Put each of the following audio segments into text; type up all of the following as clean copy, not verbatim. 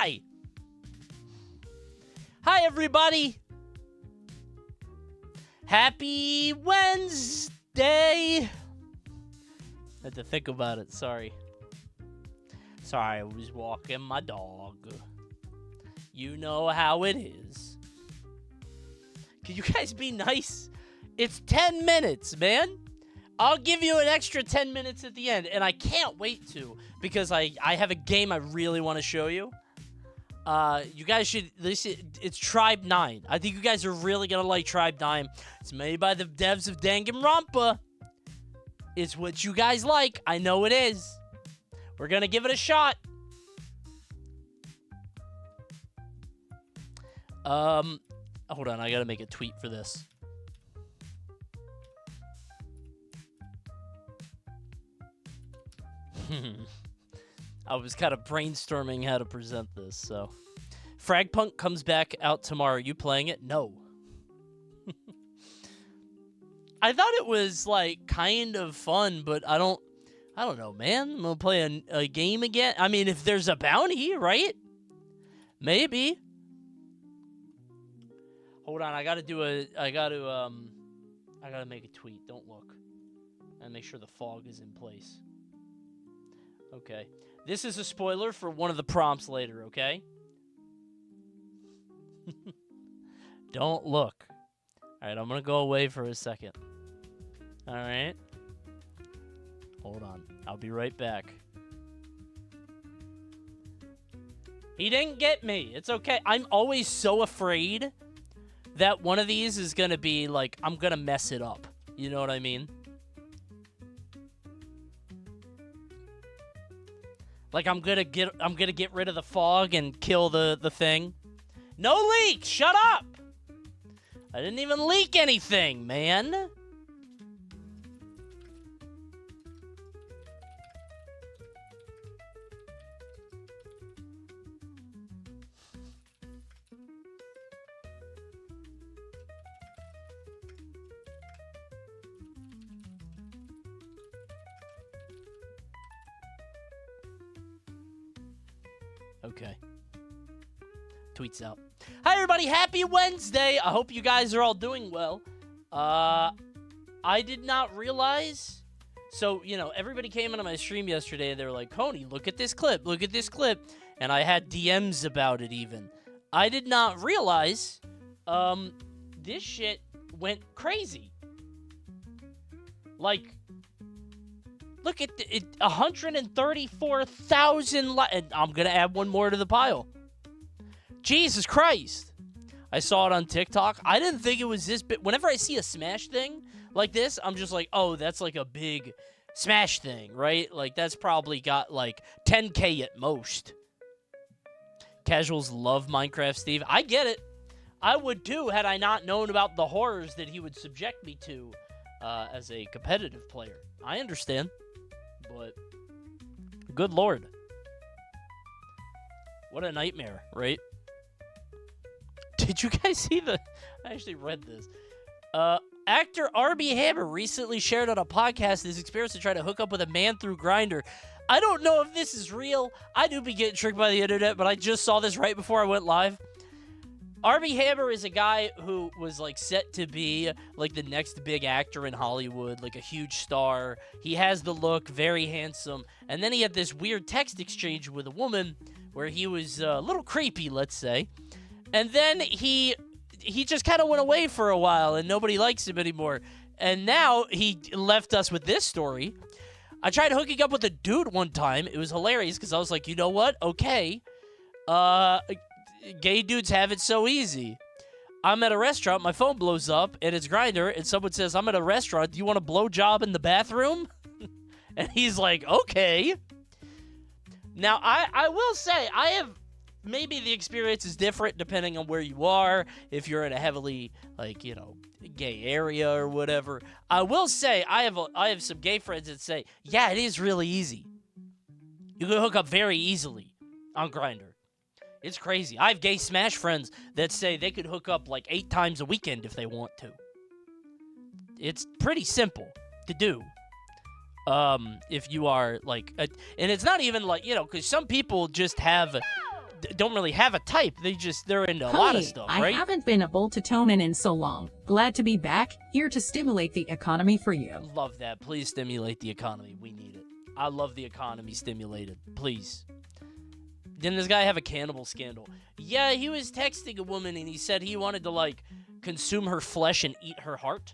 Hi! Hi, everybody! Happy Wednesday! I had to think about it, sorry. Sorry, I was walking my dog. You know how it is. Can you guys be nice? It's 10 minutes, man. I'll give you an extra 10 minutes at the end, and I can't wait to, because I have a game I really want to show you. You guys should listen. It's Tribe 9. I think you guys are really going to like Tribe 9. It's made by the devs of Danganronpa. It's what you guys like. I know it is. We're going to give it a shot. Hold on. I got to make a tweet for this. I was kind of brainstorming how to present this, so. Fragpunk comes back out tomorrow. Are you playing it? No. I thought it was, like, kind of fun, but I don't know, man. I'm gonna play a game again. I mean, if there's a bounty, right? Maybe. Hold on, I gotta make a tweet. Don't look. And make sure the fog is in place. Okay. This is a spoiler for one of the prompts later, okay? Don't look. Alright, I'm gonna go away for a second. Alright. Hold on. I'll be right back. He didn't get me. It's okay. I'm always so afraid that one of these is gonna be like, I'm gonna mess it up. You know what I mean? Like, I'm gonna get rid of the fog and kill the thing. No leak! Shut up! I didn't even leak anything, man. Okay. Tweets out. Hi, everybody. Happy Wednesday. I hope you guys are all doing well. I did not realize. So, you know, everybody came into my stream yesterday and they were like, Coney, look at this clip. Look at this clip. And I had DMs about it even. I did not realize this shit went crazy. Like, look at it, 134,000 and I'm going to add one more to the pile. Jesus Christ. I saw it on TikTok. I didn't think it was this big. Whenever I see a Smash thing like this, I'm just like, oh, that's like a big Smash thing, right? Like, that's probably got like 10K at most. Casuals love Minecraft, Steve. I get it. I would too had I not known about the horrors that he would subject me to as a competitive player. I understand. But, good lord. What a nightmare, right? Did you guys see the... I actually read this. Actor Armie Hammer recently shared on a podcast his experience to try to hook up with a man through Grindr. I don't know if this is real. I do be getting tricked by the internet, but I just saw this right before I went live. Armie Hammer is a guy who was, like, set to be, like, the next big actor in Hollywood, like a huge star. He has the look, very handsome. And then he had this weird text exchange with a woman where he was a little creepy, let's say. And then he just kind of went away for a while, and nobody likes him anymore. And now he left us with this story. I tried hooking up with a dude one time. It was hilarious because I was like, you know what? Okay. Gay dudes have it so easy. I'm at a restaurant, my phone blows up, and it's Grindr, and someone says, I'm at a restaurant, do you want a blowjob in the bathroom? And he's like, okay. Now, I will say, I have, maybe the experience is different depending on where you are, if you're in a heavily, like, you know, gay area or whatever. I will say, I have some gay friends that say, yeah, it is really easy. You can hook up very easily on Grindr. It's crazy. I have gay Smash friends that say they could hook up like 8 times a weekend if they want to. It's pretty simple to do. If you are like, and it's not even like, you know, because some people just have don't really have a type. They're into a lot of stuff, right? I haven't been able to tone in so long. Glad to be back, here to stimulate the economy for you. Love that. Please stimulate the economy. We need it. I love the economy stimulated. Please. Didn't this guy have a cannibal scandal? Yeah, he was texting a woman and he said he wanted to, like, consume her flesh and eat her heart.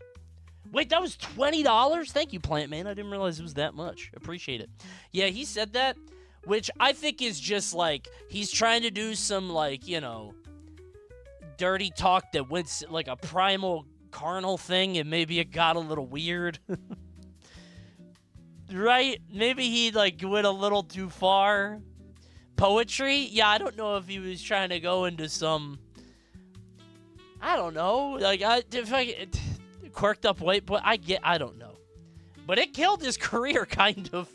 Wait, that was $20? Thank you, Plant Man. I didn't realize it was that much. Appreciate it. Yeah, he said that, which I think is just, like, he's trying to do some, like, you know, dirty talk that went, like, a primal carnal thing, and maybe it got a little weird. Right? Maybe he, like, went a little too far. Poetry? Yeah, I don't know if he was trying to go into some, I don't know, like, quirked up white boy. I don't know. But it killed his career, kind of.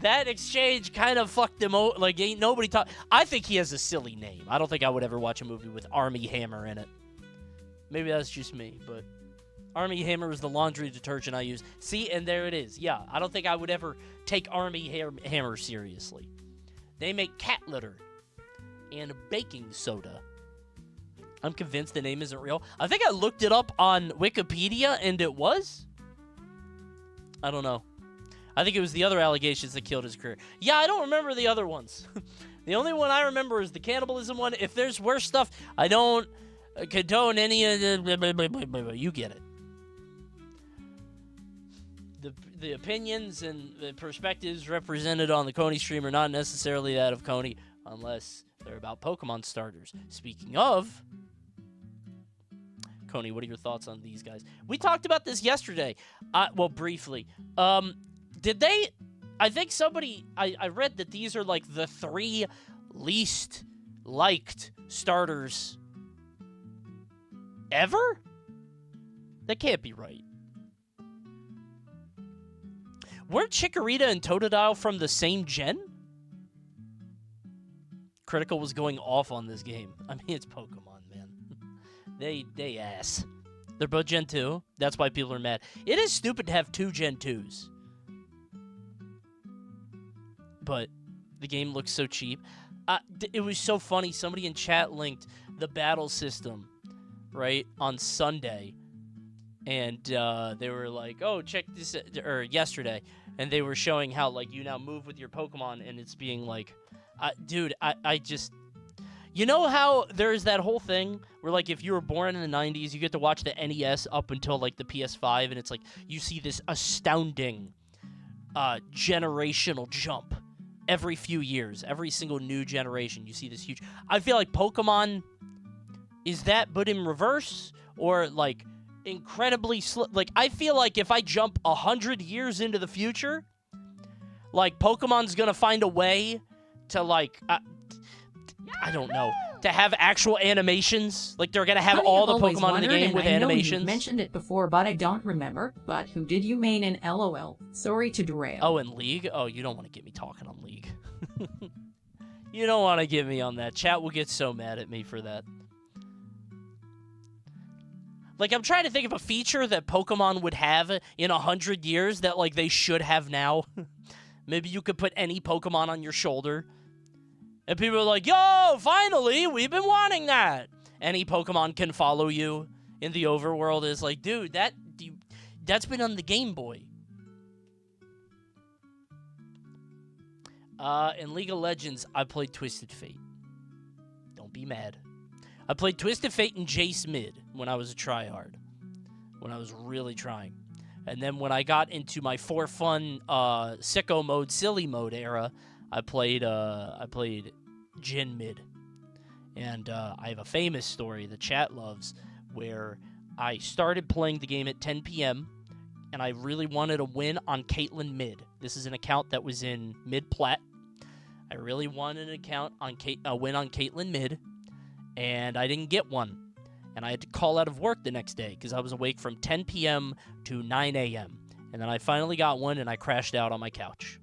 That exchange kind of fucked him out. Like, ain't nobody talk. I think he has a silly name. I don't think I would ever watch a movie with Army Hammer in it. Maybe that's just me, but Army Hammer is the laundry detergent I use. See, and there it is. Yeah, I don't think I would ever take Army Hammer seriously. They make cat litter and baking soda. I'm convinced the name isn't real. I think I looked it up on Wikipedia, and it was. I don't know. I think it was the other allegations that killed his career. Yeah, I don't remember the other ones. The only one I remember is the cannibalism one. If there's worse stuff, I don't condone any of the... You get it. The opinions and the perspectives represented on the Coney stream are not necessarily that of Coney, unless they're about Pokemon starters. Speaking of... Coney, what are your thoughts on these guys? We talked about this yesterday. Well, briefly. Did they... I think somebody... I read that these are, like, the 3 least liked starters ever? That can't be right. Weren't Chikorita and Totodile from the same gen? Critical was going off on this game. I mean, it's Pokemon, man. They ass. They're both Gen 2. That's why people are mad. It is stupid to have 2 Gen 2s. But the game looks so cheap. It was so funny. Somebody in chat linked the battle system, right, on Sunday. And they were like, oh, check this, or yesterday. And they were showing how, like, you now move with your Pokemon, and it's being like, dude, I just... You know how there's that whole thing where, like, if you were born in the 90s, you get to watch the NES up until, like, the PS5, and it's like, you see this astounding generational jump every few years. Every single new generation, you see this huge... I feel like Pokemon is that, but in reverse, or, like... incredibly like, I feel like if I jump 100 years into the future, like, Pokemon's gonna find a way to, like, I don't know, to have actual animations. Like, they're gonna have all the Pokemon in the game with animations. You mentioned it before, but I don't remember. But who did you main in LOL? Sorry to derail. Oh, in League? Oh, you don't want to get me talking on League. You don't want to get me on that. Chat will get so mad at me for that. Like, I'm trying to think of a feature that Pokemon would have in 100 years that, like, they should have now. Maybe you could put any Pokemon on your shoulder. And people are like, yo, finally, we've been wanting that. Any Pokemon can follow you in the overworld. Is like, dude, that's been on the Game Boy. In League of Legends, I played Twisted Fate. Don't be mad. I played Twisted Fate and Jace mid when I was a tryhard. When I was really trying. And then when I got into my for fun sicko mode, silly mode era, I played Jin mid. And I have a famous story the chat loves where I started playing the game at 10 p.m. and I really wanted to win on Caitlyn mid. This is an account that was in mid plat. I really wanted an account on win on Caitlyn mid. And I didn't get one. And I had to call out of work the next day because I was awake from 10 p.m. to 9 a.m. And then I finally got one and I crashed out on my couch.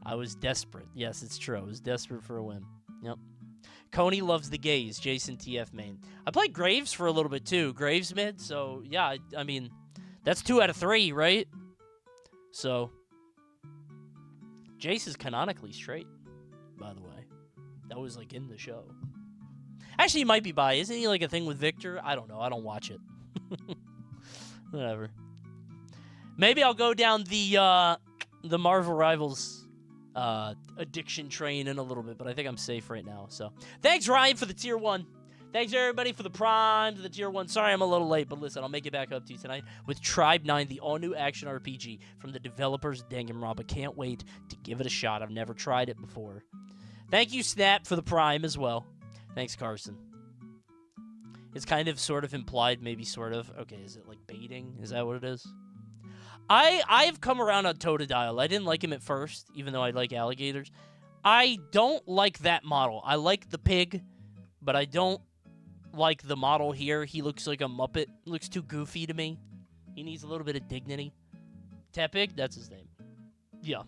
I was desperate. Yes, it's true. I was desperate for a win. Yep. Coney loves the gays. Jason TF main. I played Graves for a little bit too. Graves mid. So, yeah, I mean, that's 2 out of 3, right? So, Jace is canonically straight. by the way. That was, like, in the show. Actually, he might be bi. Isn't he, like, a thing with Victor? I don't know. I don't watch it. Whatever. Maybe I'll go down the Marvel Rivals addiction train in a little bit, but I think I'm safe right now. So, thanks, Ryan, for the tier 1. Thanks, everybody, for the primes, the tier 1. Sorry I'm a little late, but listen, I'll make it back up to you tonight with Tribe 9, the all-new action RPG from the developers Danganronpa. Can't wait to give it a shot. I've never tried it before. Thank you, Snap, for the prime as well. Thanks, Carson. It's kind of sort of implied, maybe sort of. Okay, is it like baiting? Is that what it is? I've come around on Totodile. I didn't like him at first, even though I like alligators. I don't like that model. I like the pig, but I don't like the model here. He looks like a Muppet. Looks too goofy to me. He needs a little bit of dignity. Tepig, that's his name. Yeah.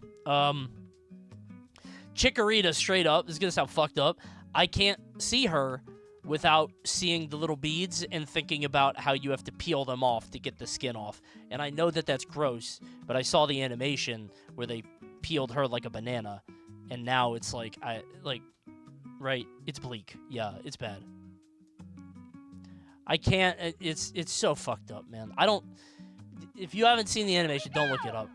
Chikorita, straight up. This is going to sound fucked up. I can't see her without seeing the little beads and thinking about how you have to peel them off to get the skin off. And I know that that's gross, but I saw the animation where they peeled her like a banana, and now it's like, right, it's bleak. Yeah, it's bad. I can't, it's so fucked up, man. If you haven't seen the animation, don't look it up.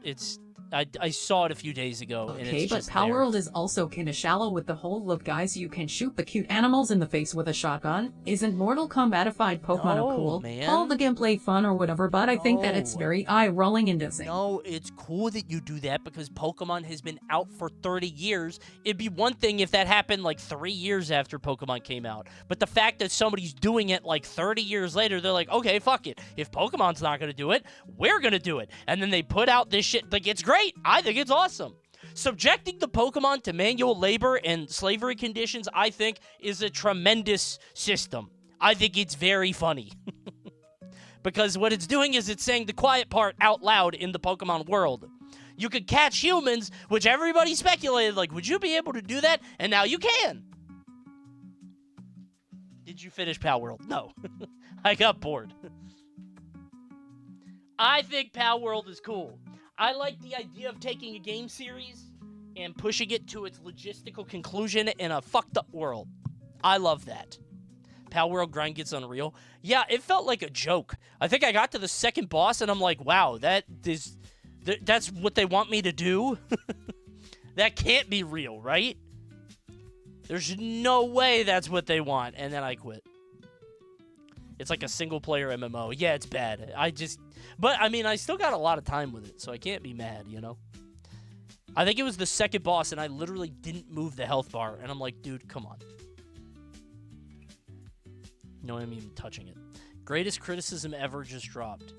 I saw it a few days ago, and Okay, it's but just Palworld is also kinda shallow with the whole look, guys. You can shoot the cute animals in the face with a shotgun. Isn't Mortal Kombat-ified Pokemon No, cool? man. Call the gameplay fun or whatever, but I think that it's No. very eye-rolling and dizzy. No, it's cool that you do that because Pokemon has been out for 30 years. It'd be one thing if that happened like 3 years after Pokemon came out. But the fact that somebody's doing it like 30 years later, they're like, okay, fuck it. If Pokemon's not going to do it, we're going to do it. And then they put out this shit. Like, it's great. I think it's awesome. Subjecting the Pokemon to manual labor and slavery conditions, I think, is a tremendous system. I think it's very funny. Because what it's doing is it's saying the quiet part out loud in the Pokemon world. You could catch humans, which everybody speculated, like, would you be able to do that? And now you can. Did you finish Palworld? No. I got bored. I think Palworld is cool. I like the idea of taking a game series and pushing it to its logistical conclusion in a fucked up world. I love that. Palworld grind gets unreal. Yeah, it felt like a joke. I think I got to the second boss and I'm like, wow, that's what they want me to do? That can't be real, right? There's no way that's what they want. And then I quit. It's like a single-player MMO. Yeah, it's bad. But, I mean, I still got a lot of time with it, so I can't be mad, you know? I think it was the second boss, and I literally didn't move the health bar. And I'm like, dude, come on. No, I'm even touching it. Greatest criticism ever just dropped.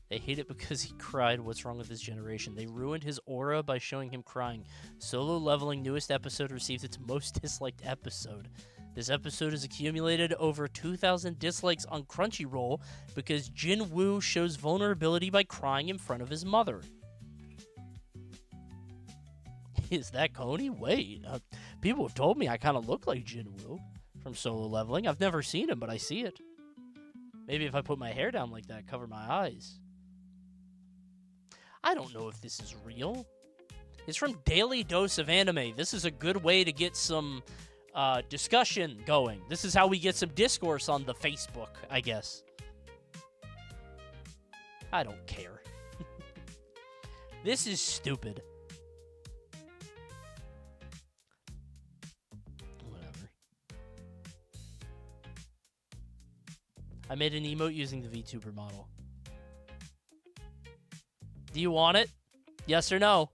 They hate it because he cried. What's wrong with this generation? They ruined his aura by showing him crying. Solo Leveling newest episode received its most disliked episode. This episode has accumulated over 2,000 dislikes on Crunchyroll because Jin Woo shows vulnerability by crying in front of his mother. Is that Coney? Wait, people have told me I kind of look like Jin Woo from Solo Leveling. I've never seen him, but I see it. Maybe if I put my hair down like that, cover my eyes. I don't know if this is real. It's from Daily Dose of Anime. This is a good way to get some discussion going. This is how we get some discourse on the Facebook, I guess. I don't care. This is stupid. Whatever. I made an emote using the VTuber model. Do you want it? Yes or no?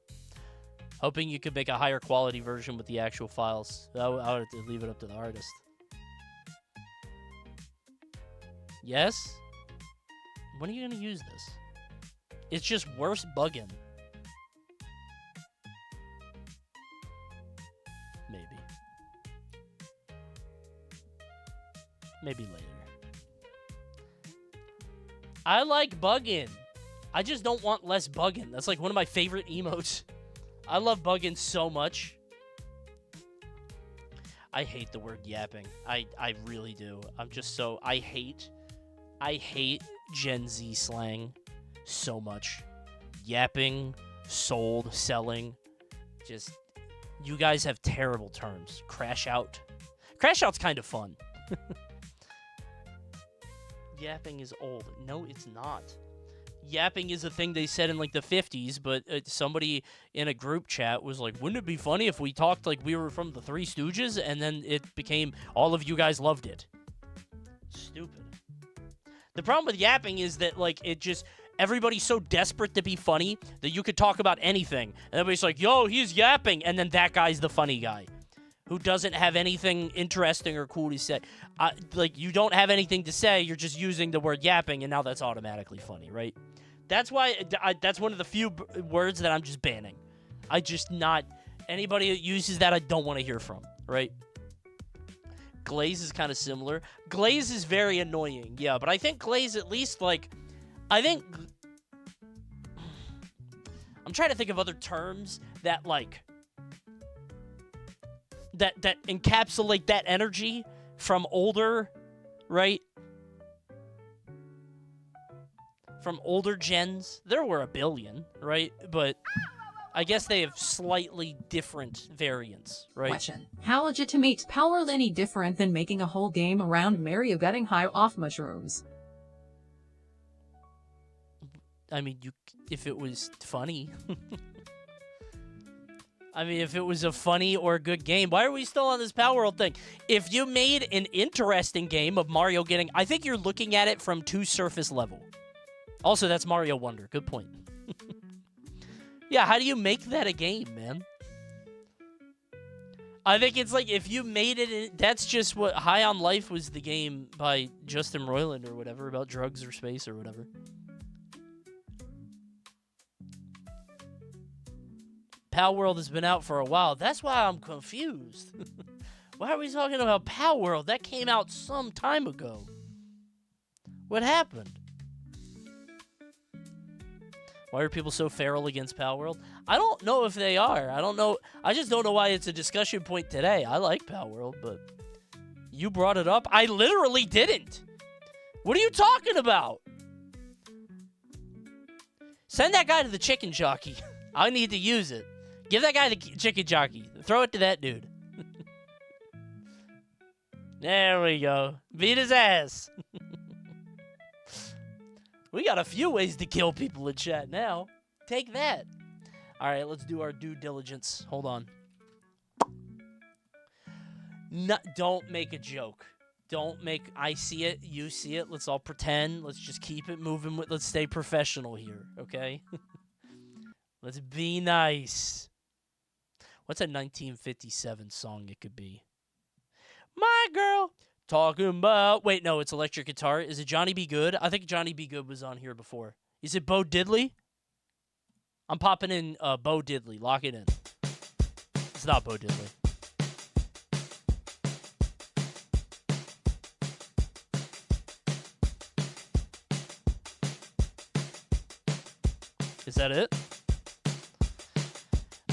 Hoping you could make a higher quality version with the actual files. I would have to leave it up to the artist. Yes? When are you going to use this? It's just worse bugging. Maybe. Maybe later. I like bugging. I just don't want less bugging. That's like one of my favorite emotes. I love bugging so much. I hate the word yapping. I really do. I'm just so... I hate Gen Z slang so much. Yapping, sold, selling. Just... You guys have terrible terms. Crash out. Crash out's kind of fun. Yapping is old. No, it's not. Yapping is a thing they said in like the 50s, but somebody in a group chat was like, wouldn't it be funny if we talked like we were from the Three Stooges? And then it became, all of you guys loved it. Stupid. The problem with yapping is that like it just, everybody's so desperate to be funny that you could talk about anything. And everybody's like, yo, he's yapping. And then that guy's the funny guy who doesn't have anything interesting or cool to say. Like, you don't have anything to say. You're just using the word yapping, and now that's automatically funny, right? That's why that's one of the few words that I'm just banning. I just not... Anybody that uses that, I don't want to hear from, right? Glaze is kind of similar. Glaze is very annoying, yeah, but I think Glaze at least, like... I think... I'm trying to think of other terms that, like... That encapsulate that energy from older, right? From older gens. There were a billion, right? But I guess they have slightly different variants, right? Question. How legitimate Power any different than making a whole game around Mario getting high off mushrooms? I mean, if it was funny... I mean, if it was a funny or a good game, why are we still on this Power World thing? If you made an interesting game of Mario getting... I think you're looking at it from too surface level. Also, that's Mario Wonder. Good point. Yeah, how do you make that a game, man? I think it's like, if you made it... That's just what... High on Life was the game by Justin Roiland or whatever, about drugs or space or whatever. Power World has been out for a while. That's why I'm confused. Why are we talking about Power World? That came out some time ago. What happened? Why are people so feral against Power World? I don't know if they are. I don't know. I just don't know why it's a discussion point today. I like Power World, but you brought it up. I literally didn't. What are you talking about? Send that guy to the chicken jockey. I need to use it. Give that guy the chicken jockey. Throw it to that dude. There we go. Beat his ass. We got a few ways to kill people in chat now. Take that. All right, let's do our due diligence. Hold on. No, don't make a joke. Don't make... I see it. You see it. Let's all pretend. Let's just keep it moving. Let's stay professional here, okay? Let's be nice. What's a 1957 song it could be? My girl talking about... Wait, no, it's electric guitar. Is it Johnny B. Good? I think Johnny B. Good was on here before. Is it Bo Diddley? I'm popping in Bo Diddley. Lock it in. It's not Bo Diddley. Is that it?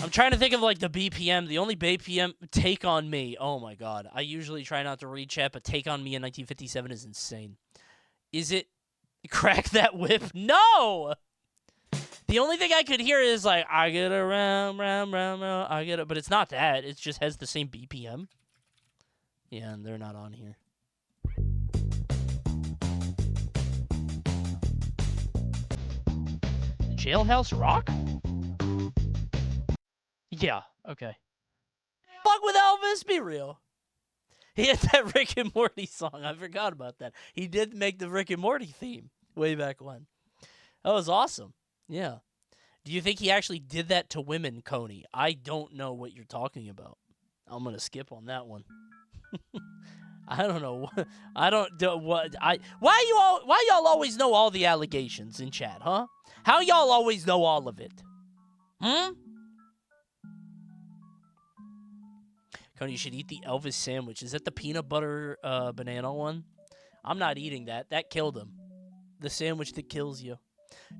I'm trying to think of, like, the BPM. The only BPM... Take On Me. Oh, my God. I usually try not to read chat, but Take On Me in 1957 is insane. Is it Crack That Whip? No! The only thing I could hear is, like, I get around, round, round, round, I get it. But it's not that. It just has the same BPM. Yeah, and they're not on here. Jailhouse Rock? Yeah, okay. Fuck with Elvis, be real. He had that Rick and Morty song. I forgot about that. He did make the Rick and Morty theme way back when. That was awesome. Yeah. Do you think he actually did that to women, Coney? I don't know what you're talking about. I'm gonna skip on that one. I don't know. I don't do what I. Why y'all always know all the allegations in chat, huh? How y'all always know all of it? Hmm? Coney, you should eat the Elvis sandwich. Is that the peanut butter banana one? I'm not eating that. That killed him. The sandwich that kills you.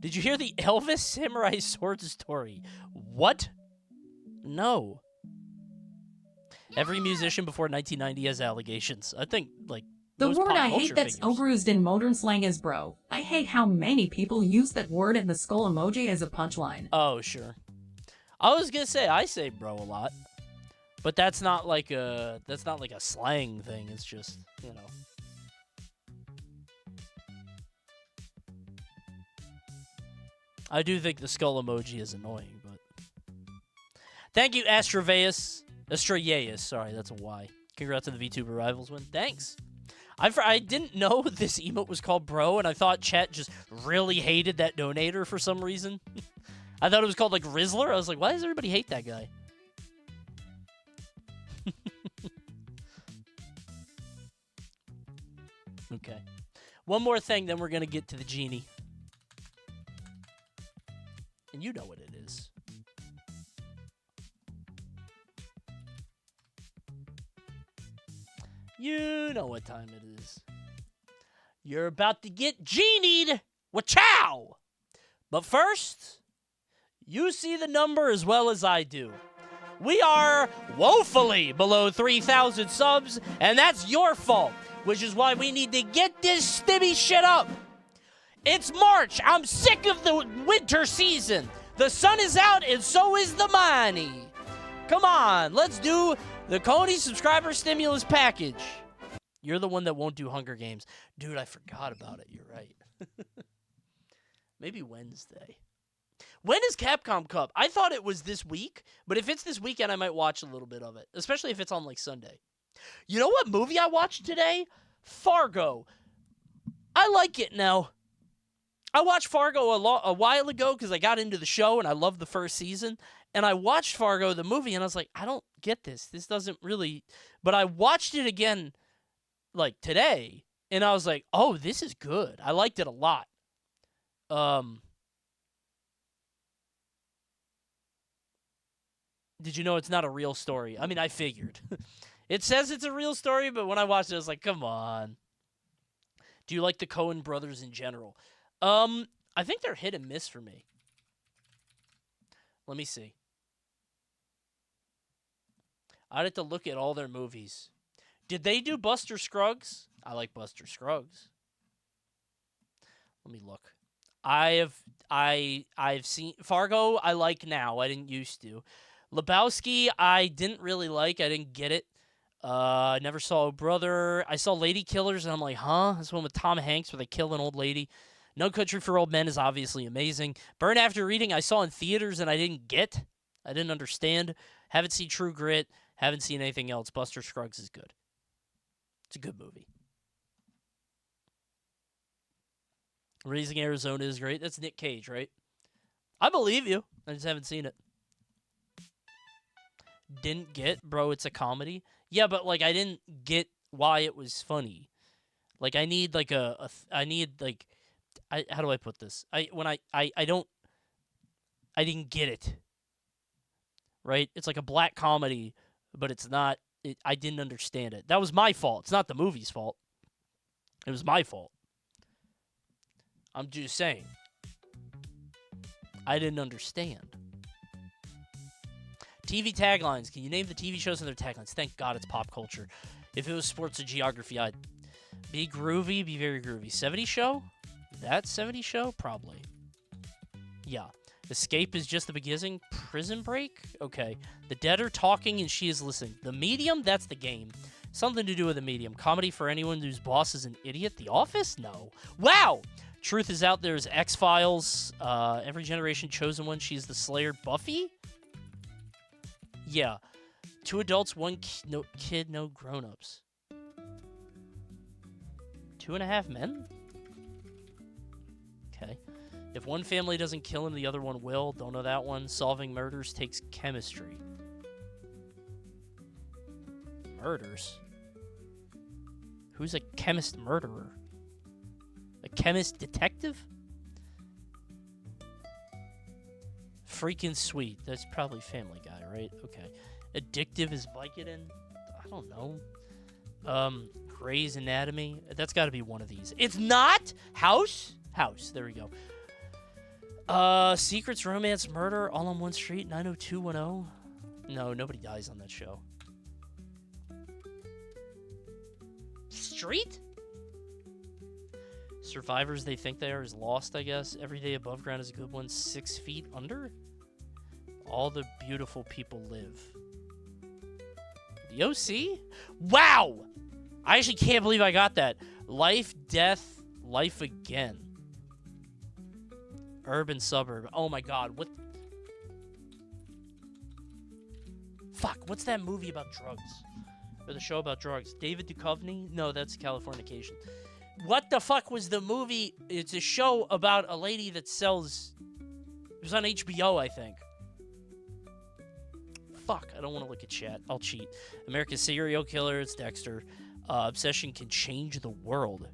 Did you hear the Elvis Samurai Sword story? What? No. Every musician before 1990 has allegations. I think, like, the most word pop I culture hate that's figures. overused in modern slang is bro. I hate how many people use that word and the skull emoji as a punchline. Oh, sure. I was gonna say, I say bro a lot. But that's not like a slang thing. It's just, you know. I do think the skull emoji is annoying, but thank you, Astroyeus. Sorry, that's a Y. Congrats on the VTuber Rivals win. Thanks. I didn't know this emote was called Bro, and I thought chat just really hated that donator for some reason. I thought it was called like Rizzler. I was like, why does everybody hate that guy? Okay. One more thing, then we're going to get to the Genie. And you know what it is. You know what time it is. You're about to get Genied! Wachow! But first, you see the number as well as I do. We are woefully below 3,000 subs, and that's your fault, which is why we need to get this stimmy shit up. It's March. I'm sick of the winter season. The sun is out, and so is the money. Come on, let's do the Coney subscriber stimulus package. You're the one that won't do Hunger Games. Dude, I forgot about it. You're right. Maybe Wednesday. When is Capcom Cup? I thought it was this week, but if it's this weekend, I might watch a little bit of it, especially if it's on, like, Sunday. You know what movie I watched today? Fargo. I like it now. I watched Fargo a while ago because I got into the show and I loved the first season. And I watched Fargo, the movie, and I was like, I don't get this. This doesn't really... But I watched it again, like, today, and I was like, oh, this is good. I liked it a lot. Did you know it's not a real story? I mean, I figured. It says it's a real story, but when I watched it, I was like, come on. Do you like the Coen brothers in general? I think they're hit and miss for me. Let me see. I'd have to look at all their movies. Did they do Buster Scruggs? I like Buster Scruggs. Let me look. I've seen Fargo. I like now. I didn't used to. Lebowski. I didn't really like. I didn't get it. I never saw Brother. I saw Lady Killers, and I'm like, huh? This one with Tom Hanks where they kill an old lady. No Country for Old Men is obviously amazing. Burn After Reading, I saw in theaters, and I didn't get. I didn't understand. Haven't seen True Grit. Haven't seen anything else. Buster Scruggs is good. It's a good movie. Raising Arizona is great. That's Nick Cage, right? I believe you. I just haven't seen it. Didn't get, bro, it's a comedy. Yeah, but, like, I didn't get why it was funny. Like, I need, like, how do I put this? I didn't get it. Right? It's like a black comedy, but it's not, I didn't understand it. That was my fault. It's not the movie's fault. It was my fault. I'm just saying. I didn't understand. TV taglines. Can you name the TV shows and their taglines? Thank God it's pop culture. If it was sports or geography, I'd be groovy, be very groovy. 70s show? That 70s show? Probably. Yeah. Escape is just the beginning. Prison Break? Okay. The dead are talking and she is listening. The Medium? That's the game. Something to do with The Medium. Comedy for anyone whose boss is an idiot? The Office? No. Wow! Truth is Out There is X-Files. Every Generation Chosen One. She's the Slayer. Buffy? Yeah. 2 adults, 1 kid, no grown-ups. 2.5 Men? Okay. If one family doesn't kill him, the other one will. Don't know that one. Solving murders takes chemistry. Murders? Who's a chemist murderer? A chemist detective? Freaking Sweet. That's probably Family Guy, right? Okay. Addictive is Vicodin? I don't know. Grey's Anatomy? That's got to be one of these. It's not House? House. There we go. Secrets, Romance, Murder, All on One Street, 90210? No, nobody dies on that show. Street? Survivors They Think They Are is Lost, I guess. Every Day Above Ground is a good one. 6 Feet Under? All the Beautiful People Live. The OC? Wow! I actually can't believe I got that. Life, Death, Life Again. Urban Suburb. Oh my god, what? Fuck, what's that movie about drugs? Or the show about drugs? David Duchovny? No, that's Californication. What the fuck was the movie? It's a show about a lady that sells... It was on HBO, I think. Fuck, I don't want to look at chat. I'll cheat. America's Serial Killer, it's Dexter. Obsession Can Change the World.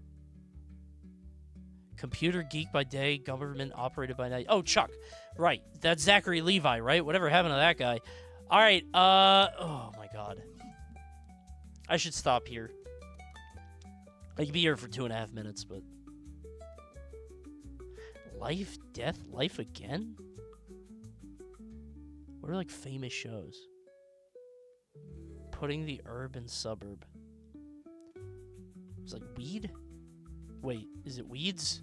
Computer geek by day, government operated by night. Oh, Chuck. Right. That's Zachary Levi, right? Whatever happened to that guy? All right. Oh, my God. I should stop here. I could be here for 2.5 minutes, but... Life, Death, Life Again? What are, like, famous shows? Putting the Urban Suburb. It's like Weed? Wait, is it Weeds?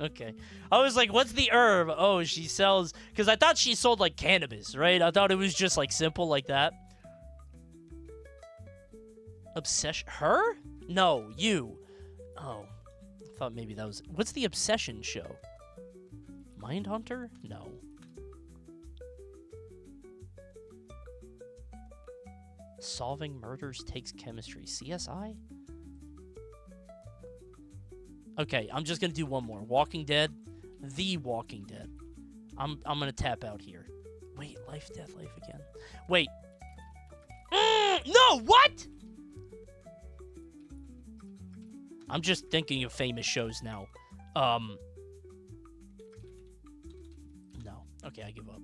Okay. I was like, what's the herb? Oh, she sells... Because I thought she sold, like, cannabis, right? I thought it was just, like, simple like that. Obsession... Her? No, you. Oh. I thought maybe that was... What's the Obsession show? Mindhunter? No. Solving Murders Takes Chemistry. CSI? Okay, I'm just gonna do one more. Walking Dead. The Walking Dead. I'm gonna tap out here. Wait, Life, Death, Life Again. Wait. No, what? I'm just thinking of famous shows now. No. Okay, I give up.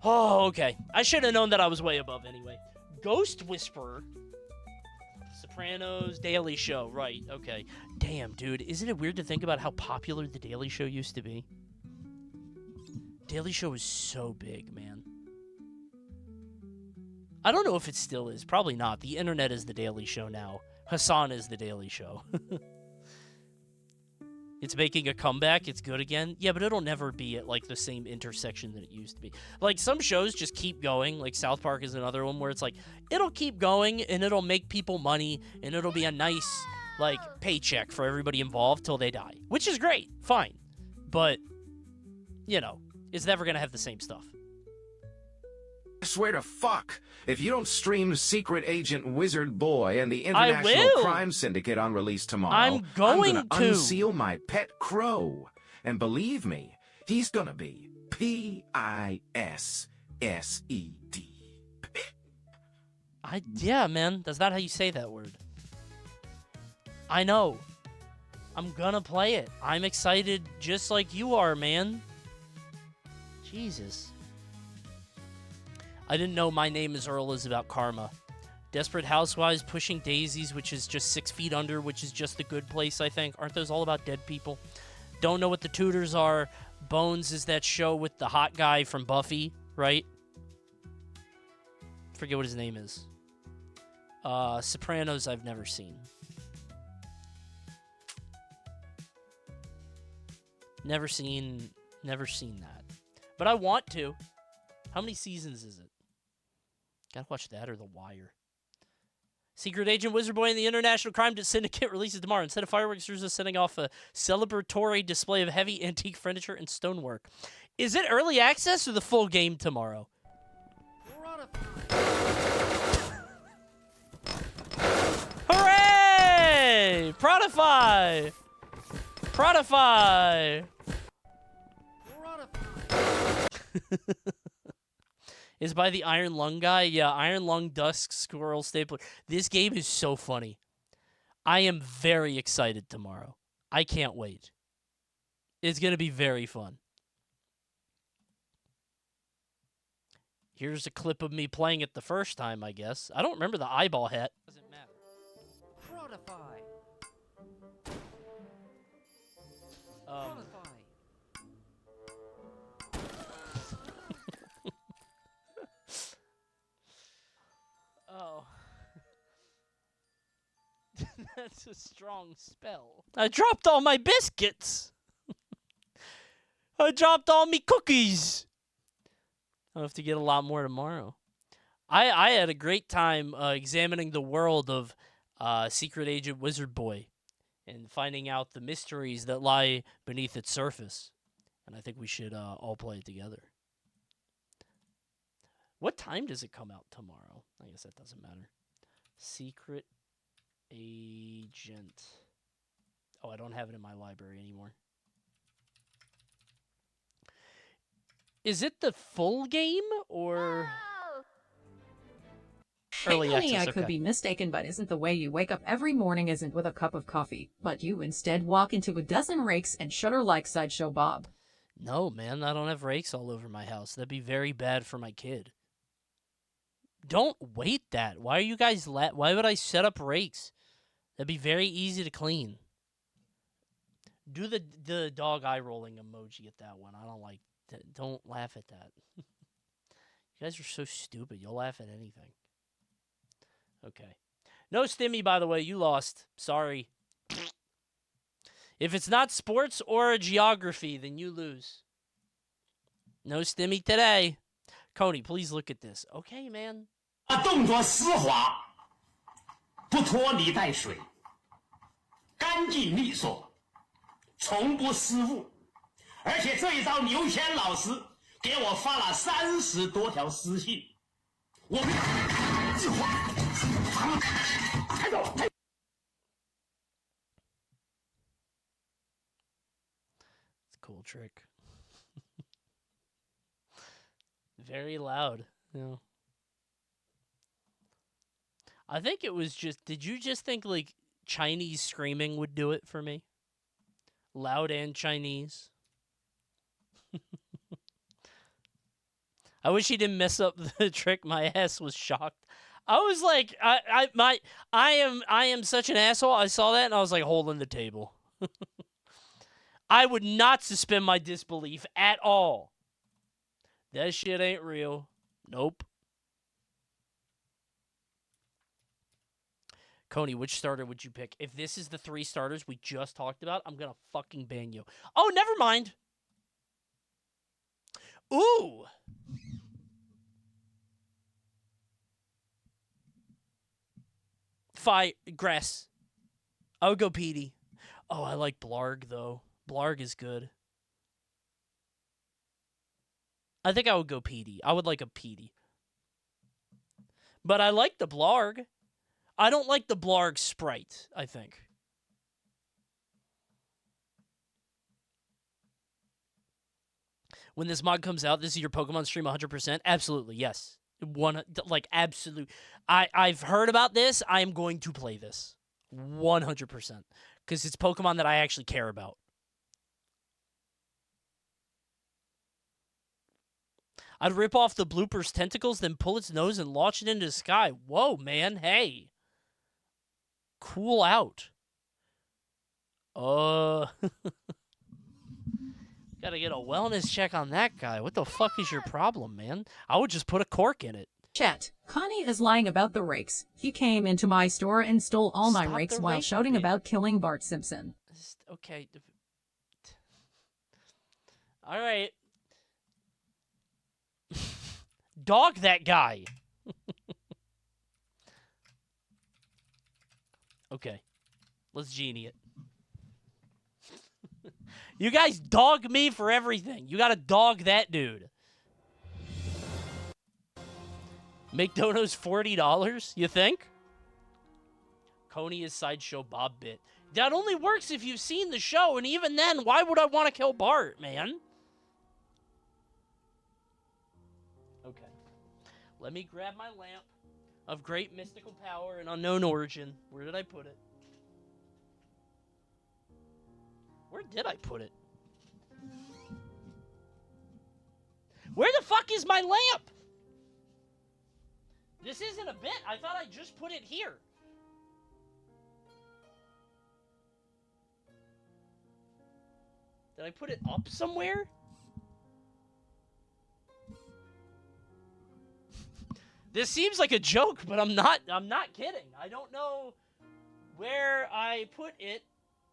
Oh, okay. I should have known that I was way above anyway. Ghost Whisperer. Sopranos, Daily Show. Right, okay. Damn, dude. Isn't it weird to think about how popular The Daily Show used to be? Daily Show was so big, man. I don't know if it still is. Probably not. The internet is The Daily Show now. Hassan is The Daily Show. It's making a comeback. It's good again. Yeah, but it'll never be at, like, the same intersection that it used to be. Like, some shows just keep going. Like, South Park is another one where it's like, it'll keep going, and it'll make people money, and it'll be a nice, like, paycheck for everybody involved till they die. Which is great. Fine. But, you know, it's never going to have the same stuff. I swear to fuck, if you don't stream Secret Agent Wizard Boy and the International Crime Syndicate on release tomorrow, I'm gonna unseal my pet crow. And believe me, he's gonna be P-I-S-S-E-D. Yeah, man. That's not how you say that word. I know. I'm gonna play it. I'm excited just like you are, man. Jesus. I didn't know My Name is Earl is about karma. Desperate Housewives, Pushing Daisies, which is just 6 Feet Under, which is just The Good Place, I think. Aren't those all about dead people? Don't know what the Tudors are. Bones is that show with the hot guy from Buffy, right? Forget what his name is. Sopranos I've never seen. Never seen that. But I want to. How many seasons is it? Gotta watch that or The Wire. Secret Agent Wizard Boy and the International Crime Syndicate releases tomorrow. Instead of fireworks, there's sending off a celebratory display of heavy antique furniture and stonework. Is it early access or the full game tomorrow? Hooray! Prodify! Prodify! Is by the Iron Lung guy? Yeah, Iron Lung Dusk Squirrel Stapler. This game is so funny. I am very excited tomorrow. I can't wait. It's going to be very fun. Here's a clip of me playing it the first time, I guess. I don't remember the eyeball hat. Doesn't matter. Prodify. Oh. That's a strong spell. I dropped all my biscuits. I dropped all me cookies. I'll have to get a lot more tomorrow. I had a great time examining the world of Secret Agent Wizard Boy and finding out the mysteries that lie beneath its surface. And I think we should all play it together. What time does it come out tomorrow? I guess that doesn't matter. Secret Agent. Oh, I don't have it in my library anymore. Is it the full game or early Honey, access? I could be mistaken, but isn't the way you wake up every morning isn't with a cup of coffee, but you instead walk into a dozen rakes and shudder like Sideshow Bob? No, man, I don't have rakes all over my house. That'd be very bad for my kid. Don't wait that. Why are you guys why would I set up rakes? That'd be very easy to clean. Do the dog eye rolling emoji at that one. I don't like that. Don't laugh at that. You guys are so stupid. You'll laugh at anything. Okay. No Stimmy, by the way. You lost. Sorry. If it's not sports or a geography, then you lose. No Stimmy today. Coney, please look at this. Okay, man. 动作丝滑，不拖泥带水，干净利索，从不失误。而且这一招，牛谦老师给我发了30多条私信。我们计划，抬走，抬。It's a cool trick. Very loud. Yeah. I think it was just. Did you just think like Chinese screaming would do it for me? Loud and Chinese. I wish he didn't mess up the trick. My ass was shocked. I was like, I am such an asshole. I saw that and I was like holding the table. I would not suspend my disbelief at all. That shit ain't real. Nope. Coney, which starter would you pick? If this is the 3 starters we just talked about, I'm going to fucking ban you. Oh, never mind. Ooh. Grass. I would go Petey. Oh, I like Blarg, though. Blarg is good. I think I would go Petey. I would like a Petey. But I like the Blarg. I don't like the Blarg sprite, I think. When this mod comes out, this is your Pokemon stream 100%? Absolutely, yes. Absolute. I've heard about this. I'm going to play this. 100%. Because it's Pokemon that I actually care about. I'd rip off the blooper's tentacles, then pull its nose and launch it into the sky. Whoa, man. Hey. Cool out. Gotta get a wellness check on that guy. What the fuck is your problem, man? I would just put a cork in it. Chat, Connie is lying about the rakes. He came into my store and stole all my rakes while shouting about killing Bart Simpson. Okay. All right. Dog that guy. Okay. Let's Genie it. You guys dog me for everything. You gotta dog that dude. Make donos $40, you think? Coney is Sideshow Bob bit. That only works if you've seen the show, and even then, why would I want to kill Bart, man? Okay. Let me grab my lamp of great mystical power and unknown origin. Where did I put it? Where did I put it? Where the fuck is my lamp? This isn't a bit. I thought I just put it here. Did I put it up somewhere? This seems like a joke, but I'm not kidding. I don't know where I put it.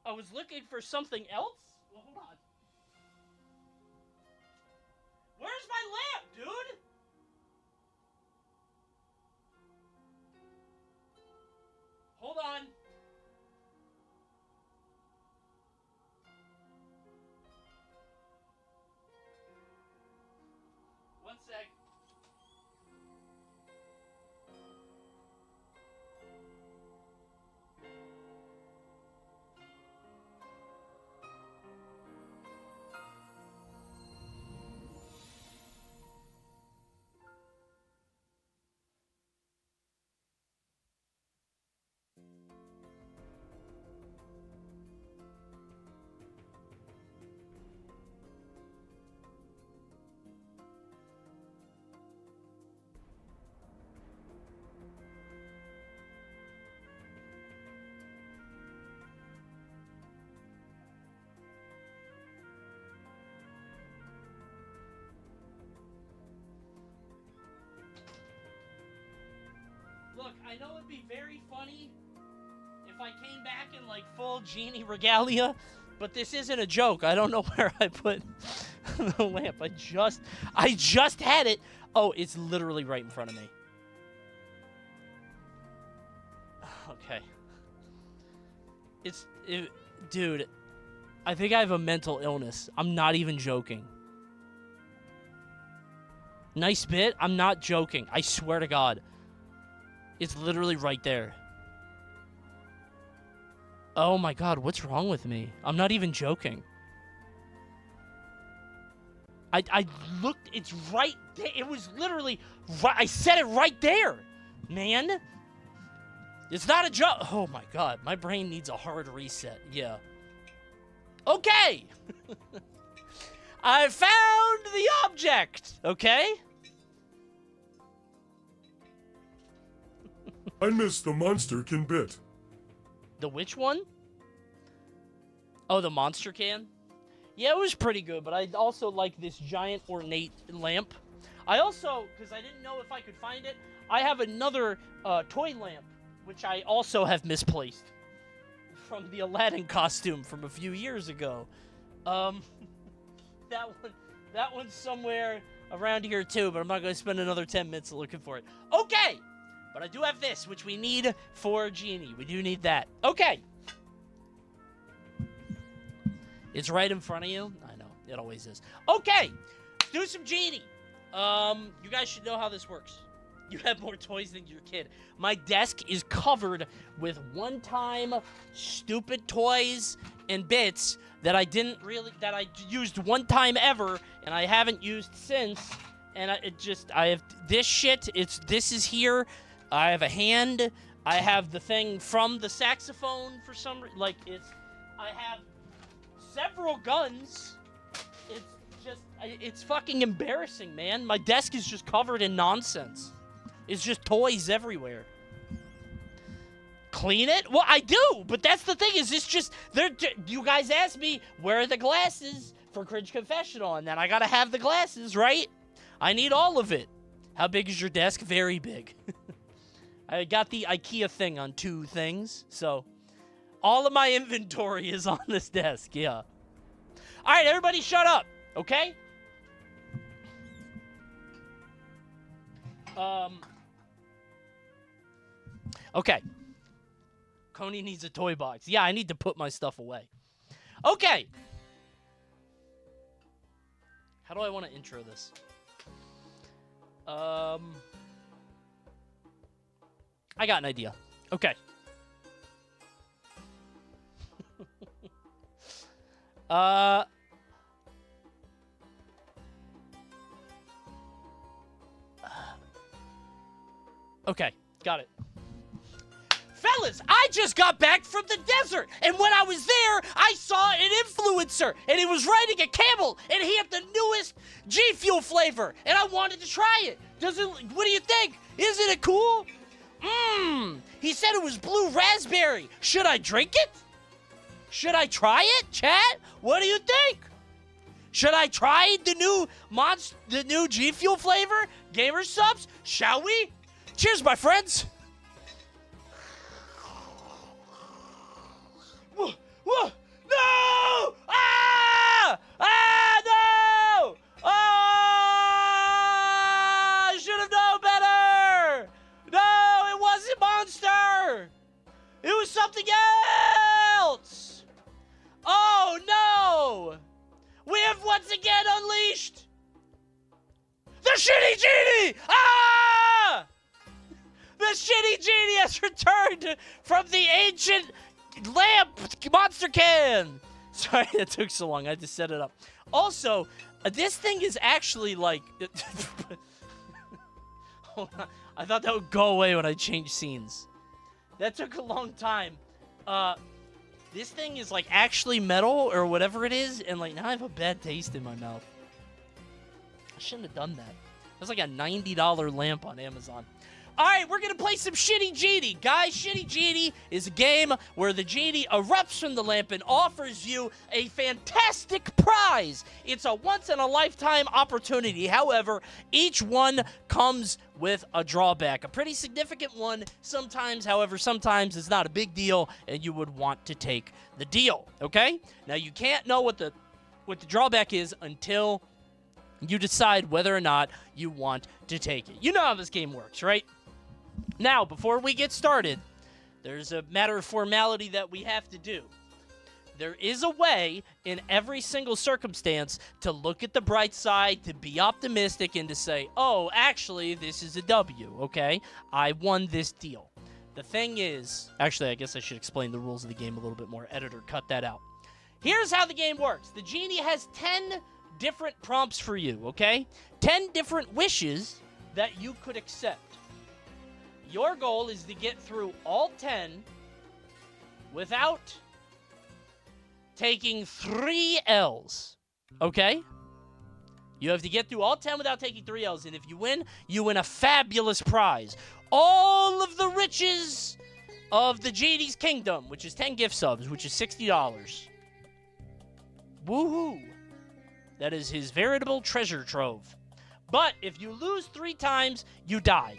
I was looking for something else. Well, hold on. Where's my lamp, dude? Look, I know it'd be very funny if I came back in, like, full Genie regalia, but this isn't a joke. I don't know where I put the lamp. I just had it. Oh, it's literally right in front of me. Okay. Dude, I think I have a mental illness. I'm not even joking. Nice bit? I'm not joking. I swear to God. It's literally right there. Oh my God, what's wrong with me? I'm not even joking. I looked, it's right there. It was literally right. I said it right there, man. It's not a joke. Oh my God, my brain needs a hard reset. Yeah. Okay. I found the object, okay? I missed the monster can bit. The which one? Oh, the monster can? Yeah, it was pretty good, but I also like this giant ornate lamp. I also, because I didn't know if I could find it, I have another toy lamp, which I also have misplaced from the Aladdin costume from a few years ago. That one's somewhere around here too, but I'm not going to spend another 10 minutes looking for it. Okay! But I do have this, which we need for Genie. We do need that. Okay. It's right in front of you. I know. It always is. Okay. Let's do some Genie. You guys should know how this works. You have more toys than your kid. My desk is covered with one-time stupid toys and bits that I used one time ever, and I haven't used since. And I have this shit. This is here. I have a hand. I have the thing from the saxophone for some reason. I have several guns. It's fucking embarrassing, man. My desk is just covered in nonsense. It's just toys everywhere. Clean it? Well, I do, but that's the thing is it's just, you guys asked me, where are the glasses for Cringe Confessional? And then I gotta have the glasses, right? I need all of it. How big is your desk? Very big. I got the IKEA thing on 2 things, so all of my inventory is on this desk, yeah. All right, everybody shut up, okay? Okay. Coney needs a toy box. Yeah, I need to put my stuff away. Okay. How do I want to intro this? I got an idea. Okay. Okay, got it. Fellas, I just got back from the desert, and when I was there, I saw an influencer, and he was riding a camel, and he had the newest G Fuel flavor, and I wanted to try it. What do you think? Isn't it cool? He said it was blue raspberry. Should I drink it? Should I try it, chat? What do you think? Should I try the new G Fuel flavor? Gamer subs, shall we? Cheers, my friends. Whoa! No! Ah! Ah! No! Oh! I should have known better. No, it wasn't Monster. It was something else. Oh no! We have once again unleashed the shitty genie. Ah! The shitty genie has returned from the ancient lamp monster can. Sorry that took so long. I had to set it up. Also, this thing is actually like hold on. I thought that would go away when I changed scenes. That took a long time. This thing is like actually metal or whatever it is, and like now I have a bad taste in my mouth. I shouldn't have done that. That's like a $90 lamp on Amazon. All right, we're going to play some Shitty Genie. Guys, Shitty Genie is a game where the genie erupts from the lamp and offers you a fantastic prize. It's a once-in-a-lifetime opportunity. However, each one comes with a drawback, a pretty significant one sometimes. However, sometimes it's not a big deal, and you would want to take the deal, okay? Now, you can't know what the drawback is until you decide whether or not you want to take it. You know how this game works, right? Now, before we get started, there's a matter of formality that we have to do. There is a way in every single circumstance to look at the bright side, to be optimistic, and to say, oh, actually, this is a W, okay? I won this deal. The thing is, actually, I guess I should explain the rules of the game a little bit more. Editor, cut that out. Here's how the game works. The genie has 10 different prompts for you, okay? 10 different wishes that you could accept. Your goal is to get through all 10 without taking 3 L's, okay? You have to get through all 10 without taking 3 L's, and if you win a fabulous prize. All of the riches of the genie's kingdom, which is 10 gift subs, which is $60. Woohoo! That is his veritable treasure trove. But if you lose 3 times, you die.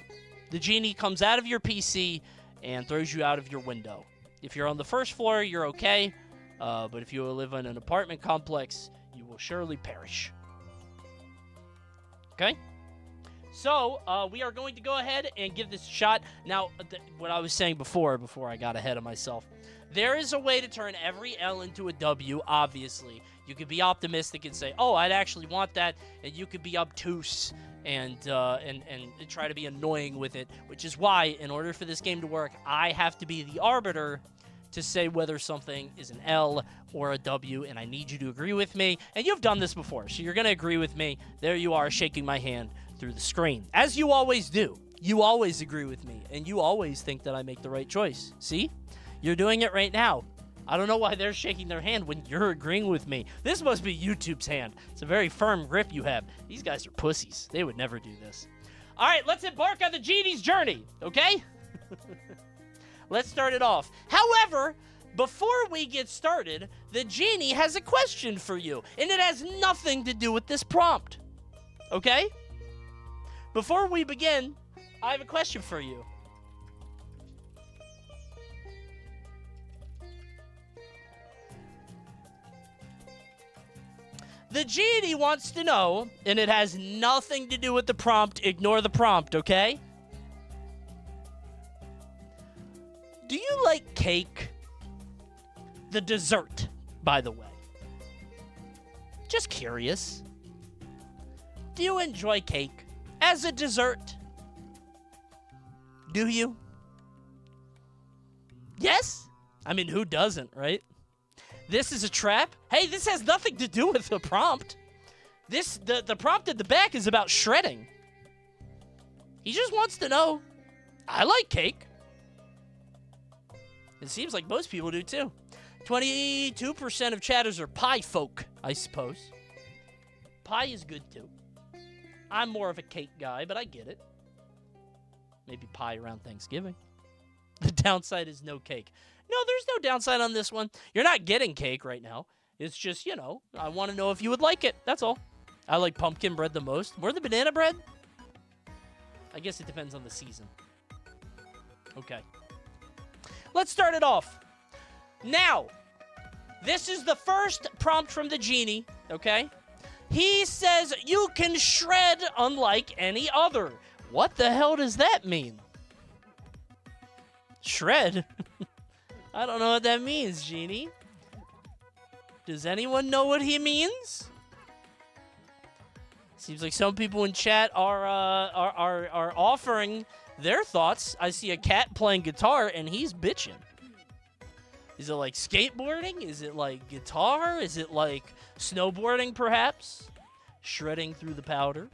The genie comes out of your PC and throws you out of your window. If you're on the first floor, you're okay. But if you live in an apartment complex, you will surely perish. Okay? So, we are going to go ahead and give this a shot. Now, what I was saying before I got ahead of myself, there is a way to turn every L into a W, obviously. You could be optimistic and say, oh, I'd actually want that, and you could be obtuse and try to be annoying with it, which is why, in order for this game to work, I have to be the arbiter to say whether something is an L or a W, and I need you to agree with me. And you've done this before, so you're going to agree with me. There you are, shaking my hand through the screen, as you always do. You always agree with me, and you always think that I make the right choice. See? You're doing it right now. I don't know why they're shaking their hand when you're agreeing with me. This must be YouTube's hand. It's a very firm grip you have. These guys are pussies. They would never do this. All right, let's embark on the genie's journey, okay? Let's start it off. However, before we get started, the genie has a question for you, and it has nothing to do with this prompt, okay? Before we begin, I have a question for you. The genie wants to know, and it has nothing to do with the prompt. Ignore the prompt, okay? Do you like cake? The dessert, by the way. Just curious. Do you enjoy cake as a dessert? Do you? Yes? I mean, who doesn't, right? This is a trap. Hey, this has nothing to do with the prompt. The prompt at the back is about shredding. He just wants to know, I like cake. It seems like most people do too. 22% of chatters are pie folk, I suppose. Pie is good too. I'm more of a cake guy, but I get it. Maybe pie around Thanksgiving. The downside is no cake. No, there's no downside on this one. You're not getting cake right now. It's just, you know, I want to know if you would like it. That's all. I like pumpkin bread the most. More than banana bread? I guess it depends on the season. Okay. Let's start it off. Now, this is the first prompt from the genie, okay? He says you can shred unlike any other. What the hell does that mean? Shred? I don't know what that means, Genie. Does anyone know what he means? Seems like some people in chat are offering their thoughts. I see a cat playing guitar, and he's bitching. Is it like skateboarding? Is it like guitar? Is it like snowboarding, perhaps? Shredding through the powder?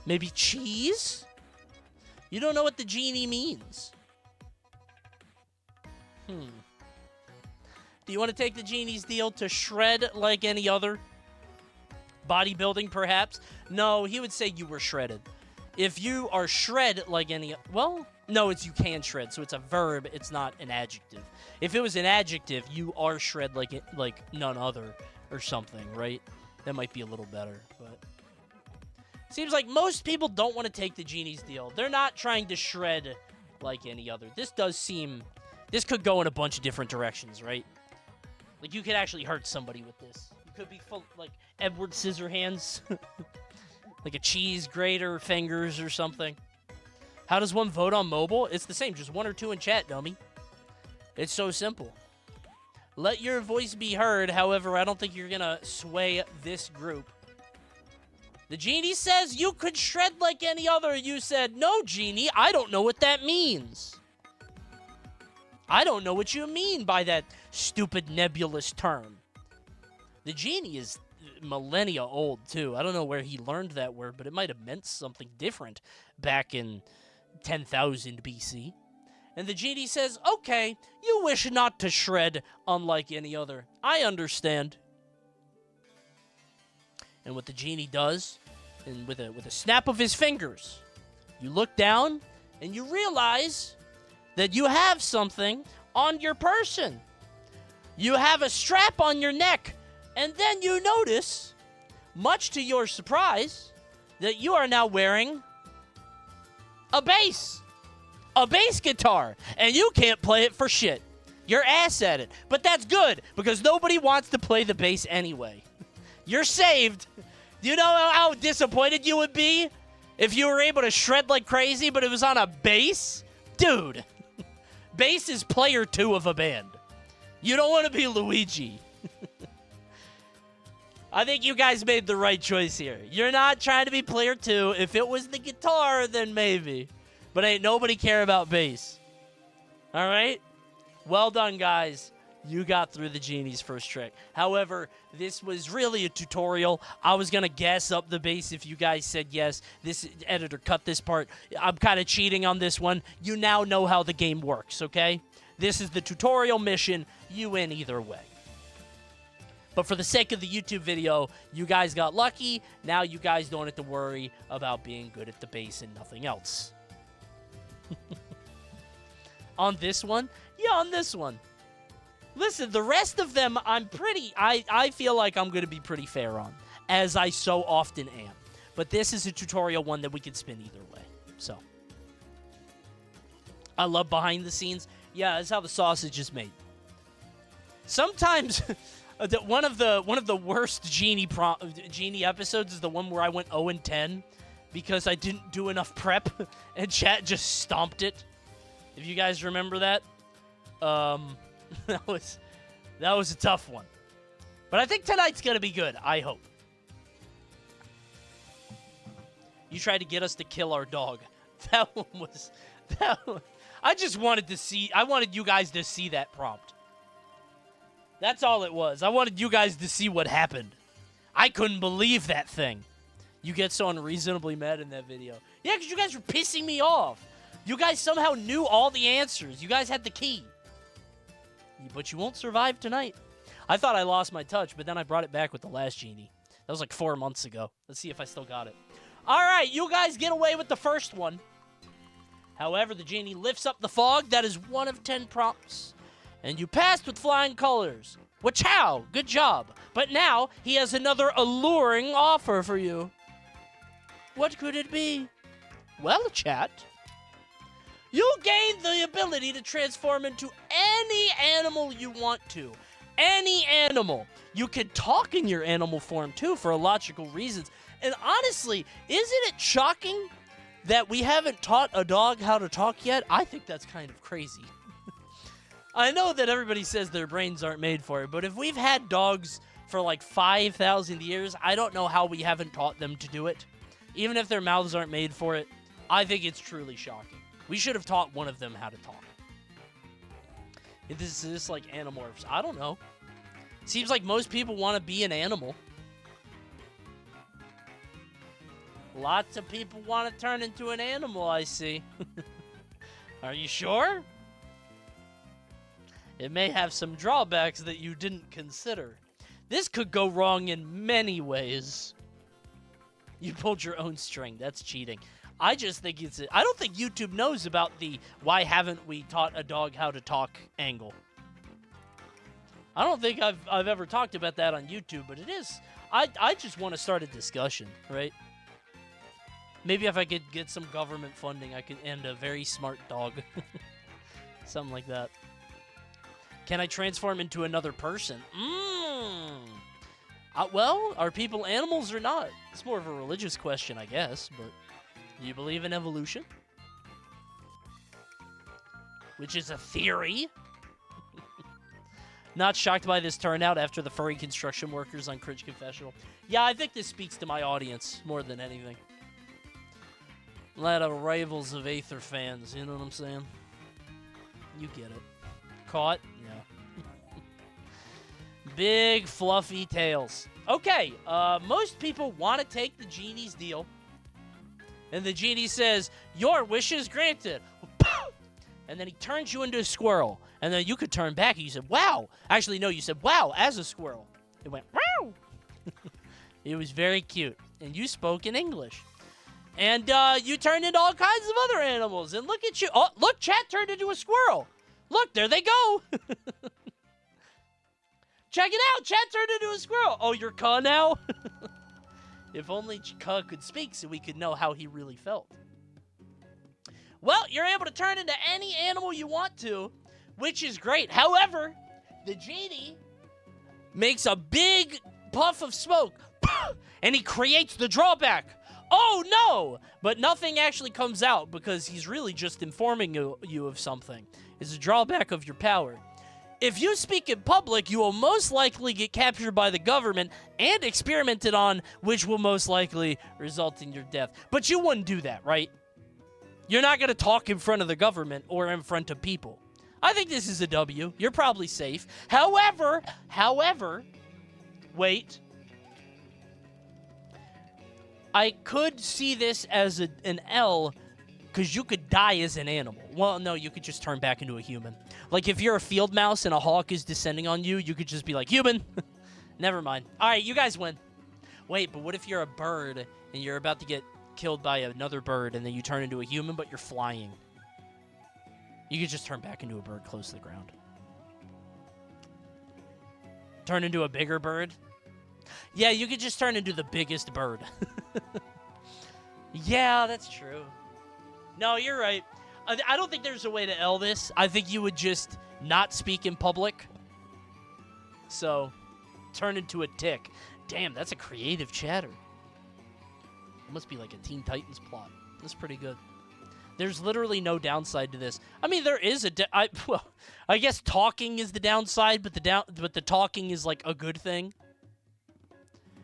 Maybe cheese? You don't know what the genie means. Do you want to take the genie's deal to shred like any other? Bodybuilding, perhaps? No, he would say you were shredded. if you are shred like any... Well, no, it's you can shred, so it's a verb. It's not an adjective. If it was an adjective, you are shred like none other or something, right? That might be a little better, but... Seems like most people don't want to take the Genie's deal. They're not trying to shred like any other. This does seem... This could go in a bunch of different directions, right? Like, you could actually hurt somebody with this. You could be full, like, Edward Scissorhands. Like a cheese grater fingers or something. How does one vote on mobile? It's the same, just 1 or 2 in chat, dummy. It's so simple. Let your voice be heard, however, I don't think you're gonna sway this group. The Genie says you could shred like any other. You said, no, Genie, I don't know what that means. I don't know what you mean by that stupid nebulous term. The Genie is millennia old, too. I don't know where he learned that word, but it might have meant something different back in 10,000 BC. And the Genie says, okay, you wish not to shred unlike any other. I understand. And what the Genie does, and with a snap of his fingers, you look down and you realize that you have something on your person. You have a strap on your neck, and then you notice, much to your surprise, that you are now wearing a bass guitar, and you can't play it for shit. You're ass at it, but that's good, because nobody wants to play the bass anyway. You're saved. Do you know how disappointed you would be if you were able to shred like crazy, but it was on a bass? Dude. Bass is player 2 of a band. You don't want to be Luigi. I think you guys made the right choice here. You're not trying to be player 2. If it was the guitar, then maybe. But ain't nobody care about bass. All right? Well done, guys. You got through the Genie's first trick. However, this was really a tutorial. I was going to guess up the bass if you guys said yes. This editor cut this part. I'm kind of cheating on this one. You now know how the game works, okay? This is the tutorial mission. You win either way. But for the sake of the YouTube video, you guys got lucky. Now you guys don't have to worry about being good at the bass and nothing else. On this one? Yeah, on this one. Listen, the rest of them, I feel like I'm going to be pretty fair on, as I so often am. But this is a tutorial one that we can spin either way. So, I love behind the scenes. Yeah, that's how the sausage is made. Sometimes, one of the worst Genie episodes is the one where I went 0-10 because I didn't do enough prep, and chat just stomped it. If you guys remember that. That was a tough one. But I think tonight's going to be good, I hope. You tried to get us to kill our dog. That one. I wanted you guys to see that prompt. That's all it was. I wanted you guys to see what happened. I couldn't believe that thing. You get so unreasonably mad in that video. Yeah, because you guys were pissing me off. You guys somehow knew all the answers. You guys had the key. But you won't survive tonight. I thought I lost my touch, but then I brought it back with the last Genie. That was like 4 months ago. Let's see if I still got it. All right, you guys get away with the first one. However, the Genie lifts up the fog. That is 1 of 10 prompts. And you passed with flying colors. Wachow, good job. But now he has another alluring offer for you. What could it be? Well, chat. You gain the ability to transform into any animal you want to. Any animal. You can talk in your animal form, too, for illogical reasons. And honestly, isn't it shocking that we haven't taught a dog how to talk yet? I think that's kind of crazy. I know that everybody says their brains aren't made for it, but if we've had dogs for like 5,000 years, I don't know how we haven't taught them to do it. Even if their mouths aren't made for it, I think it's truly shocking. We should have taught one of them how to talk. Is this like Animorphs? I don't know. Seems like most people want to be an animal. Lots of people want to turn into an animal, I see. Are you sure? It may have some drawbacks that you didn't consider. This could go wrong in many ways. You pulled your own string. That's cheating. I just think I don't think YouTube knows about the why haven't we taught a dog how to talk angle. I don't think I've ever talked about that on YouTube, but it is. I just want to start a discussion, right? Maybe if I could get some government funding, I could end a very smart dog. Something like that. Can I transform into another person? Well, are people animals or not? It's more of a religious question, I guess, but do you believe in evolution? Which is a theory. Not shocked by this turnout after the furry construction workers on Cringe Confessional. Yeah, I think this speaks to my audience more than anything. A lot of rivals of Aether fans, you know what I'm saying? You get it. Caught? Yeah. Big fluffy tails. Okay, most people want to take the genie's deal. And the genie says, your wish is granted. And then he turns you into a squirrel. And then you could turn back and you said, wow. Actually, no, you said, wow, as a squirrel. It went, wow. It was very cute. And you spoke in English. And you turned into all kinds of other animals. And look at you. Oh, look, chat turned into a squirrel. Look, there they go. Check it out. Chat turned into a squirrel. Oh, you're Ka now? If only Ka could speak so we could know how he really felt. Well, you're able to turn into any animal you want to, which is great. However, the genie makes a big puff of smoke, and he creates the drawback. Oh, no! But nothing actually comes out because he's really just informing you of something. It's a drawback of your power. If you speak in public, you will most likely get captured by the government and experimented on, which will most likely result in your death. But you wouldn't do that, right? You're not going to talk in front of the government or in front of people. I think this is a W. You're probably safe. However, wait. I could see this as an L because you could die as an animal. Well, no, you could just turn back into a human. Like if you're a field mouse and a hawk is descending on you, you could just be like, human. Never mind. All right, you guys win. Wait, but what if you're a bird and you're about to get killed by another bird and then you turn into a human, but you're flying? You could just turn back into a bird close to the ground. Turn into a bigger bird? Yeah, you could just turn into the biggest bird. Yeah, that's true. No, you're right. I don't think there's a way to L this. I think you would just not speak in public. So, turn into a tick. Damn, that's a creative chatter. It must be like a Teen Titans plot. That's pretty good. There's literally no downside to this. I mean, there is well, I guess talking is the downside, but the talking is like a good thing.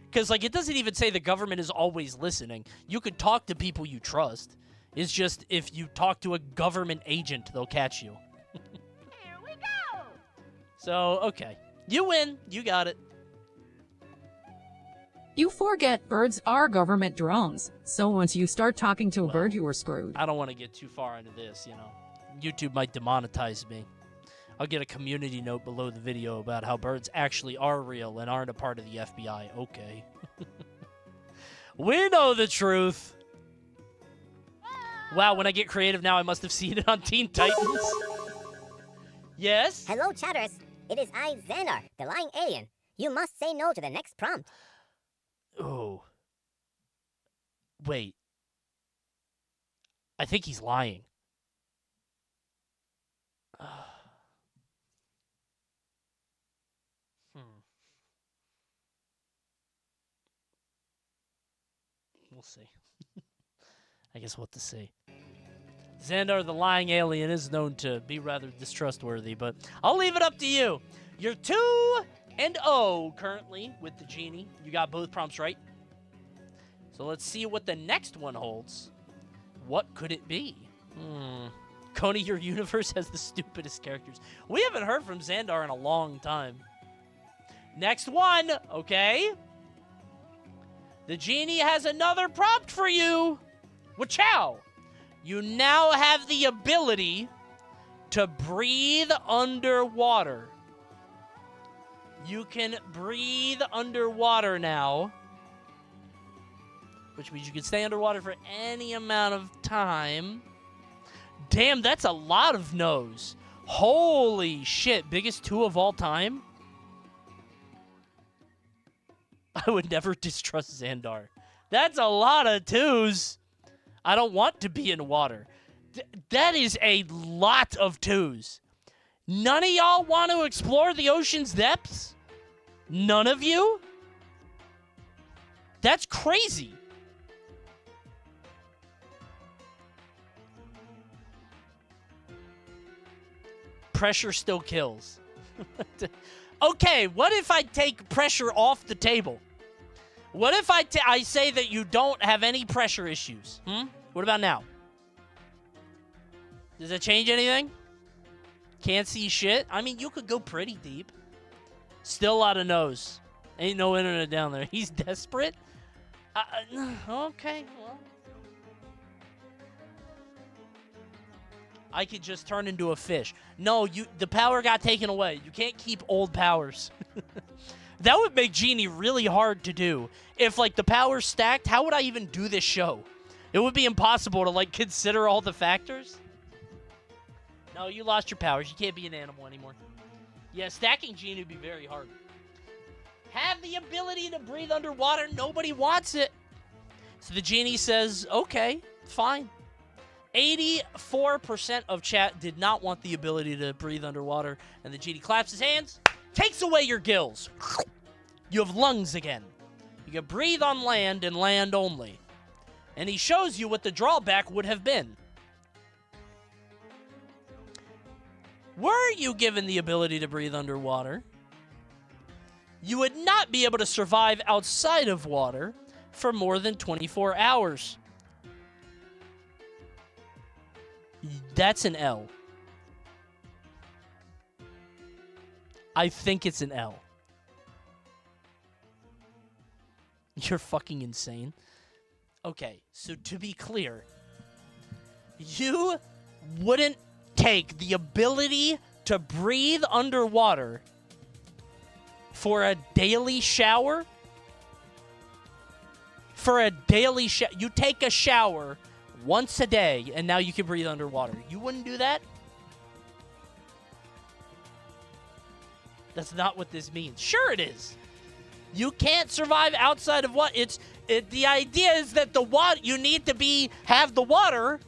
Because like it doesn't even say the government is always listening. You could talk to people you trust. It's just if you talk to a government agent, they'll catch you. Here we go. So, okay. You win. You got it. You forget birds are government drones, so once you start talking to a bird, you are screwed. I don't want to get too far into this, you know. YouTube might demonetize me. I'll get a community note below the video about how birds actually are real and aren't a part of the FBI. Okay. We know the truth. Wow, when I get creative now, I must have seen it on Teen Titans. Yes? Hello, chatters. It is I, Xandar, the lying alien. You must say no to the next prompt. Oh. Wait. I think he's lying. We'll see. I guess what to say. Xandar the lying alien is known to be rather distrustworthy, but I'll leave it up to you. You're 2-0 currently with the genie. You got both prompts right. So let's see what the next one holds. What could it be? Coney, your universe has the stupidest characters. We haven't heard from Xandar in a long time. Next one, okay? The genie has another prompt for you. Wachow! You now have the ability to breathe underwater. You can breathe underwater now. which means you can stay underwater for any amount of time. Damn, that's a lot of no's. Holy shit, biggest 2 of all time? I would never distrust Xandar. That's a lot of 2s. I don't want to be in water. That is a lot of 2s. None of y'all want to explore the ocean's depths? None of you? That's crazy. Pressure still kills. Okay, what if I take pressure off the table? What if I say that you don't have any pressure issues? What about now? Does that change anything? Can't see shit? I mean, you could go pretty deep. Still a lot of no's. Ain't no internet down there. He's desperate? Okay, well. I could just turn into a fish. No, the power got taken away. You can't keep old powers. That would make Genie really hard to do. If, like, the power's stacked, how would I even do this show? It would be impossible to, like, consider all the factors. No, you lost your powers. You can't be an animal anymore. Yeah, stacking Genie would be very hard. Have the ability to breathe underwater. Nobody wants it. So the Genie says, okay, fine. 84% of chat did not want the ability to breathe underwater. And the Genie claps his hands, takes away your gills. You have lungs again. You can breathe on land and land only. And he shows you what the drawback would have been. Were you given the ability to breathe underwater, you would not be able to survive outside of water for more than 24 hours. That's an L. I think it's an L. You're fucking insane. Okay, so to be clear, you wouldn't take the ability to breathe underwater for a daily shower? For a daily shower. You take a shower once a day, and now you can breathe underwater. You wouldn't do that? That's not what this means. Sure it is. You can't survive outside of what? The idea is that the water, you need to have the water.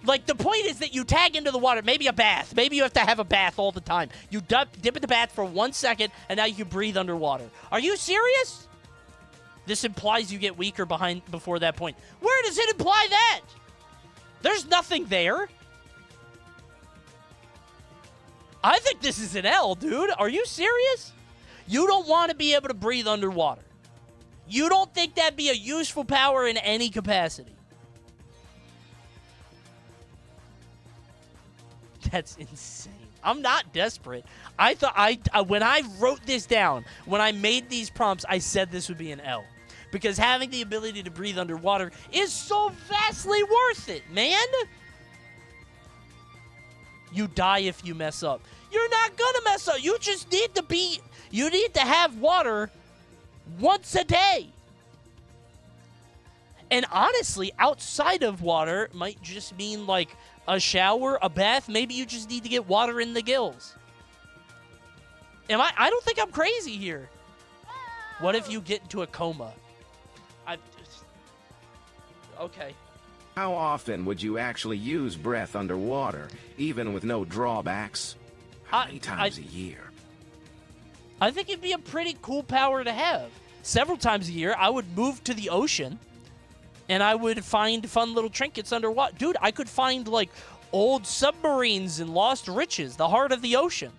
Like, the point is that you tag into the water. Maybe a bath. Maybe you have to have a bath all the time. You dip in the bath for 1 second, and now you can breathe underwater. Are you serious? This implies you get weaker before that point. Where does it imply that? There's nothing there. I think this is an L, dude. Are you serious? You don't want to be able to breathe underwater. You don't think that'd be a useful power in any capacity. That's insane. I'm not desperate. I thought when I wrote this down, when I made these prompts, I said this would be an L. Because having the ability to breathe underwater is so vastly worth it, man. You die if you mess up. You're not gonna mess up. You just need to have water once a day. And honestly, outside of water might just mean like a shower, a bath. Maybe you just need to get water in the gills. I don't think I'm crazy here. What if you get into a coma? Okay. How often would you actually use breath underwater, even with no drawbacks? How many times a year? I think it'd be a pretty cool power to have. Several times a year, I would move to the ocean, and I would find fun little trinkets underwater. Dude, I could find, like, old submarines and lost riches, the heart of the ocean.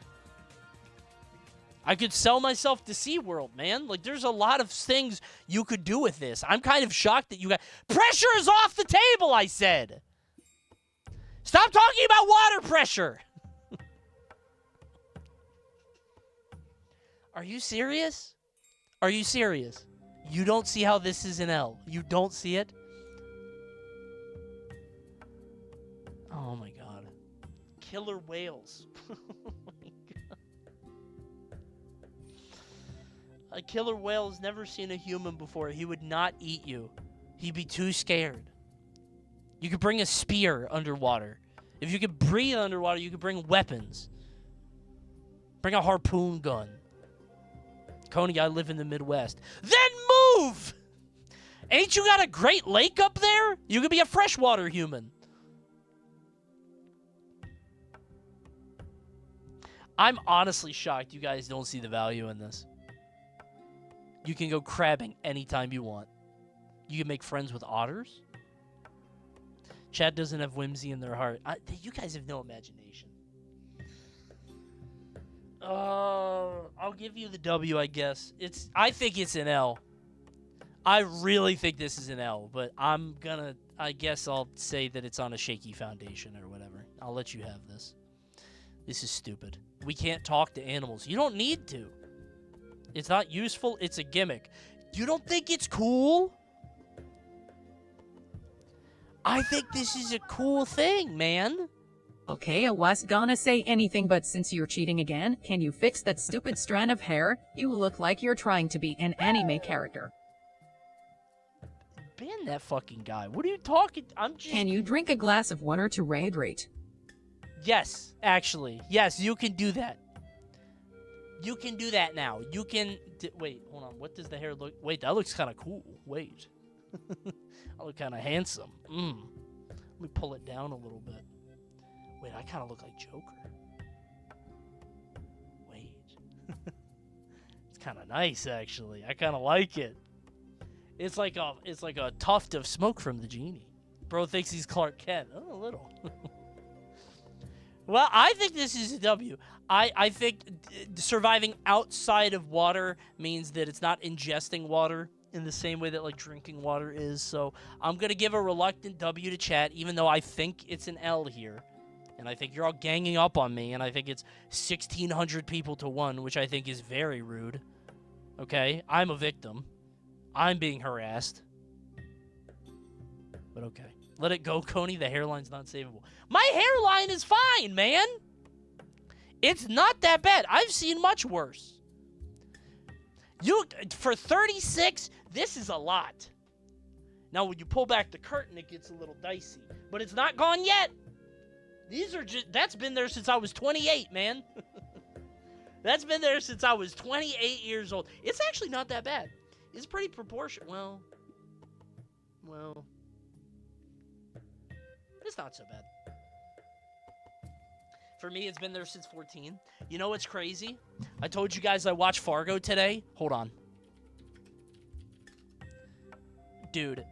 I could sell myself to SeaWorld, man. Like, there's a lot of things you could do with this. I'm kind of shocked that you got... Pressure is off the table, I said! Stop talking about water pressure! Are you serious? Are you serious? You don't see how this is an L. You don't see it? Oh, my God. Killer whales. A killer whale has never seen a human before. He would not eat you. He'd be too scared. You could bring a spear underwater. If you could breathe underwater, you could bring weapons. Bring a harpoon gun. Coney, I live in the Midwest. Then move! Ain't you got a Great Lake up there? You could be a freshwater human. I'm honestly shocked you guys don't see the value in this. You can go crabbing anytime you want. You can make friends with otters. Chad doesn't have whimsy in their heart. You guys have no imagination. I'll give you the W, I guess. I think it's an L. I really think this is an L, but I guess I'll say that it's on a shaky foundation or whatever. I'll let you have this. This is stupid. We can't talk to animals. You don't need to. It's not useful. It's a gimmick. You don't think it's cool? I think this is a cool thing, man. Okay, I was gonna say anything, but since you're cheating again, can you fix that stupid strand of hair? You look like you're trying to be an anime character. Ban that fucking guy. What are you talking? Can you drink a glass of water to hydrate? Yes, actually. Yes, you can do that. You can do that now. You can... Wait, hold on. What does the hair look... Wait, that looks kind of cool. Wait. I look kind of handsome. Let me pull it down a little bit. Wait, I kind of look like Joker. Wait. It's kind of nice, actually. I kind of like it. It's like a tuft of smoke from the Genie. Bro thinks he's Clark Kent. Oh, a little. Well, I think this is a W. I think surviving outside of water means that it's not ingesting water in the same way that, like, drinking water is. So I'm going to give a reluctant W to chat, even though I think it's an L here. And I think you're all ganging up on me, and I think it's 1,600 people to 1, which I think is very rude. Okay? I'm a victim. I'm being harassed. But okay. Let it go, Coney. The hairline's not savable. My hairline is fine, man. It's not that bad. I've seen much worse. For 36, this is a lot. Now, when you pull back the curtain, it gets a little dicey. But it's not gone yet. That's been there since I was 28, man. That's been there since I was 28 years old. It's actually not that bad. It's pretty proportional. Well, it's not so bad. For me, it's been there since 14. You know what's crazy? I told you guys I watched Fargo today. Hold on. Dude.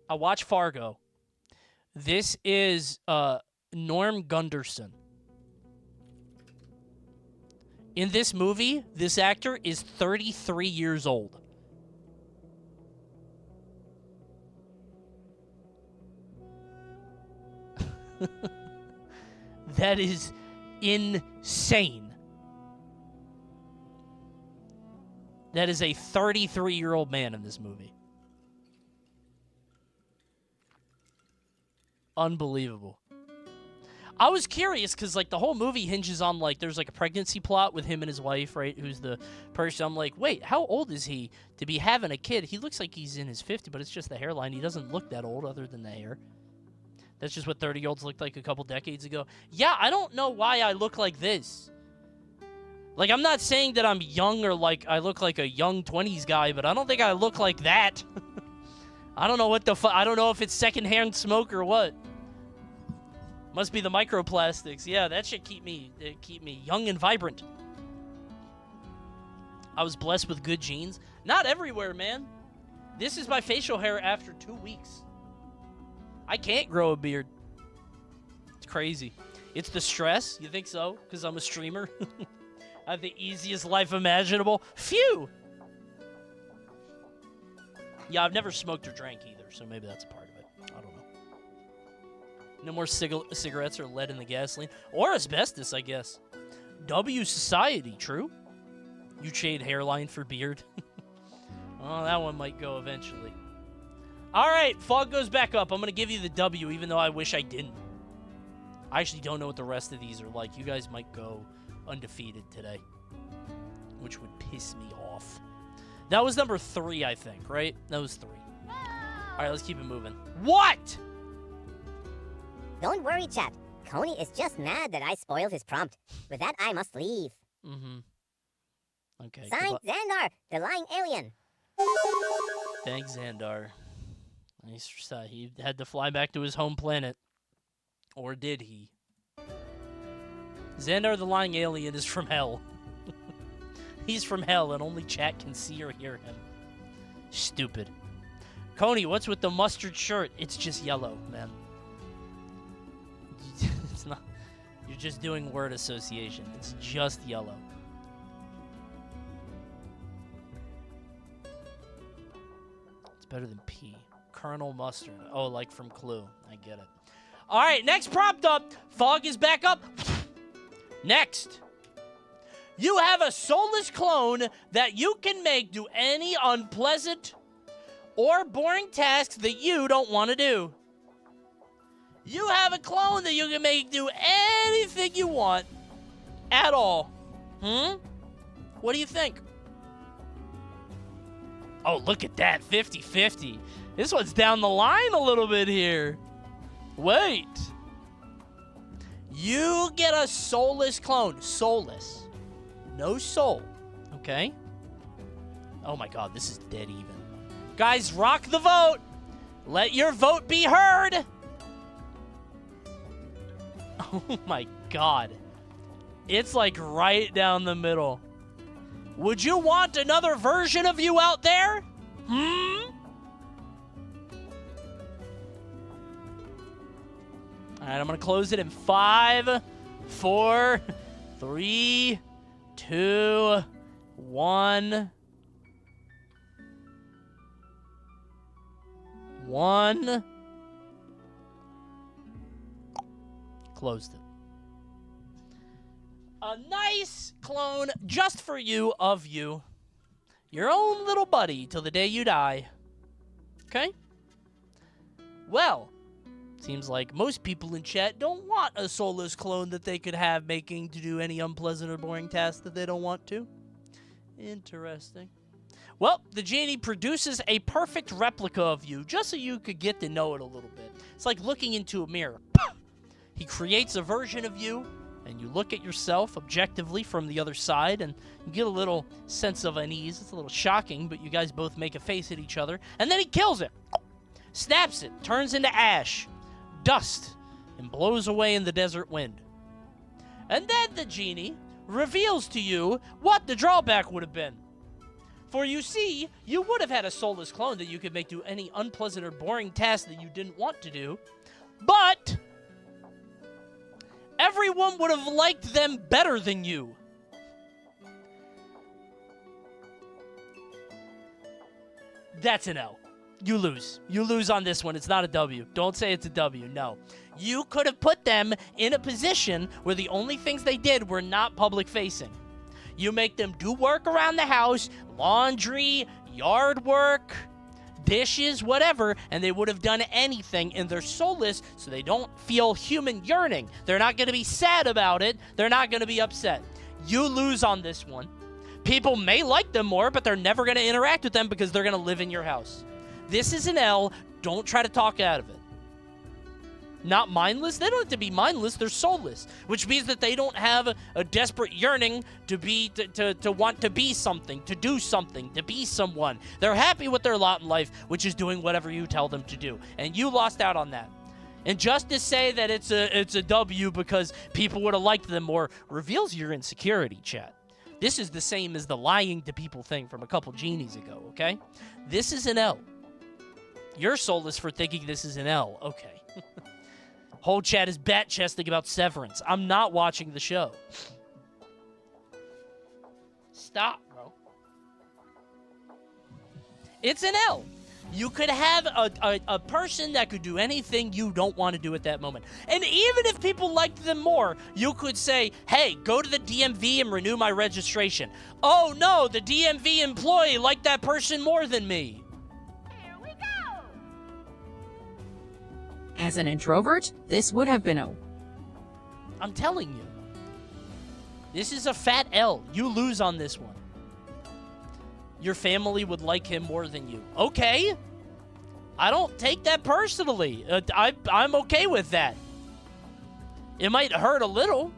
I watched Fargo. This is Norm Gunderson. In this movie, this actor is 33 years old. That is insane. That is a 33-year-old man in this movie. Unbelievable. I was curious because, like, the whole movie hinges on, like, there's, like, a pregnancy plot with him and his wife, right, who's the person. I'm like, wait, how old is he to be having a kid? He looks like he's in his 50s, but it's just the hairline. He doesn't look that old other than the hair. That's just what 30-year-olds looked like a couple decades ago. Yeah, I don't know why I look like this. Like, I'm not saying that I'm young or, like, I look like a young 20s guy, but I don't think I look like that. I don't know what the fuck. I don't know if it's secondhand smoke or what. Must be the microplastics. Yeah, that should keep me young and vibrant. I was blessed with good genes. Not everywhere, man. This is my facial hair after 2 weeks. I can't grow a beard. It's crazy. It's the stress. You think so? Because I'm a streamer. I have the easiest life imaginable. Phew! Yeah, I've never smoked or drank either, so maybe that's a part of it. I don't know. No more cigarettes or lead in the gasoline. Or asbestos, I guess. W Society, true? You trade hairline for beard. Oh, that one might go eventually. All right, fog goes back up. I'm going to give you the W, even though I wish I didn't. I actually don't know what the rest of these are like. You guys might go undefeated today, which would piss me off. That was number 3, I think, right? That was 3. All right, let's keep it moving. What? Don't worry, chat. Coney is just mad that I spoiled his prompt. With that, I must leave. Mm-hmm. Okay. Signed, Xandar, the lying alien. Thanks, Xandar. Nice. He had to fly back to his home planet. Or did he? Xandar the lying alien is from hell. He's from hell and only chat can see or hear him. Stupid. Coney, what's with the mustard shirt? It's just yellow, man. It's not. You're just doing word association. It's just yellow. It's better than P. Colonel Mustard. Oh, like from Clue. I get it. All right, next prompt up. Fog is back up. Next. You have a soulless clone that you can make do any unpleasant or boring tasks that you don't want to do. You have a clone that you can make do anything you want at all. What do you think? Oh, look at that. 50-50. This one's down the line a little bit here. Wait. You get a soulless clone. Soulless. No soul. Okay? Oh my god, this is dead even. Guys, rock the vote. Let your vote be heard. Oh my god. It's like right down the middle. Would you want another version of you out there? Alright, I'm gonna close it in 5, 4, 3, 2, 1. 1. Closed it. A nice clone just for you of you. Your own little buddy till the day you die. Okay? Well, seems like most people in chat don't want a soulless clone that they could have making to do any unpleasant or boring tasks that they don't want to. Interesting. Well, the Genie produces a perfect replica of you just so you could get to know it a little bit. It's like looking into a mirror. He creates a version of you, and you look at yourself objectively from the other side, and you get a little sense of unease. It's a little shocking, but you guys both make a face at each other, and then he kills it. Snaps it, turns into ash, dust, and blows away in the desert wind. And then the Genie reveals to you what the drawback would have been. For you see, you would have had a soulless clone that you could make do any unpleasant or boring task that you didn't want to do, but everyone would have liked them better than you. That's an L. You lose. You lose on this one. It's not a W. Don't say it's a W. No. You could have put them in a position where the only things they did were not public facing. You make them do work around the house, laundry, yard work, dishes, whatever, and they would have done anything, and they're soulless, so they don't feel human yearning. They're not going to be sad about it. They're not going to be upset. You lose on this one. People may like them more, but they're never going to interact with them because they're going to live in your house. This is an L. Don't try to talk out of it. Not mindless? They don't have to be mindless. They're soulless, which means that they don't have a desperate yearning to be to want to be something, to do something, to be someone. They're happy with their lot in life, which is doing whatever you tell them to do. And you lost out on that. And just to say that it's a W because people would have liked them more reveals your insecurity, chat. This is the same as the lying to people thing from a couple genies ago, okay? This is an L. You're soulless for thinking this is an L. Okay. Whole chat is bat-chesting about Severance. I'm not watching the show. Stop, bro. It's an L. You could have a person that could do anything you don't want to do at that moment. And even if people liked them more, you could say, hey, go to the DMV and renew my registration. Oh, no, the DMV employee liked that person more than me. Here we go! As an introvert, this would have been O. I'm telling you. This is a fat L. You lose on this one. Your family would like him more than you. Okay. I don't take that personally. I'm okay with that. It might hurt a little.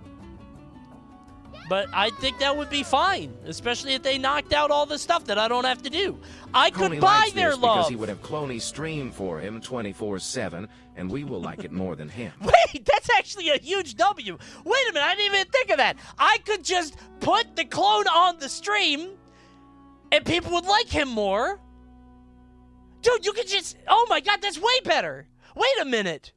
But I think that would be fine, especially if they knocked out all the stuff that I don't have to do. I Coney could buy likes their this love. because he would have Cloney stream for him 24/7, and we will like it more than him. Wait, that's actually a huge W. Wait a minute, I didn't even think of that. I could just put the clone on the stream, and people would like him more. Dude, you could just... Oh my god, that's way better. Wait a minute.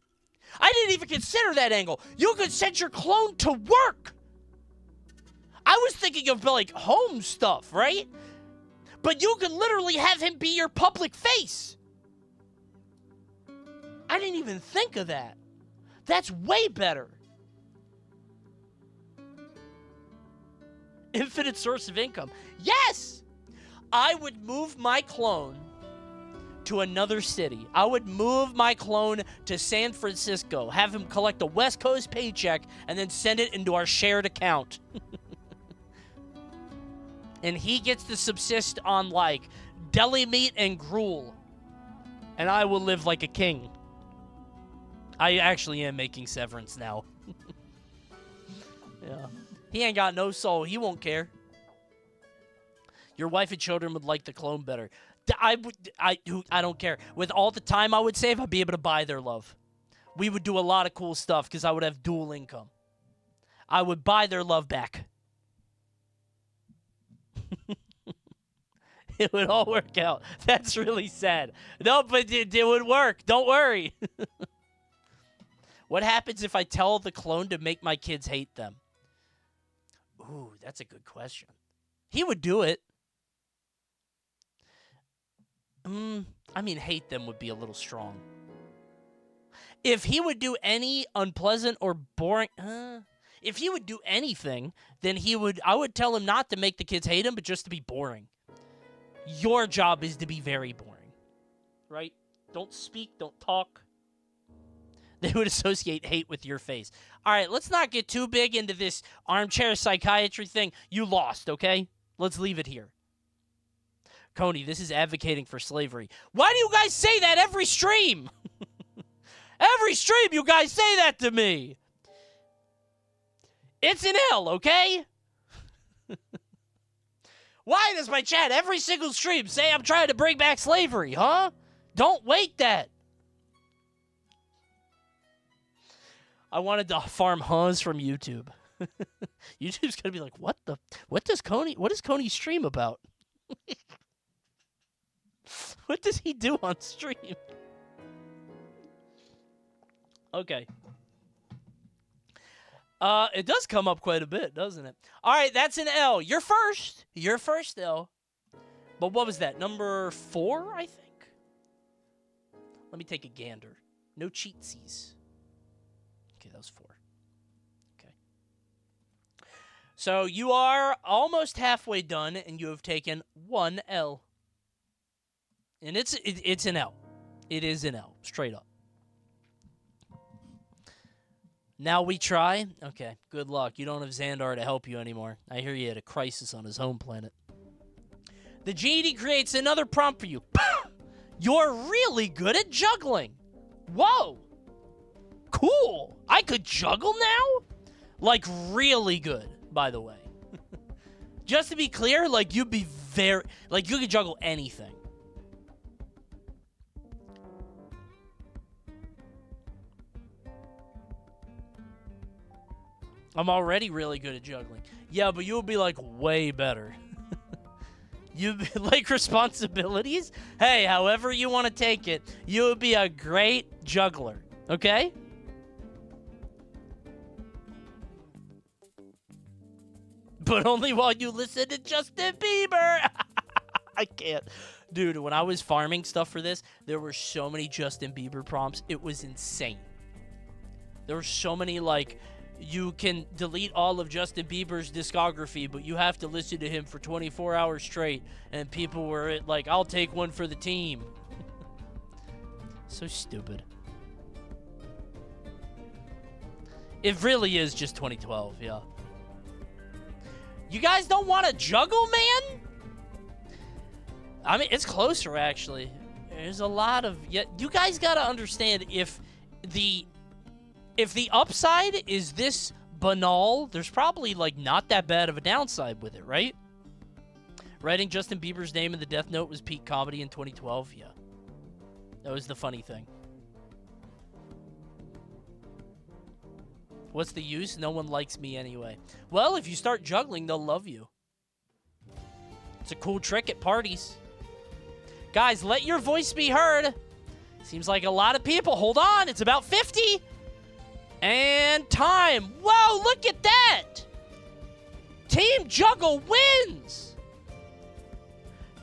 I didn't even consider that angle. You could send your clone to work. I was thinking of, like, home stuff, right? But you could literally have him be your public face. I didn't even think of that. That's way better. Infinite source of income. Yes! I would move my clone to another city. I would move my clone to San Francisco, have him collect a West Coast paycheck, and then send it into our shared account. And he gets to subsist on, like, deli meat and gruel. And I will live like a king. I actually am making Severance now. Yeah. He ain't got no soul. He won't care. Your wife and children would like the clone better. I don't care. With all the time I would save, I'd be able to buy their love. We would do a lot of cool stuff because I would have dual income. I would buy their love back. It would all work out. That's really sad. No, but it would work. Don't worry. What happens if I tell the clone to make my kids hate them? Ooh, that's a good question. He would do it. I mean, hate them would be a little strong. If he would do any unpleasant or boring... if he would do anything, then I would tell him not to make the kids hate him, but just to be boring. Your job is to be very boring. Right? Don't speak, don't talk. They would associate hate with your face. All right, let's not get too big into this armchair psychiatry thing. You lost, okay? Let's leave it here. Coney, this is advocating for slavery. Why do you guys say that every stream? Every stream you guys say that to me. It's an L, okay? Why does my chat every single stream say I'm trying to bring back slavery, huh? Don't wait that. I wanted to farm huhs from YouTube. YouTube's gonna be like, what does Coney stream about? What does he do on stream? Okay. It does come up quite a bit, doesn't it? All right, that's an L. You're first. You're first, L. But what was that? Number 4, I think? Let me take a gander. No cheatsies. Okay, that was 4. Okay. So you are almost halfway done, and you have taken 1 L. And it's an L. It is an L, straight up. Now we try? Okay, good luck. You don't have Xandar to help you anymore. I hear you had a crisis on his home planet. The Genie creates another prompt for you. You're really good at juggling. Whoa. Cool. I could juggle now? Like, really good, by the way. Just to be clear, like, you'd be very... Like, you could juggle anything. I'm already really good at juggling. Yeah, but you'll be, like, way better. You'd be, like, responsibilities? Hey, however you want to take it, you would be a great juggler. Okay? But only while you listen to Justin Bieber. I can't. Dude, when I was farming stuff for this, there were so many Justin Bieber prompts. It was insane. There were so many, like... You can delete all of Justin Bieber's discography, but you have to listen to him for 24 hours straight. And people were like, I'll take one for the team. So stupid. It really is just 2012, yeah. You guys don't want to juggle, man? I mean, it's closer, actually. There's a lot of... Yeah, you guys got to understand, if the upside is this banal, there's probably, like, not that bad of a downside with it, right? Writing Justin Bieber's name in the Death Note was peak comedy in 2012, yeah. That was the funny thing. What's the use? No one likes me anyway. Well, if you start juggling, they'll love you. It's a cool trick at parties. Guys, let your voice be heard. Seems like a lot of people. Hold on, it's about 50. And time. Whoa, look at that. Team Juggle wins.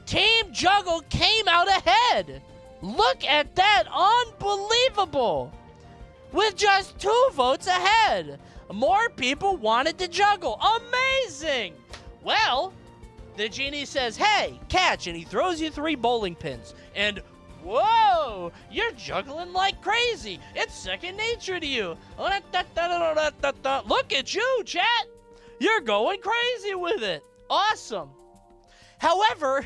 Team Juggle came out ahead. Look at that. Unbelievable. With just 2 votes ahead. More people wanted to juggle. Amazing. Well, the genie says, hey, catch, and he throws you 3 bowling pins. And, whoa, you're juggling like crazy. It's second nature to you. Look at you, chat. You're going crazy with it. Awesome. However,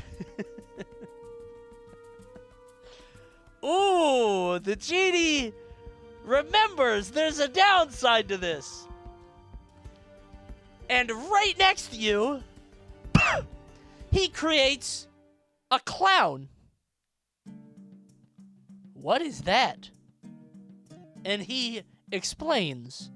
ooh, the genie remembers there's a downside to this. And right next to you, he creates a clown. What is that? And he explains.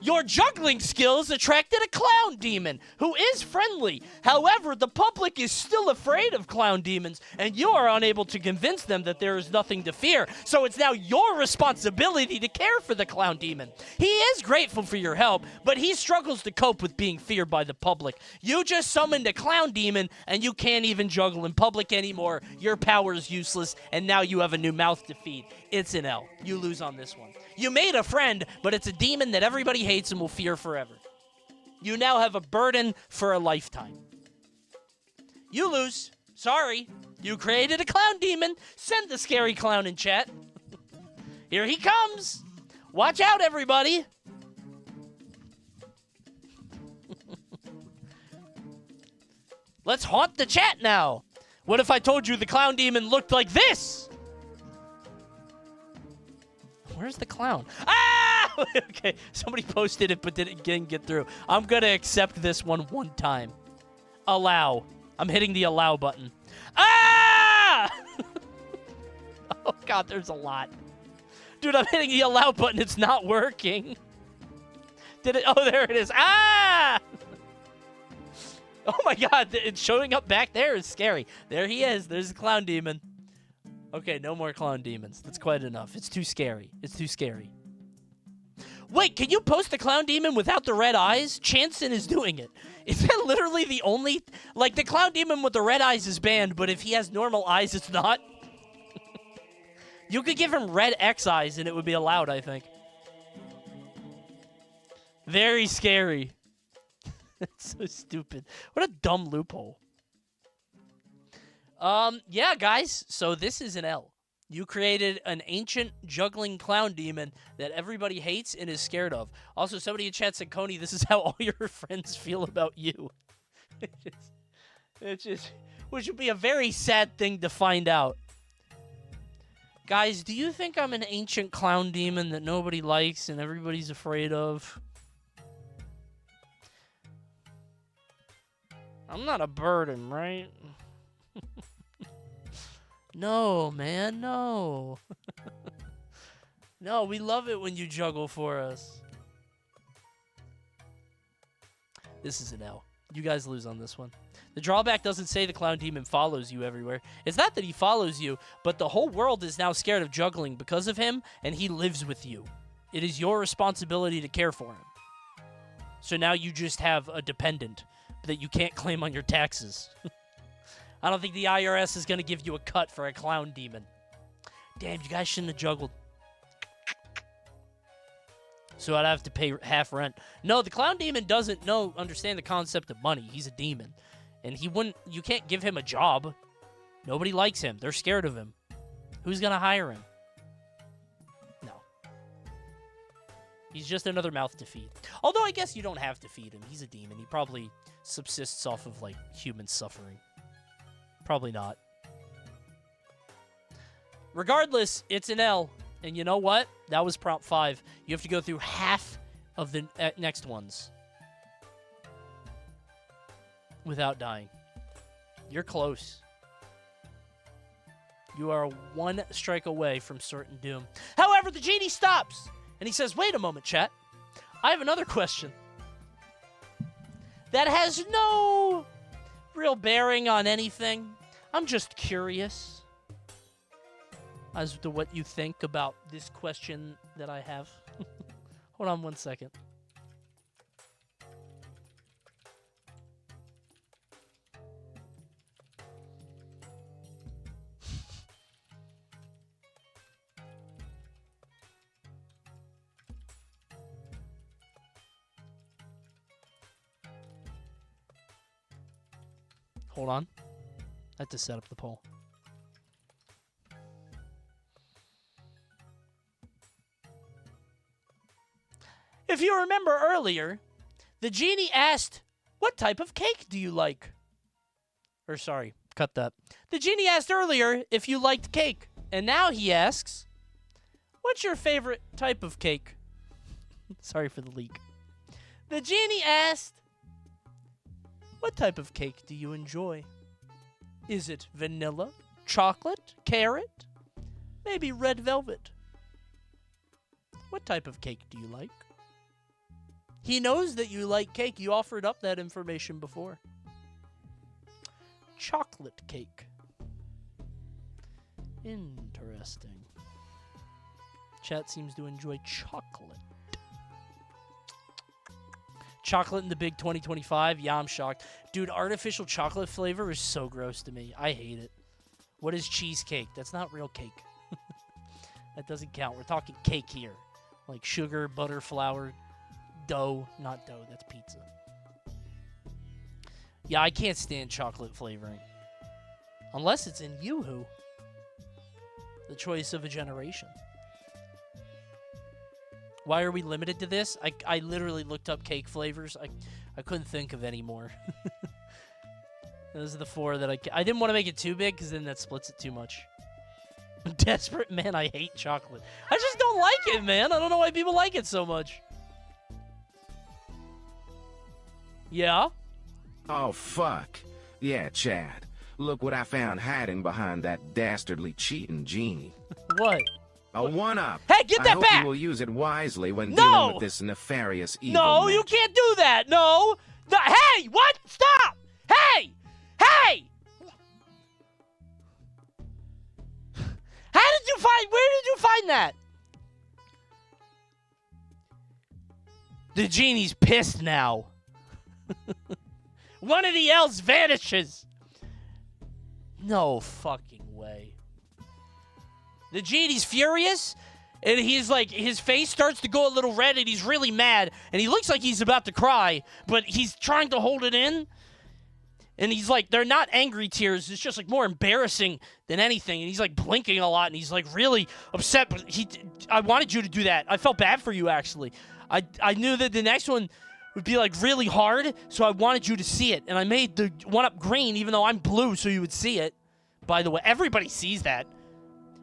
Your juggling skills attracted a clown demon who is friendly. However, the public is still afraid of clown demons, and you are unable to convince them that there is nothing to fear. So it's now your responsibility to care for the clown demon. He is grateful for your help, but he struggles to cope with being feared by the public. You just summoned a clown demon, and you can't even juggle in public anymore. Your power is useless, and now you have a new mouth to feed. It's an L. You lose on this one. You made a friend, but it's a demon that everybody hates and will fear forever. You now have a burden for a lifetime. You lose. Sorry. You created a clown demon. Send the scary clown in chat. Here he comes. Watch out, everybody. Let's haunt the chat now. What if I told you the clown demon looked like this? Where's the clown? Ah! Okay, somebody posted it but didn't get through. I'm going to accept this one time. Allow. I'm hitting the allow button. Ah! Oh, God, there's a lot. Dude, I'm hitting the allow button. It's not working. Did it? Oh, there it is. Ah! Oh, my God. It's showing up back there is scary. There he is. There's the clown demon. Okay, no more clown demons. That's quite enough. It's too scary. It's too scary. Wait, can you post the clown demon without the red eyes? Chanson is doing it. Is that literally the only... Like, the clown demon with the red eyes is banned, but if he has normal eyes, it's not? You could give him red X eyes and it would be allowed, I think. Very scary. That's so stupid. What a dumb loophole. Yeah, guys, so this is an L. You created an ancient juggling clown demon that everybody hates and is scared of. Also, somebody in chat said, Coney, this is how all your friends feel about you. Which would be a very sad thing to find out. Guys, do you think I'm an ancient clown demon that nobody likes and everybody's afraid of? I'm not a burden, right? No, man, no. No, we love it when you juggle for us. This is an L. You guys lose on this one. The drawback doesn't say the clown demon follows you everywhere. It's not that he follows you, but the whole world is now scared of juggling because of him, and he lives with you. It is your responsibility to care for him. So now you just have a dependent that you can't claim on your taxes. I don't think the IRS is going to give you a cut for a clown demon. Damn, you guys shouldn't have juggled. So I'd have to pay half rent. No, the clown demon doesn't understand the concept of money. He's a demon. And you can't give him a job. Nobody likes him. They're scared of him. Who's going to hire him? No. He's just another mouth to feed. Although I guess you don't have to feed him. He's a demon. He probably subsists off of, like, human suffering. Probably not. Regardless, it's an L. And you know what? That was prompt 5. You have to go through half of the next ones without dying. You're close. You are 1 strike away from certain doom. However, the genie stops, and he says, wait a moment, chat. I have another question that has no real bearing on anything. I'm just curious as to what you think about this question that I have. Hold on 1 second. Hold on. I have to set up the poll. If you remember earlier, the genie asked, what type of cake do you like? Or sorry, cut that. The genie asked earlier if you liked cake. And now he asks, what's your favorite type of cake? Sorry for the leak. The genie asked, what type of cake do you enjoy? Is it vanilla, chocolate, carrot, maybe red velvet? What type of cake do you like? He knows that you like cake. You offered up that information before. Chocolate cake. Interesting. Chat seems to enjoy chocolate. Chocolate in the big 2025? Yeah, I'm shocked. Dude, artificial chocolate flavor is so gross to me. I hate it. What is cheesecake? That's not real cake. That doesn't count. We're talking cake here. Like sugar, butter, flour, dough. Not dough, that's pizza. Yeah, I can't stand chocolate flavoring. Unless it's in Yoo-Hoo. The choice of a generation. Why are we limited to this? I literally looked up cake flavors. I couldn't think of any more. Those are the 4 that I didn't want to make it too big because then that splits it too much. Desperate man, I hate chocolate. I just don't like it, man. I don't know why people like it so much. Yeah? Oh, fuck. Yeah, Chad. Look what I found hiding behind that dastardly cheating genie. What? A 1-up. Hey, get that I hope back! you will use it wisely when No! dealing with this nefarious evil. No, you magic. can't do that. No. Hey, what? Stop! Hey! Hey! Where did you find that? The genie's pissed now. One of the L's vanishes. No fucking way. The genie's furious, and he's like, his face starts to go a little red, and he's really mad, and he looks like he's about to cry, but he's trying to hold it in. And he's like, they're not angry tears. It's just like more embarrassing than anything. And he's like blinking a lot, and he's like really upset. But I wanted you to do that. I felt bad for you, actually. I knew that the next one would be like really hard, so I wanted you to see it. And I made the 1-up green, even though I'm blue, so you would see it. By the way, everybody sees that.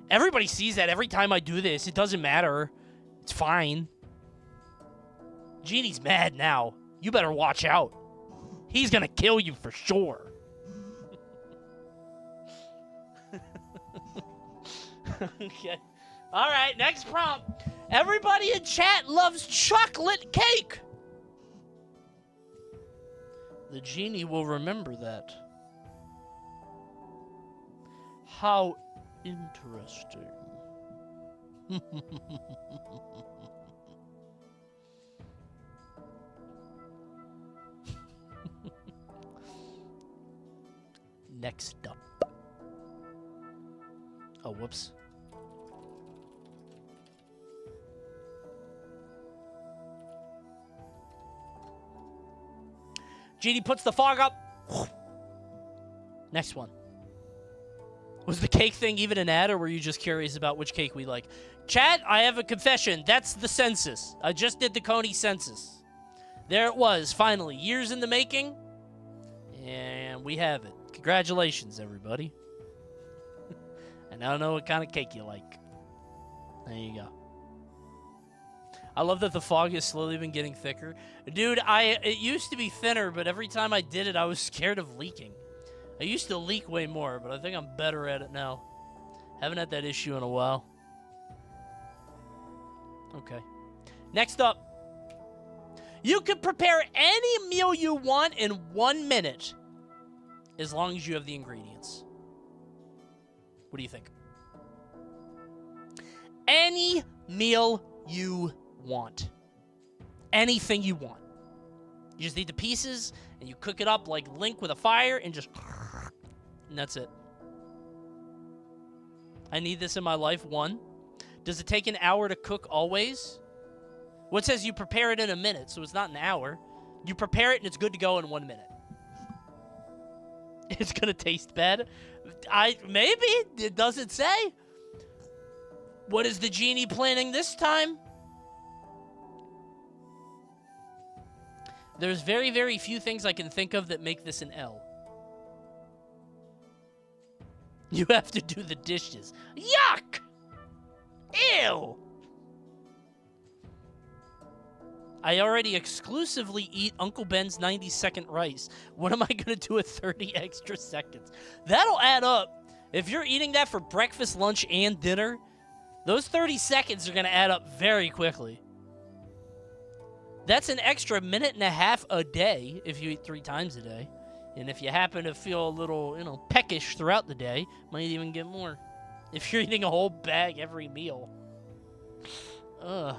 Everybody sees that every time I do this. It doesn't matter. It's fine. Genie's mad now. You better watch out. He's gonna kill you for sure. Okay. All right, next prompt. Everybody in chat loves chocolate cake. The genie will remember that. How interesting. Next up. Oh, whoops. Genie puts the fog up. Next one. Was the cake thing even an ad, or were you just curious about which cake we like? Chat, I have a confession. That's the census. I just did the Coney census. There it was, finally. Years in the making. And we have it. Congratulations, everybody. And I don't know what kind of cake you like. There you go. I love that the fog has slowly been getting thicker. Dude, it used to be thinner, but every time I did it, I was scared of leaking. I used to leak way more, but I think I'm better at it now. Haven't had that issue in a while. Okay. Next up. You can prepare any meal you want in 1 minute, as long as you have the ingredients. What do you think? Any meal you want. Anything you want. You just need the pieces, and you cook it up like Link with a fire, and just... And that's it. I need this in my life. 1. Does it take an hour to cook always? What says you prepare it in a minute, so it's not an hour. You prepare it, and it's good to go in 1 minute. It's gonna taste bad. Maybe. It doesn't say. What is the genie planning this time? There's very, very few things I can think of that make this an L. You have to do the dishes. Yuck! Ew! I already exclusively eat Uncle Ben's 90-second rice. What am I going to do with 30 extra seconds? That'll add up. If you're eating that for breakfast, lunch, and dinner, those 30 seconds are going to add up very quickly. That's an extra minute and a half a day if you eat 3 times a day. And if you happen to feel a little, peckish throughout the day, might even get more. If you're eating a whole bag every meal. Ugh.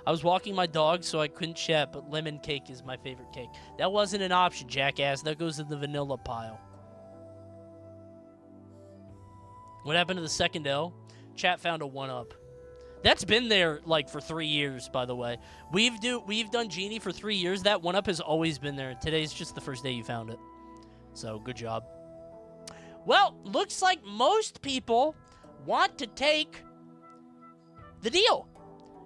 I was walking my dog, so I couldn't chat, but lemon cake is my favorite cake. That wasn't an option, jackass. That goes in the vanilla pile. What happened to the second L? Chat found a 1-up. That's been there, for 3 years, by the way. We've done Genie for 3 years. That 1-up has always been there. Today's just the first day you found it. So, good job. Well, looks like most people want to take the deal.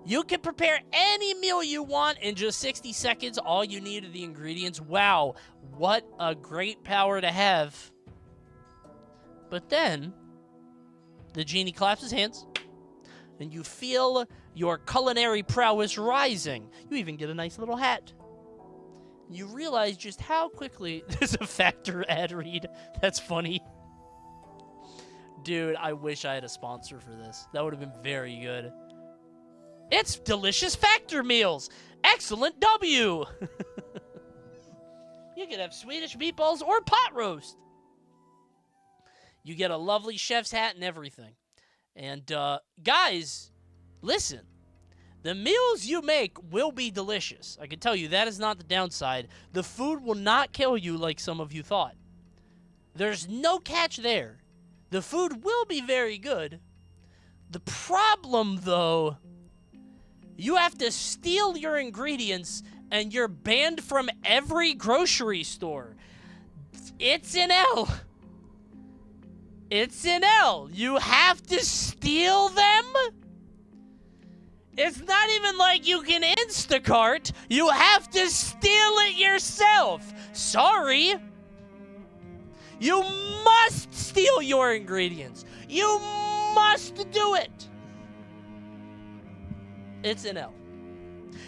You can prepare any meal you want in just 60 seconds. All you need are the ingredients. Wow, what a great power to have. But then, the genie claps his hands, and you feel your culinary prowess rising. You even get a nice little hat. You realize just how quickly... There's a Factor ad read. That's funny. Dude, I wish I had a sponsor for this. That would have been very good. It's delicious Factor meals. Excellent W. You could have Swedish meatballs or pot roast. You get a lovely chef's hat and everything. And, guys, listen. The meals you make will be delicious. I can tell you that is not the downside. The food will not kill you like some of you thought. There's no catch there. The food will be very good. The problem, though, you have to steal your ingredients and you're banned from every grocery store. It's an L. It's an L. You have to steal them? It's not even like you can Instacart. You have to steal it yourself. Sorry. You must steal your ingredients. You must do it. It's an L.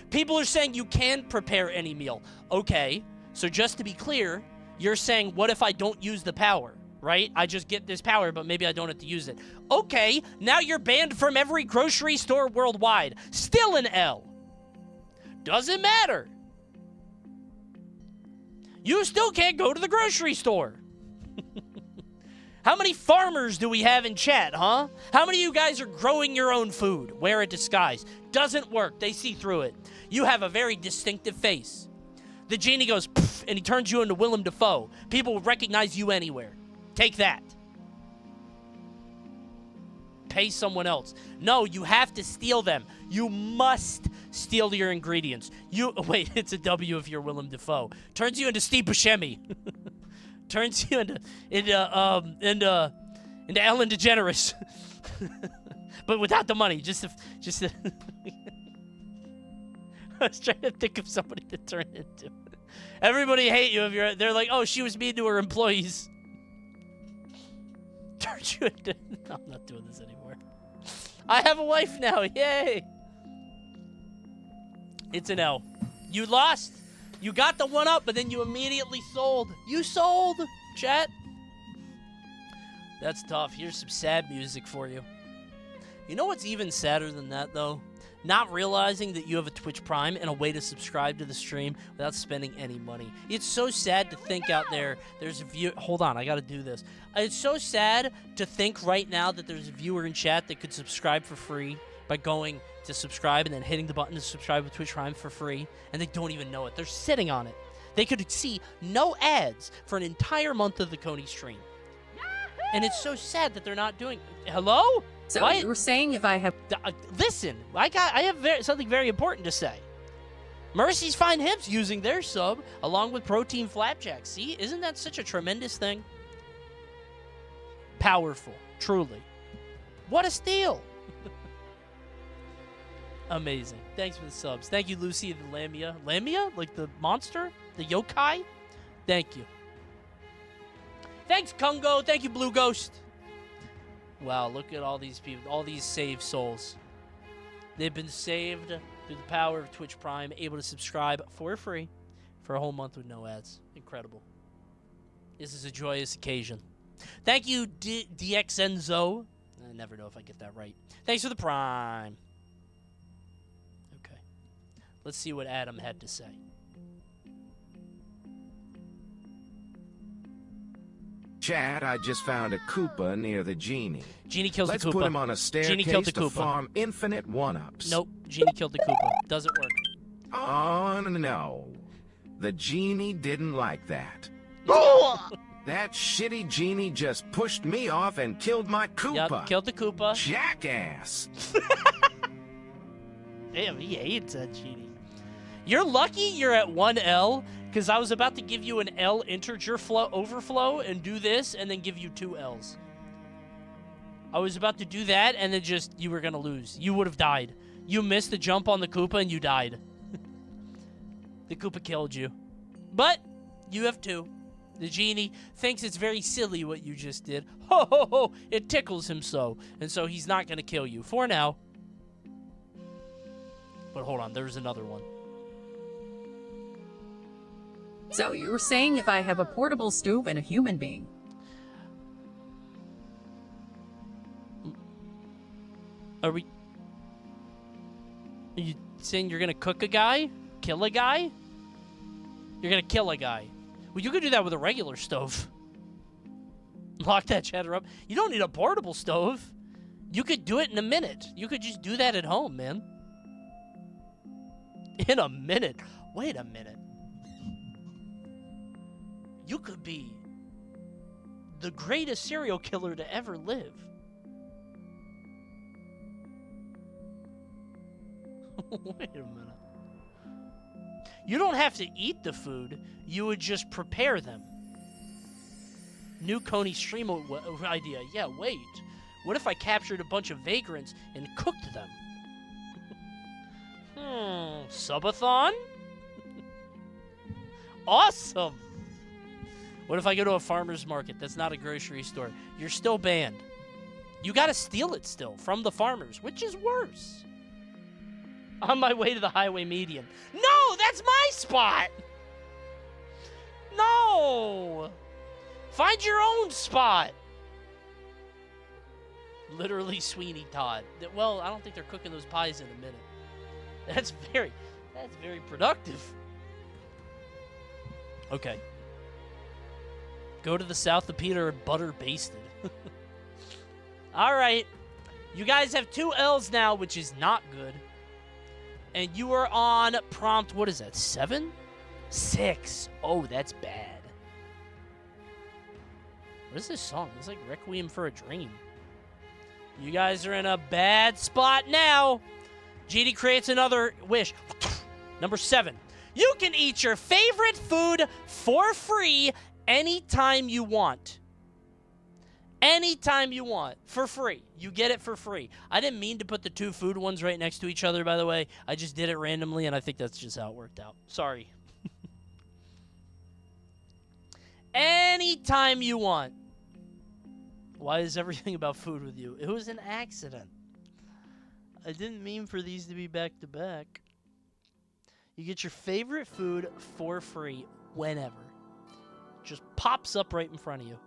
People are saying you can prepare any meal. Okay, so just to be clear, you're saying, what if I don't use the power, right? I just get this power, but maybe I don't have to use it. Okay, now you're banned from every grocery store worldwide. Still an L. Doesn't matter. You still can't go to the grocery store. How many farmers do we have in chat, huh? How many of you guys are growing your own food? Wear a disguise. Doesn't work. They see through it. You have a very distinctive face. The genie goes, pff, and he turns you into Willem Dafoe. People will recognize you anywhere. Take that. Pay someone else. No, you have to steal them. You must steal your ingredients. Wait, it's a W if you're Willem Dafoe. Turns you into Steve Buscemi. turns you into Ellen DeGeneres, but without the money. Just I was trying to think of somebody to turn into. Everybody hate you if you're. They're like, oh, she was mean to her employees. Turn you into. No, I'm not doing this anymore. I have a wife now. Yay! It's an L. You lost. You got the one up, but then you immediately sold. You sold, chat. That's tough. Here's some sad music for you. You know what's even sadder than that, though? Not realizing that you have a Twitch Prime and a way to subscribe to the stream without spending any money. It's so sad to think out there's a view. Hold on, I gotta do this. It's so sad to think right now that there's a viewer in chat that could subscribe for free by going to subscribe and then hitting the button to subscribe with Twitch Prime for free, and they don't even know it. They're sitting on it. They could see no ads for an entire month of the Coney stream. And it's so sad that they're not doing. Hello? So you were saying if I have... Listen, I have something very important to say. Mercy's Fine Hips using their sub along with Protein Flapjack. See, isn't that such a tremendous thing? Powerful, truly. What a steal. Amazing. Thanks for the subs. Thank you, Lucy and Lamia. Lamia? Like the monster? The yokai? Thank you. Thanks, Kungo. Thank you, Blue Ghost. Wow, look at all these people, all these saved souls. They've been saved through the power of Twitch Prime, able to subscribe for free for a whole month with no ads. Incredible. This is a joyous occasion. Thank you, DXNZO. I never know if I get that right. Thanks for the Prime. Okay. Let's see what Adam had to say. Chad, I just found a Koopa near the Genie. Genie kills the Koopa. Let's put him on a staircase Genie killed the to Koopa. farm infinite one-ups. Nope, Genie killed the Koopa. Doesn't work. Oh, no. The Genie didn't like that. That shitty Genie just pushed me off and killed my Koopa. Yep, killed the Koopa. Jackass. Damn, he hates that Genie. You're lucky you're at 1L, because I was about to give you an L integer overflow and do this, and then give you 2 Ls. I was about to do that, and then you were going to lose. You would have died. You missed the jump on the Koopa, and you died. The Koopa killed you. But you have 2. The Genie thinks it's very silly what you just did. Ho, ho, ho! It tickles him so. And so he's not going to kill you. For now. But hold on, there's another one. So you were saying if I have a portable stove and a human being. Are you saying you're gonna cook a guy? Kill a guy? You're gonna kill a guy. Well, you could do that with a regular stove. Lock that chatter up. You don't need a portable stove. You could do it in a minute. You could just do that at home, man. In a minute. Wait a minute. You could be the greatest serial killer to ever live. Wait a minute. You don't have to eat the food. You would just prepare them. New Coney stream idea. Yeah, wait. What if I captured a bunch of vagrants and cooked them? Subathon? Awesome. What if I go to a farmer's market that's not a grocery store? You're still banned. You gotta steal it still from the farmers, which is worse. On my way to the highway median. No, that's my spot! No! Find your own spot! Literally Sweeney Todd. Well, I don't think they're cooking those pies in a minute. That's very productive. Okay. Go to the south of Peter and butter basted. All right. You guys have 2 L's now, which is not good. And you are on prompt, what is that, 7? 6. Oh, that's bad. What is this song? It's like Requiem for a Dream. You guys are in a bad spot now. Genie creates another wish. Number 7. You can eat your favorite food for free anytime you want. Anytime you want. For free. You get it for free. I didn't mean to put the 2 food ones right next to each other, by the way. I just did it randomly, and I think that's just how it worked out. Sorry. Anytime you want. Why is everything about food with you? It was an accident. I didn't mean for these to be back to back. You get your favorite food for free whenever. Just pops up right in front of you.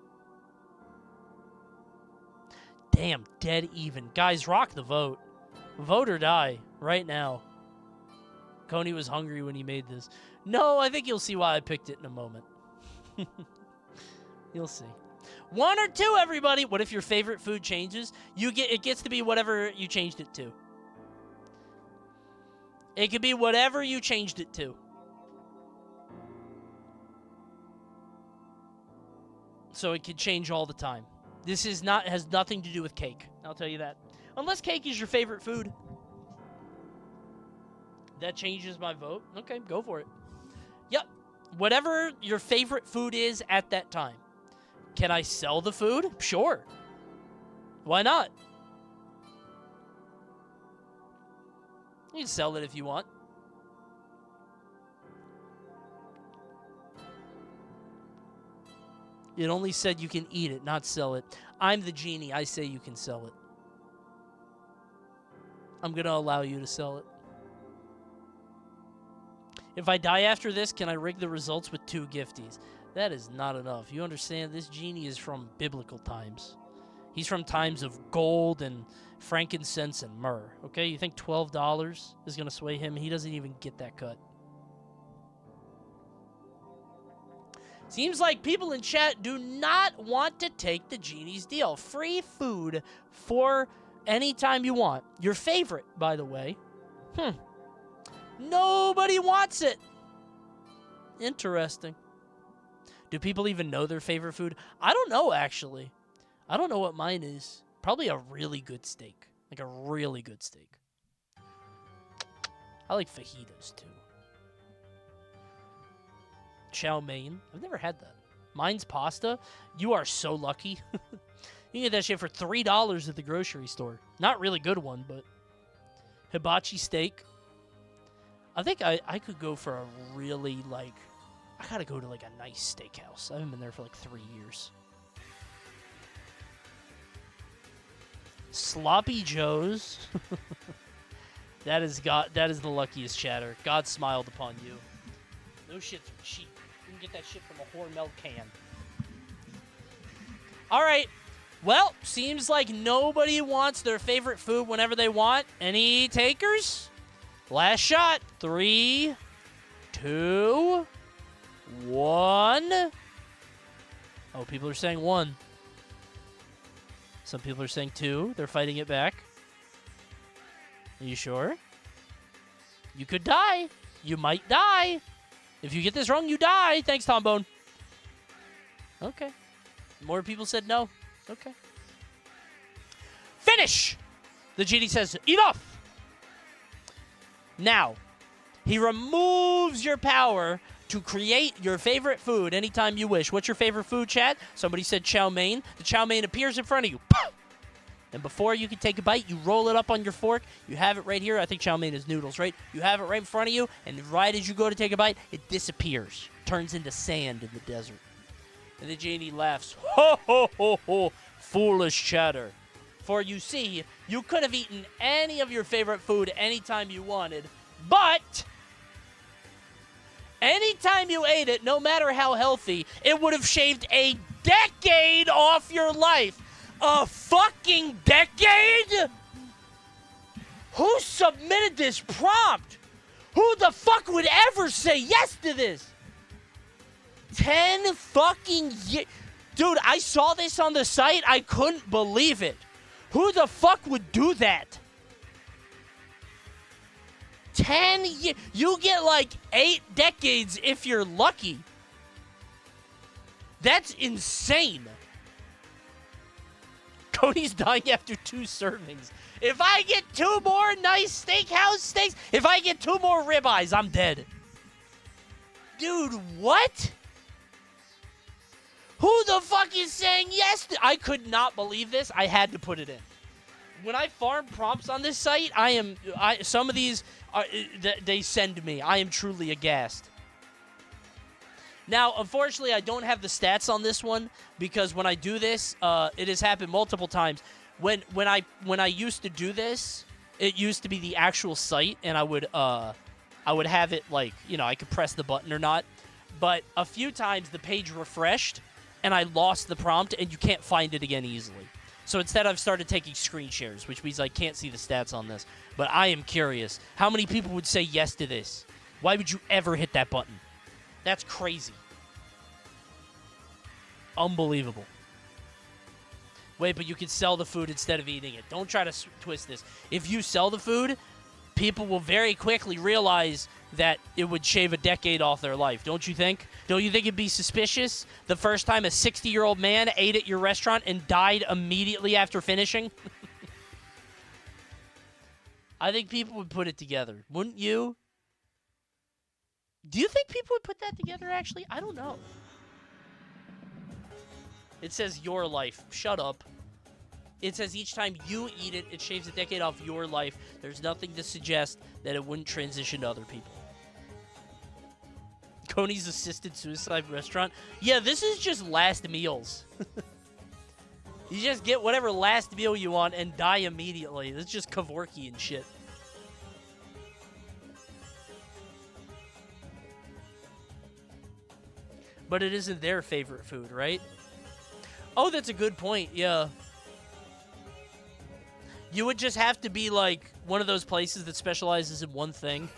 Damn, dead even. Guys, rock the vote. Vote or die right now. Coney was hungry when he made this. No, I think you'll see why I picked it in a moment. You'll see. 1 or 2, everybody. What if your favorite food changes? It gets to be whatever you changed it to. It could be whatever you changed it to. So it could change all the time. This has nothing to do with cake. I'll tell you that. Unless cake is your favorite food. That changes my vote. Okay, go for it. Yep. Whatever your favorite food is at that time. Can I sell the food? Sure. Why not? You can sell it if you want. It only said you can eat it, not sell it. I'm the genie. I say you can sell it. I'm going to allow you to sell it. If I die after this, can I rig the results with 2 gifties? That is not enough. You understand? This genie is from biblical times. He's from times of gold and frankincense and myrrh. Okay? You think $12 is going to sway him? He doesn't even get that cut. Seems like people in chat do not want to take the genie's deal. Free food for any time you want. Your favorite, by the way. Nobody wants it. Interesting. Do people even know their favorite food? I don't know, actually. I don't know what mine is. Probably a really good steak. Like a really good steak. I like fajitas, too. Chow mein. I've never had that. Mine's pasta. You are so lucky. You can get that shit for $3 at the grocery store. Not really good one, but hibachi steak. I think I could go for a really, like... I gotta go to, like, a nice steakhouse. I haven't been there for, like, 3 years. Sloppy Joe's. That is the luckiest chatter. God smiled upon you. Those shits are cheap. You can get that shit from a Hormel can. All right. Well, seems like nobody wants their favorite food whenever they want. Any takers? Last shot. 3, 2, 1. Oh, people are saying 1. Some people are saying 2. They're fighting it back. Are you sure? You could die. You might die. If you get this wrong, you die. Thanks, Tombone. Okay. More people said no. Okay. Finish! The genie says, enough! Now, he removes your power to create your favorite food anytime you wish. What's your favorite food, chat? Somebody said chow mein. The chow mein appears in front of you. And before you can take a bite, you roll it up on your fork. You have it right here. I think chow mein is noodles, right? You have it right in front of you, and right as you go to take a bite, it disappears. Turns into sand in the desert. And the genie laughs. Ho, ho, ho, ho, foolish chatter. For you see, you could have eaten any of your favorite food anytime you wanted, but anytime you ate it, no matter how healthy, it would have shaved a decade off your life. A fucking decade? Who submitted this prompt? Who the fuck would ever say yes to this? 10 fucking years. Dude, I saw this on the site. I couldn't believe it. Who the fuck would do that? 10 years. You get like 8 decades if you're lucky. That's insane. Cody's dying after 2 servings. If I get 2 more nice steakhouse steaks, if I get 2 more ribeyes, I'm dead. Dude, what? Who the fuck is saying yes? I could not believe this. I had to put it in. When I farm prompts on this site, some of these, they send me. I am truly aghast. Now, unfortunately, I don't have the stats on this one because when I do this, it has happened multiple times. When I used to do this, it used to be the actual site, and I would have it like, you know, I could press the button or not. But a few times the page refreshed, and I lost the prompt, and you can't find it again easily. So instead, I've started taking screen shares, which means I can't see the stats on this. But I am curious. How many people would say yes to this? Why would you ever hit that button? That's crazy. Unbelievable. Wait, but you can sell the food instead of eating it. Don't try to twist this. If you sell the food, people will very quickly realize that it would shave a decade off their life. Don't you think? Don't you think it'd be suspicious the first time a 60-year-old man ate at your restaurant and died immediately after finishing? I think people would put it together. Wouldn't you? Do you think people would put that together, actually? I don't know. It says your life. Shut up. It says each time you eat it, it shaves a decade off your life. There's nothing to suggest that it wouldn't transition to other people. Coney's assisted suicide restaurant. Yeah, this is just last meals. You just get whatever last meal you want and die immediately. It's just Kevorkian and shit. But it isn't their favorite food, right? Oh, that's a good point, yeah. You would just have to be, like, one of those places that specializes in one thing.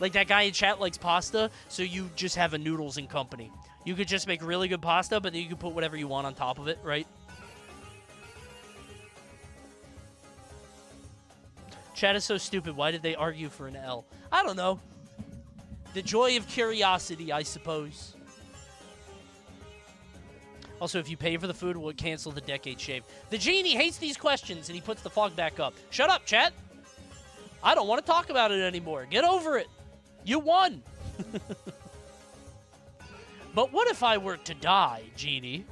Like that guy in chat likes pasta, so you just have a noodles and company. You could just make really good pasta, but then you could put whatever you want on top of it, right? Chat is so stupid. Why did they argue for an L? I don't know. The joy of curiosity, I suppose. Also, if you pay for the food, will it cancel the decade shave? The Genie hates these questions, and he puts the fog back up. Shut up, chat. I don't want to talk about it anymore. Get over it. You won. But what if I were to die, Genie?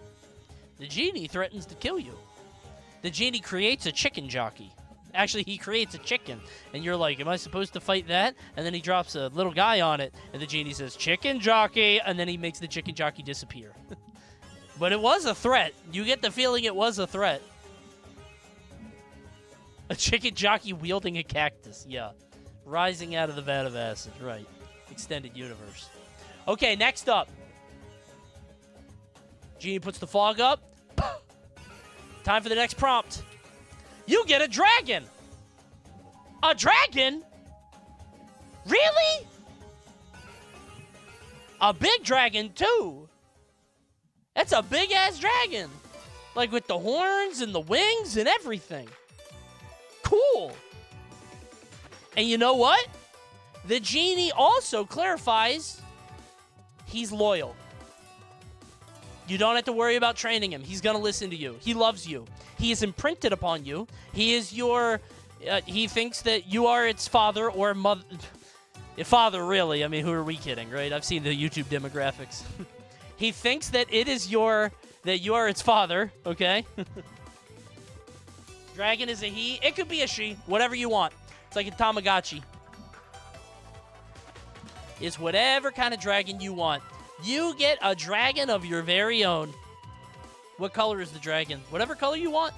The Genie threatens to kill you. The Genie creates a chicken jockey. Actually, he creates a chicken. And you're like, am I supposed to fight that? And then he drops a little guy on it. And the Genie says, chicken jockey. And then he makes the chicken jockey disappear. But it was a threat. You get the feeling it was a threat. A chicken jockey wielding a cactus. Yeah. Rising out of the vat of acid. Right. Extended universe. Okay, next up. Genie puts the fog up. Time for the next prompt. You get a dragon. A dragon? Really? A big dragon, too. That's a big-ass dragon. Like with the horns and the wings and everything. Cool. And you know what? The Genie also clarifies he's loyal. You don't have to worry about training him. He's going to listen to you. He loves you. He is imprinted upon you. He is your... he thinks that you are its father or mother... Father, really. I mean, who are we kidding, right? I've seen the YouTube demographics. He thinks that it is your... that you are its father, okay? Dragon is a he. It could be a she. Whatever you want. It's like a Tamagotchi. It's whatever kind of dragon you want. You get a dragon of your very own. What color is the dragon? Whatever color you want.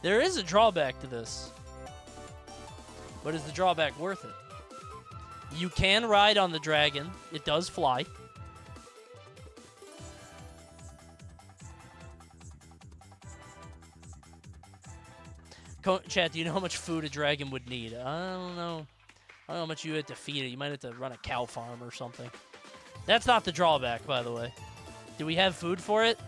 There is a drawback to this. But is the drawback worth it? You can ride on the dragon. It does fly. Chat, do you know how much food a dragon would need? I don't know. I don't know how much you have to feed it. You might have to run a cow farm or something. That's not the drawback, by the way. Do we have food for it?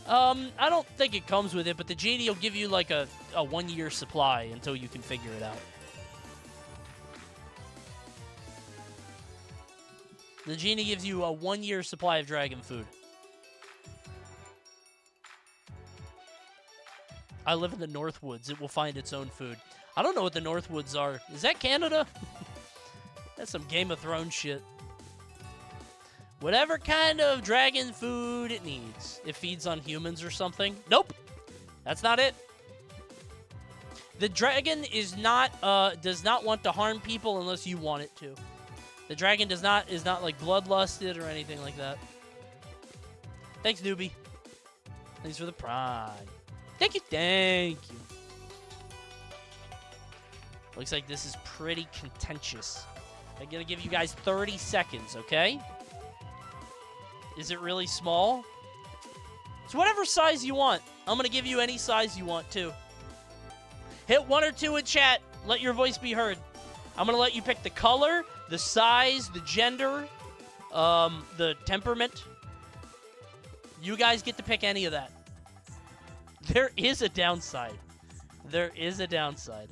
I don't think it comes with it, but the Genie will give you like a 1-year supply until you can figure it out. The Genie gives you a 1-year supply of dragon food. I live in the Northwoods. It will find its own food. I don't know what the Northwoods are. Is that Canada? That's some Game of Thrones shit. Whatever kind of dragon food it needs. It feeds on humans or something. Nope. That's not it. The dragon is not does not want to harm people unless you want it to. The dragon is not like bloodlusted or anything like that. Thanks, newbie. Thanks for the prime. Thank you, thank you. Looks like this is pretty contentious. I'm gonna give you guys 30 seconds, okay? Is it really small? It's whatever size you want. I'm gonna give you any size you want, too. Hit 1 or 2 in chat. Let your voice be heard. I'm gonna let you pick the color, the size, the gender, the temperament. You guys get to pick any of that. There is a downside. There is a downside.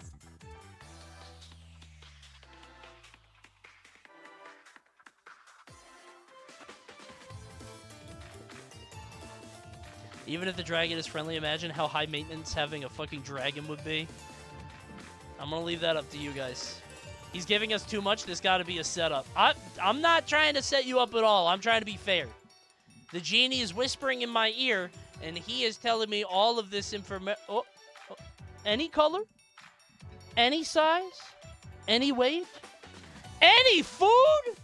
Even if the dragon is friendly, imagine how high maintenance having a fucking dragon would be. I'm gonna leave that up to you guys. He's giving us too much. There's got to be a setup. I'm not trying to set you up at all. I'm trying to be fair. The genie is whispering in my ear, and he is telling me all of this information. Oh, any color? Any size? Any weight? Any food?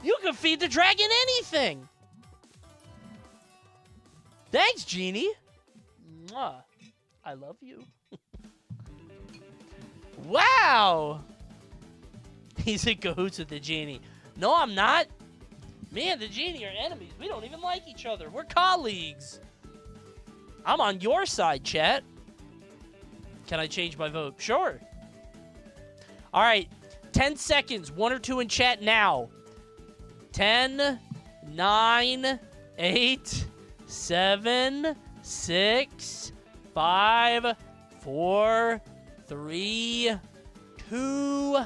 You can feed the dragon anything. Thanks, Genie. Mwah. I love you. Wow. He's in cahoots with the Genie. No, I'm not. Me and the Genie are enemies. We don't even like each other. We're colleagues. I'm on your side, chat. Can I change my vote? Sure. All right. 10 seconds. 1 or 2 in chat now. 10, 9, 8, 7, 6, 5, 4, 3, 2,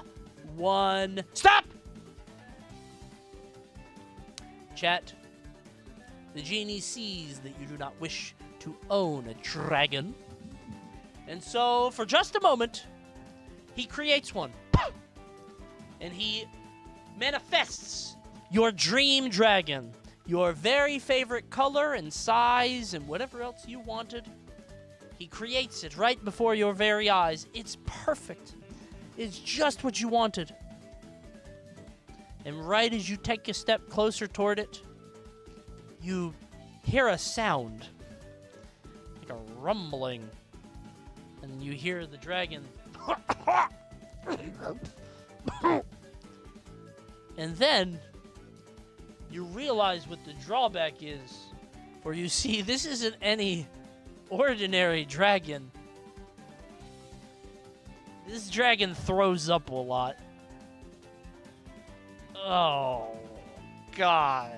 1. Stop! Chat. The Genie sees that you do not wish to own a dragon. And so, for just a moment, he creates one. And he manifests your dream dragon. Your very favorite color and size and whatever else you wanted. He creates it right before your very eyes. It's perfect. It's just what you wanted. And right as you take a step closer toward it, you hear a sound. Like a rumbling. And you hear the dragon. And then you realize what the drawback is. For you see, this isn't any ordinary dragon. This dragon throws up a lot. Oh, God.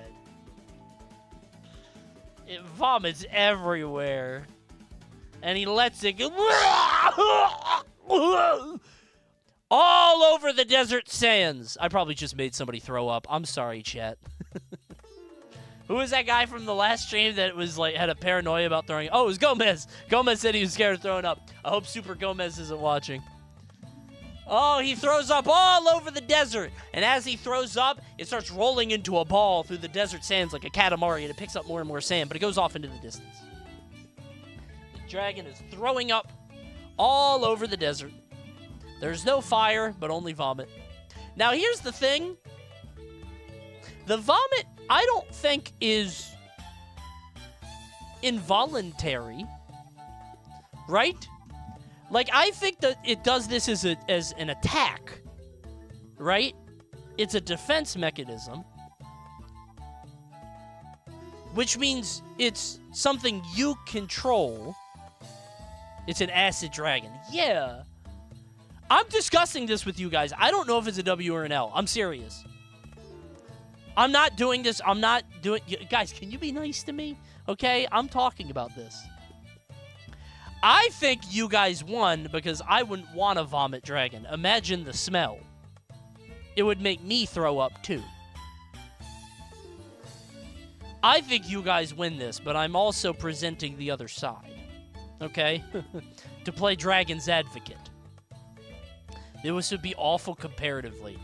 It vomits everywhere. And he lets it go all over the desert sands. I probably just made somebody throw up. I'm sorry, chat. Who was that guy from the last stream that was like had a paranoia about throwing? Oh, it was Gomez. Gomez said he was scared of throwing up. I hope Super Gomez isn't watching. Oh, he throws up all over the desert. And as he throws up, it starts rolling into a ball through the desert sands like a Katamari, and it picks up more and more sand, but it goes off into the distance. The dragon is throwing up all over the desert. There's no fire, but only vomit. Now, here's the thing. The vomit, I don't think, is involuntary, right? Like, I think that it does this as an attack, right? It's a defense mechanism, which means it's something you control. It's an acid dragon. Yeah. I'm discussing this with you guys. I don't know if it's a W or an L. I'm serious. I'm not doing this. I'm not doing... Guys, can you be nice to me? Okay? I'm talking about this. I think you guys won because I wouldn't want a vomit dragon. Imagine the smell. It would make me throw up too. I think you guys win this, but I'm also presenting the other side. Okay? To play Dragon's Advocate. This would be awful comparatively.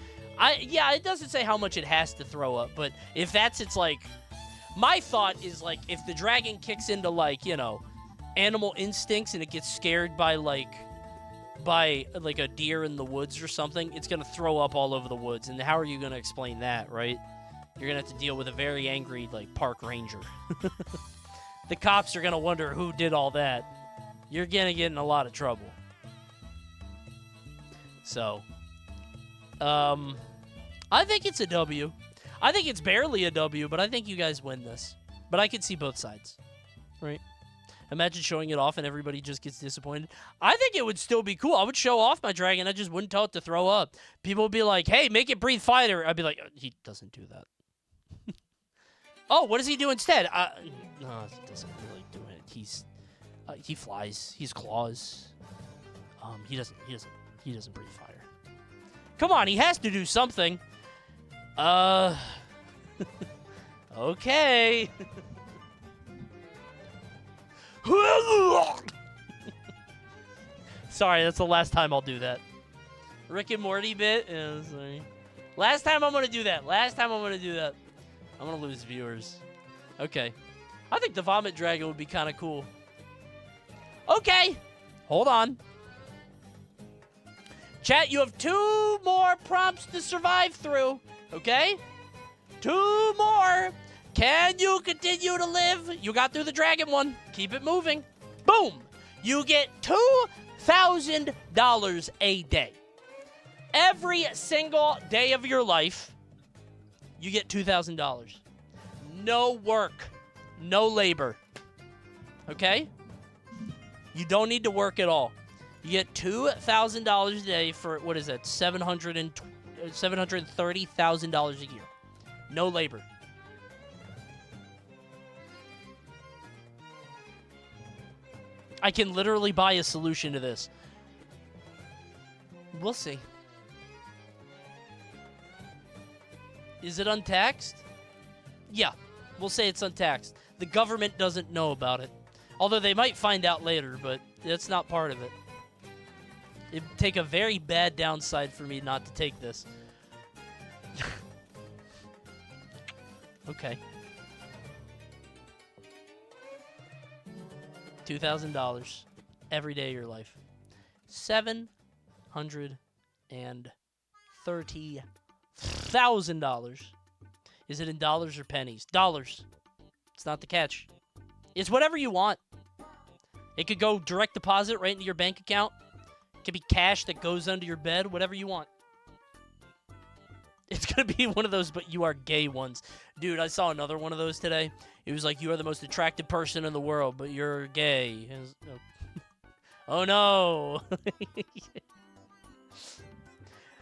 Yeah, it doesn't say how much it has to throw up, but if that's its, like... My thought is, like, if the dragon kicks into, like, you know, animal instincts and it gets scared by, like, a deer in the woods or something, it's going to throw up all over the woods. And how are you going to explain that, right? You're going to have to deal with a very angry, like, park ranger. The cops are going to wonder who did all that. You're going to get in a lot of trouble. So, I think it's a W. I think it's barely a W, but I think you guys win this. But I can see both sides, right? Imagine showing it off and everybody just gets disappointed. I think it would still be cool. I would show off my dragon. I just wouldn't tell it to throw up. People would be like, hey, make it breathe fire. I'd be like, he doesn't do that. Oh, what does he do instead? No, he doesn't really do it. He flies. He's claws. He doesn't breathe fire. Come on, he has to do something. Okay. Sorry, that's the last time I'll do that. Rick and Morty bit? Yeah, sorry. Last time I'm gonna do that. I'm gonna lose viewers. Okay. I think the vomit dragon would be kind of cool. Okay. Hold on. Chat, you have 2 more prompts to survive through. Okay? 2 more. Can you continue to live? You got through the dragon one. Keep it moving. Boom. You get $2,000 a day. Every single day of your life, you get $2,000. No work. No labor. Okay? You don't need to work at all. You get $2,000 a day for, what is that, $730,000 a year. No labor. I can literally buy a solution to this. We'll see. Is it untaxed? Yeah, we'll say it's untaxed. The government doesn't know about it. Although they might find out later, but that's not part of it. It'd take a very bad downside for me not to take this. Okay. $2,000 every day of your life. $730,000. Is it in dollars or pennies? Dollars. It's not the catch. It's whatever you want. It could go direct deposit right into your bank account. It could be cash that goes under your bed. Whatever you want. It's going to be one of those, but you are gay ones. Dude, I saw another one of those today. It was like, you are the most attractive person in the world, but you're gay. Oh, no.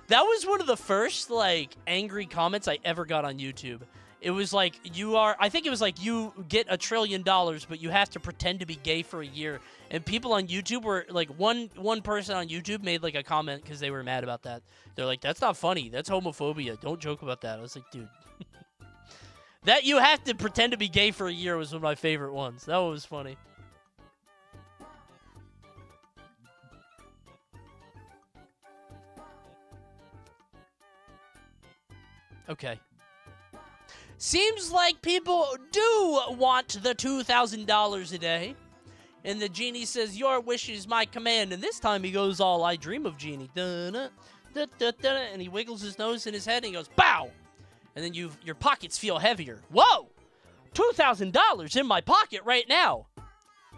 That was one of the first, like, angry comments I ever got on YouTube. It was like, I think it was like, you get $1 trillion, but you have to pretend to be gay for a year. And people on YouTube were, like, one person on YouTube made, like, a comment because they were mad about that. They're like, that's not funny. That's homophobia. Don't joke about that. I was like, dude. That you have to pretend to be gay for a year was one of my favorite ones. That one was funny. Okay. Seems like people do want the $2,000 a day. And the genie says, your wish is my command. And this time he goes all, I dream of Genie. Da-da, da-da-da, and he wiggles his nose in his head and he goes, bow! And then your pockets feel heavier. Whoa! $2,000 in my pocket right now.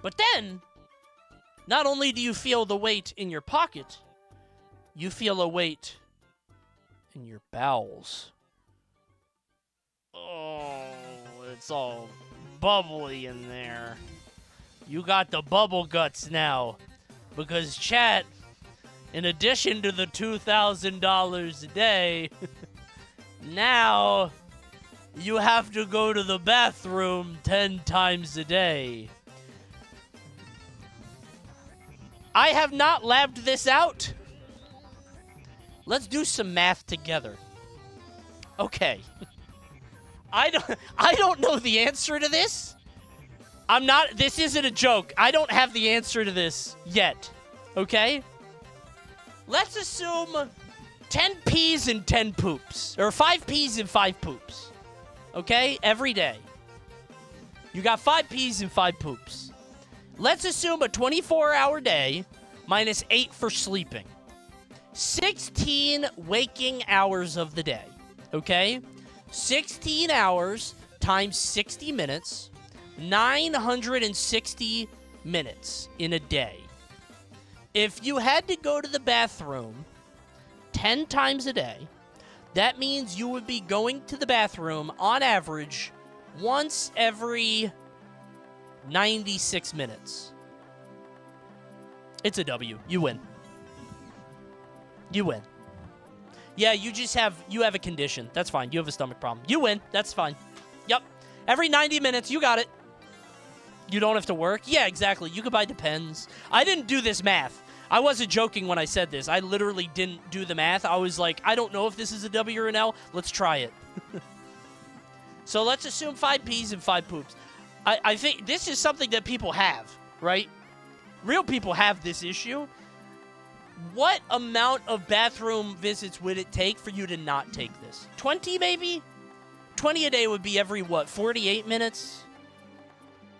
But then, not only do you feel the weight in your pocket, you feel a weight in your bowels. Oh, it's all bubbly in there. You got the bubble guts now. Because, chat, in addition to the $2,000 a day, now you have to go to the bathroom 10 times a day. I have not labbed this out. Let's do some math together. Okay. I don't know the answer to this. This isn't a joke. I don't have the answer to this yet. Okay? Let's assume 10 pees and 10 poops. Or 5 pees and 5 poops. Okay? Every day. You got 5 pees and 5 poops. Let's assume a 24-hour day minus 8 for sleeping. 16 waking hours of the day. Okay? 16 hours times 60 minutes. 960 minutes in a day. If you had to go to the bathroom 10 times a day, that means you would be going to the bathroom on average once every 96 minutes. It's a W. You win. You win. Yeah, you have a condition. That's fine. You have a stomach problem. You win. That's fine. Yep. Every 90 minutes, you got it. You don't have to work? Yeah, exactly. You could buy Depends. I didn't do this math. I wasn't joking when I said this. I literally didn't do the math. I was like, I don't know if this is a W or an L. Let's try it. So let's assume 5 P's and 5 poops. I think this is something that people have, right? Real people have this issue. What amount of bathroom visits would it take for you to not take this? 20 maybe? 20 a day would be every, 48 minutes?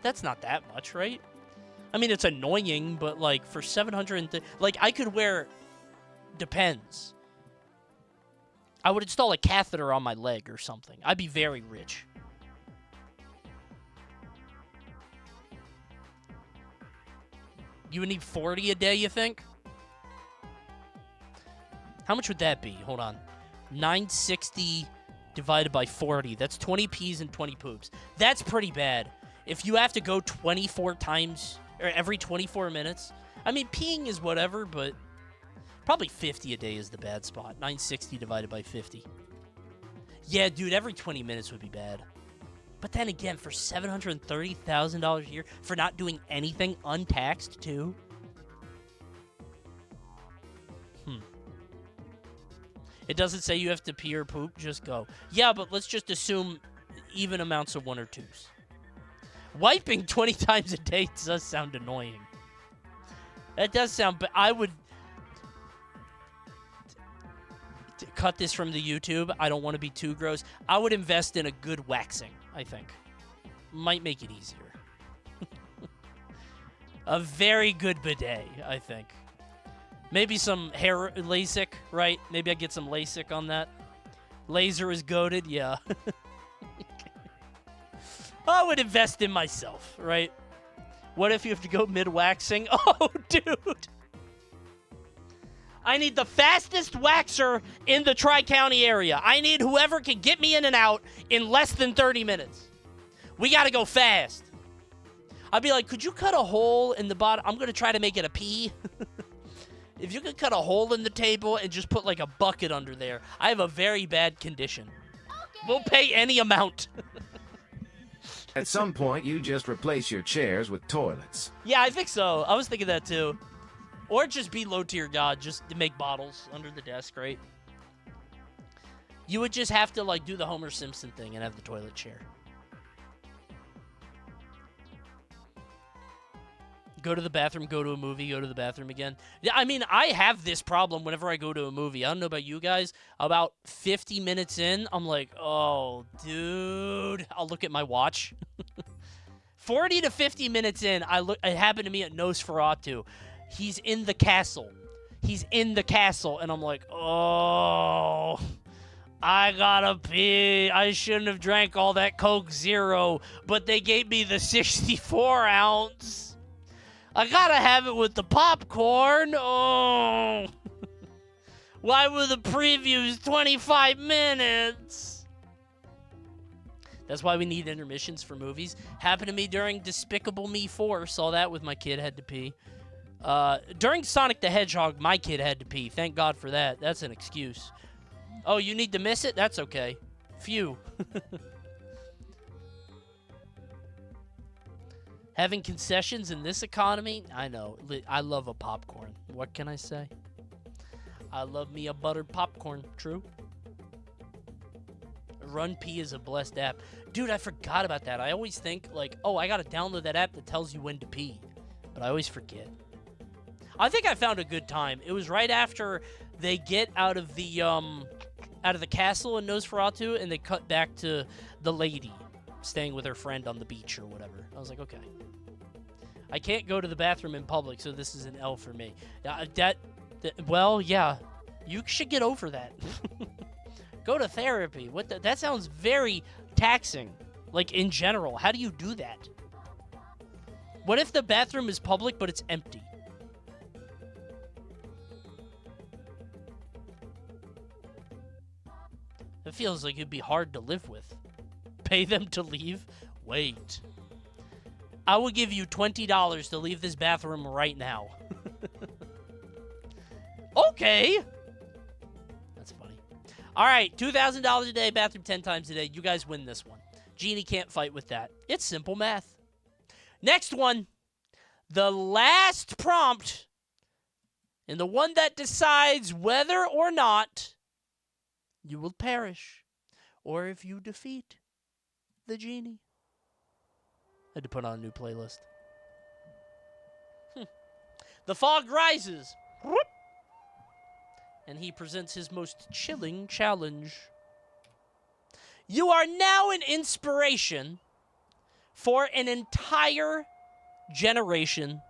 That's not that much, right? I mean, it's annoying, but, for 700... I could wear... Depends. I would install a catheter on my leg or something. I'd be very rich. You would need 40 a day, you think? How much would that be? Hold on. 960 divided by 40. That's 20 P's and 20 poops. That's pretty bad. If you have to go 24 times, or every 24 minutes. I mean, peeing is whatever, but probably 50 a day is the bad spot. 960 divided by 50. Yeah, dude, every 20 minutes would be bad. But then again, for $730,000 a year, for not doing anything untaxed, too. It doesn't say you have to pee or poop, just go. Yeah, but let's just assume even amounts of 1 or 2s. Wiping 20 times a day does sound annoying. That does sound... But I would... cut this from the YouTube. I don't want to be too gross. I would invest in a good waxing, I think. Might make it easier. A very good bidet, I think. Maybe some hair LASIK, right? Maybe I get some LASIK on that. Laser is goated, yeah. I would invest in myself, right? What if you have to go mid-waxing? Oh, dude! I need the fastest waxer in the Tri-County area. I need whoever can get me in and out in less than 30 minutes. We gotta go fast. I'd be like, could you cut a hole in the bottom? I'm gonna try to make it a P. If you could cut a hole in the table and just put a bucket under there. I have a very bad condition. Okay. We'll pay any amount. At some point, you just replace your chairs with toilets. Yeah, I think so. I was thinking that too. Or just be low tier god, just to make bottles under the desk, right? You would just have to do the Homer Simpson thing and have the toilet chair. Go to the bathroom, go to a movie, go to the bathroom again. Yeah, I mean, I have this problem whenever I go to a movie. I don't know about you guys. About 50 minutes in, I'm like, oh, dude. I'll look at my watch. 40 to 50 minutes in, it happened to me at Nosferatu. He's in the castle. He's in the castle, and I'm like, oh, I gotta pee. I shouldn't have drank all that Coke Zero, but they gave me the 64 ounce. I gotta have it with the popcorn. Oh. Why were the previews 25 minutes? That's why we need intermissions for movies. Happened to me during Despicable Me 4. Saw that with my kid, had to pee. During Sonic the Hedgehog, my kid had to pee. Thank God for that. That's an excuse. Oh, you need to miss it? That's okay. Phew. Having concessions in this economy? I know. I love a popcorn. What can I say? I love me a buttered popcorn. True. Run P is a blessed app. Dude, I forgot about that. I always think, oh, I gotta download that app that tells you when to pee. But I always forget. I think I found a good time. It was right after they get out of the castle in Nosferatu, and they cut back to the lady staying with her friend on the beach or whatever. I was like, okay. I can't go to the bathroom in public, so this is an L for me. Well, yeah, you should get over that. Go to therapy. That sounds very taxing. Like, in general, how do you do that? What if the bathroom is public, but it's empty? It feels like it'd be hard to live with. Pay them to leave? Wait. I will give you $20 to leave this bathroom right now. Okay. That's funny. All right, $2,000 a day, bathroom 10 times a day. You guys win this one. Genie can't fight with that. It's simple math. Next one. The last prompt, and the one that decides whether or not you will perish, or if you defeat the genie. I had to put on a new playlist. The fog rises. And he presents his most chilling challenge. You are now an inspiration for an entire generation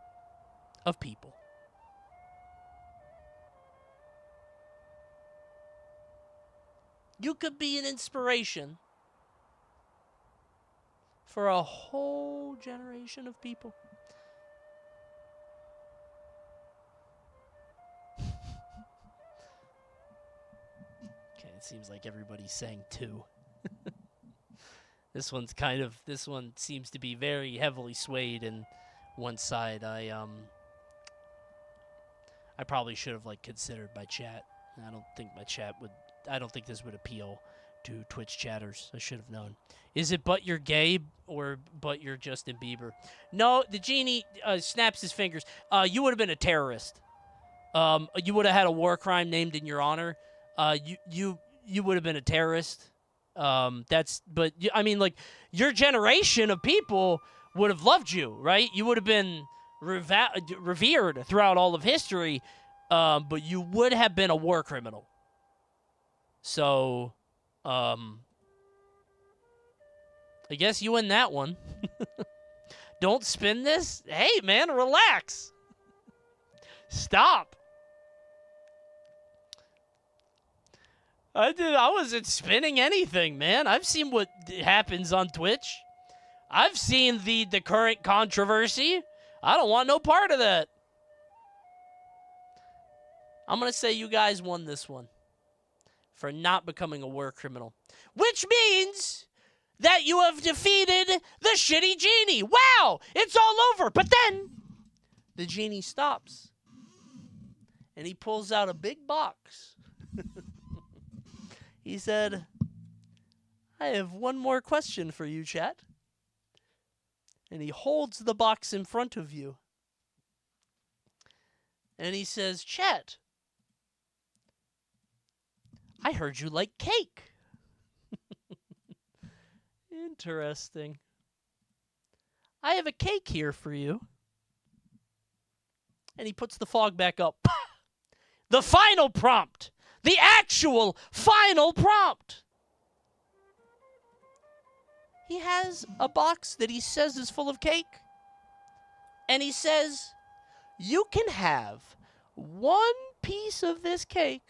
of people. You could be an inspiration for a whole generation of people. Okay, it seems like everybody's saying two. This one seems to be very heavily swayed in one side. I probably should have considered my chat. I don't think this would appeal to Twitch chatters. I should have known. Is it but you're gay or but you're Justin Bieber? No, the genie snaps his fingers. You would have been a terrorist. You would have had a war crime named in your honor. You would have been a terrorist. Your generation of people would have loved you, right? You would have been revered throughout all of history, but you would have been a war criminal. So, I guess you win that one. Don't spin this. Hey, man, relax. Stop. I wasn't spinning anything, man. I've seen what happens on Twitch. I've seen the current controversy. I don't want no part of that. I'm going to say you guys won this one for not becoming a war criminal, which means that you have defeated the shitty genie. Wow, it's all over. But then the genie stops and he pulls out a big box. He said, I have one more question for you, chat. And he holds the box in front of you. And he says, chat, I heard you like cake. Interesting. I have a cake here for you. And he puts the fog back up. The final prompt. The actual final prompt. He has a box that he says is full of cake. And he says, you can have one piece of this cake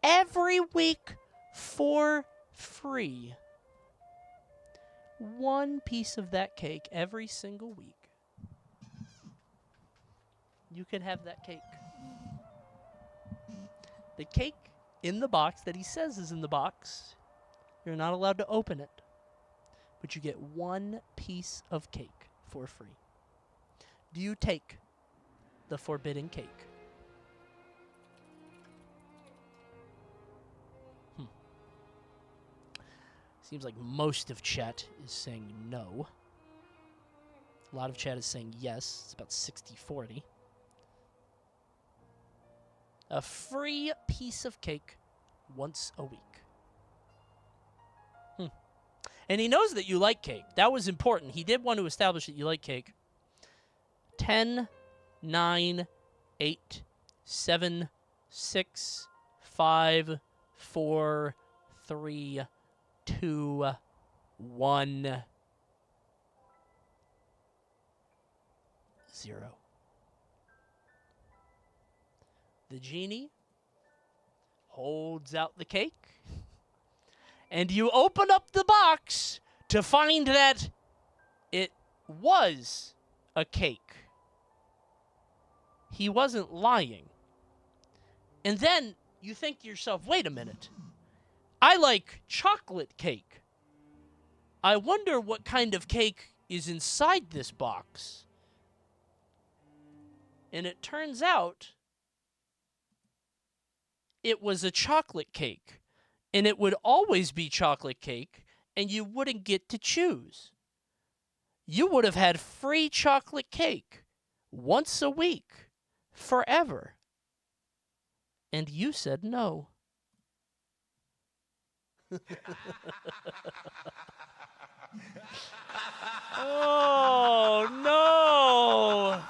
every week for free. One piece of that cake every single week. You can have that cake. The cake in the box that he says is in the box, you're not allowed to open it. But you get one piece of cake for free. Do you take the forbidden cake? Seems like most of chat is saying no. A lot of chat is saying yes. It's about 60-40. A free piece of cake once a week. And he knows that you like cake. That was important. He did want to establish that you like cake. 10, 9, 8, 7, 6, 5, 4, 3, 2, 1, 0. The genie holds out the cake, and you open up the box to find that it was a cake. He wasn't lying. And then you think to yourself, wait a minute. I like chocolate cake. I wonder what kind of cake is inside this box. And it turns out it was a chocolate cake. And it would always be chocolate cake, and you wouldn't get to choose. You would have had free chocolate cake once a week, forever. And you said no. Oh, no.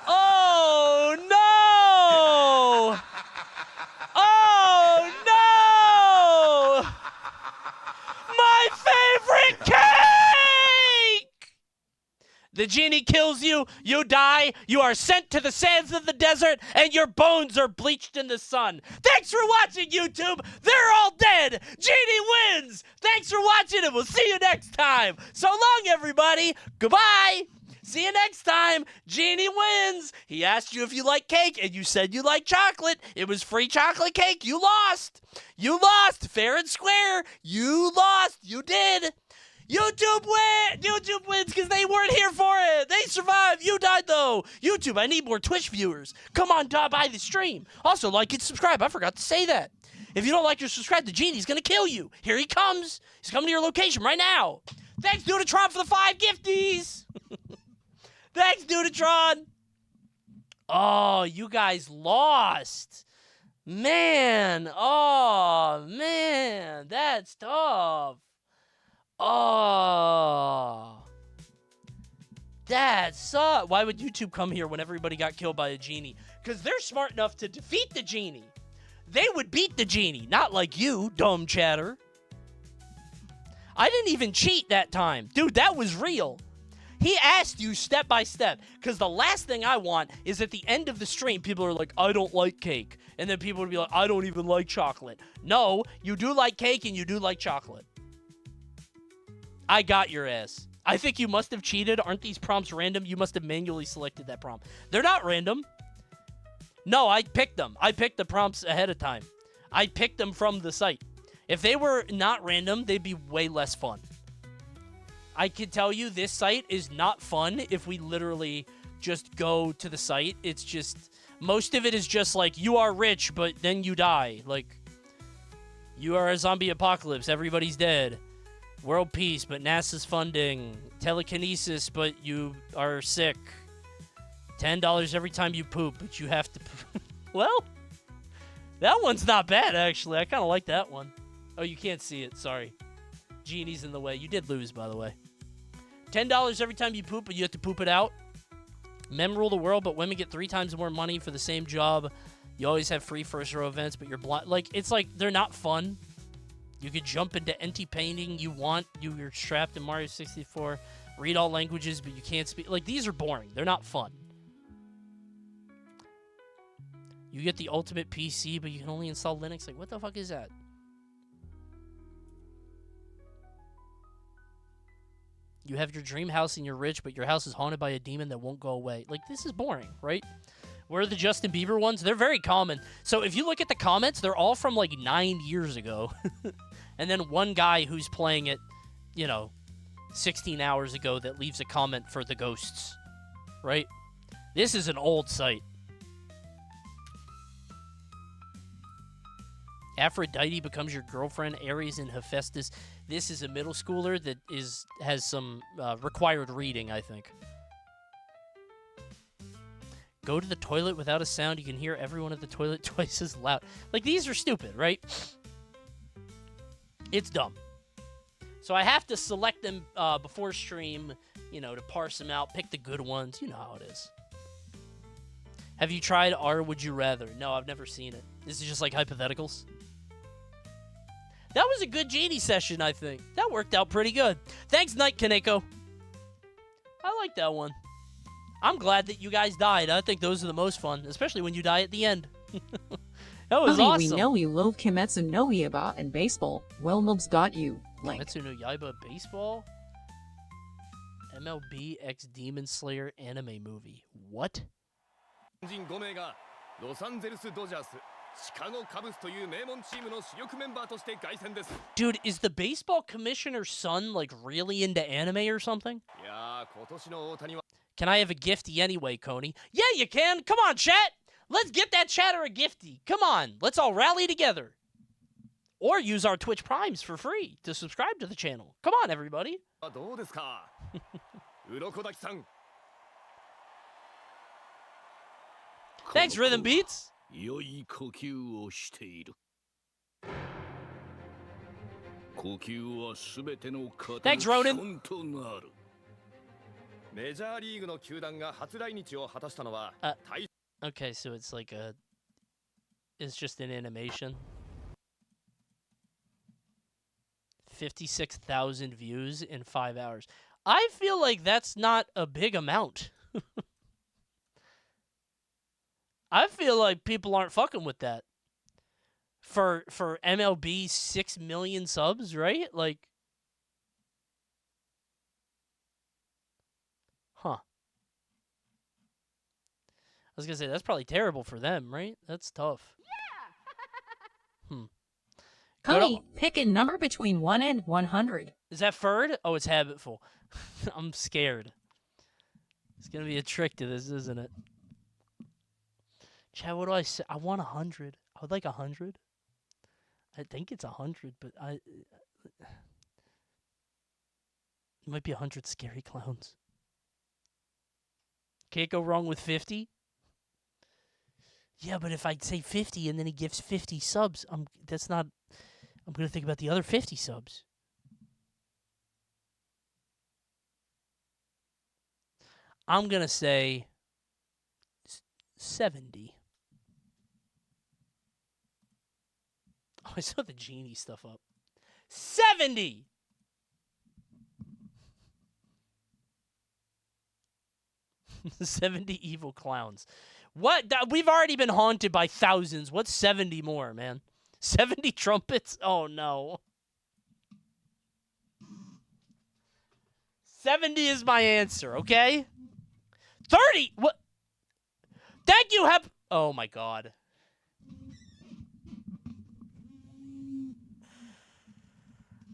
Oh, no. Oh, no. My favorite cake! The genie kills you, you die, you are sent to the sands of the desert, and your bones are bleached in the sun. Thanks for watching, YouTube! They're all dead! Genie wins! Thanks for watching, and we'll see you next time! So long, everybody! Goodbye! See you next time! Genie wins! He asked you if you like cake, and you said you like chocolate. It was free chocolate cake. You lost! You lost! Fair and square! You lost! You did! YouTube wins because they weren't here for it. They survived. You died, though. YouTube, I need more Twitch viewers. Come on, by the stream. Also, like and subscribe. I forgot to say that. If you don't like or subscribe, the genie's going to kill you. Here he comes. He's coming to your location right now. Thanks, Dudatron, for the 5 gifties. Thanks, Dudatron. Oh, you guys lost. Man. Oh, man. That's tough. Oh, that sucks. Why would YouTube come here when everybody got killed by a genie? Because they're smart enough to defeat the genie. They would beat the genie, not like you, dumb chatter. I didn't even cheat that time. Dude, that was real. He asked you step by step, because the last thing I want is at the end of the stream, people are like, I don't like cake. And then people would be like, I don't even like chocolate. No, you do like cake and you do like chocolate. I got your ass. I think you must have cheated. Aren't these prompts random? You must have manually selected that prompt. They're not random. No, I picked them. I picked the prompts ahead of time. I picked them from the site. If they were not random, they'd be way less fun. I can tell you this site is not fun if we literally just go to the site. It's just, most of it is just like, you are rich, but then you die. Like, you are a zombie apocalypse. Everybody's dead. World peace, but NASA's funding. Telekinesis, but you are sick. $10 every time you poop, but you have to... Well, that one's not bad, actually. I kind of like that one. Oh, you can't see it. Sorry. Genie's in the way. You did lose, by the way. $10 every time you poop, but you have to poop it out. Men rule the world, but women get 3 times more money for the same job. You always have free first row events, but you're blind. Like, it's like they're not fun. You could jump into any painting you want. You're strapped in Mario 64. Read all languages, but you can't speak. Like, these are boring. They're not fun. You get the ultimate PC, but you can only install Linux. Like, what the fuck is that? You have your dream house and you're rich, but your house is haunted by a demon that won't go away. Like, this is boring, right? Where are the Justin Bieber ones? They're very common. So if you look at the comments, they're all from like 9 years ago. And then one guy who's playing it, 16 hours ago that leaves a comment for the ghosts, right? This is an old site. Aphrodite becomes your girlfriend, Ares and Hephaestus. This is a middle schooler that has some required reading, I think. Go to the toilet without a sound. You can hear everyone at the toilet twice as loud. Like, these are stupid, right? It's dumb. So I have to select them before stream, to parse them out, pick the good ones. You know how it is. Have you tried R Would You Rather? No, I've never seen it. This is just like hypotheticals. That was a good Genie session, I think. That worked out pretty good. Thanks, Night Kaneko. I like that one. I'm glad that you guys died. I think those are the most fun, especially when you die at the end. That was Honey, awesome. we know you love Kimetsu no Yaiba and baseball. Well, Nubs got you. Link. Kimetsu no Yaiba baseball? MLB X Demon Slayer anime movie. What? Dude, is the baseball commissioner's son, like, really into anime or something? Can I have a gifty anyway, Coney? Yeah, you can. Come on, chat. Let's get that chatter a gifty. Come on. Let's all rally together. Or use our Twitch Primes for free to subscribe to the channel. Come on, everybody. Thanks, Rhythm Beats. Thanks, Ronan. Okay, so it's like a... It's just an animation. 56,000 views in 5 hours. I feel like that's not a big amount. I feel like people aren't fucking with that. For MLB 6 million subs, right? Like... Huh. I was gonna say, that's probably terrible for them, right? That's tough. Yeah! Coney, pick a number between 1 and 100. Is that Ferd? Oh, it's Habitful. I'm scared. It's gonna be a trick to this, isn't it? Chad, what do I say? I want 100. I would like 100. I think it's 100, but it might be 100 scary clowns. Can't go wrong with 50. Yeah, but if I say 50 and then he gives 50 subs, I'm gonna think about the other 50 subs. I'm gonna say 70. Oh, I saw the Genie stuff up. 70! $70 evil clowns. What? We've already been haunted by thousands. What's 70 more, man? 70 trumpets? Oh, no. 70 is my answer, okay? 30! What? Thank you, oh, my God.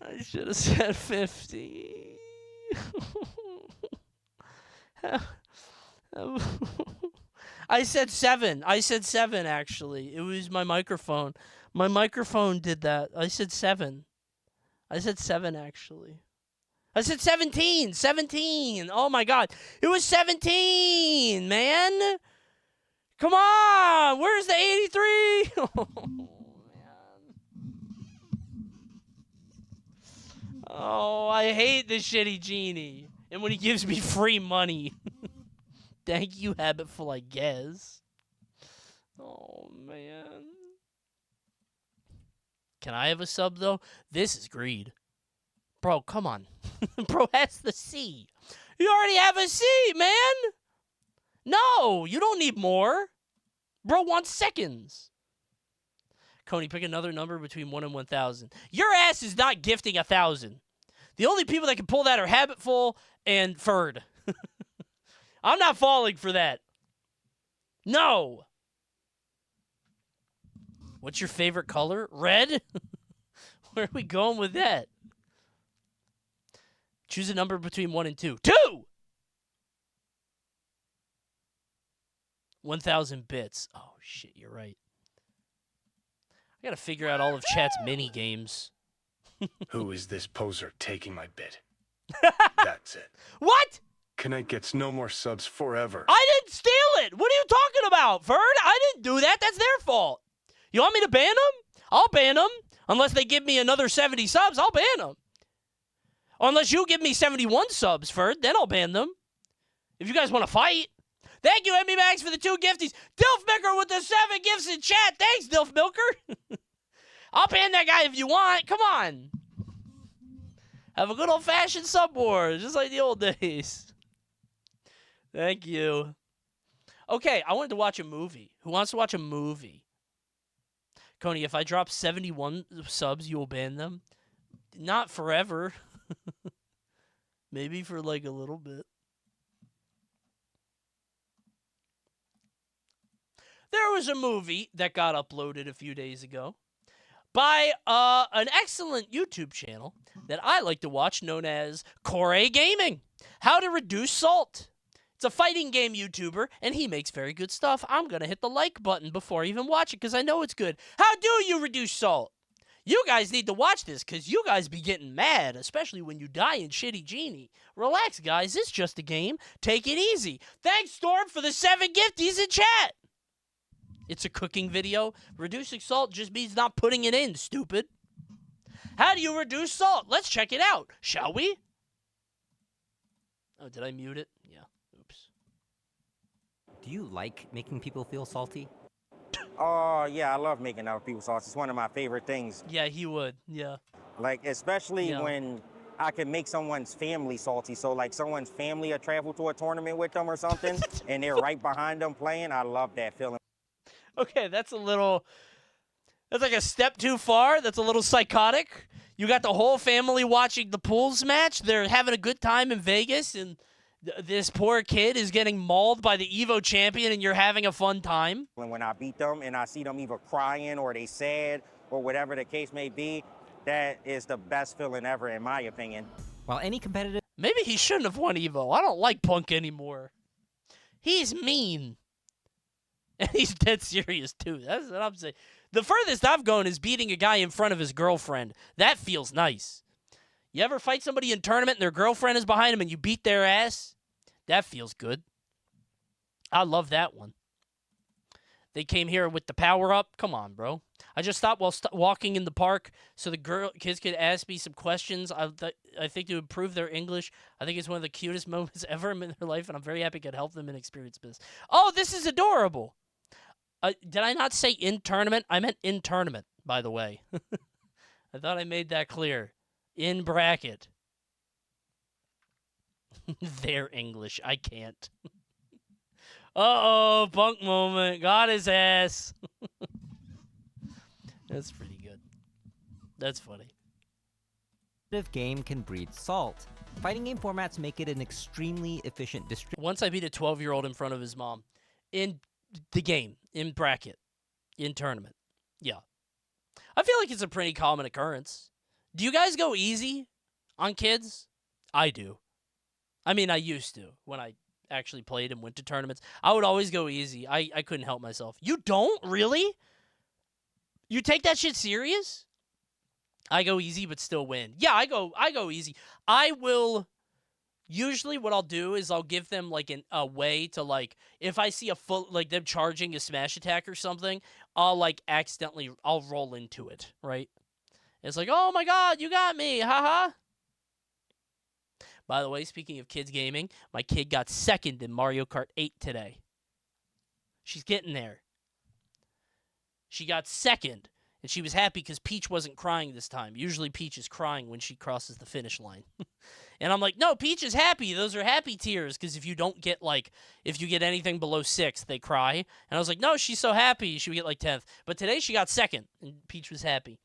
I should have said 50. I said 7. I said 7, actually. It was my microphone. My microphone did that. I said 7. I said 7, actually. I said 17. 17. Oh, my God. It was 17, man. Come on. Where's the 83? Oh, man. Oh, I hate this shitty Genie. And when he gives me free money. Thank you, Habitful, I guess. Oh, man. Can I have a sub, though? This is greed. Bro, come on. Bro has the C. You already have a C, man. No, you don't need more. Bro wants seconds. Coney, pick another number between 1 and 1,000. Your ass is not gifting 1,000. The only people that can pull that are Habitful and Ferd. I'm not falling for that. No. What's your favorite color? Red? Where are we going with that? Choose a number between 1 and 2. 2! 1,000 bits. Oh, shit, you're right. I gotta figure out all of chat's mini games. Who is this poser taking my bit? That's it. What? Knight gets no more subs forever. I didn't steal it. What are you talking about, Ferd? I didn't do that. That's their fault. You want me to ban them? I'll ban them. Unless they give me another 70 subs, I'll ban them. Or unless you give me 71 subs, Ferd, then I'll ban them. If you guys want to fight. Thank you, Emmy Max, for the 2 gifties. Dilf Milker with the 7 gifts in chat. Thanks, Dilf Milker. I'll ban that guy if you want. Come on. Have a good old-fashioned sub war, just like the old days. Thank you. Okay, I wanted to watch a movie. Who wants to watch a movie? Coney, if I drop 71 subs, you will ban them? Not forever. Maybe for like a little bit. There was a movie that got uploaded a few days ago by an excellent YouTube channel that I like to watch known as Coney Gaming. How to Reduce Salt. It's a fighting game YouTuber, and he makes very good stuff. I'm going to hit the like button before I even watch it because I know it's good. How do you reduce salt? You guys need to watch this because you guys be getting mad, especially when you die in Shitty Genie. Relax, guys. It's just a game. Take it easy. Thanks, Storm, for the 7 gifties in chat. It's a cooking video. Reducing salt just means not putting it in, stupid. How do you reduce salt? Let's check it out, shall we? Oh, did I mute it? Yeah. Oops. Do you like making people feel salty? Oh, yeah, I love making other people salty. It's one of my favorite things. Yeah, he would. Yeah. Like, especially when I can make someone's family salty. So, like, someone's family will travel to a tournament with them or something, and they're right behind them playing. I love that feeling. Okay, that's like a step too far. That's a little psychotic. You got the whole family watching the pools match. They're having a good time in Vegas, and this poor kid is getting mauled by the Evo champion, and you're having a fun time. When I beat them and I see them either crying or they sad or whatever the case may be, that is the best feeling ever, in my opinion. While any competitive... Maybe he shouldn't have won Evo. I don't like Punk anymore. He's mean. And he's dead serious, too. That's what I'm saying. The furthest I've gone is beating a guy in front of his girlfriend. That feels nice. You ever fight somebody in tournament and their girlfriend is behind them and you beat their ass? That feels good. I love that one. They came here with the power up. Come on, bro. I just stopped while walking in the park so the kids could ask me some questions. I think to improve their English. I think it's one of the cutest moments ever in their life, and I'm very happy I could help them and experience this. Oh, this is adorable. Did I not say in tournament? I meant in tournament, by the way. I thought I made that clear. In bracket. Their English. I can't. Uh-oh, Punk moment. Got his ass. That's pretty good. That's funny. game can breed salt. Fighting game formats make it an extremely efficient Once I beat a 12-year-old in front of his mom. In the game. In bracket. In tournament. Yeah. I feel like it's a pretty common occurrence. Do you guys go easy on kids? I do. I mean, I used to when I actually played and went to tournaments. I would always go easy. I couldn't help myself. You don't? Really? You take that shit serious? I go easy but still win. Yeah, I go easy. I will... Usually what I'll do is I'll give them like a way to like... If I see a full... Like them charging a smash attack or something, I'll like accidentally... I'll roll into it, right? It's like, oh my god, you got me, haha. By the way, speaking of kids gaming, my kid got second in Mario Kart 8 today. She's getting there. She got second, and she was happy because Peach wasn't crying this time. Usually Peach is crying when she crosses the finish line. And I'm like, no, Peach is happy. Those are happy tears, because if you don't get, like, if you get anything below 6th, they cry. And I was like, no, she's so happy. She would get, like, 10th. But today she got second, and Peach was happy.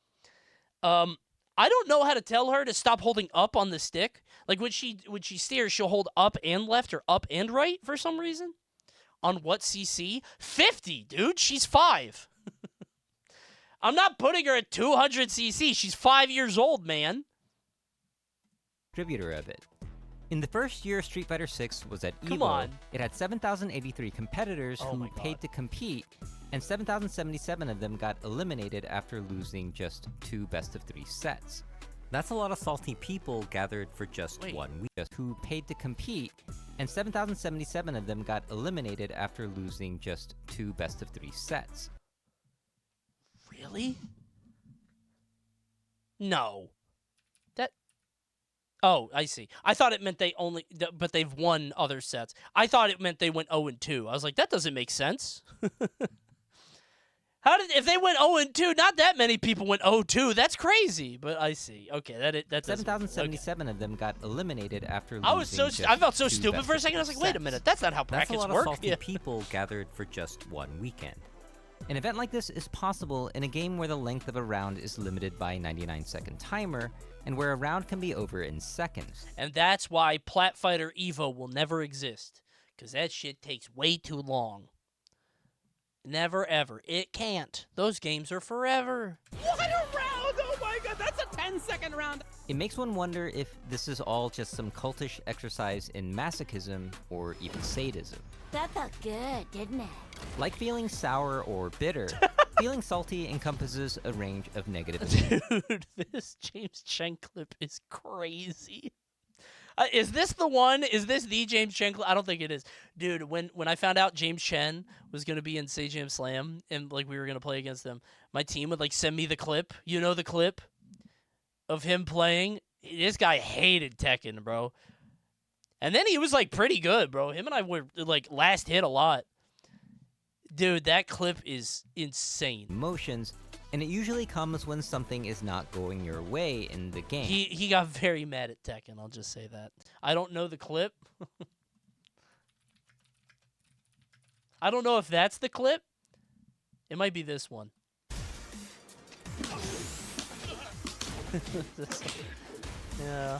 I don't know how to tell her to stop holding up on the stick. Like, when she steers, she'll hold up and left or up and right for some reason. On what CC? 50, dude. She's 5. I'm not putting her at 200 CC. She's 5 years old, man. Distributor of it. In the first year Street Fighter VI was at Come EVO, on. it had 7,083 competitors Oh who my God. paid to compete, and 7,077 of them got eliminated after losing just 2 best-of-3 sets. That's a lot of salty people gathered for just Wait. 1 week who paid to compete, and 7,077 of them got eliminated after losing just 2 best-of-3 sets. Really? No. That... Oh, I see. I thought it meant but they've won other sets. I thought it meant they went 0-2. I was like, that doesn't make sense. If they went 0-2, not that many people went 0-2. That's crazy. But I see. Okay, that's 7,077 of them got eliminated after losing I felt so just 2 stupid best for a of second. I was 3 like, wait a sets. minute. That's not how That's a brackets lot work. of salty people gathered for just 1 weekend. An event like this is possible in a game where the length of a round is limited by a 99-second timer, and where a round can be over in seconds. And that's why Plat Fighter Evo will never exist. Because that shit takes way too long. Never, ever. It can't. Those games are forever. What a round! Oh my god, that's a 10-second round! It makes one wonder if this is all just some cultish exercise in masochism or even sadism. That felt good, didn't it? Like feeling sour or bitter, feeling salty encompasses a range of negative emotions. Dude, this James Chen clip is crazy. Is this the one? Is this the James Chen clip? I don't think it is. Dude, when I found out James Chen was going to be in Say Jam Slam and like we were going to play against them, my team would like send me the clip. You know the clip of him playing? This guy hated Tekken, bro. And then he was like pretty good, bro. Him and I were like last hit a lot. Dude, that clip is insane. Emotions, and it usually comes when something is not going your way in the game. He got very mad at Tekken, I'll just say that. I don't know the clip. I don't know if that's the clip. It might be this one. Yeah.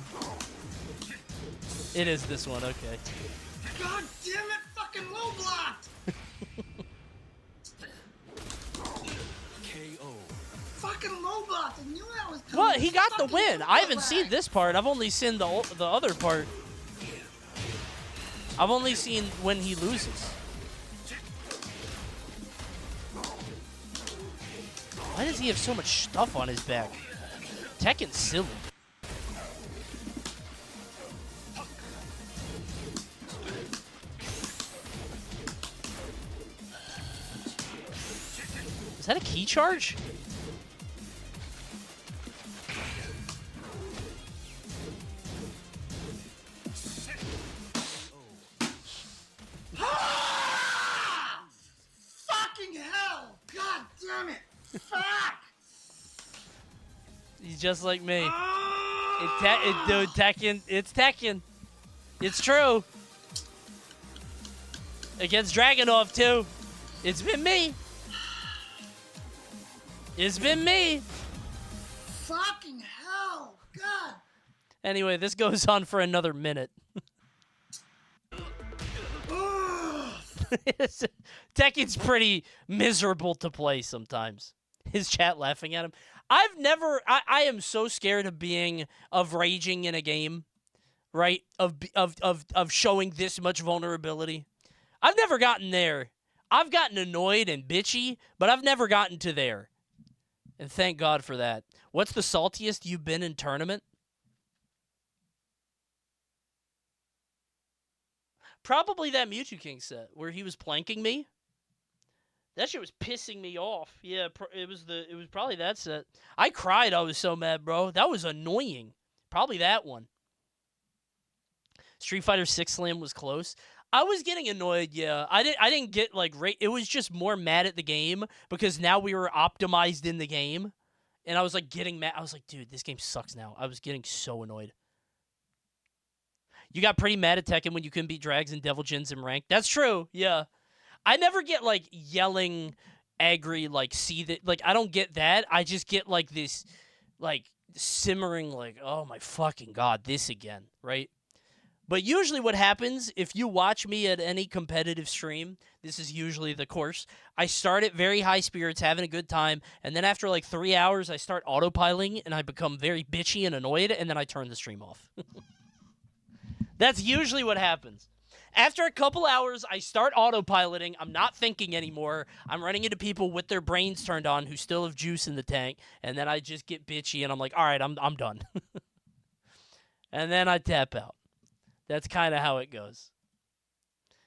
It is this one, okay. God damn it, fucking low blocked! KO. Fucking low blocked, I knew that was coming. Well, he got the Fucking win. low I haven't blocked. seen this part. I've only seen the other part. I've only seen when he loses. Why does he have so much stuff on his back? Tekken's silly. Is that a key charge? Fucking hell! God damn it! Fuck! He's just like me. Dude, Tekken. It's Tekken. It's true. Against Dragunov, too. It's been me. It's been me. Fucking hell! God! Anyway, this goes on for another minute. Tekken's pretty miserable to play sometimes. His chat laughing at him. I am so scared of raging in a game, right? Of showing this much vulnerability. I've never gotten there. I've gotten annoyed and bitchy, but I've never gotten to there. And thank God for that. What's the saltiest you've been in tournament? Probably that Mewtwo King set where he was planking me. That shit was pissing me off. Yeah, it was probably that set. I cried. I was so mad, bro. That was annoying. Probably that one. Street Fighter 6 Slam was close. I was getting annoyed, yeah. I didn't get like it was just more mad at the game because now we were optimized in the game. And I was like getting mad. I was like, dude, this game sucks now. I was getting so annoyed. You got pretty mad at Tekken when you couldn't beat Drags and Devil Jins in rank. That's true, yeah. I never get like yelling, angry, like I don't get that. I just get like this, like simmering, like, oh my fucking God, this again, right? But usually what happens, if you watch me at any competitive stream, this is usually the course. I start at very high spirits, having a good time, and then after like 3 hours, I start autopiloting, and I become very bitchy and annoyed, and then I turn the stream off. That's usually what happens. After a couple hours, I start autopiloting. I'm not thinking anymore. I'm running into people with their brains turned on who still have juice in the tank, and then I just get bitchy, and I'm like, all right, I'm done. And then I tap out. That's kind of how it goes.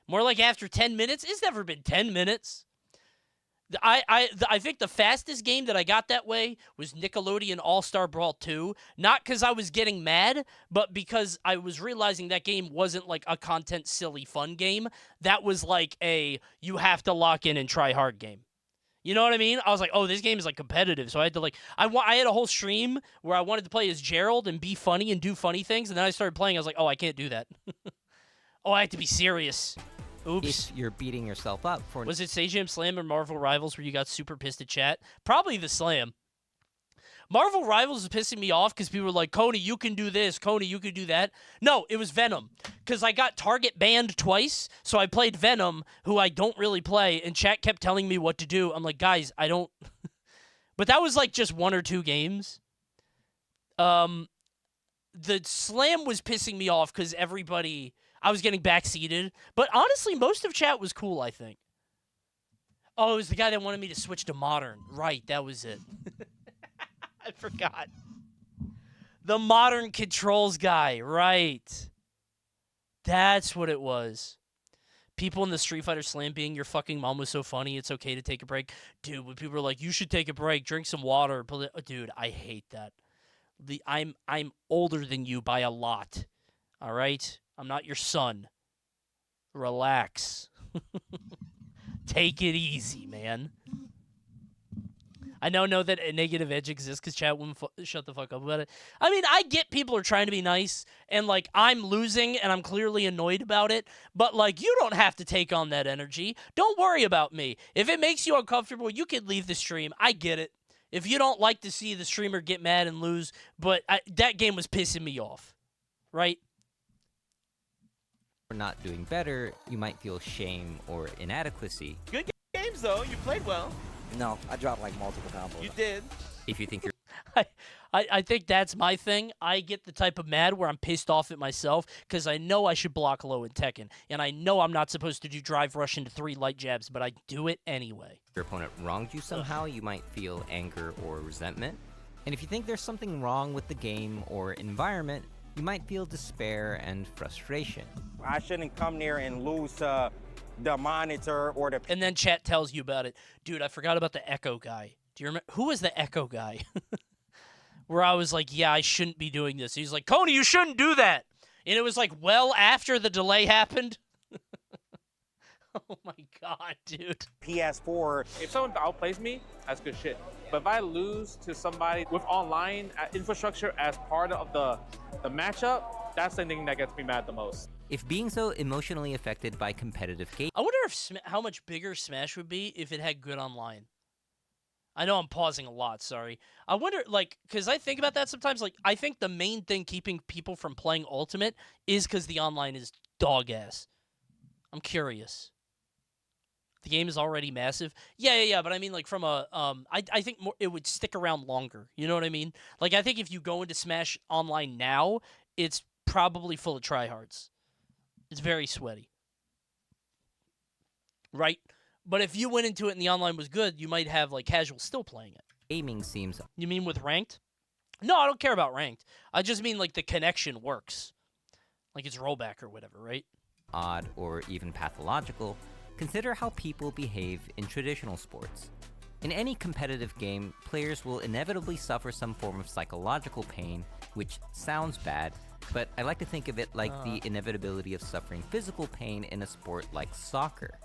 More like after 10 minutes. It's never been 10 minutes. I think the fastest game that I got that way was Nickelodeon All-Star Brawl 2. Not because I was getting mad, but because I was realizing that game wasn't like a content silly fun game. That was like a you have to lock in and try hard game. You know what I mean? I was like, oh, this game is like competitive, so I had to like I had a whole stream where I wanted to play as Gerald and be funny and do funny things, and then I started playing. I was like, oh, I can't do that. Oh, I have to be serious. Oops. If you're beating yourself up for... Was it Sage Jam Slam or Marvel Rivals where you got super pissed at chat? Probably the Slam. Marvel Rivals is pissing me off because people were like, Coney, you can do this. Coney, you can do that. No, it was Venom. Because I got Target banned twice, so I played Venom, who I don't really play, and chat kept telling me what to do. I'm like, guys, I don't... But that was like just 1 or 2 games. The Slam was pissing me off because everybody... I was getting backseated. But honestly, most of chat was cool, I think. Oh, it was the guy that wanted me to switch to Modern. Right, that was it. I forgot. The Modern Controls guy, right. That's what it was. People in the Street Fighter Slam being your fucking mom was so funny, it's okay to take a break. Dude, when people are like, you should take a break, drink some water. Dude, I hate that. I'm older than you by a lot. All right? I'm not your son. Relax. Take it easy, man. I know that a negative edge exists because chat wouldn't shut the fuck up about it. I mean, I get people are trying to be nice, and, like, I'm losing, and I'm clearly annoyed about it, but, like, you don't have to take on that energy. Don't worry about me. If it makes you uncomfortable, you can leave the stream. I get it. If you don't like to see the streamer get mad and lose, but that game was pissing me off, right? For not doing better, you might feel shame or inadequacy. Good games, though. You played well. No, I dropped like multiple combos. You did. If you think you're... I think that's my thing. I get the type of mad where I'm pissed off at myself because I know I should block low in Tekken, and I know I'm not supposed to do drive rush into 3 light jabs, but I do it anyway. Your opponent wronged you somehow, you might feel anger or resentment. And if you think there's something wrong with the game or environment, you might feel despair and frustration. I shouldn't come there and lose the monitor or the... And then chat tells you about it. Dude, I forgot about the Echo guy. Do you remember? Who was the Echo guy? Where I was like, yeah, I shouldn't be doing this. He's like, Coney, you shouldn't do that. And it was like well after the delay happened. Oh my god, dude. PS4. If someone outplays me, that's good shit. But if I lose to somebody with online infrastructure as part of the matchup, that's the thing that gets me mad the most. If being so emotionally affected by competitive games... I wonder if how much bigger Smash would be if it had good online. I know I'm pausing a lot, sorry. I wonder, like, because I think about that sometimes, like, I think the main thing keeping people from playing Ultimate is because the online is dog-ass. I'm curious. The game is already massive. Yeah, but I mean, like, from a, I think more, it would stick around longer. You know what I mean? Like, I think if you go into Smash Online now, it's probably full of tryhards. It's very sweaty. Right? But if you went into it and the online was good, you might have, like, casuals still playing it. Gaming seems... You mean with ranked? No, I don't care about ranked. I just mean, like, the connection works. Like, it's rollback or whatever, right? Odd or even pathological, consider how people behave in traditional sports. In any competitive game, players will inevitably suffer some form of psychological pain, which sounds bad, but I like to think of it like the inevitability of suffering physical pain in a sport like soccer.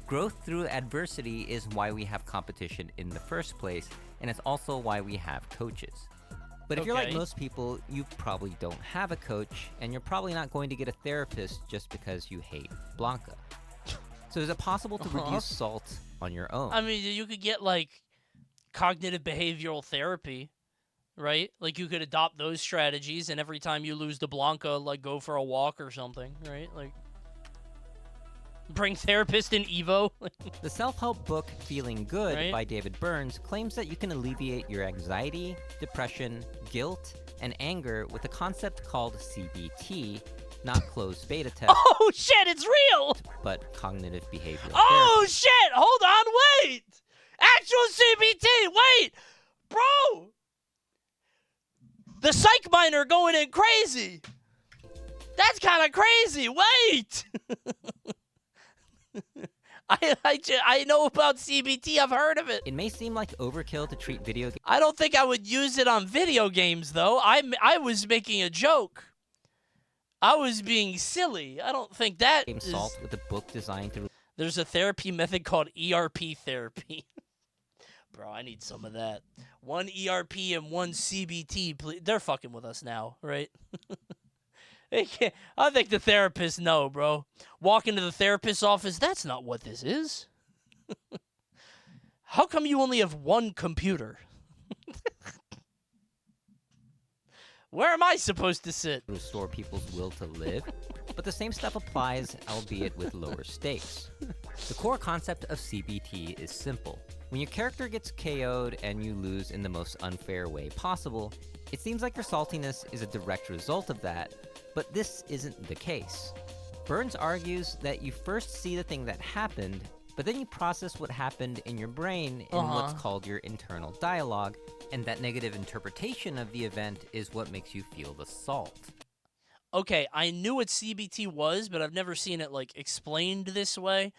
Growth through adversity is why we have competition in the first place, and it's also why we have coaches. But if you're like most people, you probably don't have a coach, and you're probably not going to get a therapist just because you hate Blanca. So is it possible to reduce salt on your own? I mean, you could get, like, cognitive behavioral therapy, right? Like, you could adopt those strategies, and every time you lose to Blanca, like, go for a walk or something, right? Like, bring therapist in Evo. The self-help book Feeling Good by David Burns claims that you can alleviate your anxiety, depression, guilt, and anger with a concept called CBT, not closed beta test. Oh shit, it's real! But cognitive behavioral Oh therapy. shit, hold on, wait! Actual CBT, wait! Bro! The psych miner going in crazy! That's kind of crazy, wait! I know about CBT. I've heard of it. It may seem like overkill to treat video games. I don't think I would use it on video games, though. I was making a joke. I was being silly. I don't think that Game is... Salt with a book designed to... There's a therapy method called ERP therapy. Bro, I need some of that. One ERP and one CBT. Please. They're fucking with us now, right? They can't. I think the therapists know, bro. Walk into the therapist's office, that's not what this is. How come you only have one computer? Where am I supposed to sit? Restore people's will to live, but the same stuff applies, albeit with lower stakes. The core concept of CBT is simple. When your character gets KO'd and you lose in the most unfair way possible, it seems like your saltiness is a direct result of that, but this isn't the case. Burns argues that you first see the thing that happened, but then you process what happened in your brain in what's called your internal dialogue, and that negative interpretation of the event is what makes you feel the salt. Okay, I knew what CBT was, but I've never seen it, like, explained this way.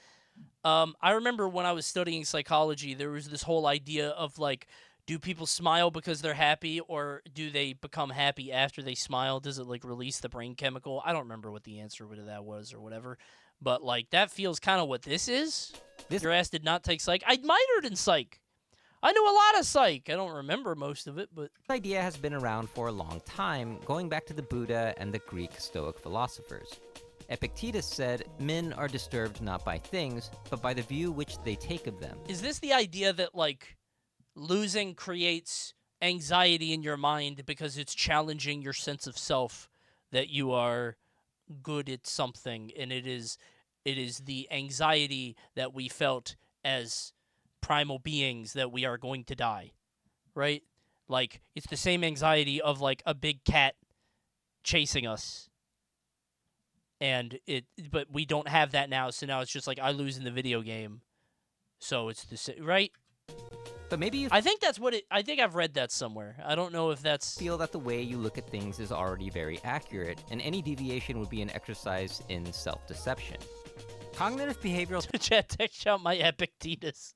I remember when I was studying psychology, there was this whole idea of, like, do people smile because they're happy, or do they become happy after they smile? Does it, like, release the brain chemical? I don't remember what the answer to that was or whatever. But, like, that feels kind of what this is. Your ass did not take psych. I minored in psych. I knew a lot of psych. I don't remember most of it, but... This idea has been around for a long time, going back to the Buddha and the Greek Stoic philosophers. Epictetus said, men are disturbed not by things, but by the view which they take of them. Is this the idea that, like, losing creates anxiety in your mind because it's challenging your sense of self, that you are good at something, and it is the anxiety that we felt as primal beings that we are going to die, right? Like, it's the same anxiety of, like, a big cat chasing us. But we don't have that now, so now it's just like I lose in the video game. So it's the same, right? But maybe you... I think that's what it... I think I've read that somewhere. I don't know if that's... Feel that the way you look at things is already very accurate, and any deviation would be an exercise in self-deception. Cognitive behavioral... Chat, text out my Epictetus.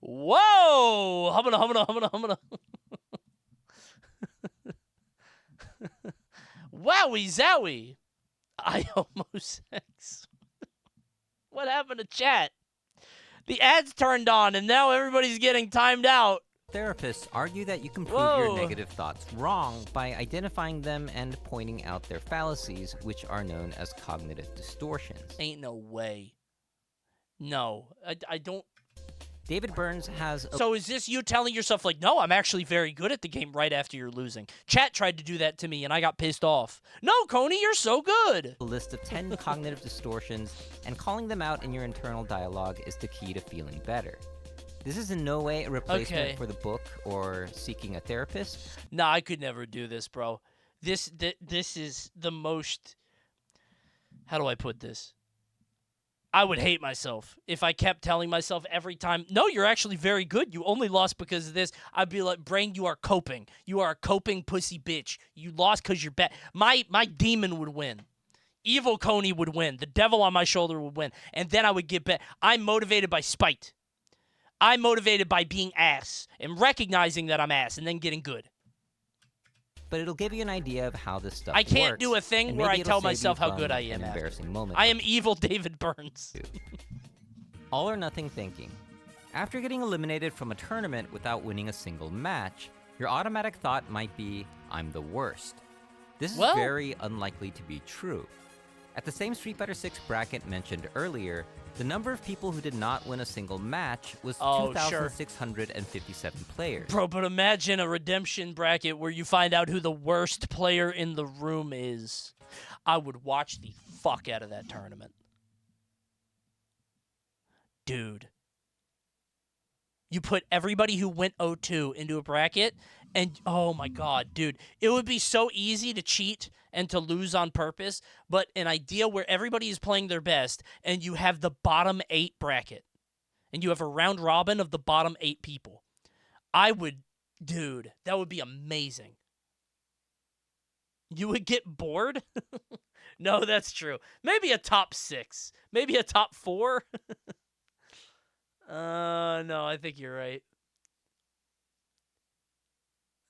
Whoa! Humana. Wowie zowie! I almost sex. What happened to chat? The ads turned on, and now everybody's getting timed out. Therapists argue that you can prove your negative thoughts wrong by identifying them and pointing out their fallacies, which are known as cognitive distortions. Ain't no way. No, I don't... David Burns has... So is this you telling yourself, like, no, I'm actually very good at the game right after you're losing? Chat tried to do that to me, and I got pissed off. No, Coney, you're so good! A list of 10 cognitive distortions, and calling them out in your internal dialogue is the key to feeling better. This is in no way a replacement for the book or seeking a therapist. Nah, I could never do this, bro. This is the most... How do I put this? I would hate myself if I kept telling myself every time, no, you're actually very good. You only lost because of this. I'd be like, brain, you are coping. You are a coping pussy bitch. You lost because you're bad. My demon would win. Evil Coney would win. The devil on my shoulder would win. And then I would get back. I'm motivated by spite. I'm motivated by being ass and recognizing that I'm ass and then getting good. But it'll give you an idea of how this stuff I can't works, do a thing where I tell myself how good I am at it. I am evil David Burns. All or nothing thinking. After getting eliminated from a tournament without winning a single match, your automatic thought might be, I'm the worst. This is very unlikely to be true. At the same Street Fighter 6 bracket mentioned earlier, the number of people who did not win a single match was 2,657 players. Bro, but imagine a redemption bracket where you find out who the worst player in the room is. I would watch the fuck out of that tournament. Dude. You put everybody who went 0-2 into a bracket, and oh my god, dude. It would be so easy to cheat and to lose on purpose, but an idea where everybody is playing their best, and you have the bottom 8 bracket, and you have a round robin of the bottom 8 people. Dude, that would be amazing. You would get bored? No, that's true. Maybe a top 6. Maybe a top 4. No, I think you're right.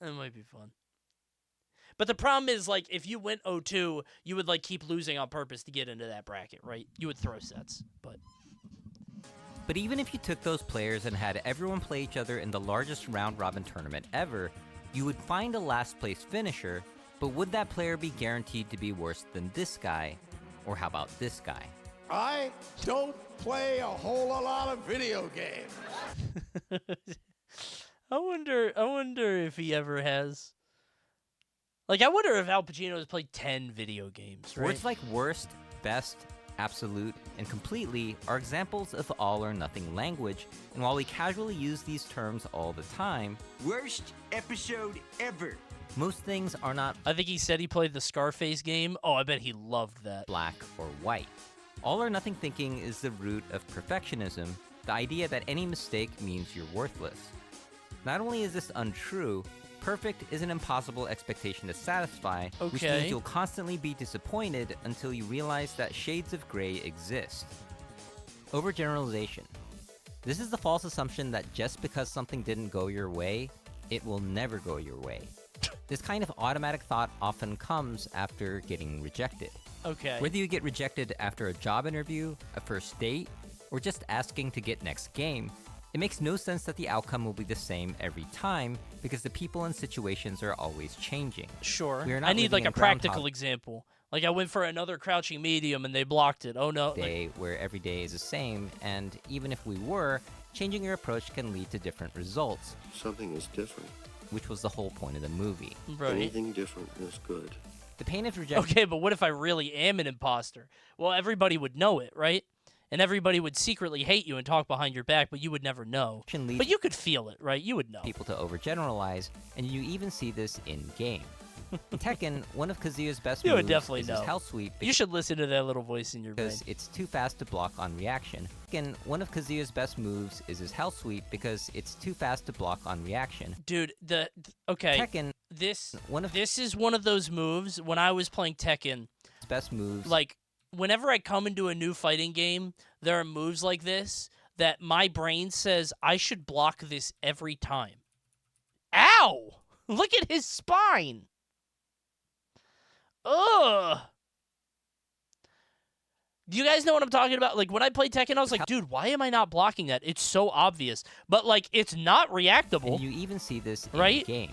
That might be fun. But the problem is, like, if you went 0-2, you would, like, keep losing on purpose to get into that bracket, right? You would throw sets, But even if you took those players and had everyone play each other in the largest round-robin tournament ever, you would find a last-place finisher, but would that player be guaranteed to be worse than this guy? Or how about this guy? I don't play a whole lot of video games. I wonder if he ever has. Like, I wonder if Al Pacino has played 10 video games, right? Words like worst, best, absolute, and completely are examples of all or nothing language, and while we casually use these terms all the time, worst episode ever. Most things are not. I think he said he played the Scarface game. Oh, I bet he loved that. Black or white. All or nothing thinking is the root of perfectionism, the idea that any mistake means you're worthless. Not only is this untrue, perfect is an impossible expectation to satisfy, which means you'll constantly be disappointed until you realize that shades of gray exist. Overgeneralization. This is the false assumption that just because something didn't go your way, it will never go your way. This kind of automatic thought often comes after getting rejected. Okay. Whether you get rejected after a job interview, a first date, or just asking to get next game, it makes no sense that the outcome will be the same every time because the people and situations are always changing. Sure. We are not I need living like in a practical example. Like I went for another crouching medium and they blocked it. Oh no. Day where every day is the same, and even if we were, changing your approach can lead to different results. Something is different. Which was the whole point of the movie. Right. Anything different is good. The pain of rejection. Okay, but what if I really am an imposter? Well, everybody would know it, right? And everybody would secretly hate you and talk behind your back, but you would never know. But you could feel it, right? You would know. People to overgeneralize, and you even see this in-game. In Tekken, one of Kazuya's best You would moves definitely is know. his hell sweep. You should listen to that little voice in your brain. Because it's too fast to block on reaction. Tekken, one of Kazuya's best moves is his hell sweep because it's too fast to block on reaction. Dude, okay. Tekken, this is one of those moves when I was playing Tekken. Best moves. Like whenever I come into a new fighting game, there are moves like this that my brain says I should block this every time. Ow! Look at his spine. Ugh. Do you guys know what I'm talking about? Like, when I played Tekken, I was like, dude, why am I not blocking that? It's so obvious. But, like, it's not reactable. And you even see this in right? game.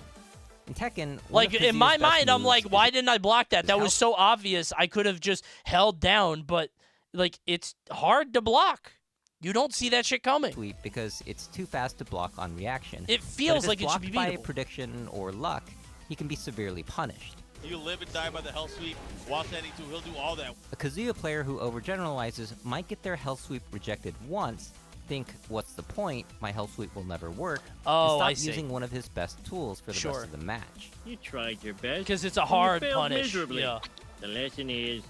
In Tekken, like, in my mind, I'm like, why didn't I block that? That was so obvious. I could have just held down, but, like, it's hard to block. You don't see that shit coming. Sweep because it's too fast to block on reaction. It feels like it should be by beatable. prediction or luck, he can be severely punished. You live and die by the hell sweep. Watch that E2, he'll do all that. A Kazuya player who overgeneralizes might get their hell sweep rejected once, think, what's the point, my hell sweep will never work, Oh, and I stop see. using one of his best tools for the rest of the match. You tried your best. Because it's a and you hard failed punish. miserably. Yeah. The lesson is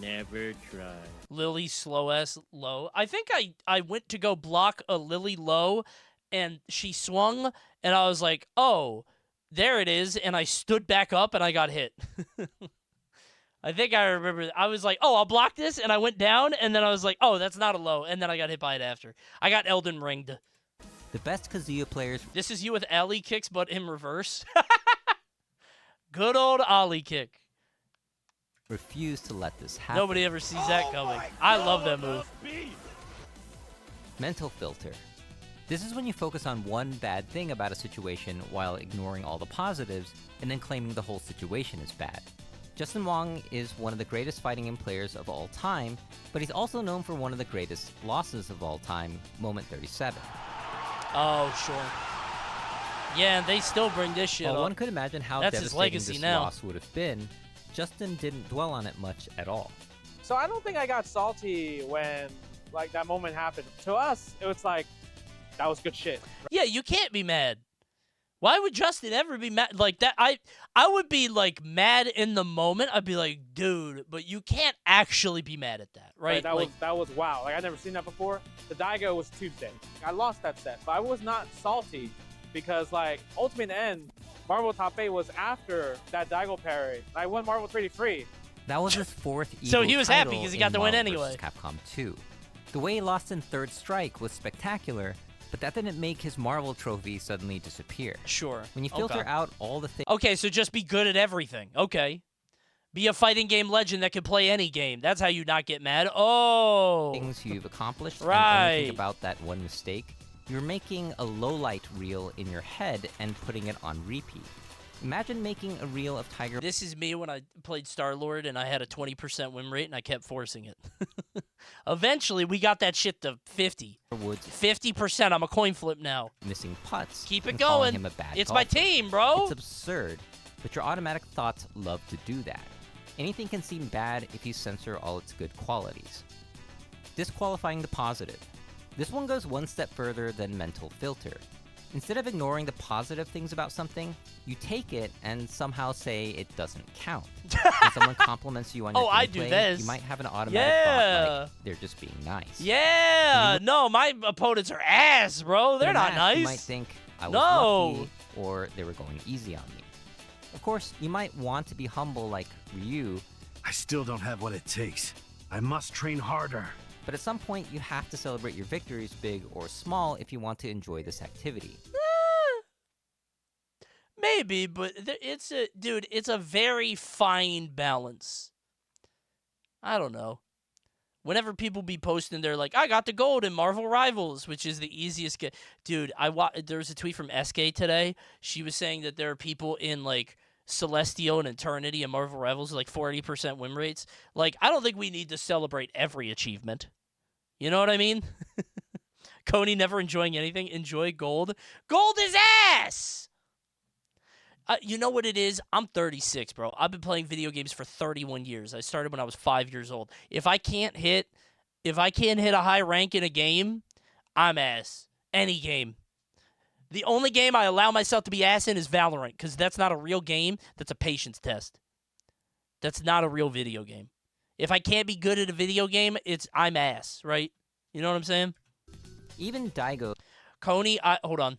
never try. Lily slow S low. I think I went to go block a Lily low, and she swung, and I was like, oh, there it is, and I stood back up, and I got hit. I think I remember. I was like, oh, I'll block this, and I went down, and then I was like, oh, that's not a low, and then I got hit by it after. I got Elden Ringed. The best Kazuya players... This is you with alley kicks, but in reverse. Good old ollie kick. refuse to let this happen. Nobody ever sees that coming. I love that move. Mental filter. This is when you focus on one bad thing about a situation while ignoring all the positives, and then claiming the whole situation is bad. Justin Wong is one of the greatest fighting game players of all time, but he's also known for one of the greatest losses of all time, Moment 37. Oh, sure. Yeah, they still bring this shit While up. one could imagine how That's his devastating legacy this now. loss would have been, Justin didn't dwell on it much at all. So I don't think I got salty when like that moment happened. To us, it was like, that was good shit. Yeah, you can't be mad. Why would Justin ever be mad like that? I would be like mad in the moment. I'd be like, dude, but you can't actually be mad at that, right? That was wow. Like I never seen that before. The Daigo was Tuesday. I lost that set, but I was not salty because like ultimately in the end, Marvel Top 8 was after that Daigo parry. I won Marvel 3 free. That was his fourth So Eagle he was happy title 'cause he in got the win Marvel anyway. vs. Capcom 2. The way he lost in Third Strike was spectacular, but that didn't make his Marvel trophy suddenly disappear. Sure. When you filter out all the things... Okay, so just be good at everything. Okay. Be a fighting game legend that can play any game. That's how you not get mad. Oh. Things you've accomplished right. and only think about that one mistake, you're making a lowlight reel in your head and putting it on repeat. Imagine making a reel of Tiger... This is me when I played Star-Lord and I had a 20% win rate and I kept forcing it. Eventually, we got that shit to 50. 50%. I'm a coin flip now. Missing putts. Keep it and calling going. Him a bad It's golfer. my team, bro. It's absurd, but your automatic thoughts love to do that. Anything can seem bad if you censor all its good qualities. Disqualifying the positive. This one goes one step further than mental filter. Instead of ignoring the positive things about something, you take it and somehow say it doesn't count. When someone compliments you on your I do gameplay, this. you might have an automatic thought like, they're just being nice. Yeah. No, my opponents are ass, bro. They're not nice. You might think, I was lucky, or they were going easy on me. Of course, you might want to be humble like Ryu. I still don't have what it takes. I must train harder. But at some point, you have to celebrate your victories, big or small, if you want to enjoy this activity. Maybe, but it's a very fine balance. I don't know. Whenever people be posting, they're like, I got the gold in Marvel Rivals, which is the easiest game. Dude, there was a tweet from SK today. She was saying that there are people in, like, Celestial and Eternity and Marvel Rivals with, like, 40% win rates. Like, I don't think we need to celebrate every achievement. You know what I mean? Coney never enjoying anything. Enjoy gold. Gold is ass! You know what it is? I'm 36, bro. I've been playing video games for 31 years. I started when I was 5 years old. If I can't hit a high rank in a game, I'm ass. Any game. The only game I allow myself to be ass in is Valorant, because that's not a real game. That's a patience test. That's not a real video game. If I can't be good at a video game, I'm ass, right? You know what I'm saying? Even Daigo. Coney, hold on.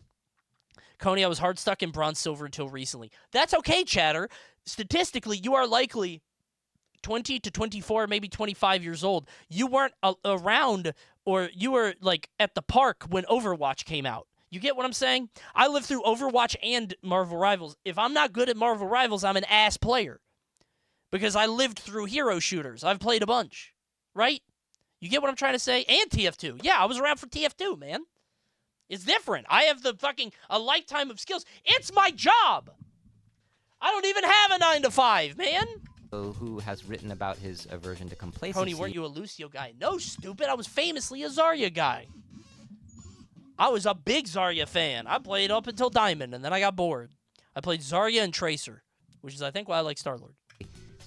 Coney, I was hard stuck in bronze silver until recently. That's okay, chatter. Statistically, you are likely 20 to 24, maybe 25 years old. You weren't around, or you were like at the park when Overwatch came out. You get what I'm saying? I lived through Overwatch and Marvel Rivals. If I'm not good at Marvel Rivals, I'm an ass player. Because I lived through hero shooters. I've played a bunch. Right? You get what I'm trying to say? And TF2. Yeah, I was around for TF2, man. It's different. I have a lifetime of skills. It's my job. I don't even have a 9 to 5, man. Who has written about his aversion to complacency. Coney, weren't you a Lucio guy? No, stupid. I was famously a Zarya guy. I was a big Zarya fan. I played up until Diamond, and then I got bored. I played Zarya and Tracer, which is, I think, why I like Star-Lord.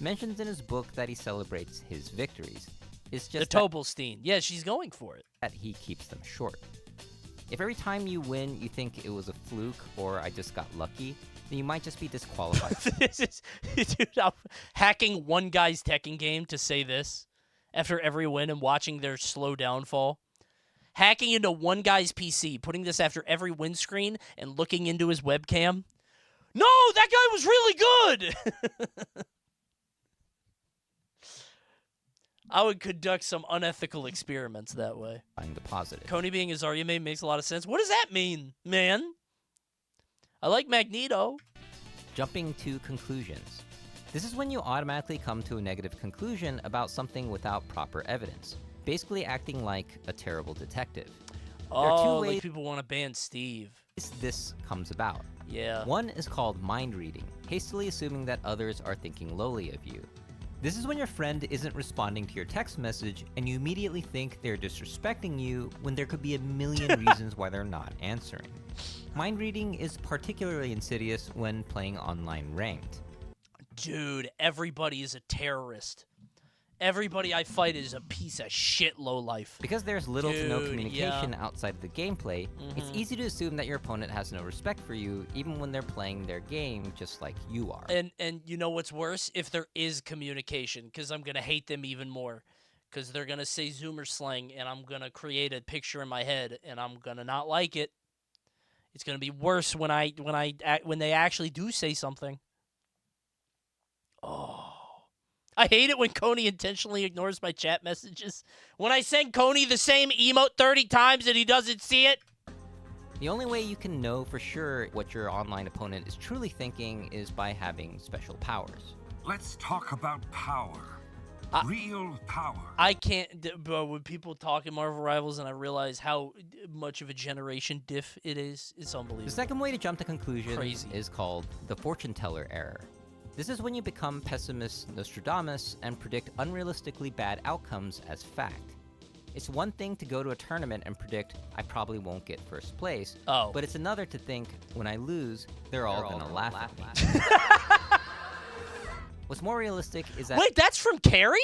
Mentions in his book that he celebrates his victories. It's just the Tobelstein. Yeah, she's going for it. That he keeps them short. If every time you win you think it was a fluke or I just got lucky, then you might just be disqualified. Dude, I'm hacking one guy's Tekken game to say this after every win and watching their slow downfall. Hacking into one guy's PC, putting this after every win screen and looking into his webcam. No, that guy was really good! I would conduct some unethical experiments that way. Find the positive. Coney being a Zarya main makes a lot of sense. What does that mean, man? I like Magneto. Jumping to conclusions. This is when you automatically come to a negative conclusion about something without proper evidence. Basically acting like a terrible detective. There are two ways like people want to ban Steve. This comes about. Yeah. One is called mind reading, hastily assuming that others are thinking lowly of you. This is when your friend isn't responding to your text message and you immediately think they're disrespecting you when there could be a million reasons why they're not answering. Mind reading is particularly insidious when playing online ranked. Dude, everybody is a terrorist. Everybody I fight is a piece of shit lowlife. Because there's little to no communication outside of the gameplay, it's Mhm. easy to assume that your opponent has no respect for you, even when they're playing their game just like you are. And you know what's worse? If there is communication, because I'm going to hate them even more. Because they're going to say Zoomer slang, and I'm going to create a picture in my head, and I'm going to not like it. It's going to be worse when they actually do say something. Oh. I hate it when Coney intentionally ignores my chat messages. When I send Coney the same emote 30 times and he doesn't see it. The only way you can know for sure what your online opponent is truly thinking is by having special powers. Let's talk about power. Real power. I can't, but when people talk in Marvel Rivals and I realize how much of a generation diff it is, it's unbelievable. The second way to jump to conclusions is called the fortune teller error. This is when you become pessimist Nostradamus and predict unrealistically bad outcomes as fact. It's one thing to go to a tournament and predict, I probably won't get first place, but it's another to think, when I lose, they're all gonna laugh at me. What's more realistic is that— Wait, that's from Carrie?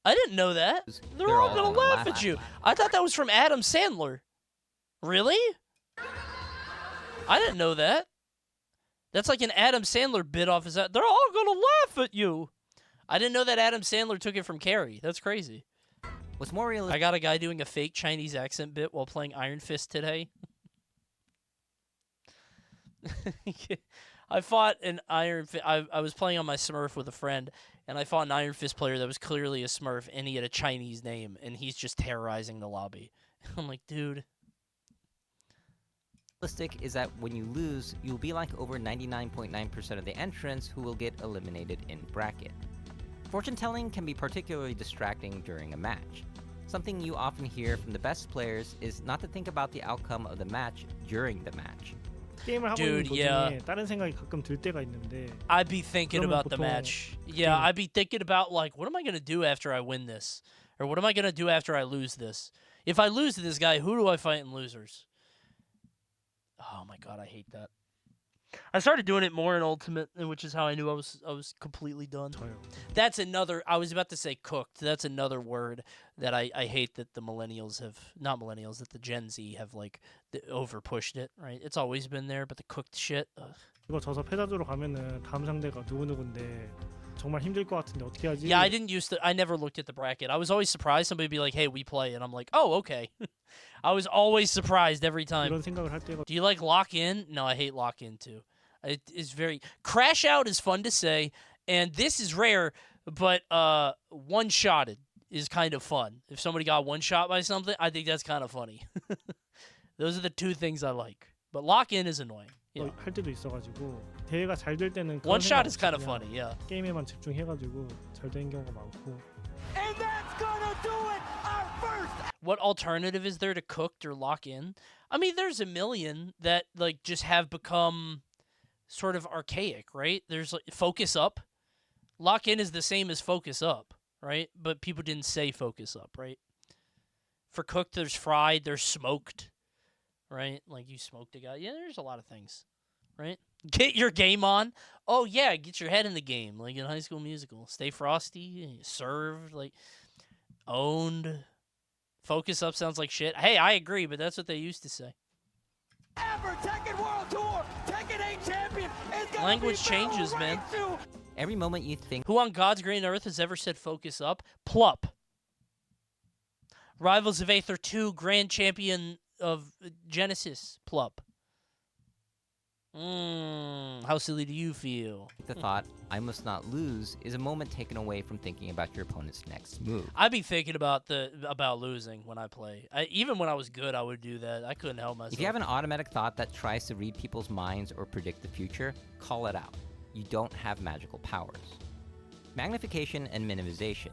I didn't know that. They're all gonna laugh at you. I thought that was from Adam Sandler. Really? I didn't know that. That's like an Adam Sandler bit off his head. They're all gonna laugh at you. I didn't know that Adam Sandler took it from Carrie. That's crazy. What's more realistic— I got a guy doing a fake Chinese accent bit while playing Iron Fist today. I fought an Iron Fist. I was playing on my Smurf with a friend, and I fought an Iron Fist player that was clearly a Smurf, and he had a Chinese name, and he's just terrorizing the lobby. I'm like, dude. Realistic is that when you lose, you'll be like over 99.9% of the entrants who will get eliminated in bracket. Fortune telling can be particularly distracting during a match. Something you often hear from the best players is not to think about the outcome of the match during the match. 게임을 하고 있는 도중에 다른 생각이 가끔 들 때가 있는데 I'd be thinking about the match. Yeah, I'd be thinking about, like, what am I going to do after I win this? Or what am I going to do after I lose this? If I lose to this guy, who do I fight in losers? Oh my god, I hate that. I started doing it more in Ultimate, which is how I knew I was completely done. That's another, I was about to say cooked. That's another word that I hate that the millennials have, not millennials, that the Gen Z have, like, over pushed it, right? It's always been there, but the cooked shit. Ugh. 이거 져서 패자조로 가면은 다음 상대가 누구누구인데 정말 힘들 것 같은데 어떻게 하지? Yeah, I never looked at the bracket. I was always surprised somebody would be like, hey, we play, and I'm like, oh, okay. I was always surprised every time. 이런 생각을 할 때가 Do you like lock in? No, I hate lock in too. It is very crash out is fun to say, and this is rare, but one shotted is kind of fun. If somebody got one shot by something, I think that's kind of funny. Those are the two things I like. But lock in is annoying. Yeah. 할 때도 있어가지고 대회가 잘 될 때는 one shot is kind of funny. Yeah. 게임에만 집중해가지고 잘 되는 경우가 많고. And that's gonna do it. Our first. What alternative is there to cooked or lock in? I mean, there's a million that like just have become sort of archaic, right? There's like focus up. Lock in is the same as focus up, right? But people didn't say focus up, right? For cooked, there's fried, there's smoked, right? Like you smoked a guy. Yeah, there's a lot of things, right? Get your game on. Oh, yeah, get your head in the game, like in High School Musical. Stay frosty, served, like owned. Focus up sounds like shit. Hey, I agree, but that's what they used to say. Ever Tekken World Tour, Tekken 8 champion is gonna Language be changes, man. Every moment you think— Who on God's green earth has ever said focus up? Plup. Rivals of Aether 2, Grand Champion of Genesis. Plup. How silly do you feel? The thought, I must not lose, is a moment taken away from thinking about your opponent's next move. I'd be thinking about losing when I play. Even when I was good, I would do that. I couldn't help myself. If you have an automatic thought that tries to read people's minds or predict the future, call it out. You don't have magical powers. Magnification and minimization.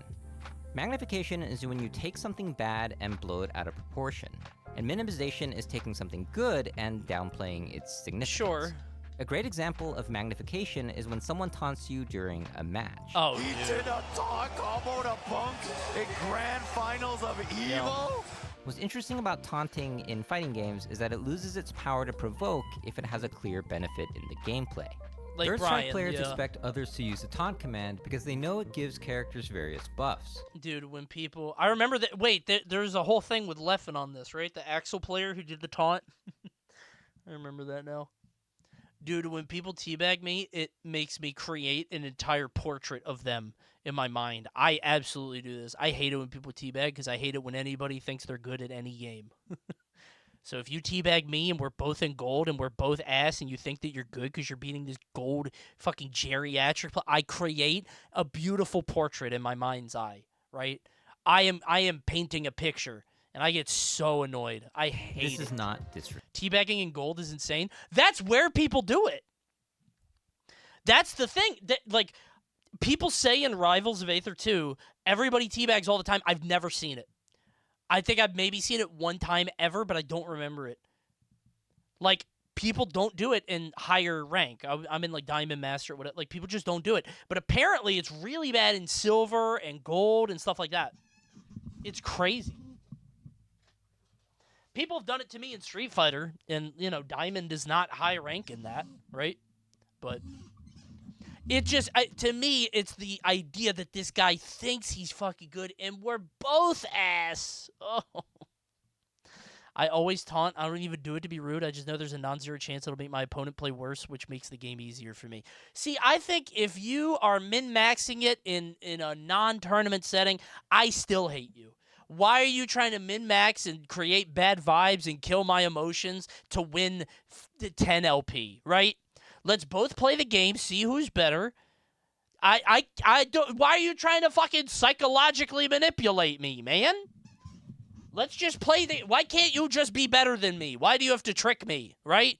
Magnification is when you take something bad and blow it out of proportion. And minimization is taking something good and downplaying its significance. Sure. A great example of magnification is when someone taunts you during a match. Oh, He dude. did a taunt combo to Punk in Grand Finals of Evo? What's interesting about taunting in fighting games is that it loses its power to provoke if it has a clear benefit in the gameplay. Like Third Brian, strike players yeah. expect others to use the taunt command because they know it gives characters various buffs. Dude, when people... I remember that... Wait, there's a whole thing with Leffen on this, right? The Axel player who did the taunt. I remember that now. Dude, when people teabag me, it makes me create an entire portrait of them in my mind. I absolutely do this. I hate it when people teabag because I hate it when anybody thinks they're good at any game. So if you teabag me and we're both in gold and we're both ass and you think that you're good because you're beating this gold fucking geriatric, I create a beautiful portrait in my mind's eye, right? I am painting a picture, and I get so annoyed. I hate it. This is not disrespectful. Teabagging in gold is insane. That's where people do it. That's the thing. That, like, people say in Rivals of Aether 2, everybody teabags all the time. I've never seen it. I think I've maybe seen it one time ever, but I don't remember it. Like, people don't do it in higher rank. I'm in, like, Diamond Master or whatever. Like, people just don't do it. But apparently it's really bad in silver and gold and stuff like that. It's crazy. People have done it to me in Street Fighter, and, you know, Diamond is not high rank in that, right? But it just, to me, it's the idea that this guy thinks he's fucking good, and we're both ass. Oh. I always taunt. I don't even do it to be rude. I just know there's a non-zero chance it'll make my opponent play worse, which makes the game easier for me. See, I think if you are min-maxing it in a non-tournament setting, I still hate you. Why are you trying to min-max and create bad vibes and kill my emotions to win 10 LP, right? Let's both play the game, see who's better. I don't. Why are you trying to fucking psychologically manipulate me, man? Let's just play the. Why can't you just be better than me? Why do you have to trick me, right?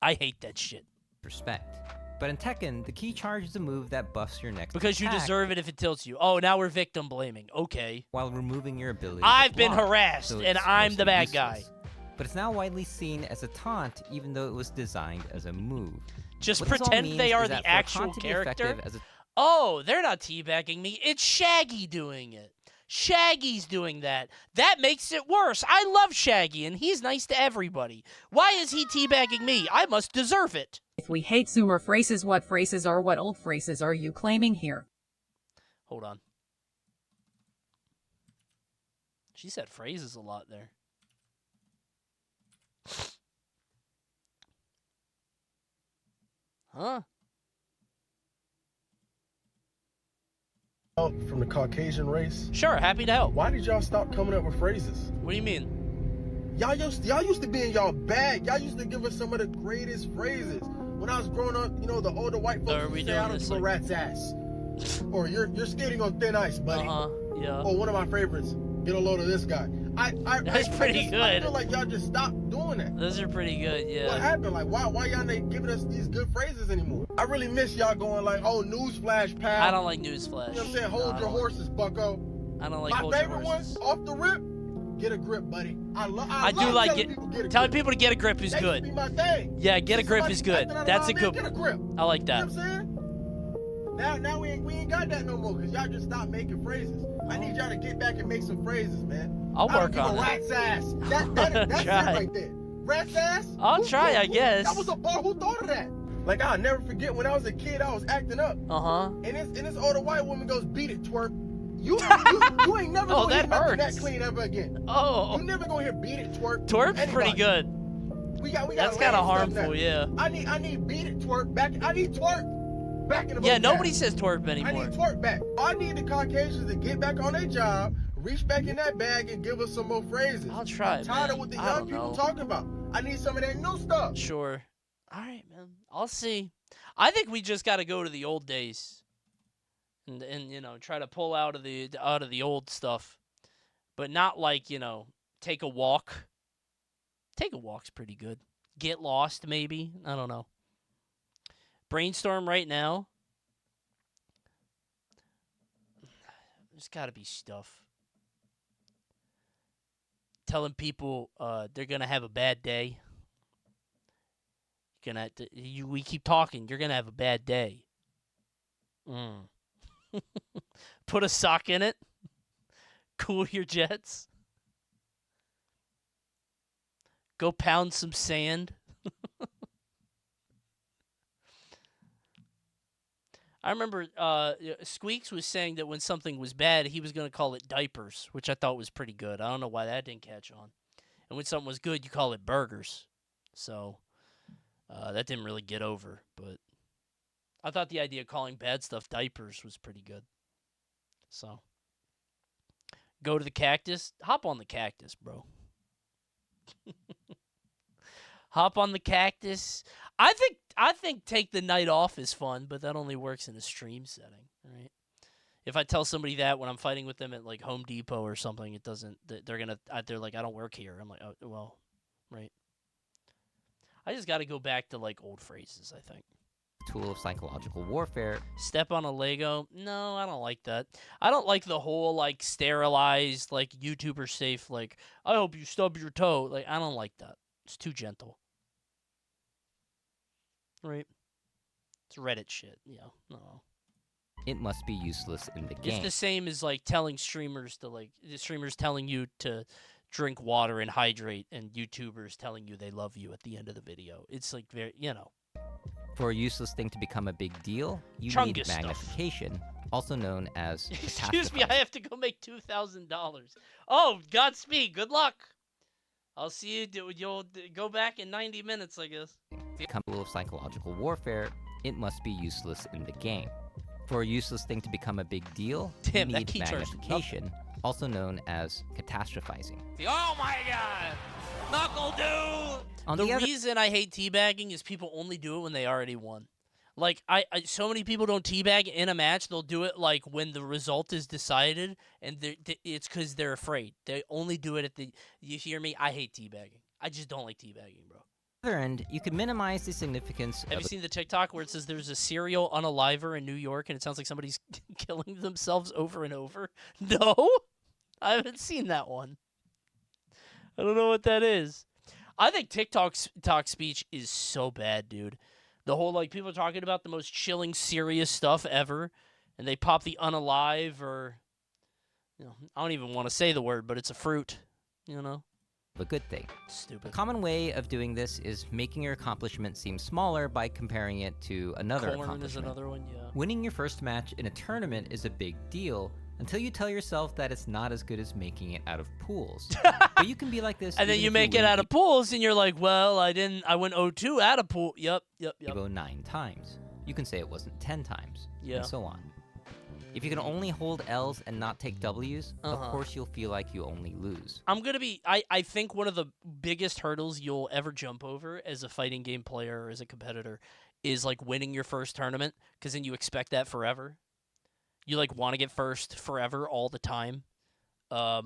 I hate that shit. Respect. But in Tekken, the key charge is a move that buffs your next because attack you deserve it if it tilts you. Oh, now we're victim blaming. Okay. While removing your ability. I've to been block, harassed, so and it's I'm the mostly bad useless. guy. But it's now widely seen as a taunt, even though it was designed as a move. Just What this all pretend means they are is the that for a actual taunt to be character. effective as a Oh, they're not teabagging me. It's Shaggy doing it. Shaggy's doing that. That makes it worse. I love Shaggy, and he's nice to everybody. Why is he teabagging me? I must deserve it. If we hate Zoomer phrases, what phrases are what old phrases are you claiming here? Hold on. She said phrases a lot there. Huh? From the Caucasian race? Sure, happy to help. Why did y'all stop coming up with phrases? What do you mean? Y'all used to be in y'all bag. Y'all used to give us some of the greatest phrases. When I was growing up, you know, the older white folks would say, I don't give a rat's ass. Or you're skating on thin ice, buddy. Yeah. Or one of my favorites, get a load of this guy. That's pretty good. I feel like y'all just stopped doing that. Those are pretty good, yeah. What happened? Like, why y'all not giving us these good phrases anymore? I really miss y'all going like, oh, newsflash, pal. I don't like newsflash. You know what I'm saying? Hold your horses, bucko. I don't like My hold your favorite horses. one, off the rip, get a grip, buddy. I do like telling people get a telling grip. people to get a grip is That good. used to be my thing. Yeah, get a grip Somebody is good. acting out of That's a line, good man, get a grip. I like that. You know what I'm saying? Now we ain't got that no more because y'all just stopped making phrases. I need y'all to get back and make some phrases, man. I'll work on it. that. Rat's ass. That's it Try. right there. Rat's ass. I'll try, I guess. That was a bar. Who thought of that? Like, I'll never forget when I was a kid, I was acting up. And this older white woman goes, beat it, twerp. You ain't never gonna hear nothing that clean ever again. Oh. You never gonna hear beat it, twerp. Twerp's Anybody. pretty good. We got That's kind of harmful, yeah. I need beat it, twerp back. I need twerp back in the Yeah, vocab. nobody says twerp I anymore. need twerp back. I need the Caucasians to get back on their job, reach back in that bag, and give us some more phrases. I'll try, I'm tired man. of what the I young don't people know. talking about. I need some of that new stuff. Sure. All right, man. I'll see. I think we just got to go to the old days, and you know, try to pull out of the old stuff, but not like, you know, take a walk. Take a walk's pretty good. Get lost, maybe. I don't know. Brainstorm right now. There's got to be stuff. Telling people they're gonna have a bad day. We keep talking. You're gonna have a bad day. Put a sock in it. Cool your jets. Go pound some sand. I remember Squeaks was saying that when something was bad, he was going to call it diapers, which I thought was pretty good. I don't know why that didn't catch on. And when something was good, you call it burgers. So that didn't really get over. But I thought the idea of calling bad stuff diapers was pretty good. So go to the cactus. Hop on the cactus, bro. hop on the cactus. I think take the night off is fun, but that only works in a stream setting, right? If I tell somebody that when I'm fighting with them at like Home Depot or something, it doesn't. They're like, I don't work here. I'm like, oh well, right. I just got to go back to like old phrases, I think. Tool of psychological warfare. Step on a Lego? No, I don't like that. I don't like the whole like sterilized, like YouTuber safe, like I hope you stub your toe. Like I don't like that. It's too gentle. Right? It's Reddit shit. Yeah. No. It must be useless in the game. It's the same as like telling streamers to like the streamers telling you to drink water and hydrate, and YouTubers telling you they love you at the end of the video. It's like very, For a useless thing to become a big deal, you Chungus need magnification, also known as Excuse me, I have to go make $2,000. Oh, Godspeed. Good luck. I'll see you. You'll go back in 90 minutes, I guess. Become a tool of psychological warfare, it must be useless in the game. For a useless thing to become a big deal, you need magnification, also known as catastrophizing. Oh my god! Knuckle dude! The reason I hate teabagging is people only do it when they already won. Like, so many people don't teabag in a match. They'll do it, like, when the result is decided, and it's because they're afraid. They only do it at the... You hear me? I hate teabagging. I just don't like teabagging, bro. On the other end, you can minimize the significance Have you seen the TikTok where it says there's a serial unaliver in New York, and it sounds like somebody's killing themselves over and over? No? I haven't seen that one. I don't know what that is. I think TikTok speech is so bad, dude. The whole, like, people are talking about the most chilling, serious stuff ever, and they pop the unalive or, I don't even want to say the word, but it's a fruit, A good thing. Stupid. A common way of doing this is making your accomplishment seem smaller by comparing it to another accomplishment. Is another one, yeah. Winning your first match in a tournament is a big deal until you tell yourself that it's not as good as making it out of pools. But you can be like this. And then you make it out of pools, and you're like, well, I went 0-2 out of pool. Yep. You go 9 times. You can say it wasn't 10 times. Yeah. And so on. If you can only hold L's and not take W's, of course you'll feel like you only lose. I think one of the biggest hurdles you'll ever jump over as a fighting game player or as a competitor is like winning your first tournament, because then you expect that forever. You like want to get first forever all the time. I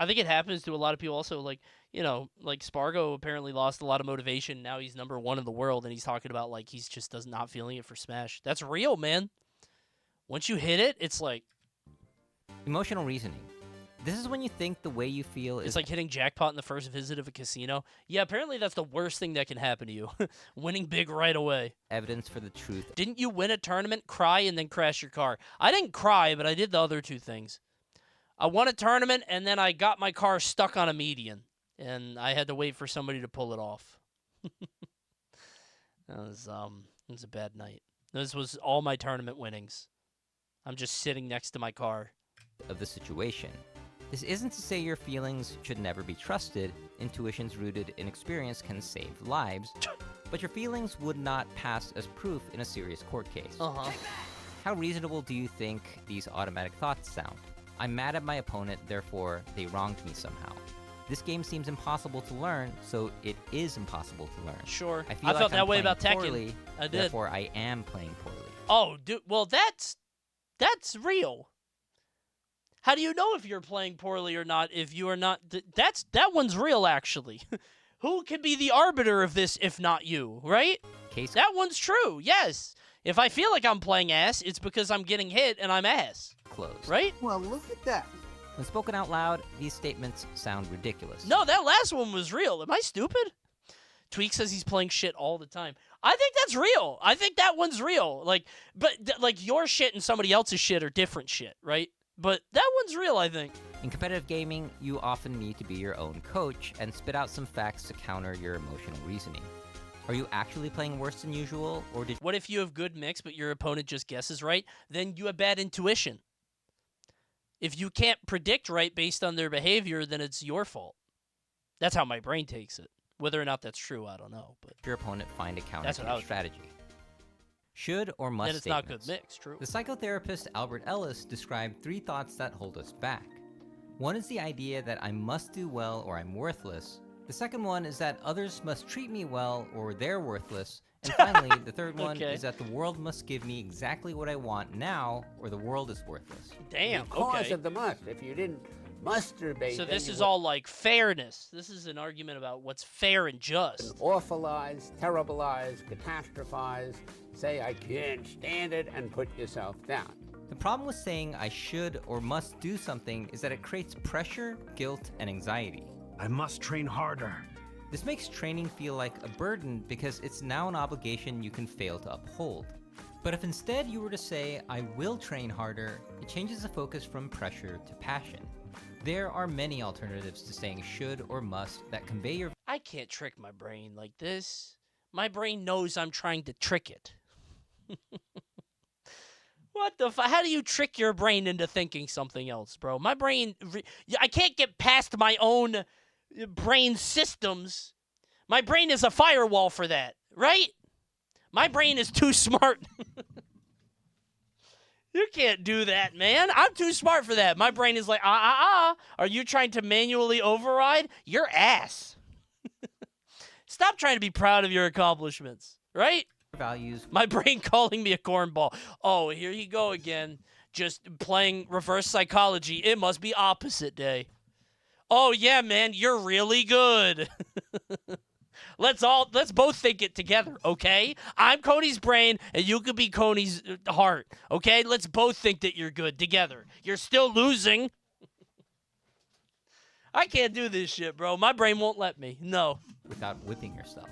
think it happens to a lot of people also. Like, like Spargo apparently lost a lot of motivation. Now he's #1 in the world, and he's talking about like he's just not feeling it for Smash. That's real, man. Once you hit it, it's like... Emotional reasoning. This is when you think the way you feel is... It's like hitting jackpot in the first visit of a casino. Yeah, apparently that's the worst thing that can happen to you. Winning big right away. Evidence for the truth. Didn't you win a tournament, cry, and then crash your car? I didn't cry, but I did the other two things. I won a tournament, and then I got my car stuck on a median. And I had to wait for somebody to pull it off. It was a bad night. This was all my tournament winnings. I'm just sitting next to my car. Of the situation. This isn't to say your feelings should never be trusted. Intuitions rooted in experience can save lives. But your feelings would not pass as proof in a serious court case. How reasonable do you think these automatic thoughts sound? I'm mad at my opponent, therefore they wronged me somehow. This game seems impossible to learn, so it is impossible to learn. Sure. I feel I like felt I'm that way playing about Tekken. poorly, I did. Therefore I am playing poorly. Oh, dude. Well, that's real. How do you know if you're playing poorly or not if you are not... That one's real, actually. Who can be the arbiter of this if not you, right? That one's true, yes. If I feel like I'm playing ass, it's because I'm getting hit and I'm ass. Closed. Right? Well, look at that. When spoken out loud, these statements sound ridiculous. No, that last one was real. Am I stupid? Tweak says he's playing shit all the time. I think that's real. I think that one's real. But your shit and somebody else's shit are different shit, right? But that one's real, I think. In competitive gaming, you often need to be your own coach and spit out some facts to counter your emotional reasoning. Are you actually playing worse than usual, or did... What if you have good mix, but your opponent just guesses right? Then you have bad intuition. If you can't predict right based on their behavior, then it's your fault. That's how my brain takes it. Whether or not that's true, I don't know. But your opponent find a counter to your strategy. Should or must then it's statements. Not good mix, true. The psychotherapist Albert Ellis described 3 thoughts that hold us back. One is the idea that I must do well or I'm worthless, The second one is that others must treat me well or they're worthless. And finally, the third one is that the world must give me exactly what I want now or the world is worthless. Damn, Because of the must. If you didn't masturbate... So then this you is would all like fairness. This is an argument about what's fair and just. awfulize, terribilize, catastrophize, say I can't stand it, and put yourself down. The problem with saying I should or must do something is that it creates pressure, guilt, and anxiety. I must train harder. This makes training feel like a burden because it's now an obligation you can fail to uphold. But if instead you were to say, I will train harder, it changes the focus from pressure to passion. There are many alternatives to saying should or must that convey your... I can't trick my brain like this. My brain knows I'm trying to trick it. What the how do you trick your brain into thinking something else, bro? My brain... I can't get past my own brain systems. My brain is a firewall for that, right? My brain is too smart. You can't do that, man. I'm too smart for that. My brain is like, Are you trying to manually override? Your ass. Stop trying to be proud of your accomplishments, right? Values. My brain calling me a cornball. Oh, here you go again. Just playing reverse psychology. It must be opposite day. Oh, yeah, man, you're really good. Let's both think it together, okay? I'm Coney's brain, and you could be Coney's heart, okay? Let's both think that you're good together. You're still losing. I can't do this shit, bro. My brain won't let me. No. Without whipping yourself.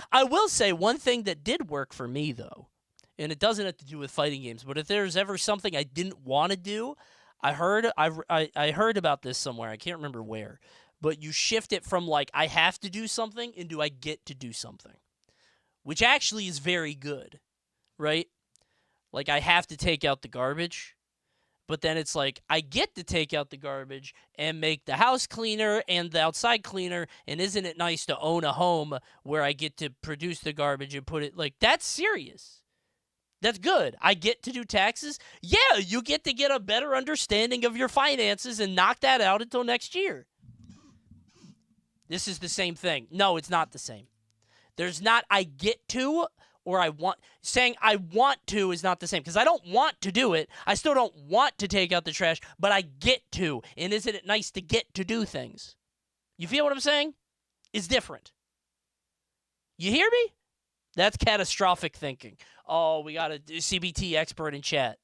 I will say one thing that did work for me, though, and it doesn't have to do with fighting games, but if there's ever something I didn't want to do, I heard about this somewhere. I can't remember where. But you shift it from, like, I have to do something into I get to do something. Which actually is very good, right? Like, I have to take out the garbage. But then it's like, I get to take out the garbage and make the house cleaner and the outside cleaner. And isn't it nice to own a home where I get to produce the garbage and put it, like, that's serious. That's good. I get to do taxes. Yeah, you get to get a better understanding of your finances and knock that out until next year. This is the same thing. No, it's not the same. There's not I get to or I want. Saying I want to is not the same because I don't want to do it. I still don't want to take out the trash, but I get to. And isn't it nice to get to do things? You feel what I'm saying? It's different. You hear me? That's catastrophic thinking. Oh, we got a CBT expert in chat.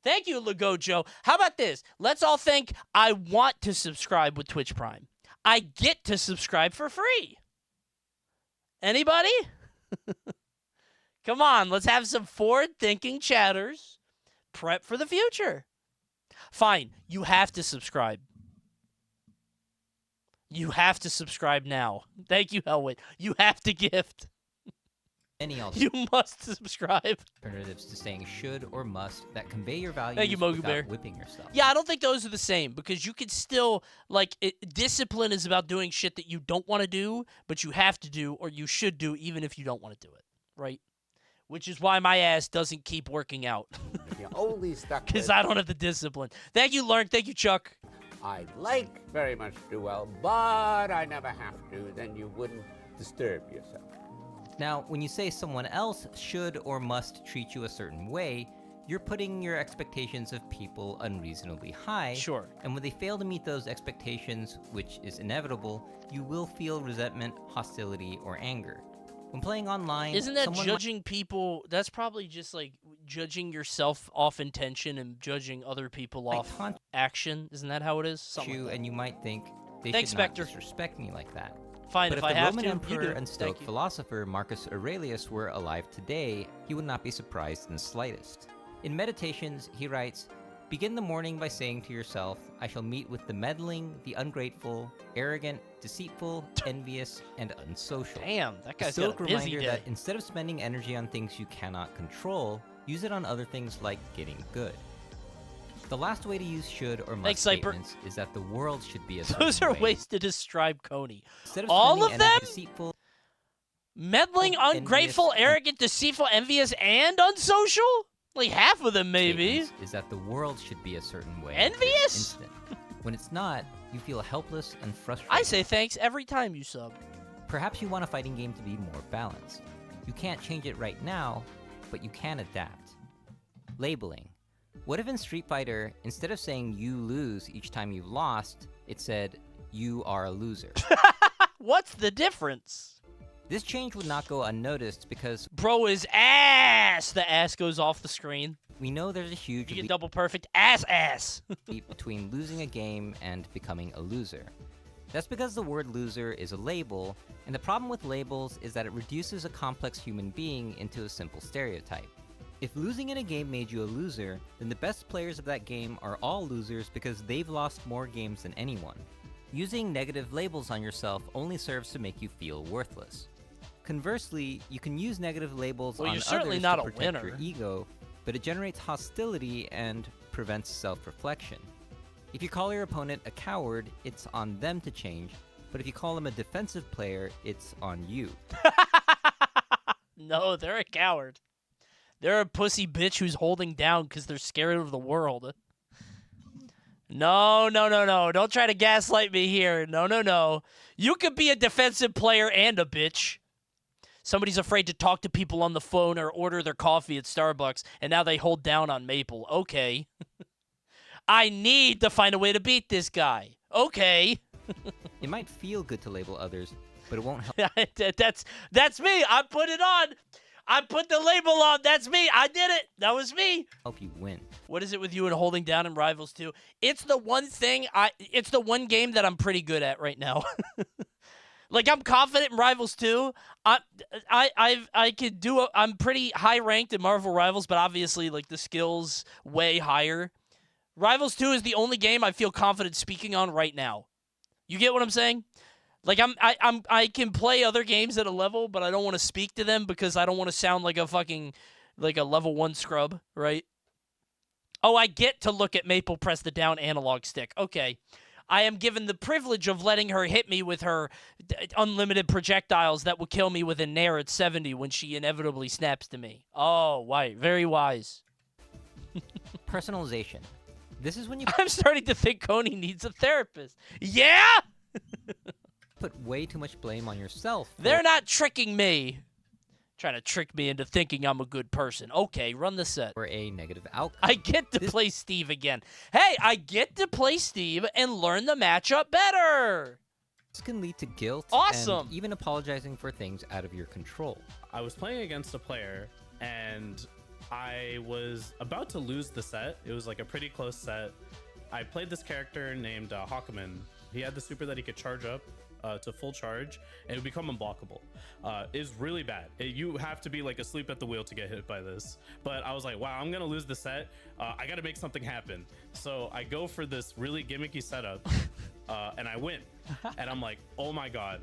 Thank you, Lagojo. How about this? Let's all think I want to subscribe with Twitch Prime. I get to subscribe for free. Anybody? Come on, let's have some forward-thinking chatters. Prep for the future. Fine, you have to subscribe. You have to subscribe now. Thank you, Hellwit. You have to gift. You must subscribe. Alternatives to saying should or must that convey your values Thank you, Mogu without Bear. whipping yourself. Yeah, I don't think those are the same because you could still, like, discipline is about doing shit that you don't want to do, but you have to do or you should do even if you don't want to do it, right? Which is why my ass doesn't keep working out. You're only stuck Because I don't have the discipline. Thank you, Lurk. Thank you, Chuck. I'd like very much to do well, but I never have to. Then you wouldn't disturb yourself. Now, when you say someone else should or must treat you a certain way, you're putting your expectations of people unreasonably high. Sure. And when they fail to meet those expectations, which is inevitable, you will feel resentment, hostility, or anger. When playing online... Isn't that judging people... That's probably just, like, judging yourself off intention and judging other people off action. Isn't that how it is? Something like and you might think, they Thanks, should not Spectre. disrespect me like that. Fine, but if if I the have Roman to, you Emperor do. and Thank Stoic you. philosopher Marcus Aurelius were alive today, he would not be surprised in the slightest. In Meditations, he writes, "Begin the morning by saying to yourself, I shall meet with the meddling, the ungrateful, arrogant, deceitful, envious, and unsocial." Damn, that guy's a got a Stoic busy reminder day. that instead of spending energy on things you cannot control, use it on other things like getting good. The last way to use should or must Thanks, Cyper. statements is that the world should be a certain Those are way. ways to describe Coney. Instead of All spending of them? energy deceitful, Meddling, ungrateful, arrogant, deceitful, envious, and unsocial? Like half of them, maybe. Is that the world should be a certain way. Envious? Instant. When it's not, You feel helpless and frustrated. I say thanks every time you sub. Perhaps you want a fighting game to be more balanced. You can't change it right now, but you can adapt. Labeling. What if in Street Fighter, instead of saying you lose each time you've lost, it said you are a loser? What's the difference? This change would not go unnoticed because bro is ass. The ass goes off the screen. We know there's a huge you get double perfect ass leap between losing a game and becoming a loser. That's because the word loser is a label, and the problem with labels is that it reduces a complex human being into a simple stereotype. If losing in a game made you a loser, then the best players of that game are all losers because they've lost more games than anyone. Using negative labels on yourself only serves to make you feel worthless. Conversely, you can use negative labels on others to protect your ego, but it generates hostility and prevents self-reflection. If you call your opponent a coward, it's on them to change, but if you call them a defensive player, it's on you. No, they're a coward. They're a pussy bitch who's holding down because they're scared of the world. No. Don't try to gaslight me here. No. You could be a defensive player and a bitch. Somebody's afraid to talk to people on the phone or order their coffee at Starbucks, and now they hold down on Maple. Okay. I need to find a way to beat this guy. Okay. It might feel good to label others, but it won't help. That's me. I put it on. I put the label on. That's me. I did it. That was me. Help you win. What is it with you and holding down in Rivals 2? It's the one thing it's the one game that I'm pretty good at right now. Like, I'm confident in Rivals 2. I could do I'm pretty high ranked in Marvel Rivals, but obviously like the skills way higher. Rivals 2 is the only game I feel confident speaking on right now. You get what I'm saying? Like I can play other games at a level, but I don't want to speak to them because I don't want to sound like a fucking like a level 1 scrub, right? Oh, I get to look at Maple press the down analog stick. Okay. I am given the privilege of letting her hit me with her unlimited projectiles that will kill me with a Nair at 70 when she inevitably snaps to me. Oh, right. Very wise. Personalization. This is when you... I'm starting to think Coney needs a therapist. Yeah? Put way too much blame on yourself. They're not tricking me. Trying to trick me into thinking I'm a good person. Okay, run the set. Or a negative outcome. I get to play Steve again. Hey, I get to play Steve and learn the matchup better. This can lead to guilt and even apologizing for things out of your control. I was playing against a player, and I was about to lose the set. It was like a pretty close set. I played this character named Hawkman. He had the super that he could charge up to full charge, and it would become unblockable. It's really bad. You have to be like asleep at the wheel to get hit by this. But I was like, wow, I'm gonna lose the set. I gotta make something happen. So I go for this really gimmicky setup, and I win. And I'm like, oh my god,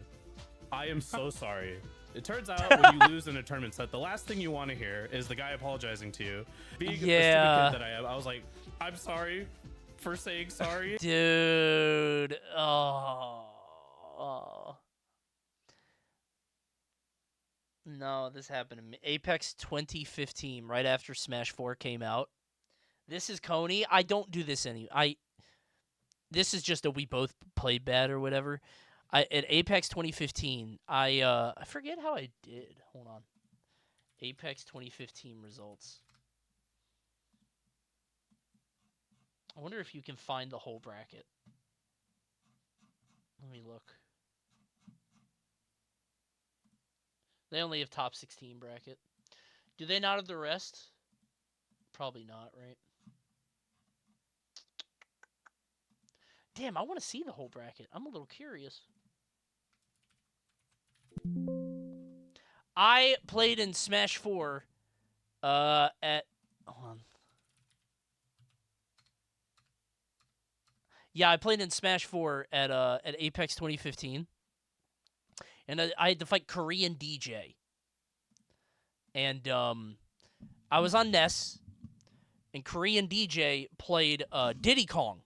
I am so sorry. It turns out when you lose in a tournament set, the last thing you want to hear is the guy apologizing to you. Being the stupid kid that I am, I was like, I'm sorry for saying sorry. Dude, oh. No, this happened to me. Apex 2015, right after Smash 4 came out. This is Coney. I don't do this this is just a we both played bad or whatever. At Apex 2015, I forget how I did. Hold on. Apex 2015 results. I wonder if you can find the whole bracket. Let me look. They only have top 16 bracket. Do they not have the rest? Probably not, right? Damn, I want to see the whole bracket. I'm a little curious. I played in Smash 4 at... Hold on. Yeah, I played in Smash 4 at Apex 2015. And I had to fight Korean DJ. And I was on Ness, and Korean DJ played Diddy Kong.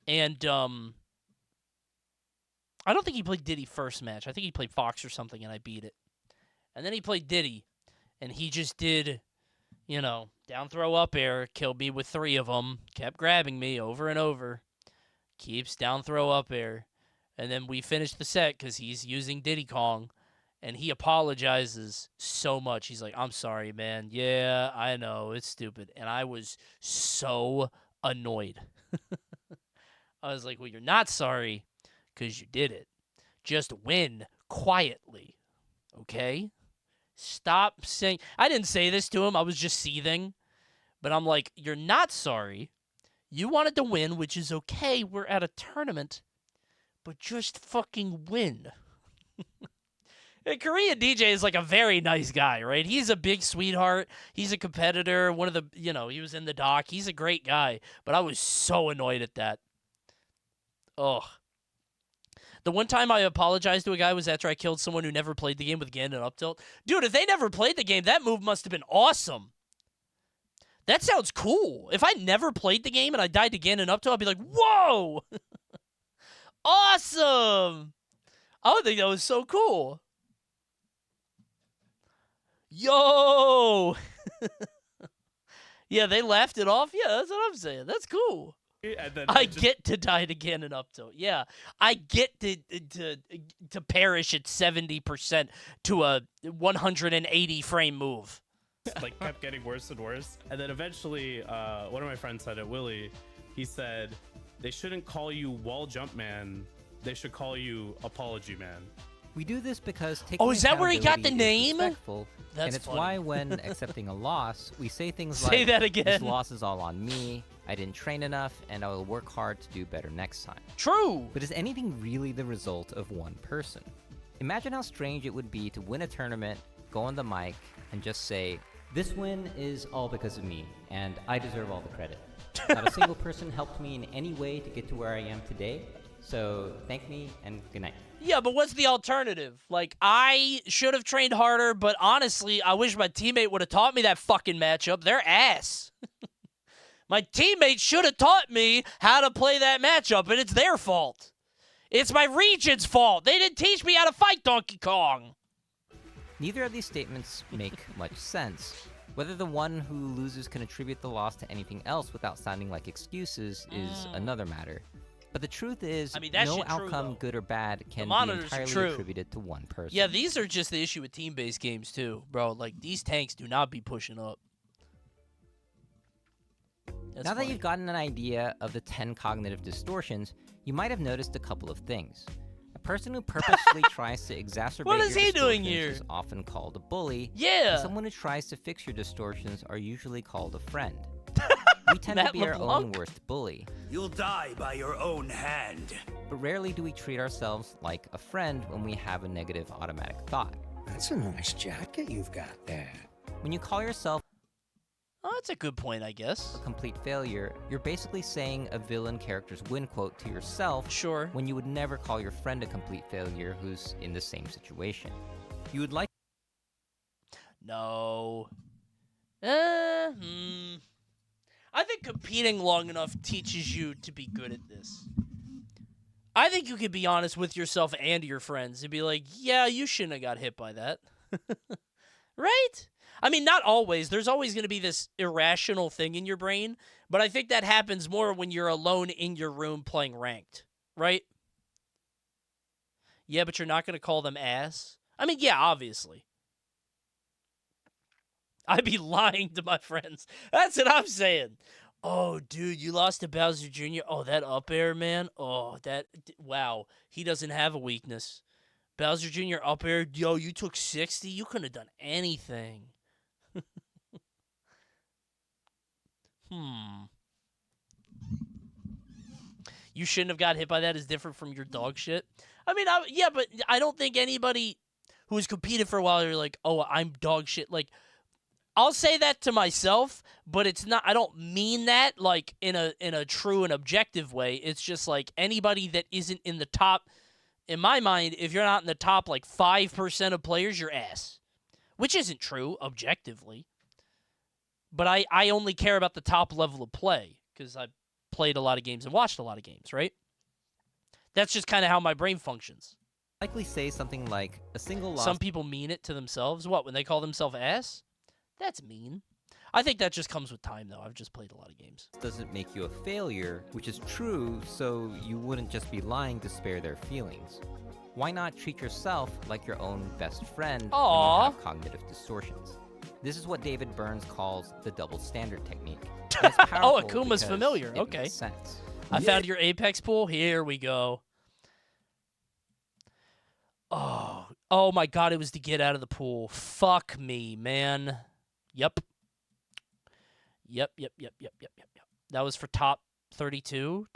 And I don't think he played Diddy first match. I think he played Fox or something, and I beat it. And then he played Diddy, and he just did You know, down throw up air, killed me with 3 of them, kept grabbing me over and over, keeps down throw up air. And then we finished the set because he's using Diddy Kong, and he apologizes so much. He's like, I'm sorry, man. Yeah, I know, it's stupid. And I was so annoyed. I was like, well, you're not sorry because you did it. Just win quietly, okay? Stop saying... I didn't say this to him. I was just seething. But I'm like, you're not sorry. You wanted to win, which is okay. We're at a tournament. But just fucking win. And Korean DJ is like a very nice guy, right? He's a big sweetheart. He's a competitor. One of the... You know, he was in the doc. He's a great guy. But I was so annoyed at that. Ugh. The one time I apologized to a guy was after I killed someone who never played the game with Gan and up tilt. Dude, if they never played the game, that move must have been awesome. That sounds cool. If I never played the game and I died to Gan and up tilt, I'd be like, whoa! Awesome! I would think that was so cool. Yo! Yeah, they laughed it off. Yeah, that's what I'm saying. That's cool. And then I get to die again and up tilt. Yeah, I get to perish at 70% to a 180 frame move. Like kept getting worse and worse, and then eventually, one of my friends said it. Willie, he said they shouldn't call you Wall Jump Man. They should call you Apology Man. We do this because taking is that where he got the accountability name? is respectful, That's and it's funny. why when accepting a loss, we say things Say like, that again. "This loss is all on me. I didn't train enough, and I will work hard to do better next time." True. But is anything really the result of one person? Imagine how strange it would be to win a tournament, go on the mic, and just say, "This win is all because of me, and I deserve all the credit. Not a single person helped me in any way to get to where I am today, so thank me and good night." Yeah, but what's the alternative? Like, I should have trained harder, but honestly, I wish my teammate would have taught me that fucking matchup. They're ass. My teammate should have taught me how to play that matchup, and it's their fault. It's my region's fault. They didn't teach me how to fight Donkey Kong. Neither of these statements make much sense. Whether the one who loses can attribute the loss to anything else without sounding like excuses is another matter. But the truth is, that no shit true, outcome, though. good or bad, can be monitors are entirely true. attributed to one person. Yeah, these are just the issue with team-based games, too, bro. Like, these tanks do not be pushing up. That's Now that funny. you've gotten an idea of the 10 cognitive distortions, you might have noticed a couple of things. A person who purposefully tries to exacerbate What is your he doing distortions here? is often called a bully. Yeah. And someone who tries to fix your distortions are usually called a friend. We tend to Matt be our own LeBlanc? worst bully. You'll die by your own hand. But rarely do we treat ourselves like a friend when we have a negative automatic thought. That's a nice jacket you've got there. When you call yourself Oh, that's a good point, I guess. a complete failure, you're basically saying a villain character's win quote to yourself. Sure. When you would never call your friend a complete failure who's in the same situation. You would like No. I think competing long enough teaches you to be good at this. I think you could be honest with yourself and your friends and be like, yeah, you shouldn't have got hit by that. Right? I mean, not always. There's always going to be this irrational thing in your brain, but I think that happens more when you're alone in your room playing ranked, right? Yeah, but you're not going to call them ass? I mean, yeah, obviously. I'd be lying to my friends. That's what I'm saying. Oh, dude, you lost to Bowser Jr. Oh, that up air, man. Oh, wow. He doesn't have a weakness. Bowser Jr. up air. Yo, you took 60. You couldn't have done anything. You shouldn't have got hit by that is different from your dog shit. I mean, yeah, but I don't think anybody who has competed for a while, you're like, oh, I'm dog shit. Like, I'll say that to myself, but it's not. I don't mean that like in a true and objective way. It's just like anybody that isn't in the top. In my mind, if you're not in the top like 5% of players, you're ass, which isn't true objectively. But I only care about the top level of play because I played a lot of games and watched a lot of games, right? That's just kind of how my brain functions. likely say something like a single loss. Some people mean it to themselves. What, when they call themselves ass? That's mean. I think that just comes with time, though. I've just played a lot of games. Doesn't make you a failure, which is true, so you wouldn't just be lying to spare their feelings. Why not treat yourself like your own best friend when you have cognitive distortions? This is what David Burns calls the double standard technique. Oh, Akuma's familiar. Okay. Makes sense. I found your Apex pool. Here we go. Oh my God! It was to get out of the pool. Fuck me, man. Yep. That was for top 32.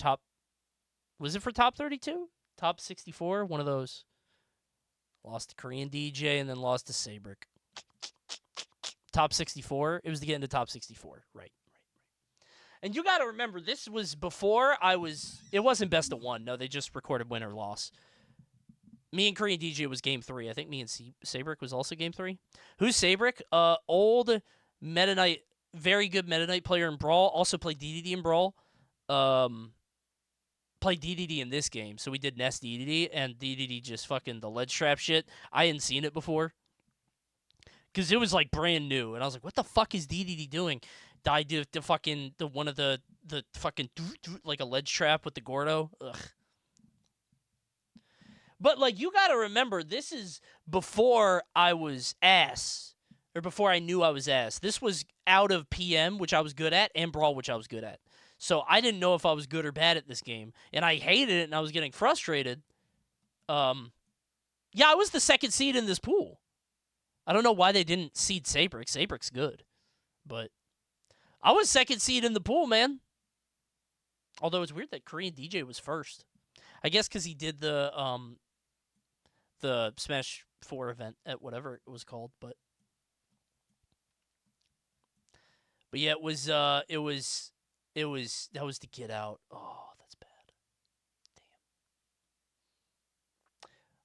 Was it for top 32? Top 64? One of those. Lost to Korean DJ and then lost to Sabrick. Top 64. It was to get into top 64. Right. And you got to remember, this was before it wasn't best of one. No, they just recorded win or loss. Me and Korean DJ was game 3. I think me and Sabrick was also game 3. Who's Sabrick? Old Meta Knight, very good Meta Knight player in Brawl. Also played DDD in Brawl. Played DDD in this game. So we did Nest DDD, and DDD just fucking the ledge trap shit. I hadn't seen it before. Because it was like brand new. And I was like, what the fuck is DDD doing? I did one of the fucking like a ledge trap with the Gordo. Ugh. But, like, you got to remember, this is before I was ass, or before I knew I was ass. This was out of PM, which I was good at, and Brawl, which I was good at. So I didn't know if I was good or bad at this game, and I hated it, and I was getting frustrated. Yeah, I was the second seed in this pool. I don't know why they didn't seed Sabrick. Sabrick's good. But I was second seed in the pool, man. Although it's weird that Korean DJ was first. I guess because he did the Smash 4 event at whatever it was called, but yeah, that was to get out. Oh, that's bad. Damn.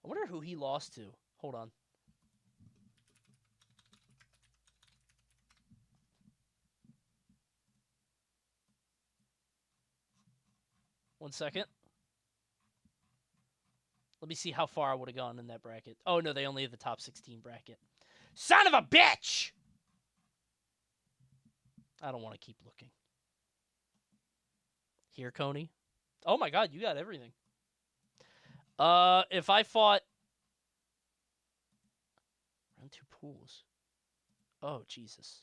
I wonder who he lost to. Hold on. One second. Let me see how far I would have gone in that bracket. Oh, no, they only have the top 16 bracket. Son of a bitch! I don't want to keep looking. Here, Coney. Oh, my God, you got everything. If I fought... Round 2 pools. Oh, Jesus.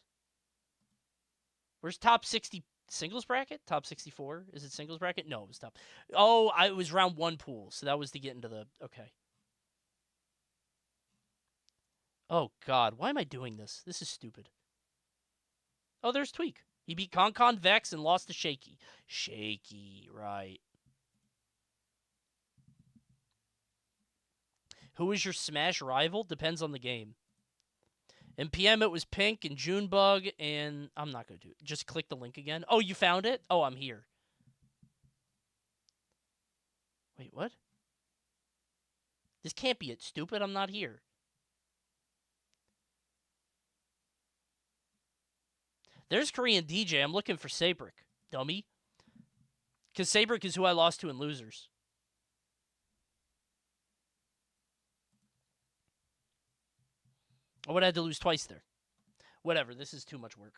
Where's top 60 singles bracket? Top 64? Is it singles bracket? No, it was top. Oh, it was round 1 pool, so that was to get into the... Okay. Oh, God. Why am I doing this? This is stupid. Oh, there's Tweak. He beat Con Vex and lost to Shaky. Shaky, right. Who is your Smash rival? Depends on the game. In PM, it was Pink and Junebug, and I'm not going to do it. Just click the link again. Oh, you found it? Oh, I'm here. Wait, what? This can't be it, stupid. I'm not here. There's Korean DJ. I'm looking for Sabrick, dummy. Because Sabrick is who I lost to in Losers. I would have had to lose twice there. Whatever, this is too much work.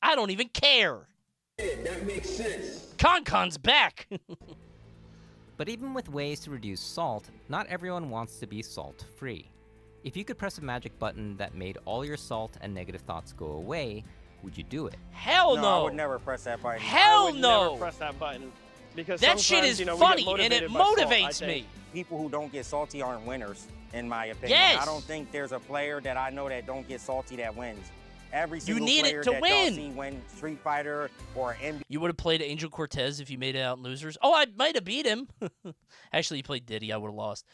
I don't even care. That makes sense. Con's back. But even with ways to reduce salt, not everyone wants to be salt-free. If you could press a magic button that made all your salt and negative thoughts go away, would you do it? Hell no. I would never press that button. Hell I would no. never press that button. Because that shit is funny, and it motivates me. People who don't get salty aren't winners, in my opinion. Yes. I don't think there's a player that I know that don't get salty that wins. Every single need player it to that win. y'all see win Street Fighter or NBA. You would have played Angel Cortez if you made it out in Losers. Oh, I might have beat him. Actually, you played Diddy. I would have lost.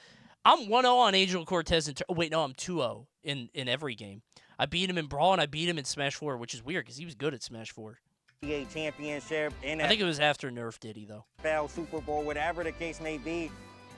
I'm 1-0 on Angel Cortez. Oh, wait, no, I'm 2-0 in every game. I beat him in Brawl, and I beat him in Smash 4, which is weird because he was good at Smash 4. NBA championship, I think it was after Nerf Diddy, though. NFL, Super Bowl, whatever the case may be,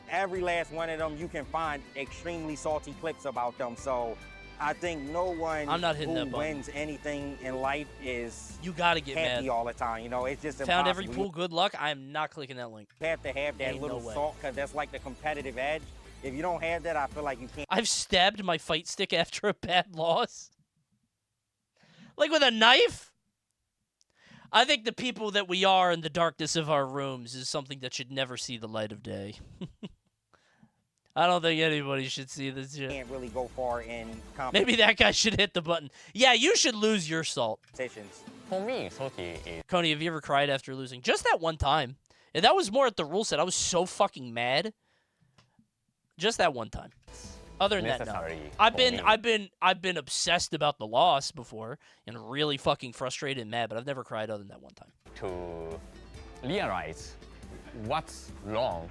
every last one of them, you can find extremely salty clips about them. So I think no one I'm not hitting who that button. wins anything in life is you gotta get happy mad all the time. You know, it's just found impossible. every pool. Good luck. I am not clicking that link. You have to have that Ain't little no way. salt because that's like the competitive edge. If you don't have that, I feel like you can't. I've stabbed my fight stick after a bad loss. Like with a knife? I think the people that we are in the darkness of our rooms is something that should never see the light of day. I don't think anybody should see this shit. Can't really go far in Maybe that guy should hit the button. Yeah, you should lose your salt. competitions. For me, salty is Coney, have you ever cried after losing? Just that one time. And that was more at the rule set. I was so fucking mad. Just that one time. Other than that, no. necessary. I've been obsessed about the loss before and really fucking frustrated and mad, but I've never cried other than that one time. To realize what's wrong.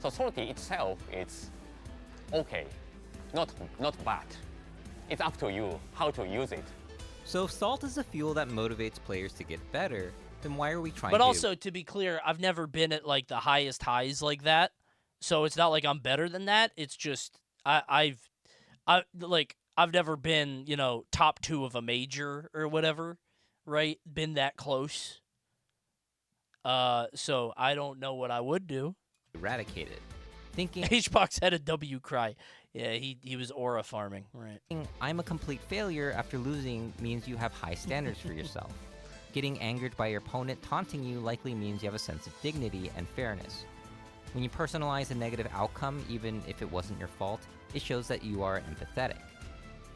So salty itself is okay, not bad. It's up to you how to use it. So if salt is a fuel that motivates players to get better, then why are we trying But to... also, to be clear, I've never been at like the highest highs like that. So it's not like I'm better than that. It's just I've never been, top 2 of a major or whatever, right? Been that close. So I don't know what I would do. Eradicate it. Thinking H-Box had a W cry. Yeah, he was aura farming, right? I'm a complete failure after losing means you have high standards for yourself. Getting angered by your opponent taunting you likely means you have a sense of dignity and fairness. When you personalize a negative outcome, even if it wasn't your fault, it shows that you are empathetic.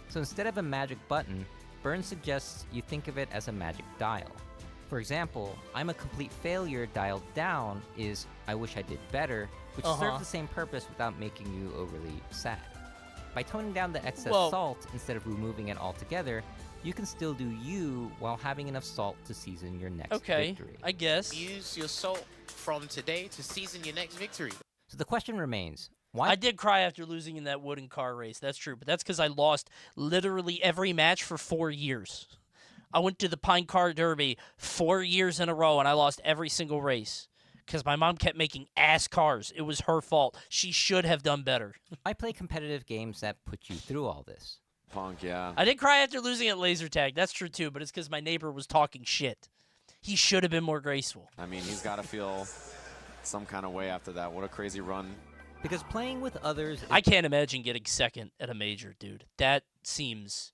So instead of a magic button, Burns suggests you think of it as a magic dial. For example, I'm a complete failure dialed down is I wish I did better, which serves the same purpose without making you overly sad. By toning down the excess salt instead of removing it altogether, you can still do you while having enough salt to season your next victory. I guess. Use your salt from today to season your next victory. So the question remains, why? I did cry after losing in that wooden car race. That's true, but that's because I lost literally every match for 4 years. I went to the Pine Car Derby 4 years in a row, and I lost every single race because my mom kept making ass cars. It was her fault. She should have done better. I play competitive games that put you through all this. Punk, yeah. I did cry after losing at laser tag. That's true, too, but it's because my neighbor was talking shit. He should have been more graceful. I mean, he's got to feel some kind of way after that. What a crazy run. Because playing with others... I can't imagine getting second at a major, dude. That seems...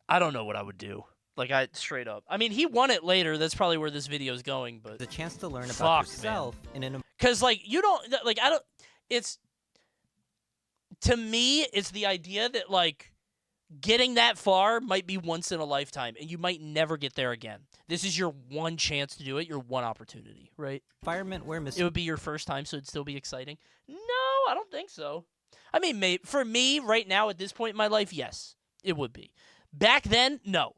I don't know what I would do. Like, straight up. I mean, he won it later. That's probably where this video is going, but... The chance to learn about yourself in an... Because, like, you don't... Like, I don't... It's... To me, it's the idea that, like, getting that far might be once in a lifetime, and you might never get there again. This is your one chance to do it, your one opportunity, right? Environment where it would be your first time, so it'd still be exciting. No, I don't think so. I mean, for me, right now, at this point in my life, yes, it would be. Back then, no.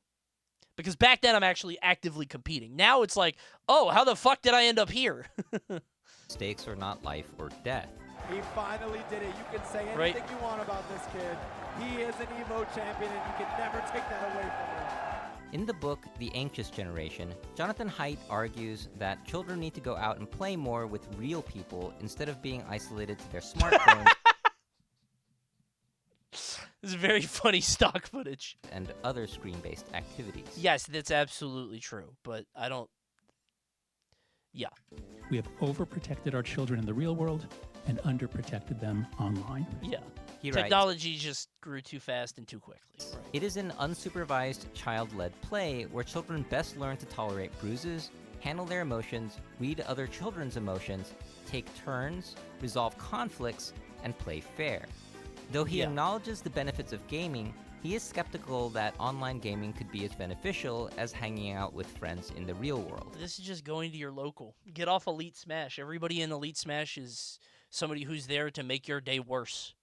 Because back then, I'm actually actively competing. Now it's like, oh, how the fuck did I end up here? Stakes are not life or death. He finally did it. You can say anything you want about this kid. He is an Evo champion, and you can never take that away from him. In the book, The Anxious Generation, Jonathan Haidt argues that children need to go out and play more with real people instead of being isolated to their smartphones. This is very funny stock footage. And other screen-based activities. Yes, that's absolutely true, but I don't... Yeah. We have overprotected our children in the real world and underprotected them online. Yeah. He Technology just grew too fast and too quickly. Right. It is an unsupervised, child-led play where children best learn to tolerate bruises, handle their emotions, read other children's emotions, take turns, resolve conflicts, and play fair. Though he acknowledges the benefits of gaming, he is skeptical that online gaming could be as beneficial as hanging out with friends in the real world. This is just going to your local. Get off Elite Smash. Everybody in Elite Smash is somebody who's there to make your day worse.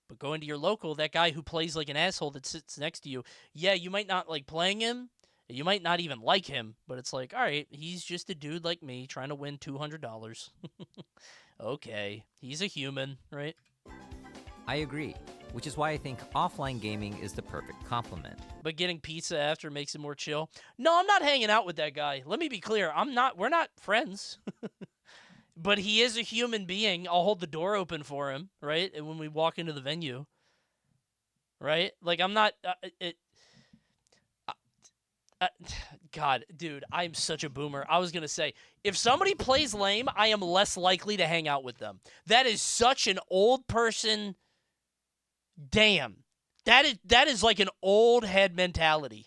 But going to your local, that guy who plays like an asshole that sits next to you, yeah, you might not like playing him. You might not even like him, but it's like, all right, he's just a dude like me trying to win $200. Okay, he's a human, right? I agree, which is why I think offline gaming is the perfect complement. But getting pizza after makes it more chill? No, I'm not hanging out with that guy. Let me be clear. We're not friends. But he is a human being. I'll hold the door open for him, right? And when we walk into the venue, right? Like, I'm not... God, dude, I'm such a boomer. I was going to say, if somebody plays lame, I am less likely to hang out with them. That is such an old person... Damn. That is like an old head mentality.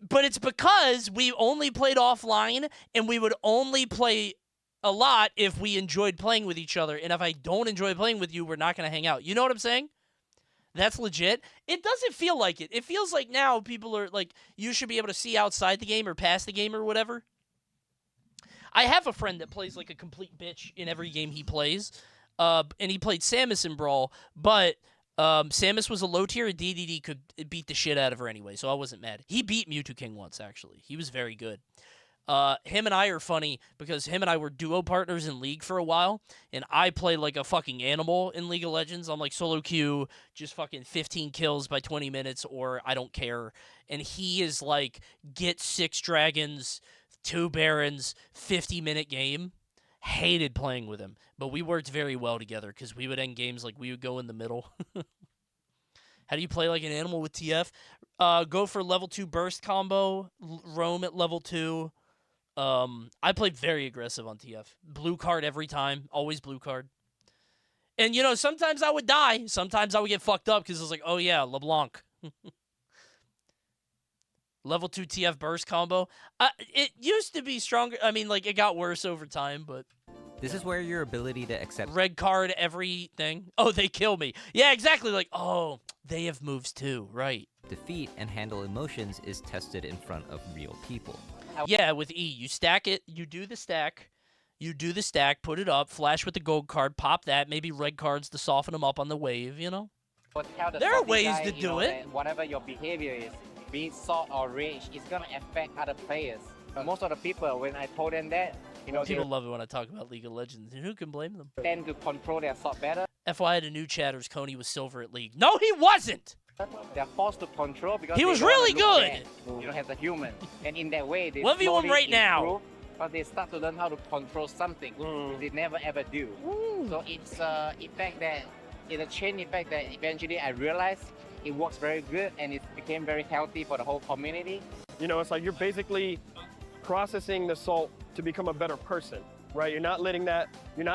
But it's because we only played offline, and we would only play a lot if we enjoyed playing with each other. And if I don't enjoy playing with you, we're not going to hang out. You know what I'm saying? That's legit. It doesn't feel like it. It feels like now people are like, you should be able to see outside the game or past the game or whatever. I have a friend that plays like a complete bitch in every game he plays. And he played Samus in Brawl, but Samus was a low tier, and DDD could beat the shit out of her anyway, so I wasn't mad. He beat Mewtwo King once, actually. He was very good. Him and I are funny because him and I were duo partners in League for a while, and I play like a fucking animal in League of Legends. I'm like solo queue, just fucking 15 kills by 20 minutes, or I don't care. And he is like, get 6 dragons, 2 barons, 50-minute game. Hated playing with him, but we worked very well together because we would end games like we would go in the middle. How do you play like an animal with TF? Go for level 2 burst combo, roam at level 2. I played very aggressive on TF. Blue card every time, always blue card. And, you know, sometimes I would die. Sometimes I would get fucked up because it was like, oh yeah, LeBlanc. Level 2 TF burst combo. It used to be stronger. I mean, like, it got worse over time, but... This is where your ability to accept... Red card everything. Oh, they kill me. Yeah, exactly. Like, oh, they have moves too. Right. Defeat and handle emotions is tested in front of real people. Yeah, with E. You stack it. You do the stack. Put it up. Flash with the gold card. Pop that. Maybe red cards to soften them up on the wave, you know? There are ways to do it. Whatever your behavior is, be it salt or rage, it's gonna affect other players. Most of the people, when I told them that, you know, people love it when I talk about League of Legends, and who can blame them? Tend to control their salt better. FYI, I had a new chatters. Coney was silver at League. No, he wasn't. They're forced to control because he was really good. You know, as a human, and in that way, they 1v1 right now. But they start to learn how to control something they never ever do. So it's effect that it's a chain effect that eventually I realized it works very good and it became very healthy for the whole community. You know, it's like you're basically processing the salt to become a better person, right? You're not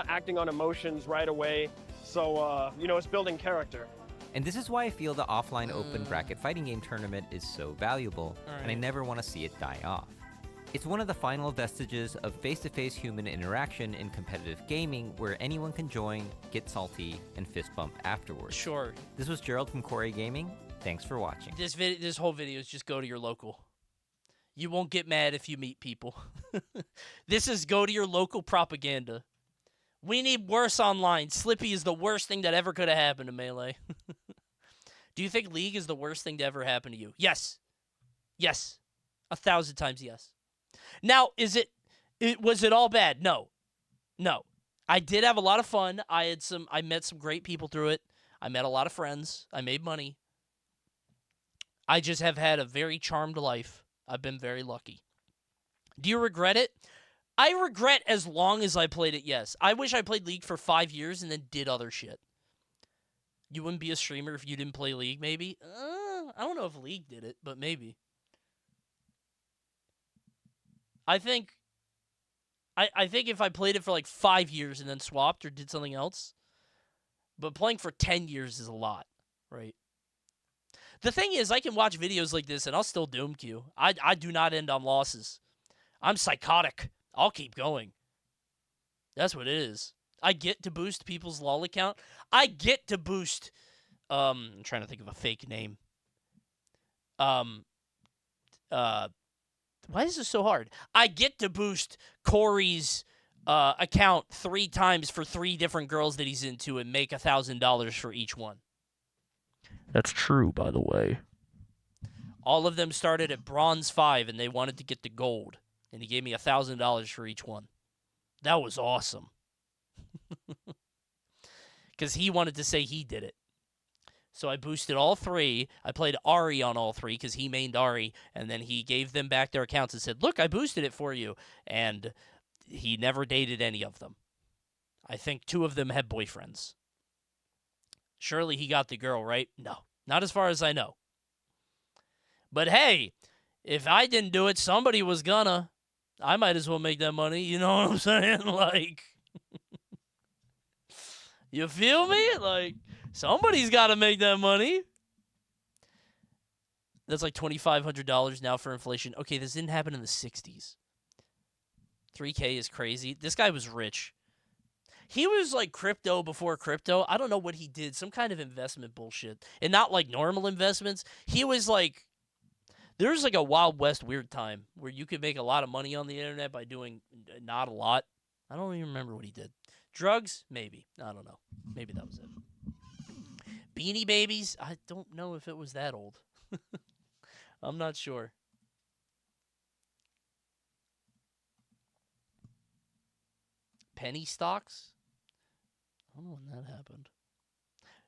acting on emotions right away. So, you know, it's building character. And this is why I feel the offline open bracket fighting game tournament is so valuable, and I never want to see it die off. It's one of the final vestiges of face-to-face human interaction in competitive gaming where anyone can join, get salty, and fist bump afterwards. Sure. This was Gerald from Corey Gaming. Thanks for watching. This whole video is just go to your local. You won't get mad if you meet people. This is go to your local propaganda. We need worse online. Slippy is the worst thing that ever could have happened to Melee. Do you think League is the worst thing to ever happen to you? Yes. Yes. 1,000 times yes. Now, was it all bad? No. No. I did have a lot of fun. I met some great people through it. I met a lot of friends. I made money. I just have had a very charmed life. I've been very lucky. Do you regret it? I regret as long as I played it, yes. I wish I played League for 5 years and then did other shit. You wouldn't be a streamer if you didn't play League, maybe? I don't know if League did it, but maybe. I think if I played it for like 5 years and then swapped or did something else, but playing for 10 years is a lot, right? The thing is, I can watch videos like this and I'll still doom queue. I do not end on losses. I'm psychotic. I'll keep going. That's what it is. I get to boost people's LOL account. I get to boost, I'm trying to think of a fake name. Why is this so hard? I get to boost Corey's account 3 times for 3 different girls that he's into and make $1,000 for each one. That's true, by the way. All of them started at bronze 5 and they wanted to get to gold. And he gave me $1,000 for each one. That was awesome. Because he wanted to say he did it. So I boosted all 3. I played Ari on all 3 because he mained Ari. And then he gave them back their accounts and said, look, I boosted it for you. And he never dated any of them. I think 2 of them had boyfriends. Surely he got the girl, right? No. Not as far as I know. But hey, if I didn't do it, somebody was gonna. I might as well make that money. You know what I'm saying? Like, you feel me? Like, Somebody's got to make that money. That's like $2,500 now for inflation. Okay, this didn't happen in the 60s. 3K is crazy. This guy was rich. He was like crypto before crypto. I don't know what he did. Some kind of investment bullshit. And not like normal investments. He was like, there's like a Wild West weird time where you could make a lot of money on the internet by doing not a lot. I don't even remember what he did. Drugs? Maybe. I don't know. Maybe that was it. Beanie Babies? I don't know if it was that old. I'm not sure. Penny stocks? I don't know when that happened.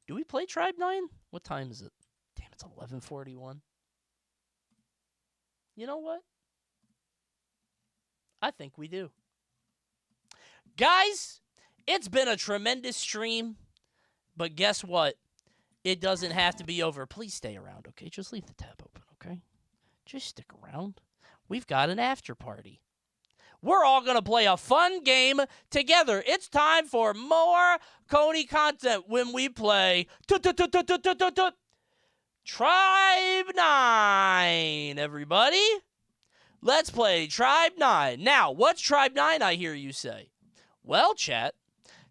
Do we play Tribe 9? What time is it? Damn, it's 11:41. You know what? I think we do. Guys, it's been a tremendous stream. But guess what? It doesn't have to be over. Please stay around, okay? Just leave the tab open, okay? Just stick around. We've got an after party. We're all going to play a fun game together. It's time for more Coney content when we play Tribe 9, everybody. Let's play Tribe 9. Now, what's Tribe 9, I hear you say? Well, chat,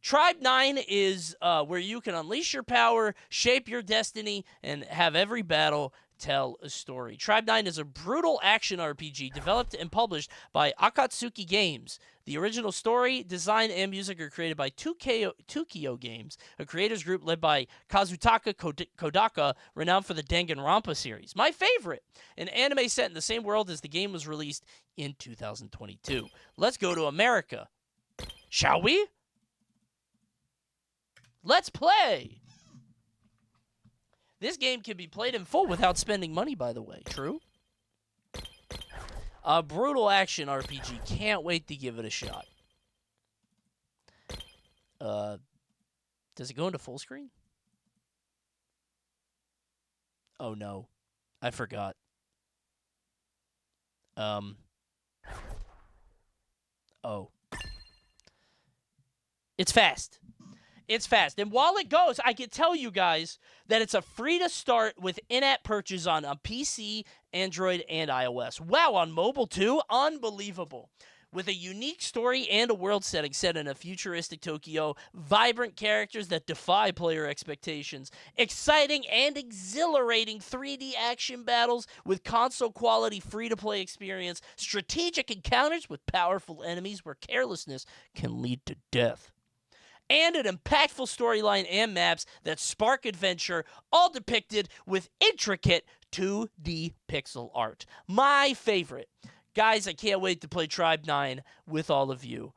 Tribe 9 is where you can unleash your power, shape your destiny, and have every battle tell a story. Tribe 9 is a brutal action RPG developed and published by Akatsuki Games. The original story, design, and music are created by Tukio Games, a creators group led by Kazutaka Kodaka, renowned for the Danganronpa series. My favorite, an anime set in the same world as the game was released in 2022. Let's go to America. Shall we? Let's play! This game can be played in full without spending money, by the way. True? A brutal action RPG. Can't wait to give it a shot. Does it go into full screen? Oh, no. I forgot. Oh. It's fast. It's fast. And while it goes, I can tell you guys that it's a free to start with in-app purchase on a PC, Android, and iOS. Wow, on mobile too? Unbelievable. With a unique story and a world setting set in a futuristic Tokyo, vibrant characters that defy player expectations, exciting and exhilarating 3D action battles with console-quality free-to-play experience, strategic encounters with powerful enemies where carelessness can lead to death, and an impactful storyline and maps that spark adventure, all depicted with intricate 2D pixel art. My favorite. Guys, I can't wait to play Tribe 9 with all of you.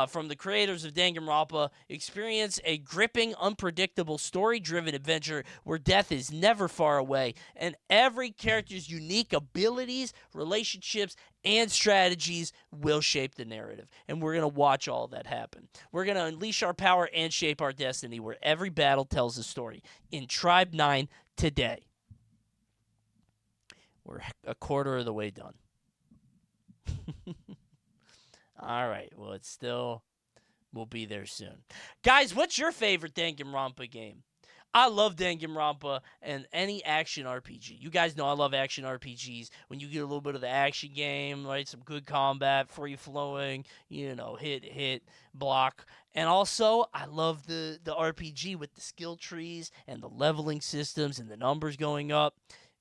From the creators of Danganronpa, experience a gripping, unpredictable, story-driven adventure where death is never far away, and every character's unique abilities, relationships, and strategies will shape the narrative. And we're going to watch all that happen. We're going to unleash our power and shape our destiny where every battle tells a story. In Tribe 9 today. We're a quarter of the way done. All right. Well, it's still, we'll be there soon. Guys, what's your favorite Danganronpa game? I love Danganronpa and any action RPG. You guys know I love action RPGs. When you get a little bit of the action game, right? Some good combat, free-flowing, hit, block. And also, I love the RPG with the skill trees and the leveling systems and the numbers going up.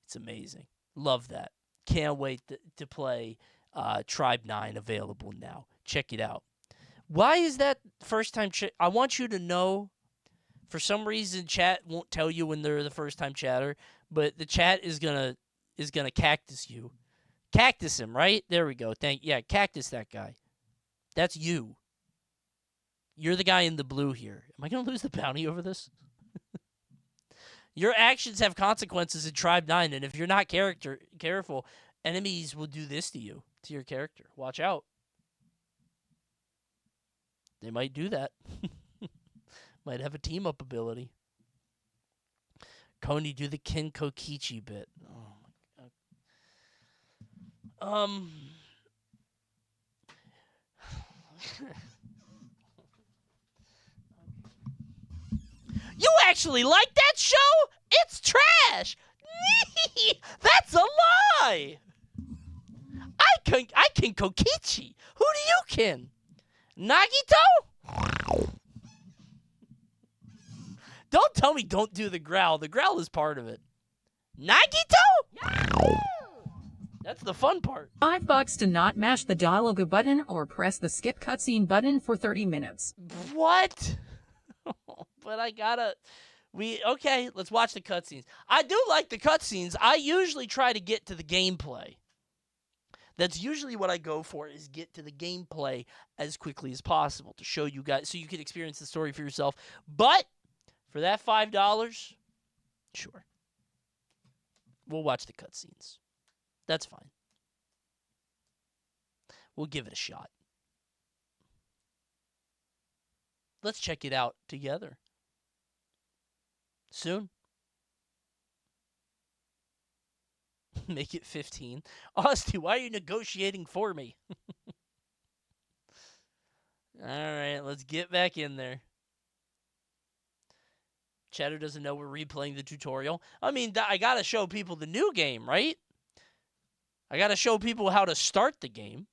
It's amazing. Love that. Can't wait to play Tribe 9 available now. Check it out. Why is that first time? I want you to know. For some reason, chat won't tell you when they're the first time chatter, but the chat is gonna cactus you, cactus him, right? There we go. Cactus that guy. That's you. You're the guy in the blue here. Am I gonna lose the bounty over this? Your actions have consequences in Tribe 9, and if you're not careful, enemies will do this to you, to your character. Watch out. They might do that. Might have a team-up ability. Coney, do the Kin Kokichi bit. Oh, my God. You actually like that? that show? It's trash. That's a lie. I can Kokichi. Who do you kin? Nagito? Don't tell me don't do the growl. The growl is part of it. Nagito? That's the fun part. $5 to not mash the dialogue button or press the skip cutscene button for 30 minutes. What? But I gotta... Okay, let's watch the cutscenes. I do like the cutscenes. I usually try to get to the gameplay. That's usually what I go for, is get to the gameplay as quickly as possible to show you guys, so you can experience the story for yourself. But for that $5, sure. We'll watch the cutscenes. That's fine. We'll give it a shot. Let's check it out together. Soon. Make it 15. Austin, why are you negotiating for me? All right, let's get back in there. Chatter doesn't know we're replaying the tutorial. I mean, I got to show people the new game, right? I got to show people how to start the game.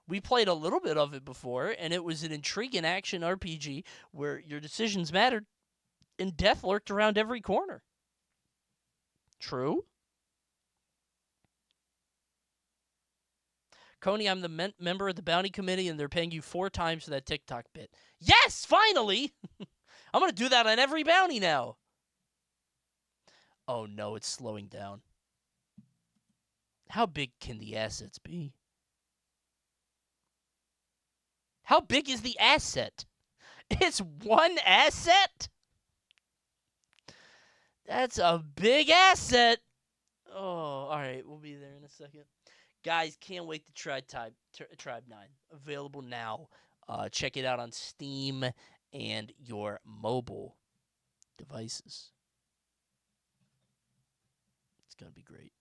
We played a little bit of it before, and it was an intriguing action RPG where your decisions mattered, and death lurked around every corner. True? Coney, I'm the member of the bounty committee, and they're paying you 4 times for that TikTok bit. Yes, finally! I'm going to do that on every bounty now. Oh, no, it's slowing down. How big can the assets be? How big is the asset? It's 1 asset? That's a big asset. Oh, all right. We'll be there in a second. Guys, can't wait to try Tribe 9. Available now. Check it out on Steam and your mobile devices. It's going to be great.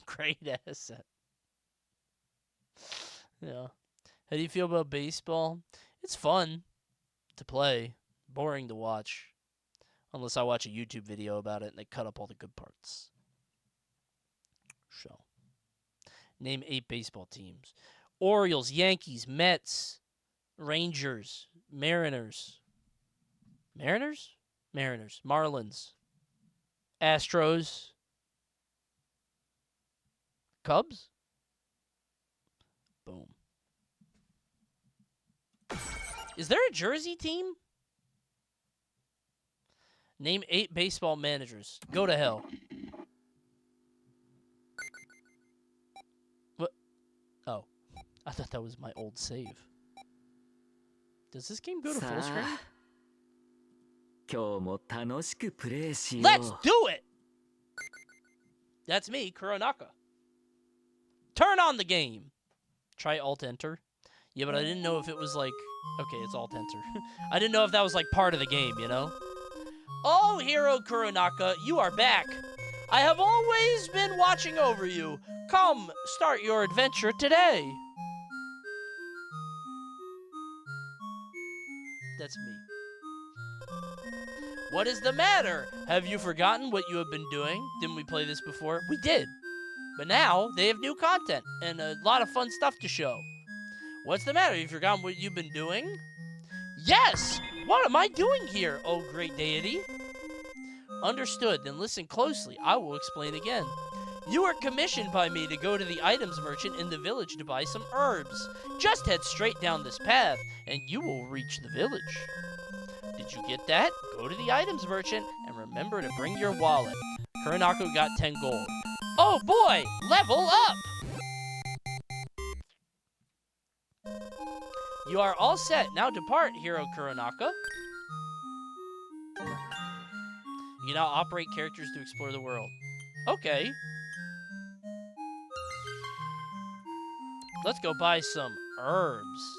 Great asset. Yeah. How do you feel about baseball? It's fun to play. Boring to watch. Unless I watch a YouTube video about it and they cut up all the good parts. So. Name 8 baseball teams. Orioles, Yankees, Mets, Rangers, Mariners. Mariners? Mariners. Marlins. Astros. Cubs? Boom. Is there a Jersey team? Name 8 baseball managers. Go to hell. What? Oh. I thought that was my old save. Does this game go to full screen? Let's do it! That's me, Kuronaka. Turn on the game. Try Alt-Enter. Yeah, but I didn't know if it was like... Okay, it's Alt-Enter. I didn't know if that was like part of the game, you know? Oh, Hero Kuronaka, you are back. I have always been watching over you. Come, start your adventure today. That's me. What is the matter? Have you forgotten what you have been doing? Didn't we play this before? We did. But now, they have new content and a lot of fun stuff to show. What's the matter? You've forgotten what you've been doing? Yes! What am I doing here, oh great deity? Understood. Then listen closely. I will explain again. You were commissioned by me to go to the items merchant in the village to buy some herbs. Just head straight down this path, and you will reach the village. Did you get that? Go to the items merchant, and remember to bring your wallet. Kuronako got 10 gold. Oh boy! Level up! You are all set. Now depart, Hero Kuronaka. You now operate characters to explore the world. Okay. Let's go buy some herbs.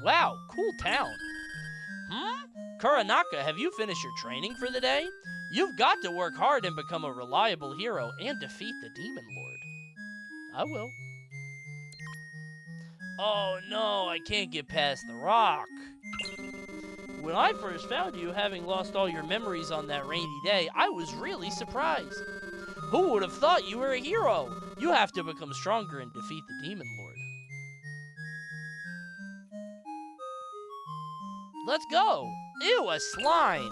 Wow, cool town. Kuronaka, have you finished your training for the day? You've got to work hard and become a reliable hero and defeat the Demon Lord. I will. Oh no, I can't get past the rock. When I first found you, having lost all your memories on that rainy day, I was really surprised. Who would have thought you were a hero? You have to become stronger and defeat the Demon Lord. Let's go! Ew, a slime!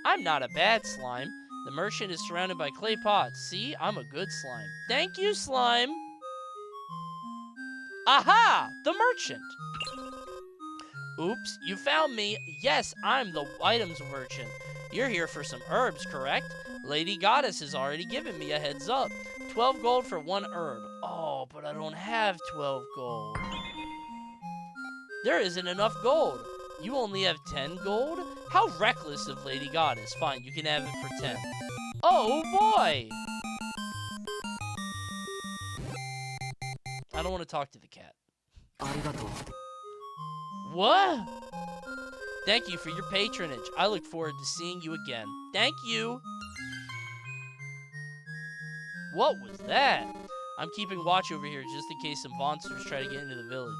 I'm not a bad slime. The merchant is surrounded by clay pots. See, I'm a good slime. Thank you, slime! Aha! The merchant! Oops, you found me. Yes, I'm the items merchant. You're here for some herbs, correct? Lady Goddess has already given me a heads up. 12 gold for 1 herb. Oh, but I don't have 12 gold. There isn't enough gold. You only have 10 gold? How reckless of Lady Goddess. Fine, you can have it for 10. Oh, boy! I don't want to talk to the cat. What? Thank you for your patronage. I look forward to seeing you again. Thank you. What was that? I'm keeping watch over here just in case some monsters try to get into the village.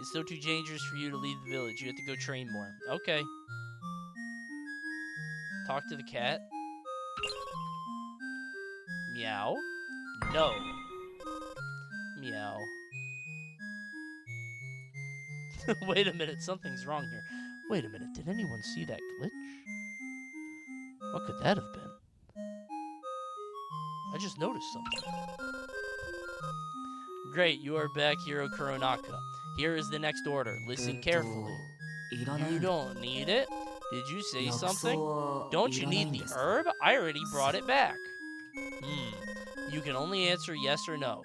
It's still too dangerous for you to leave the village. You have to go train more. Okay. Talk to the cat. Meow. No. Meow. Wait a minute, something's wrong here. Wait a minute, did anyone see that glitch? What could that have been? I just noticed something. Great, you are back, Hero Kuronaka. Here is the next order. Listen carefully. You don't need it? Did you say something? Don't you need the herb? I already brought it back. You can only answer yes or no.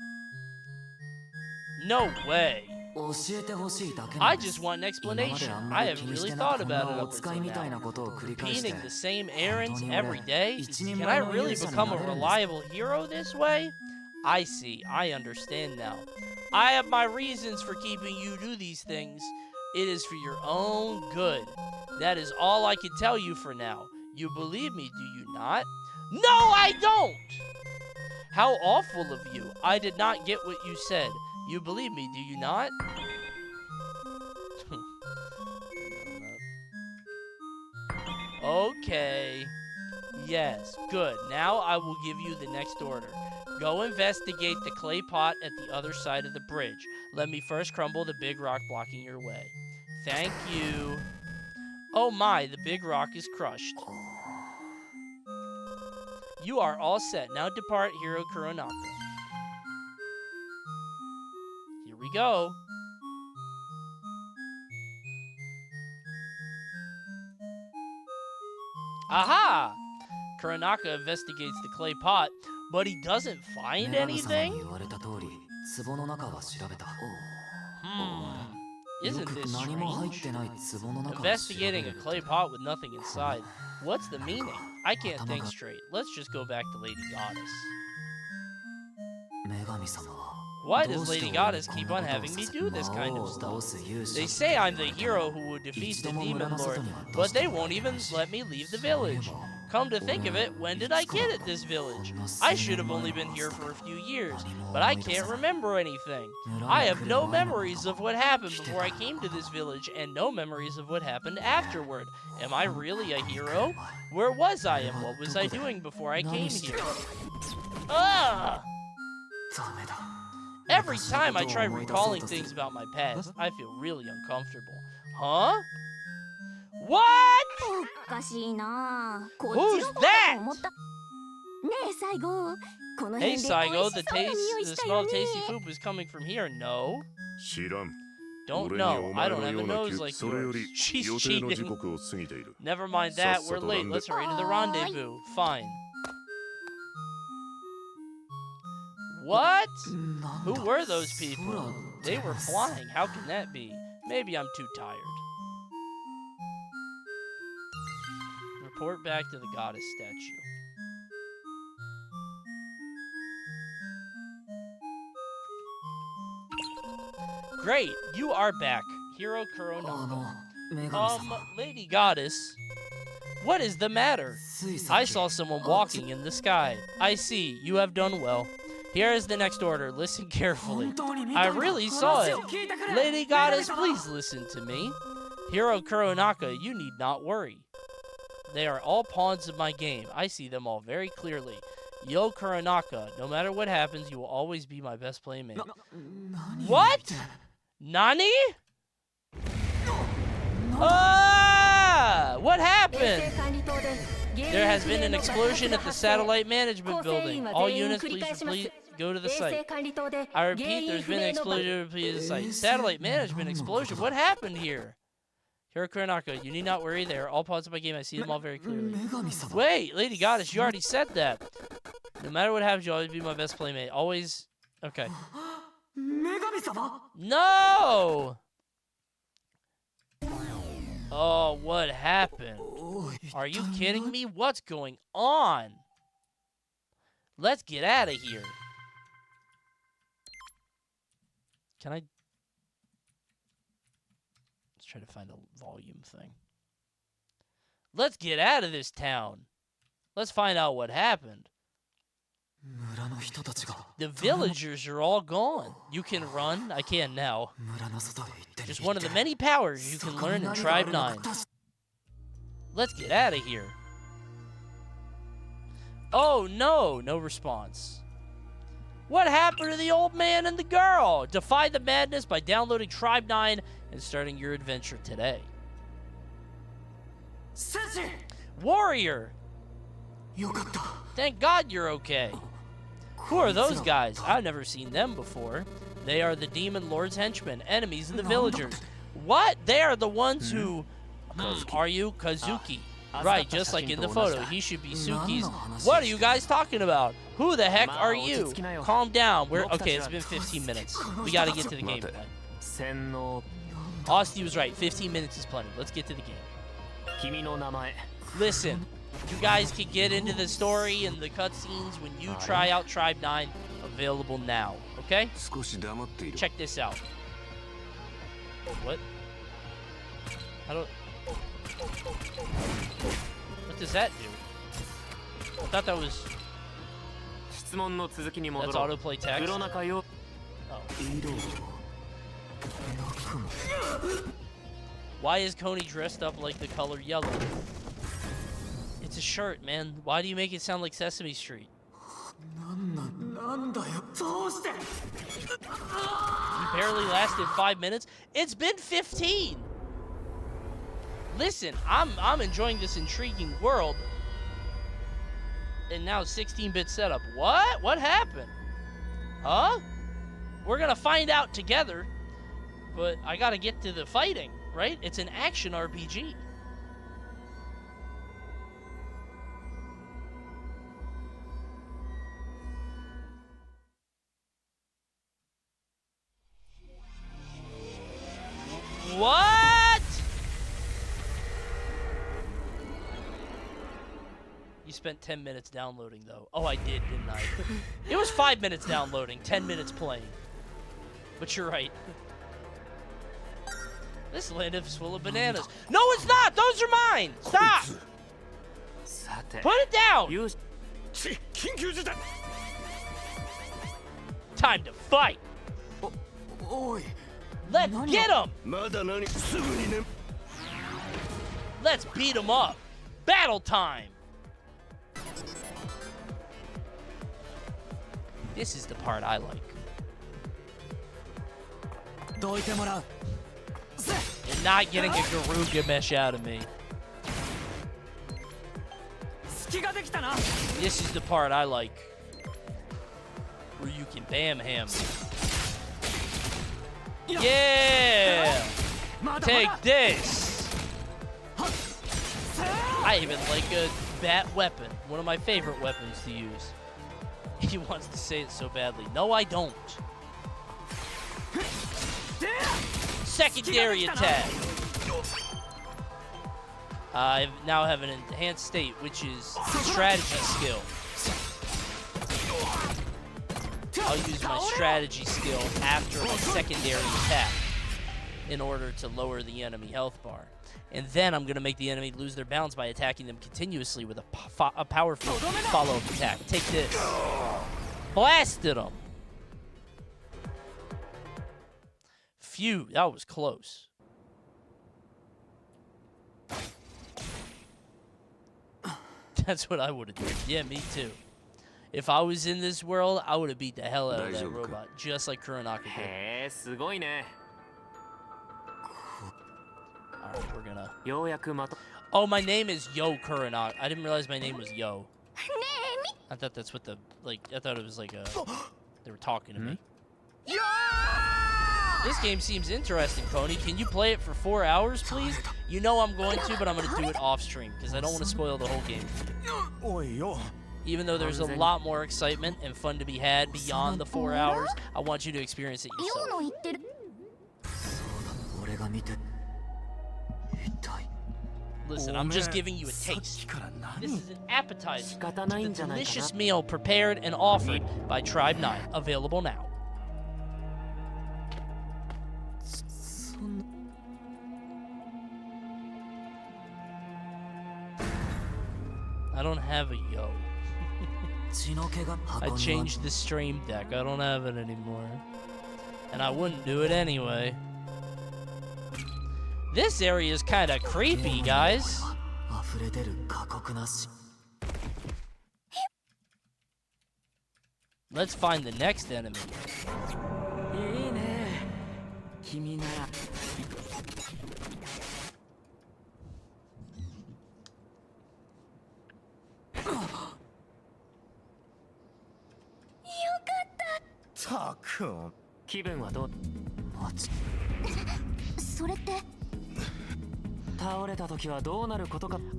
No way. I just want an explanation. I haven't really thought about it up until now. Repeating the same errands every day? Can I really become a reliable hero this way? I see. I understand now. I have my reasons for keeping you do these things. It is for your own good. That is all I can tell you for now. You believe me, do you not? No, I don't! How awful of you. I did not get what you said. You believe me, do you not? Okay. Yes, good. Now I will give you the next order. Go investigate the clay pot at the other side of the bridge. Let me first crumble the big rock blocking your way. Thank you. Oh my, the big rock is crushed. You are all set. Now depart, Hero Kuronaka. Here we go. Aha! Kuronaka investigates the clay pot, but he doesn't find anything? Isn't this strange? Investigating a clay pot with nothing inside. What's the meaning? I can't think straight. Let's just go back to Lady Goddess. Why does Lady Goddess keep on having me do this kind of stuff? They say I'm the hero who would defeat the Demon Lord, but they won't even let me leave the village. Come to think of it, when did I get at this village? I should have only been here for a few years, but I can't remember anything. I have no memories of what happened before I came to this village, and no memories of what happened afterward. Am I really a hero? Where was I, and what was I doing before I came here? Ah! Every time I try recalling things about my past, I feel really uncomfortable. Huh? What? Who's that? Hey, Saigo, the smell of tasty food was coming from here. No. Don't know. I don't have a nose like yours. She's cheating. Never mind that. We're late. Let's hurry to the rendezvous. Fine. What? Who were those people? They were flying. How can that be? Maybe I'm too tired. Report back to the goddess statue. Great, you are back, Hero Kuronaka. Lady Goddess, what is the matter? I saw someone walking in the sky. I see, you have done well. Here is the next order. Listen carefully. I really saw it. Lady Goddess, please listen to me. Hero Kuronaka, you need not worry. They are all pawns of my game. I see them all very clearly. Yo Kuronaka, no matter what happens, you will always be my best playmate. What? Nani? Ah! What happened? There has been an explosion at the satellite management building. All units, please go to the site. I repeat, there's been an explosion at the site. Satellite management explosion. What happened here? Hero Kuronaka, you need not worry. They are all parts of my game. I see them all very clearly. Wait, Lady Goddess, you already said that. No matter what happens, you'll always be my best playmate. Always. Okay. No! Oh, what happened? Are you kidding me? What's going on? Let's get out of here. Can I... Let's try to find a volume thing. Let's get out of this town. Let's find out what happened. The villagers are all gone. You can run. I can now. Just one of the many powers you can learn in Tribe 9. Let's get out of here. Oh no, no response. What happened to the old man and the girl? Defy the madness by downloading Tribe 9 and starting your adventure today. Warrior! Thank God you're okay. Who are those guys? I've never seen them before. They are the Demon Lord's henchmen, enemies of the villagers. What? They are the ones who... Are you Kazuki? Right, just like in the photo. He should be Suki's. What are you guys talking about? Who the heck are you? Calm down. We're okay, it's been 15 minutes. We gotta get to the gameplay. Austin was right. 15 minutes is plenty. Let's get to the game. Listen, you guys can get into the story and the cutscenes when you try out Tribe 9. Available now, okay? Check this out. What? How do... What does that do? I thought that was... That's autoplay text. Oh. Why is Coney dressed up like the color yellow? It's a shirt, man. Why do you make it sound like Sesame Street? You barely lasted 5 minutes? It's been 15! Listen, I'm enjoying this intriguing world. And now 16-bit setup. What? What happened? Huh? We're gonna find out together. But I gotta get to the fighting, right? It's an action RPG. What? You spent 10 minutes downloading, though. Oh, I did, didn't I? It was 5 minutes downloading, 10 minutes playing. But you're right. This land is full of bananas. No, it's not! Those are mine! Stop! Put it down! Time to fight! Let's get him! Let's beat him up! Battle time! This is the part I like. You're not getting a Garugamesh out of me. This is the part I like. Where you can bam him. Yeah! Take this! I even like a bat weapon. One of my favorite weapons to use. He wants to say it so badly. No, I don't. Secondary attack. I now have an enhanced state, which is strategy skill. I'll use my strategy skill after my secondary attack in order to lower the enemy health bar. And then I'm going to make the enemy lose their balance by attacking them continuously with a powerful follow-up attack. Take this. blasted him. Phew, that was close. That's what I would have done. Yeah, me too. If I was in this world, I would have beat the hell out of that robot, just like Kuronaka did. Alright, we're gonna... Oh, my name is Yo Kuronaka. I didn't realize my name was Yo. I thought that's what the... Like, I thought it was like a... They were talking to me. This game seems interesting, Coney. Can you play it for 4 hours, please? You know I'm going to, but I'm going to do it off stream, because I don't want to spoil the whole game for you. Even though there's a lot more excitement and fun to be had beyond the 4 hours, I want you to experience it yourself. Listen, I'm just giving you a taste. This is an appetizer to the delicious meal prepared and offered by Tribe 9. Available now. I don't have a Yo. I changed the stream deck. I don't have it anymore. And I wouldn't do it anyway. This area is kind of creepy, guys. Let's find the next enemy.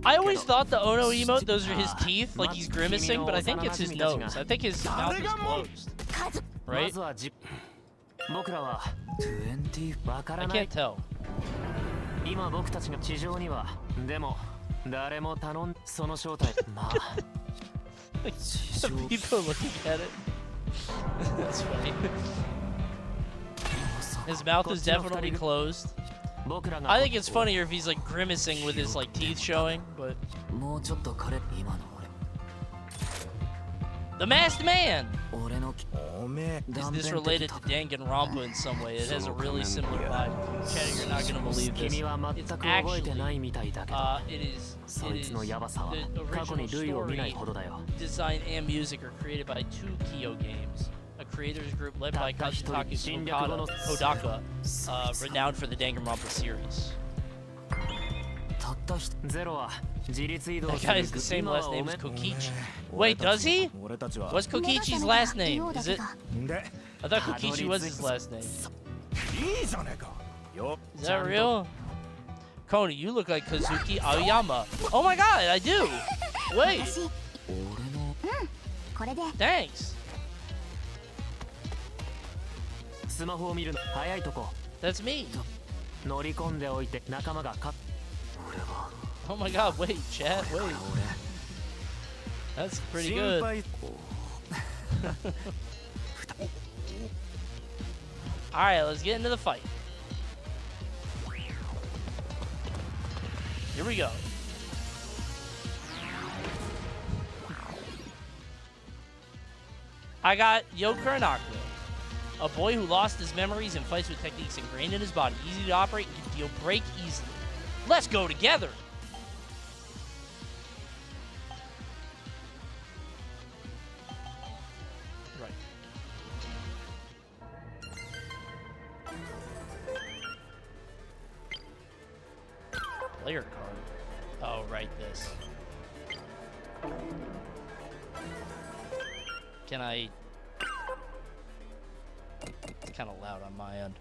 I always thought the Ono emote, those are his teeth, like he's grimacing, but I think it's his nose. I think his mouth is closed. Right? I can't tell. Some people looking at it. That's funny. His mouth is definitely closed. I think it's funnier if he's like grimacing with his like teeth showing, but... The Masked Man! Is this related to Danganronpa in some way? It has a really similar vibe. Chatty, you're not gonna believe this. It's actually, it is the original story, design, and music are created by 2 Kyo games, a creators group led by Kazutaka Kodaka, renowned for the Danganronpa series. That guy has the same last name as Kokichi. Wait, does he? What's Kokichi's last name? Is it? I thought Kokichi was his last name. Is that real? Coney, you look like Kazuki Aoyama. Oh my god, I do! Wait. Thanks. That's me. Oh my god, wait, chat, wait. That's pretty good. Alright, let's get into the fight. Here we go. I got Yo Kuronaka, a boy who lost his memories and fights with techniques ingrained in his body, easy to operate and can deal break easily. Let's go together! Right. Player card. Oh, right, this. Can I... It's kind of loud on my end.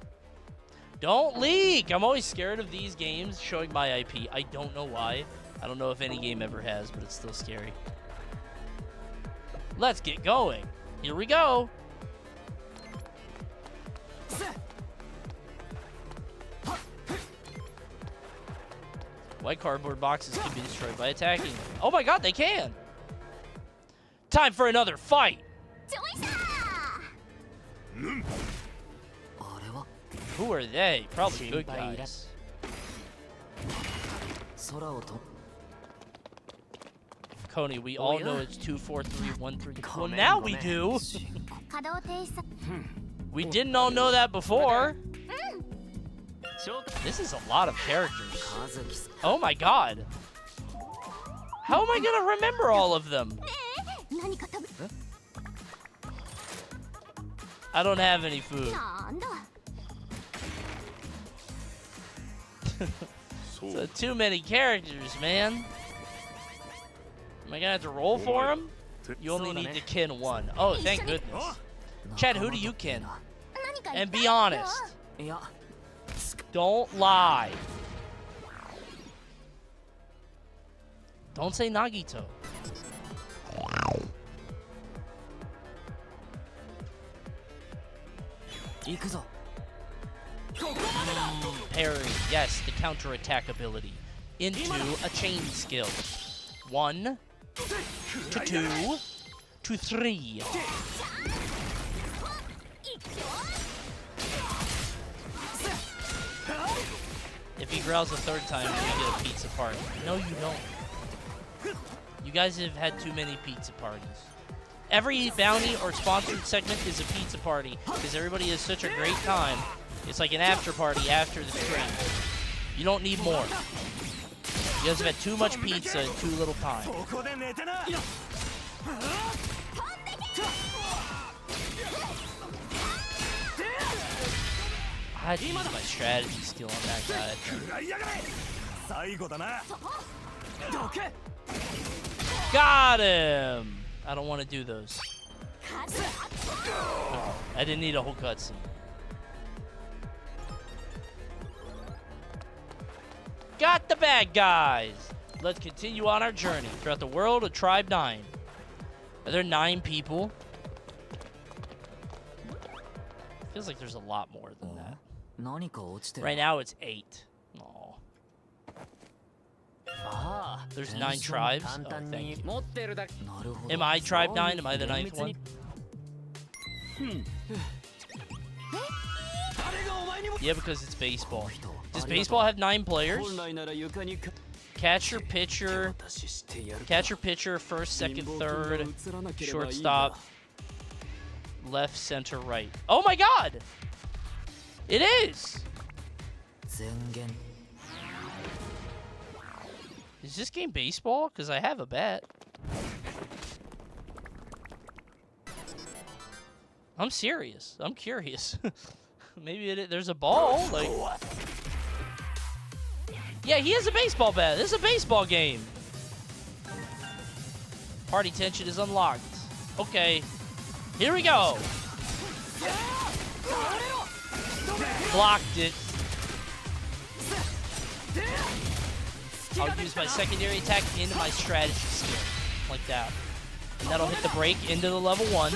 Don't leak! I'm always scared of these games showing my IP. I don't know why. I don't know if any game ever has, but it's still scary. Let's get going. Here we go. White cardboard boxes can be destroyed by attacking. Oh my god, they can! Time for another fight! Who are they? Probably good guys. Coney, we all know it's 2, 4, 3, 1, 3. Well, now we do. We didn't all know that before. This is a lot of characters. Oh my god. How am I gonna remember all of them? I don't have any food. So too many characters, man. Am I gonna have to roll for them? You only need to kin one. Oh, thank goodness. Chad, who do you kin? And be honest. Don't lie. Don't say Nagito. Parry, yes, the counterattack ability. Into a chain skill. 1 to 2 to 3. If he growls a third time, you get a pizza party. No, you don't. You guys have had too many pizza parties. Every bounty or sponsored segment is a pizza party because everybody has such a great time. It's like an after party after the stream. You don't need more. You guys have had too much pizza in too little time. I had to use my strategy skill on that guy. Got him! I don't want to do those. I didn't need a whole cutscene. Got the bad guys! Let's continue on our journey throughout the world of Tribe 9. Are there 9 people? Feels like there's a lot more than that. Right now it's 8. Aww. There's 9 tribes? Oh, thank you. Am I Tribe 9? Am I the 9th one? Yeah, because it's baseball. Does baseball have 9 players? Catcher, pitcher, first, second, third, shortstop, left, center, right. Oh my god! It is! Is this game baseball? Because I have a bat. I'm serious. I'm curious. Maybe there's a ball. Like, yeah, he has a baseball bat. This is a baseball game. Party tension is unlocked. Okay, here we go. Blocked it. I'll use my secondary attack into my strategy skill, like that. And that'll hit the break into the level 1,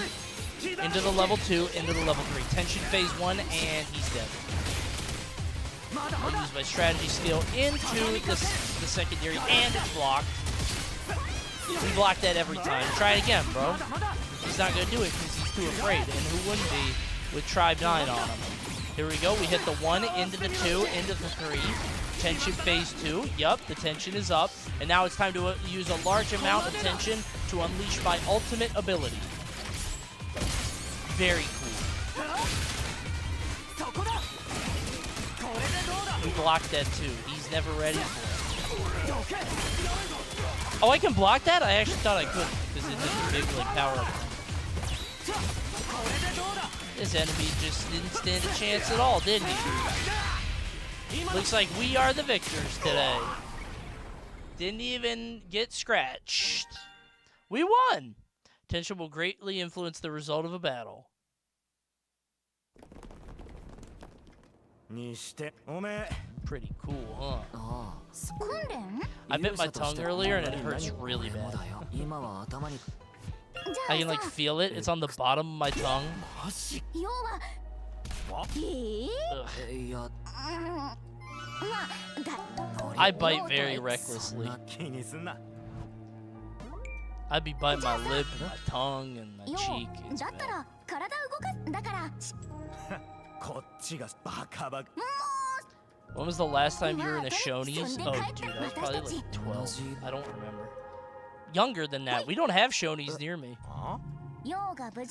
into the level 2, into the level 3. Tension phase 1, and he's dead. I'll use my strategy skill into the secondary, and it's blocked. We block that every time. Try it again, bro. He's not going to do it because he's too afraid, and who wouldn't be with Tribe 9 on him? Here we go. We hit the 1, into the 2, into the 3. Tension phase 2. Yup, the tension is up. And now it's time to use a large amount of tension to unleash my ultimate ability. Very cool. We blocked that too. He's never ready for it. Oh, I can block that? I actually thought I could because it did the big like power up. This enemy just didn't stand a chance at all, didn't he? Looks like we are the victors today. Didn't even get scratched. We won! Tension will greatly influence the result of a battle. Pretty cool, huh? I bit my tongue earlier and it hurts really bad. I can like feel it. It's on the bottom of my tongue. Ugh. I bite very recklessly. I'd be biting my lip and my tongue and my cheek. It's bad. When was the last time you were in a Shoney's? Oh, dude, I was probably like 12. I don't remember. younger than that. We don't have Shoney's near me.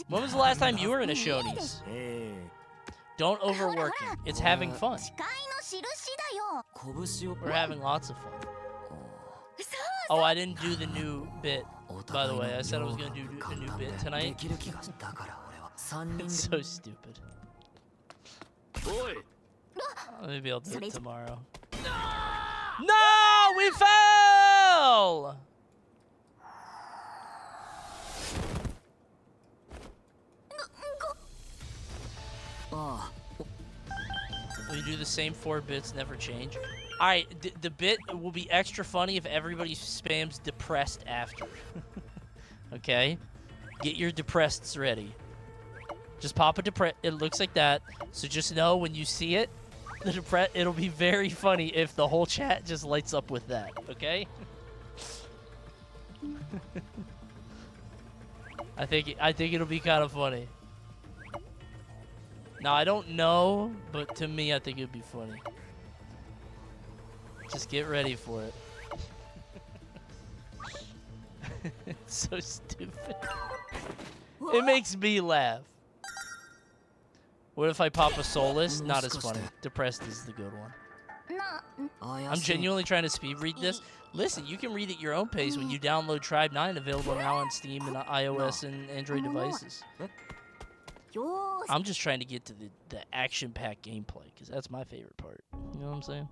When was the last time you were in a Shoney's? Don't overwork it. It's having fun. We're having lots of fun. Oh, I didn't do the new bit, by the way. I said I was going to do the new bit tonight. It's so stupid. Maybe I'll do it tomorrow. No! We fell! We do the same 4 bits, never change. Alright, the bit will be extra funny if everybody spams depressed after. Okay? Get your depressed's ready. Just pop a depressed. It looks like that. So just know when you see it, it'll be very funny if the whole chat just lights up with that. Okay? I think it'll be kind of funny. Now, I don't know, but to me, I think it'd be funny. Just get ready for it. It's so stupid. It makes me laugh. What if I pop a soulless? Not as funny. Depressed is the good one. I'm genuinely trying to speed read this. Listen, you can read at your own pace when you download Tribe 9, available now on Steam and iOS and Android devices. I'm just trying to get to the action-packed gameplay, because that's my favorite part. You know what I'm saying?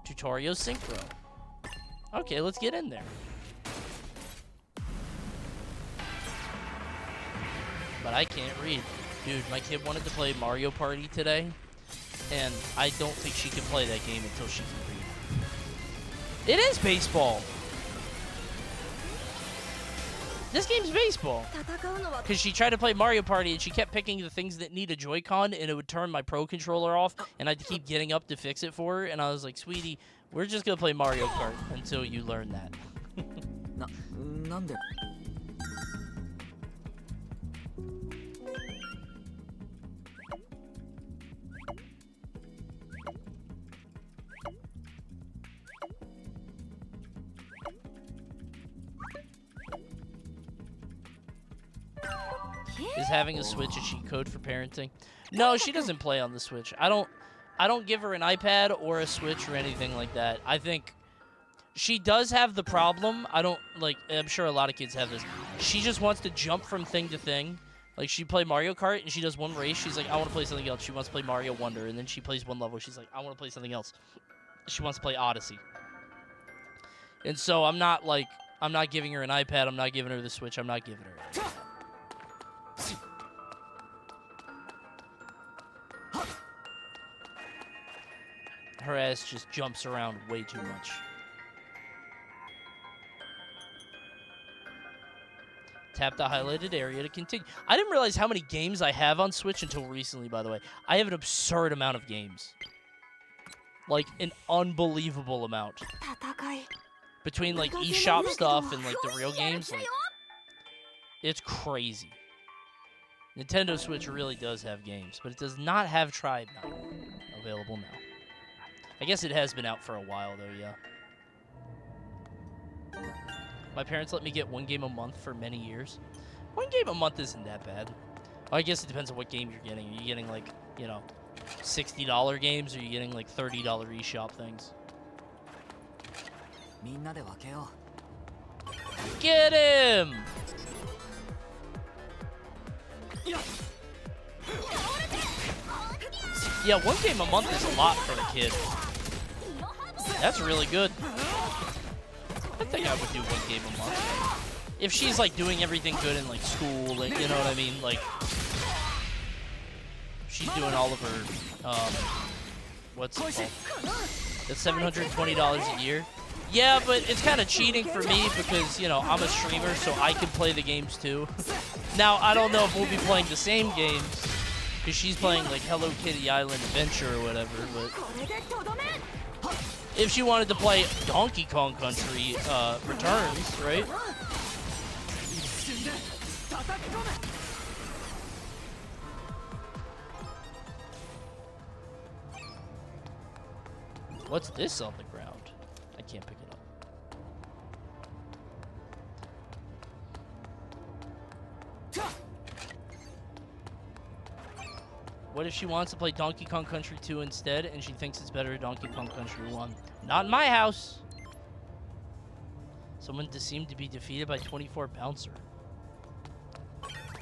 Tutorial Synchro. Okay, let's get in there. But I can't read. Dude, my kid wanted to play Mario Party today, and I don't think she can play that game until she can read. It is baseball! This game's baseball. Because she tried to play Mario Party and she kept picking the things that need a Joy-Con and it would turn my Pro Controller off and I'd keep getting up to fix it for her. And I was like, sweetie, we're just going to play Mario Kart until you learn that. Is having a Switch a cheat code for parenting? No, she doesn't play on the Switch. I don't give her an iPad or a Switch or anything like that. I think she does have the problem. I'm sure a lot of kids have this. She just wants to jump from thing to thing. Like, she play Mario Kart and she does one race. She's like, I want to play something else. She wants to play Mario Wonder. And then she plays one level. She's like, I want to play something else. She wants to play Odyssey. And so I'm not giving her an iPad. I'm not giving her the Switch. I'm not giving her anything. Her ass just jumps around way too much. Tap the highlighted area to continue. I didn't realize how many games I have on Switch until recently, by the way. I have an absurd amount of games. Like, an unbelievable amount. Between, like, eShop stuff and, like, the real games, like, it's crazy. Nintendo Switch really does have games, but it does not have Tribe now available now. I guess it has been out for a while, though, yeah. My parents let me get 1 game a month for many years. 1 game a month isn't that bad. Well, I guess it depends on what game you're getting. Are you getting, like, you know, $60 games, or are you getting, like, $30 eShop things? Get him! Yeah, 1 game a month is a lot for a kid. That's really good. I think I would do 1 game a month. If she's, like, doing everything good in, like, school, like, you know what I mean? Like, she's doing all of her, what's it called? That's $720 a year. Yeah, but it's kind of cheating for me because, you know, I'm a streamer, so I can play the games too. Now, I don't know if we'll be playing the same games, because she's playing, like, Hello Kitty Island Adventure or whatever, but if she wanted to play Donkey Kong Country Returns, right? What's this on the ground? I can't pick it up. What if she wants to play Donkey Kong Country 2 instead, and she thinks it's better than Donkey Kong Country 1? Not in my house. Someone seemed to be defeated by 24 Bouncer.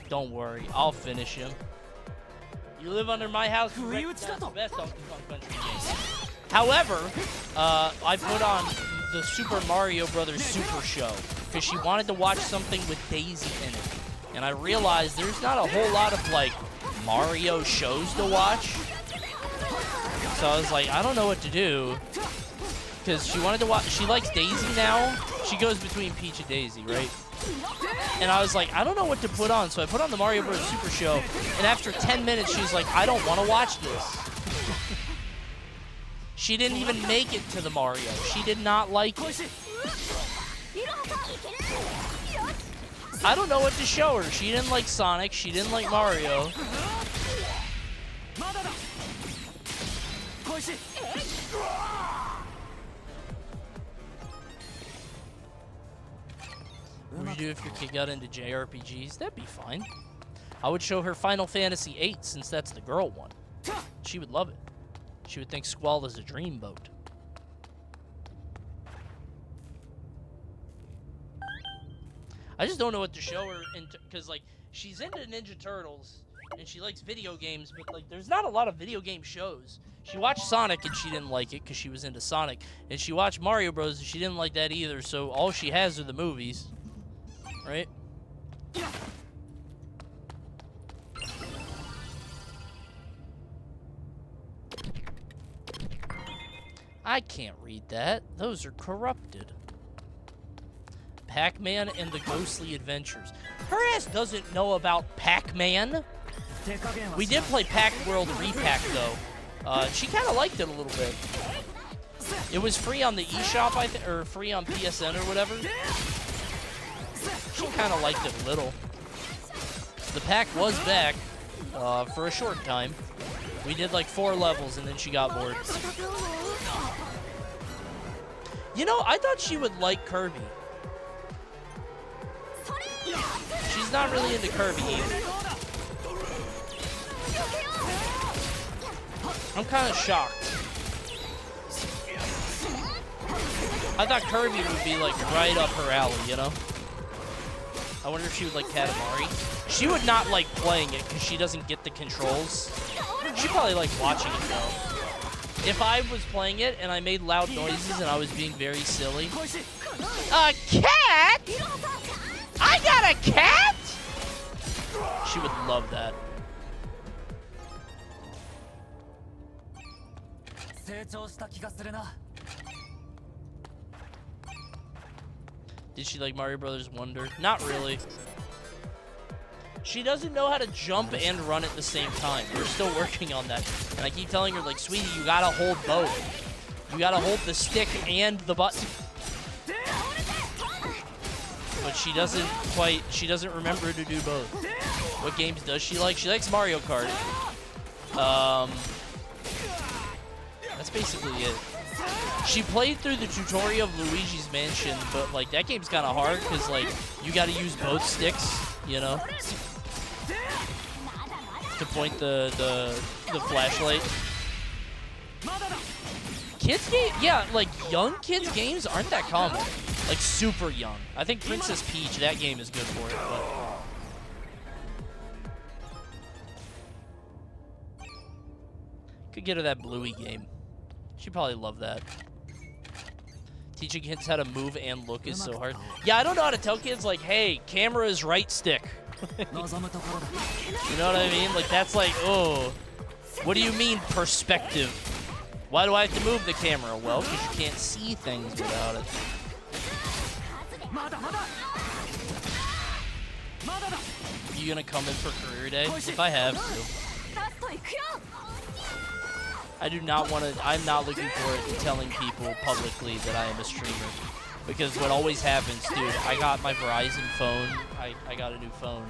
Don't worry, I'll finish him. You live under my house, you recognize the best Donkey Kong Country game. However, I put on the Super Mario Brothers Super Show because she wanted to watch something with Daisy in it. And I realized there's not a whole lot of, like, Mario shows to watch. So I was like, I don't know what to do. Because she wanted to watch, she likes Daisy now. She goes between Peach and Daisy, right? And I was like, I don't know what to put on. So I put on the Mario Bros. Super Show. And after 10 minutes, she's like, I don't want to watch this. She didn't even make it to the Mario. She did not like it. I don't know what to show her. She didn't like Sonic. She didn't like Mario. What would you do if your kid got into JRPGs? That'd be fine. I would show her Final Fantasy VIII since that's the girl one. She would love it. She would think Squall is a dreamboat. I just don't know what to show her, because, like, she's into Ninja Turtles, and she likes video games, but, like, there's not a lot of video game shows. She watched Sonic, and she didn't like it, because she was into Sonic. And she watched Mario Bros, and she didn't like that either, so all she has are the movies. Right? I can't read that. Those are corrupted. Pac-Man and the Ghostly Adventures. Her ass doesn't know about Pac-Man. We did play Pac-World Repack, though. She kind of liked it a little bit. It was free on the eShop, I think, or free on PSN or whatever. She kind of liked it a little. The pack was back for a short time. We did like 4 levels, and then she got bored. You know, I thought she would like Kirby. She's not really into Kirby either. I'm kind of shocked. I thought Kirby would be like right up her alley, you know? I wonder if she would like Katamari. She would not like playing it because she doesn't get the controls. She probably likes watching it though. If I was playing it and I made loud noises and I was being very silly. A cat? I got a cat? She would love that. Did she like Mario Brothers Wonder? Not really. She doesn't know how to jump and run at the same time. We're still working on that. And I keep telling her, like, sweetie, you gotta hold both. You gotta hold the stick and the button. But she doesn't remember to do both. What games does she like? She likes Mario Kart. That's basically it. She played through the tutorial of Luigi's Mansion, but like that game's kind of hard because like you got to use both sticks, you know, to point the flashlight. Kids game, yeah, like young kids games aren't that common. Like super young. I think Princess Peach, that game is good for it. But could get her that Bluey game. She'd probably love that. Teaching kids how to move and look is so hard. Yeah, I don't know how to tell kids, like, hey, camera is right stick. You know what I mean? Like, that's like, oh, what do you mean perspective? Why do I have to move the camera? Well, because you can't see things without it. You gonna come in for career day? If I have to. I do not want to, I'm not looking forward to telling people publicly that I am a streamer. Because what always happens, dude, I got my Verizon phone, I got a new phone,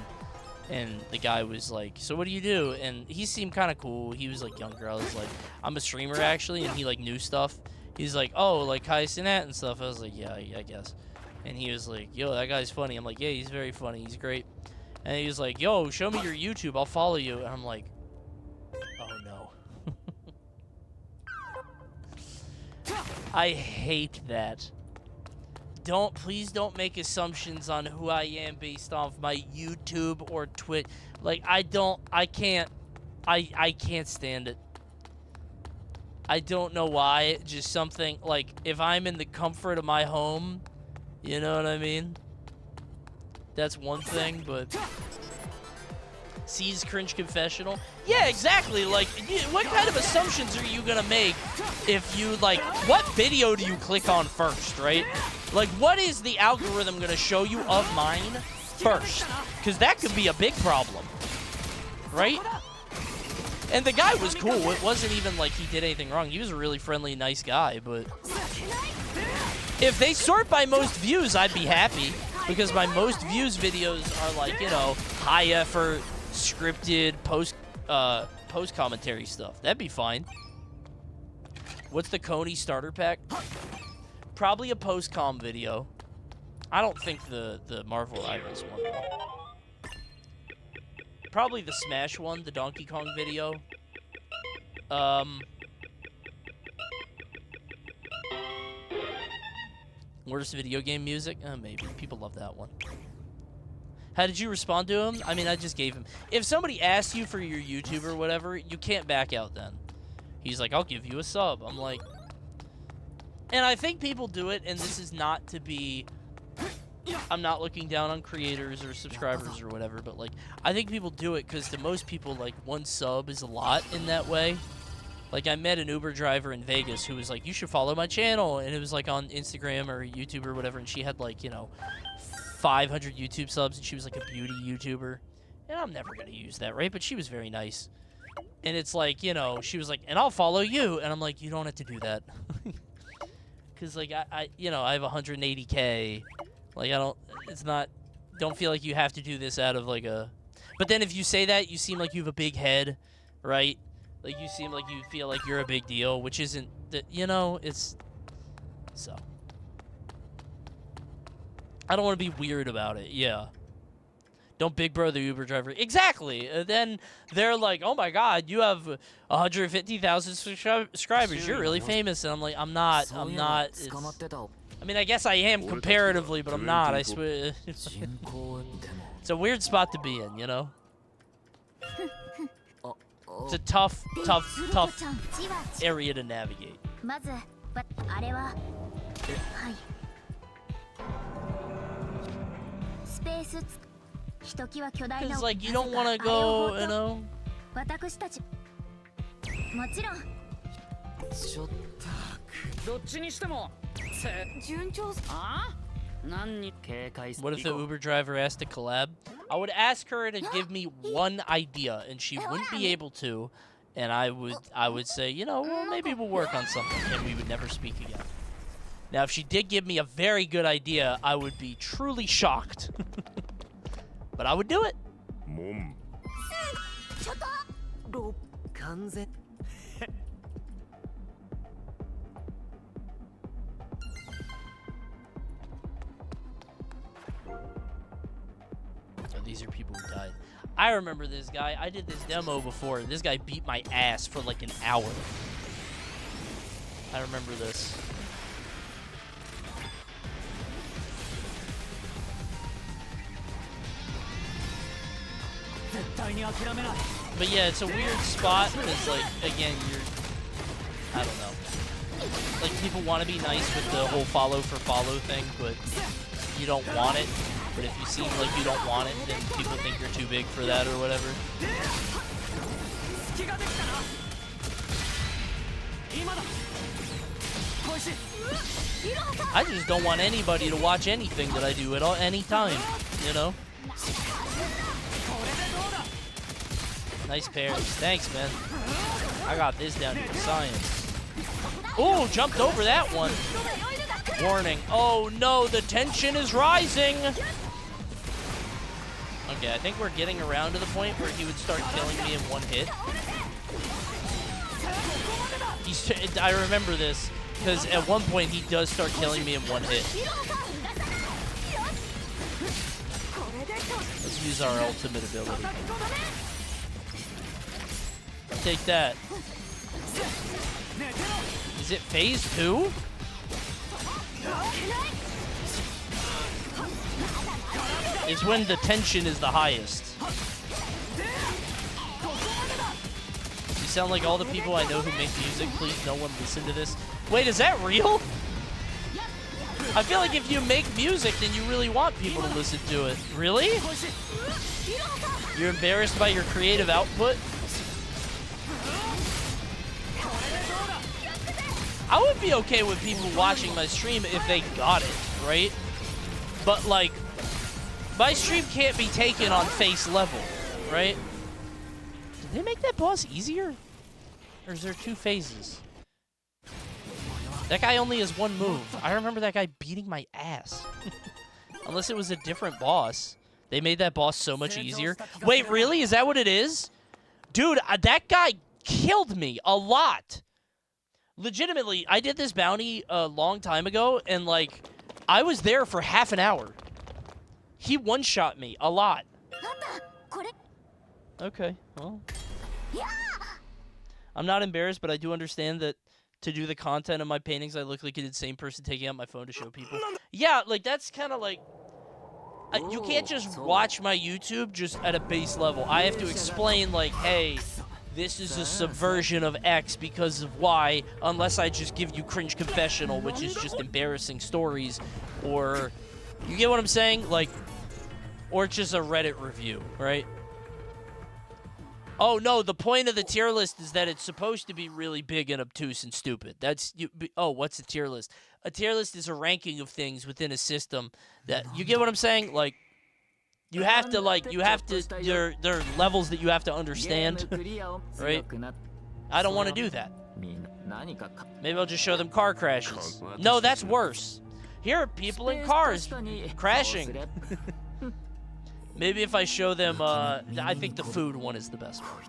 and the guy was like, so what do you do? And he seemed kind of cool, he was like younger, I was like, I'm a streamer actually, and he like knew stuff. He's like, oh, like Kai Cenat and stuff. I was like, yeah, I guess. And he was like, yo, that guy's funny. I'm like, yeah, he's very funny, he's great. And he was like, yo, show me your YouTube, I'll follow you. And I'm like, I hate that. Please don't make assumptions on who I am based off my YouTube or Twitch. Like, I can't stand it. I don't know why, just something, like, if I'm in the comfort of my home, you know what I mean? That's one thing, but... C's cringe confessional? Yeah, exactly, like, what kind of assumptions are you gonna make if you, like, what video do you click on first, right? Like, what is the algorithm gonna show you of mine first? Because that could be a big problem, right? And the guy was cool. It wasn't even like he did anything wrong. He was a really friendly, nice guy, but... If they sort by most views, I'd be happy. Because my most views videos are like, you know, high effort, scripted, post commentary stuff. That'd be fine. What's the Coney starter pack? Probably a post-com video. I don't think the Marvel Rivals one. Probably the Smash one, the Donkey Kong video. Worst video game music? Maybe. People love that one. How did you respond to him? I mean, I just gave him... If somebody asks you for your YouTube or whatever, you can't back out then. He's like, I'll give you a sub. I'm like... And I think people do it, and this is not to be... I'm not looking down on creators or subscribers or whatever, but, like, I think people do it because to most people, like, one sub is a lot in that way. Like, I met an Uber driver in Vegas who was like, you should follow my channel, and it was, like, on Instagram or YouTube or whatever, and she had, like, you know, 500 YouTube subs, and she was, like, a beauty YouTuber. And I'm never going to use that, right? But she was very nice. And it's like, you know, she was like, and I'll follow you. And I'm like, you don't have to do that. Because, like, I you know, I have 180K. Like, don't feel like you have to do this out of, like, a... But then if you say that, you seem like you have a big head, right? Like, you seem like you feel like you're a big deal, which isn't, you know, it's... So. I don't want to be weird about it, yeah. Don't big bro the Uber driver. Exactly! Then they're like, oh my god, you have 150,000 subscribers. You're really famous. And I'm like, I'm not. I mean, I guess I am comparatively, but I'm not, I swear. It's a weird spot to be in, you know? It's a tough area to navigate. Because, like, you don't want to go, you know? What if the Uber driver asked to collab? I would ask her to give me one idea, and she wouldn't be able to, and I would say, you know, well, maybe we'll work on something, and we would never speak again. Now, if she did give me a very good idea, I would be truly shocked. But I would do it. These are people who died. I remember this guy. I did this demo before. This guy beat my ass for like an hour. I remember this. But yeah, it's a weird spot because, like, again, I don't know. Like, people want to be nice with the whole follow for follow thing, but you don't want it. But if you seem like you don't want it, then people think you're too big for that or whatever. I just don't want anybody to watch anything that I do at any time, you know? Nice parries. Thanks, man. I got this down here. Science. Oh, jumped over that one. Warning. Oh, no. The tension is rising. Okay, I think we're getting around to the point where he would start killing me in one hit. I remember this, because at one point he does start killing me in one hit. Let's use our ultimate ability. Take that. Is it phase 2? is when the tension is the highest. You sound like all the people I know who make music. Please, no one listen to this. Wait, is that real? I feel like if you make music, then you really want people to listen to it. Really? You're embarrassed by your creative output? I would be okay with people watching my stream if they got it, right? But, like, my stream can't be taken on face level, right? Did they make that boss easier? Or is there 2 phases? That guy only has 1 move. I remember that guy beating my ass. Unless it was a different boss. They made that boss so much easier. Wait, really? Is that what it is? Dude, that guy killed me a lot. Legitimately, I did this bounty a long time ago, and, like, I was there for half an hour. He one-shot me a lot. Okay, well. I'm not embarrassed, but I do understand that to do the content of my paintings, I look like an insane person taking out my phone to show people. Yeah, like, that's kind of like... you can't just watch my YouTube just at a base level. I have to explain, like, hey, this is a subversion of X because of Y, unless I just give you cringe confessional, which is just embarrassing stories, or... You get what I'm saying? Like, or just a Reddit review, right? Oh, no, the point of the tier list is that it's supposed to be really big and obtuse and stupid. That's... Oh, what's a tier list? A tier list is a ranking of things within a system that... You get what I'm saying? Like, you have to, like, there are levels that you have to understand, right? I don't want to do that. Maybe I'll just show them car crashes. No, that's worse. Here are people in cars crashing. Maybe if I show them, I think the food one is the best one.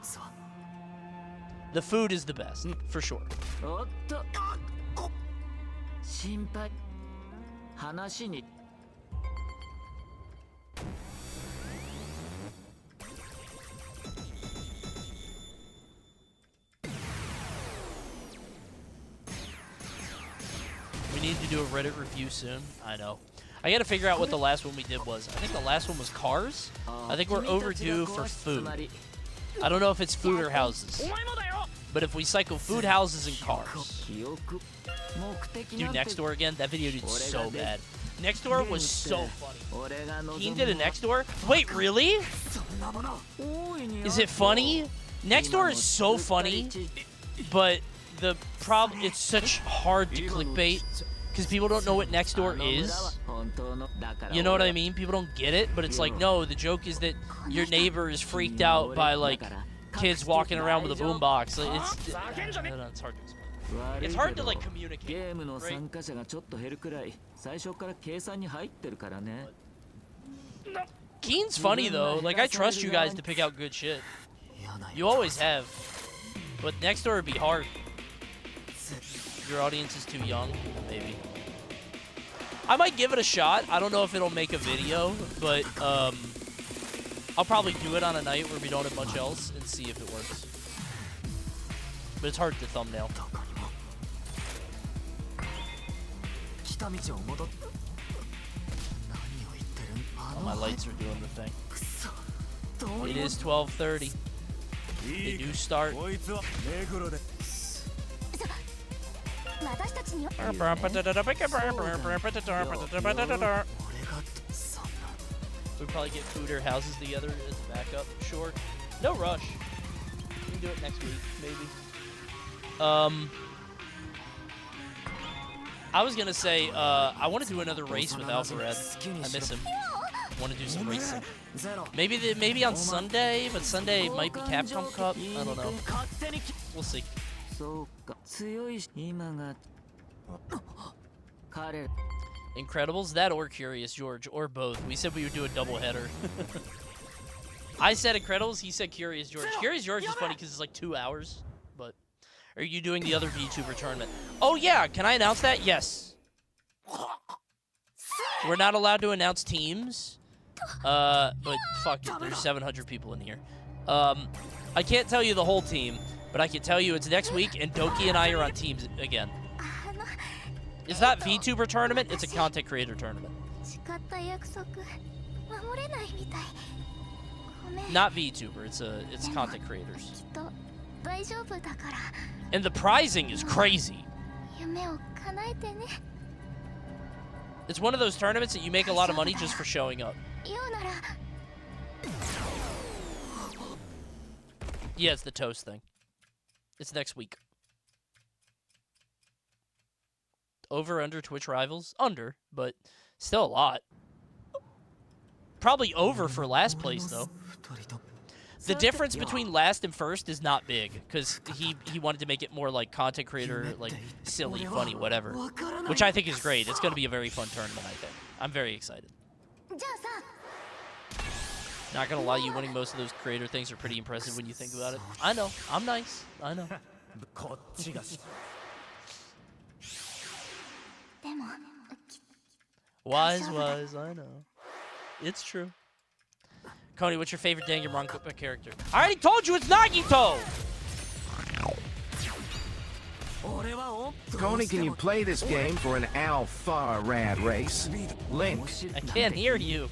The food is the best, for sure. We need to do a Reddit review soon. I know. I gotta figure out what the last one we did was. I think the last one was cars. I think we're overdue for food. I don't know if it's food or houses. But if we cycle food, houses, and cars. Do Next Door again? That video did so bad. Next Door was so funny. Keen did a Next Door? Wait, really? Is it funny? Next Door is so funny, but the problem, it's such hard to clickbait. Because people don't know what Next Door is. You know what I mean? People don't get it, but it's like, no, the joke is that your neighbor is freaked out by, like, kids walking around with a boombox. Like, it's hard to explain. It's hard to, like, communicate, right? Keen's funny, though. Like, I trust you guys to pick out good shit. You always have. But Next Door would be hard. Your audience is too young, maybe. I might give it a shot. I don't know if it'll make a video, but I'll probably do it on a night where we don't have much else and see if it works. But it's hard to thumbnail. Oh, my lights are doing the thing. It is 12:30. They do start. We probably get food or houses together as a backup. Sure. No rush. We can do it next week, maybe. I was gonna say, I want to do another race with Alvarez. I miss him. I want to do some racing. Maybe on Sunday, but Sunday might be Capcom Cup. I don't know. We'll see. Incredibles? That or Curious George, or both. We said we would do a doubleheader. I said Incredibles, he said Curious George. Curious George is funny because it's like 2 hours, but... Are you doing the other VTuber tournament? Oh yeah, can I announce that? Yes. We're not allowed to announce teams. But fuck it, there's 700 people in here. I can't tell you the whole team, but I can tell you it's next week, and Doki and I are on teams again. It's not VTuber tournament, it's a content creator tournament. Not VTuber, it's content creators. And the prizing is crazy. It's one of those tournaments that you make a lot of money just for showing up. Yeah, it's the toast thing. It's next week. Over, under Twitch rivals? Under, but still a lot. Probably over for last place, though. The difference between last and first is not big, because he wanted to make it more like content creator, like silly, funny, whatever. Which I think is great. It's going to be a very fun tournament, I think. I'm very excited. Not going to lie, you winning most of those creator things are pretty impressive when you think about it. I know. I'm nice. I know. Wise, I know. It's true. Coney, what's your favorite Danganronpa character? I already told you it's Nagito! Coney, can you play this game for an alpha rad race? Link. I can't hear you.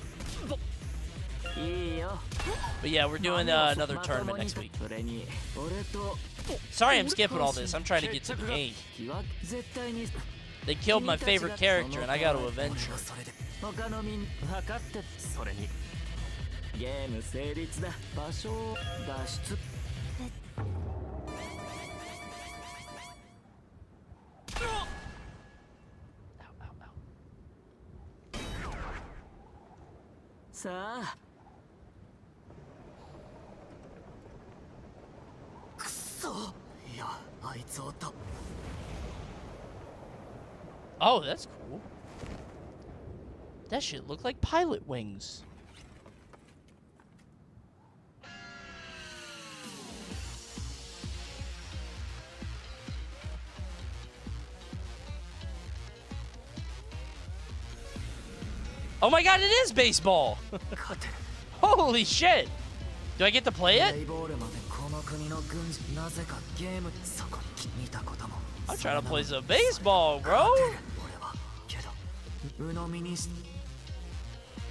But yeah, we're doing another tournament next week. Sorry I'm skipping all this. I'm trying to get to the game. They killed my favorite character and I gotta avenge her. Oh, that's cool. That shit looked like pilot wings. Oh my god, it is baseball! Holy shit! Do I get to play it? I'm trying to play some baseball, bro!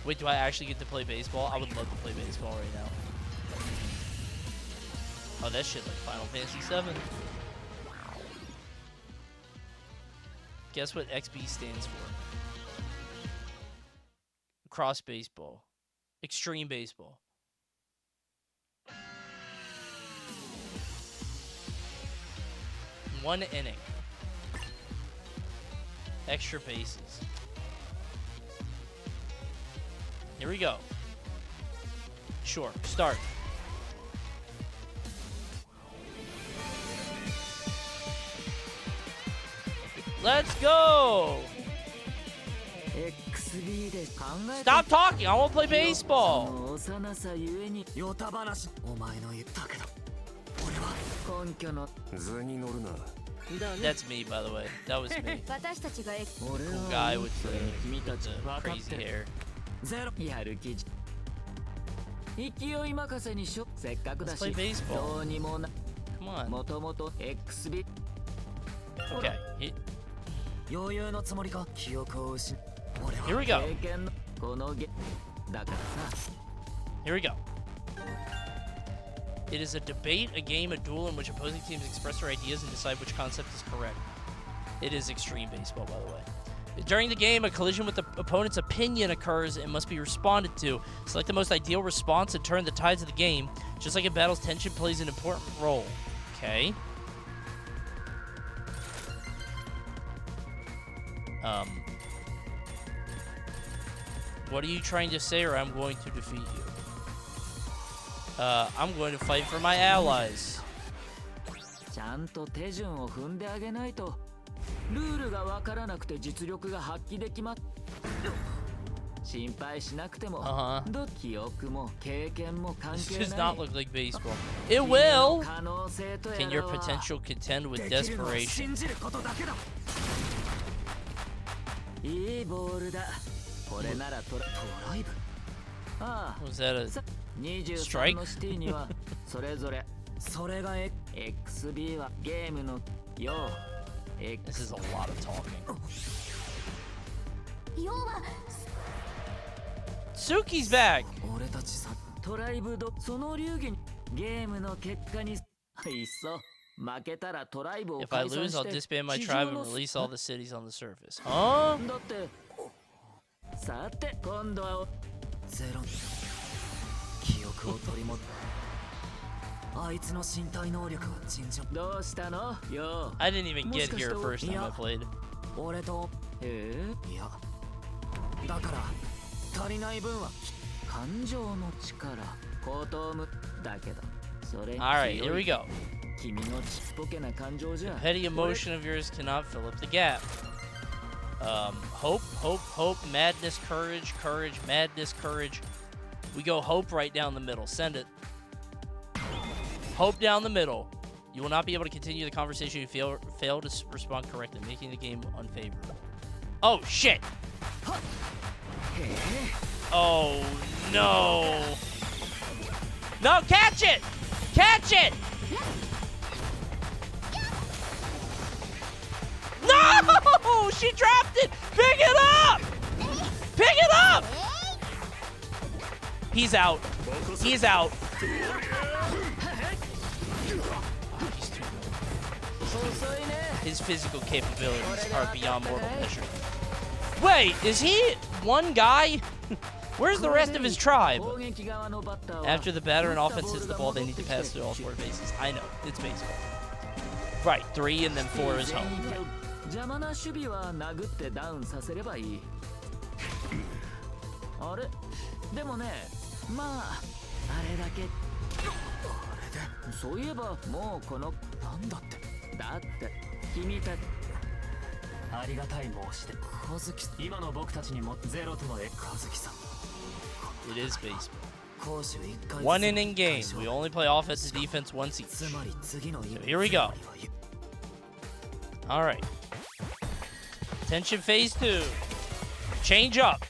Wait, do I actually get to play baseball? I would love to play baseball right now. Oh, that shit like Final Fantasy VII. Guess what XB stands for? Cross baseball. Extreme baseball. One inning. Extra bases. Here we go. Sure, start. Let's go! Stop talking, I won't play baseball! That's me, by the way. That was me. Cool guy with the crazy hair. Let's play baseball. Come on. Okay. Here we go. Here we go. It is a debate, a game, a duel in which opposing teams express their ideas and decide which concept is correct. It is extreme baseball, by the way. During the game, a collision with the opponent's opinion occurs and must be responded to. Select the most ideal response and turn the tides of the game. Just like in battles, tension plays an important role. Okay. What are you trying to say, or I'm going to defeat you? I'm going to fight for my allies. This does not look like baseball. It will! Can your potential contend with desperation? Was that a strike? This is a lot of talking. Suki's back! If I lose, I'll disband my tribe and release all the cities on the surface. Huh? I didn't even get here first time I played. Alright, here we go. The petty emotion of yours cannot fill up the gap. Hope, hope, hope, madness, courage, courage, madness, courage. We go hope right down the middle. Send it. Hope down the middle. You will not be able to continue the conversation if you fail to respond correctly, making the game unfavorable. Oh, shit! Oh, no! No, catch it! Catch it! No! She dropped it! Pick it up! Pick it up! He's out. He's out. His physical capabilities are beyond mortal measure. Wait, is he one guy? Where's the rest of his tribe? After the batter and offense hits the ball, they need to pass through all 4 bases. I know, it's baseball. Right, 3 and then 4 is home. Right. It is baseball. 1 inning game. We only play offense and defense once each. So here we go. All right. Attention, phase 2. Change up.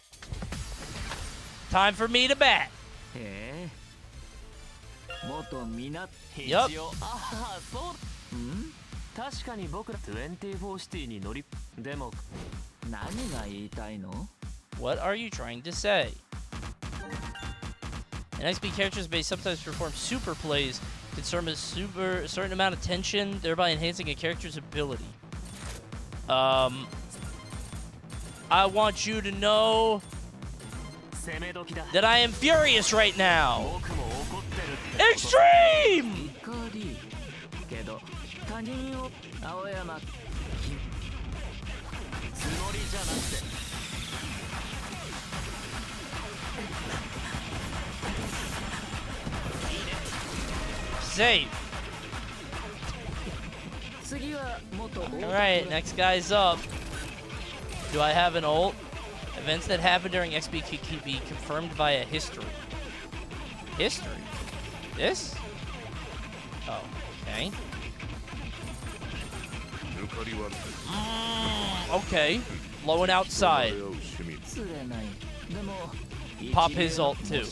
Time for me to bat. Yup. What are you trying to say? An XP characters may sometimes perform super plays, consume a certain amount of tension, thereby enhancing a character's ability. I want you to know that I am furious right now. Extreme! Save. Alright, next guy's up. Do I have an ult? Events that happen during XP can be confirmed via history. History? This? Oh, okay. Okay. Low and outside. Pop his ult too.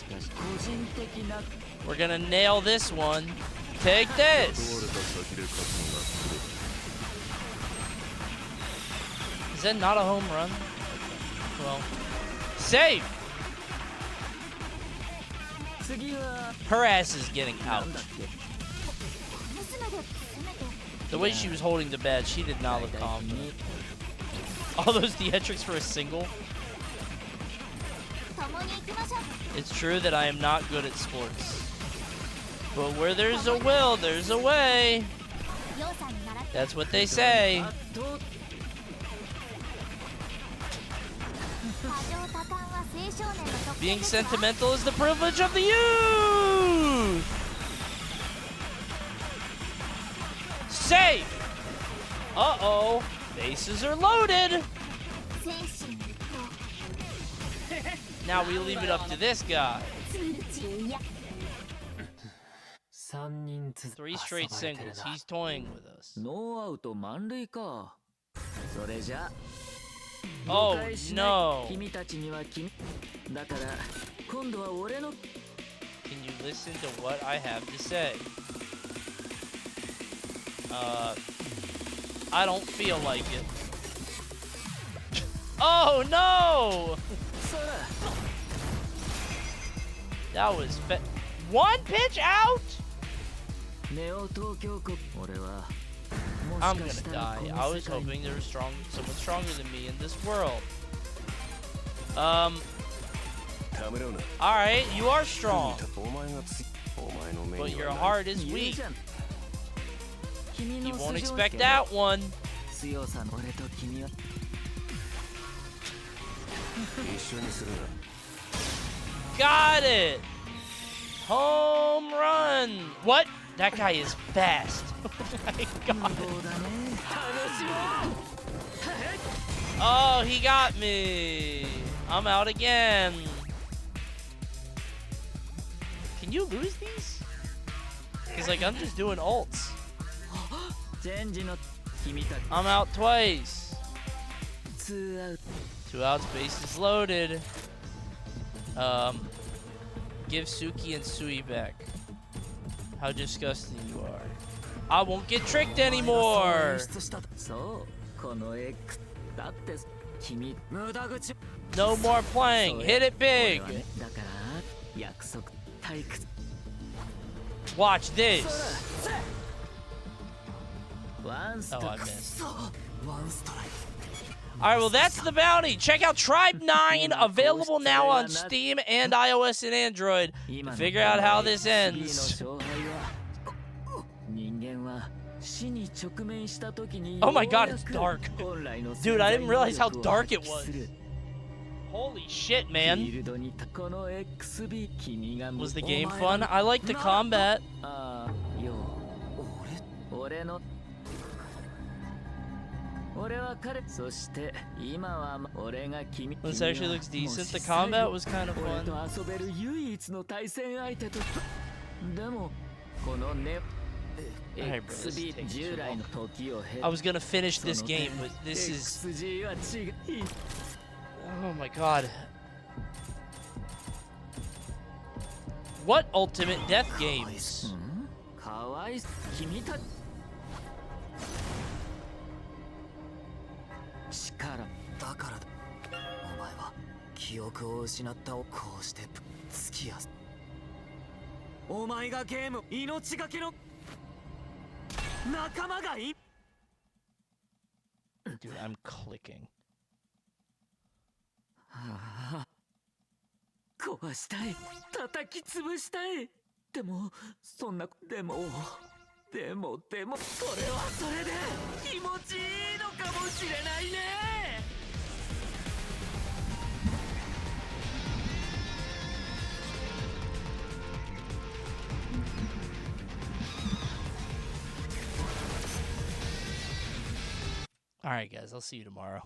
We're gonna nail this one. Take this! Is that not a home run? Well, save! Her ass is getting out. The way she was holding the bat, she did not look confident. All those theatrics for a single. It's true that I am not good at sports. But where there's a will, there's a way. That's what they say. Being sentimental is the privilege of the youth! Save! Uh-oh. Bases are loaded. Now we leave it up to this guy. 3 straight singles. He's toying with us. Oh no! Can you listen to what I have to say? I don't feel like it. Oh no! That was one pitch out? I'm gonna die. I was hoping there was someone stronger than me in this world. Alright, you are strong. But your heart is weak. You won't expect that one. Got it! Home run! What? That guy is fast. Oh my god. Oh, he got me. I'm out again. Can you lose these? Because, like, I'm just doing ults. I'm out twice. 2 outs, bases loaded. Give Suki and Sui back. How disgusting you are. I won't get tricked anymore. No more playing. Hit it big. Watch this. Oh, I missed. Alright, well, that's the bounty. Check out Tribe 9, available now on Steam and iOS and Android. To figure out how this ends. Oh my god, it's dark. Dude, I didn't realize how dark it was. Holy shit, man. Was the game fun? I like the combat. This actually looks decent. The combat was kind of fun. Alright, bro, this is taking too long. I was gonna finish this game, but this is... Oh my god. What ultimate death games? Dude, I'm clicking. Alright guys, I'll see you tomorrow.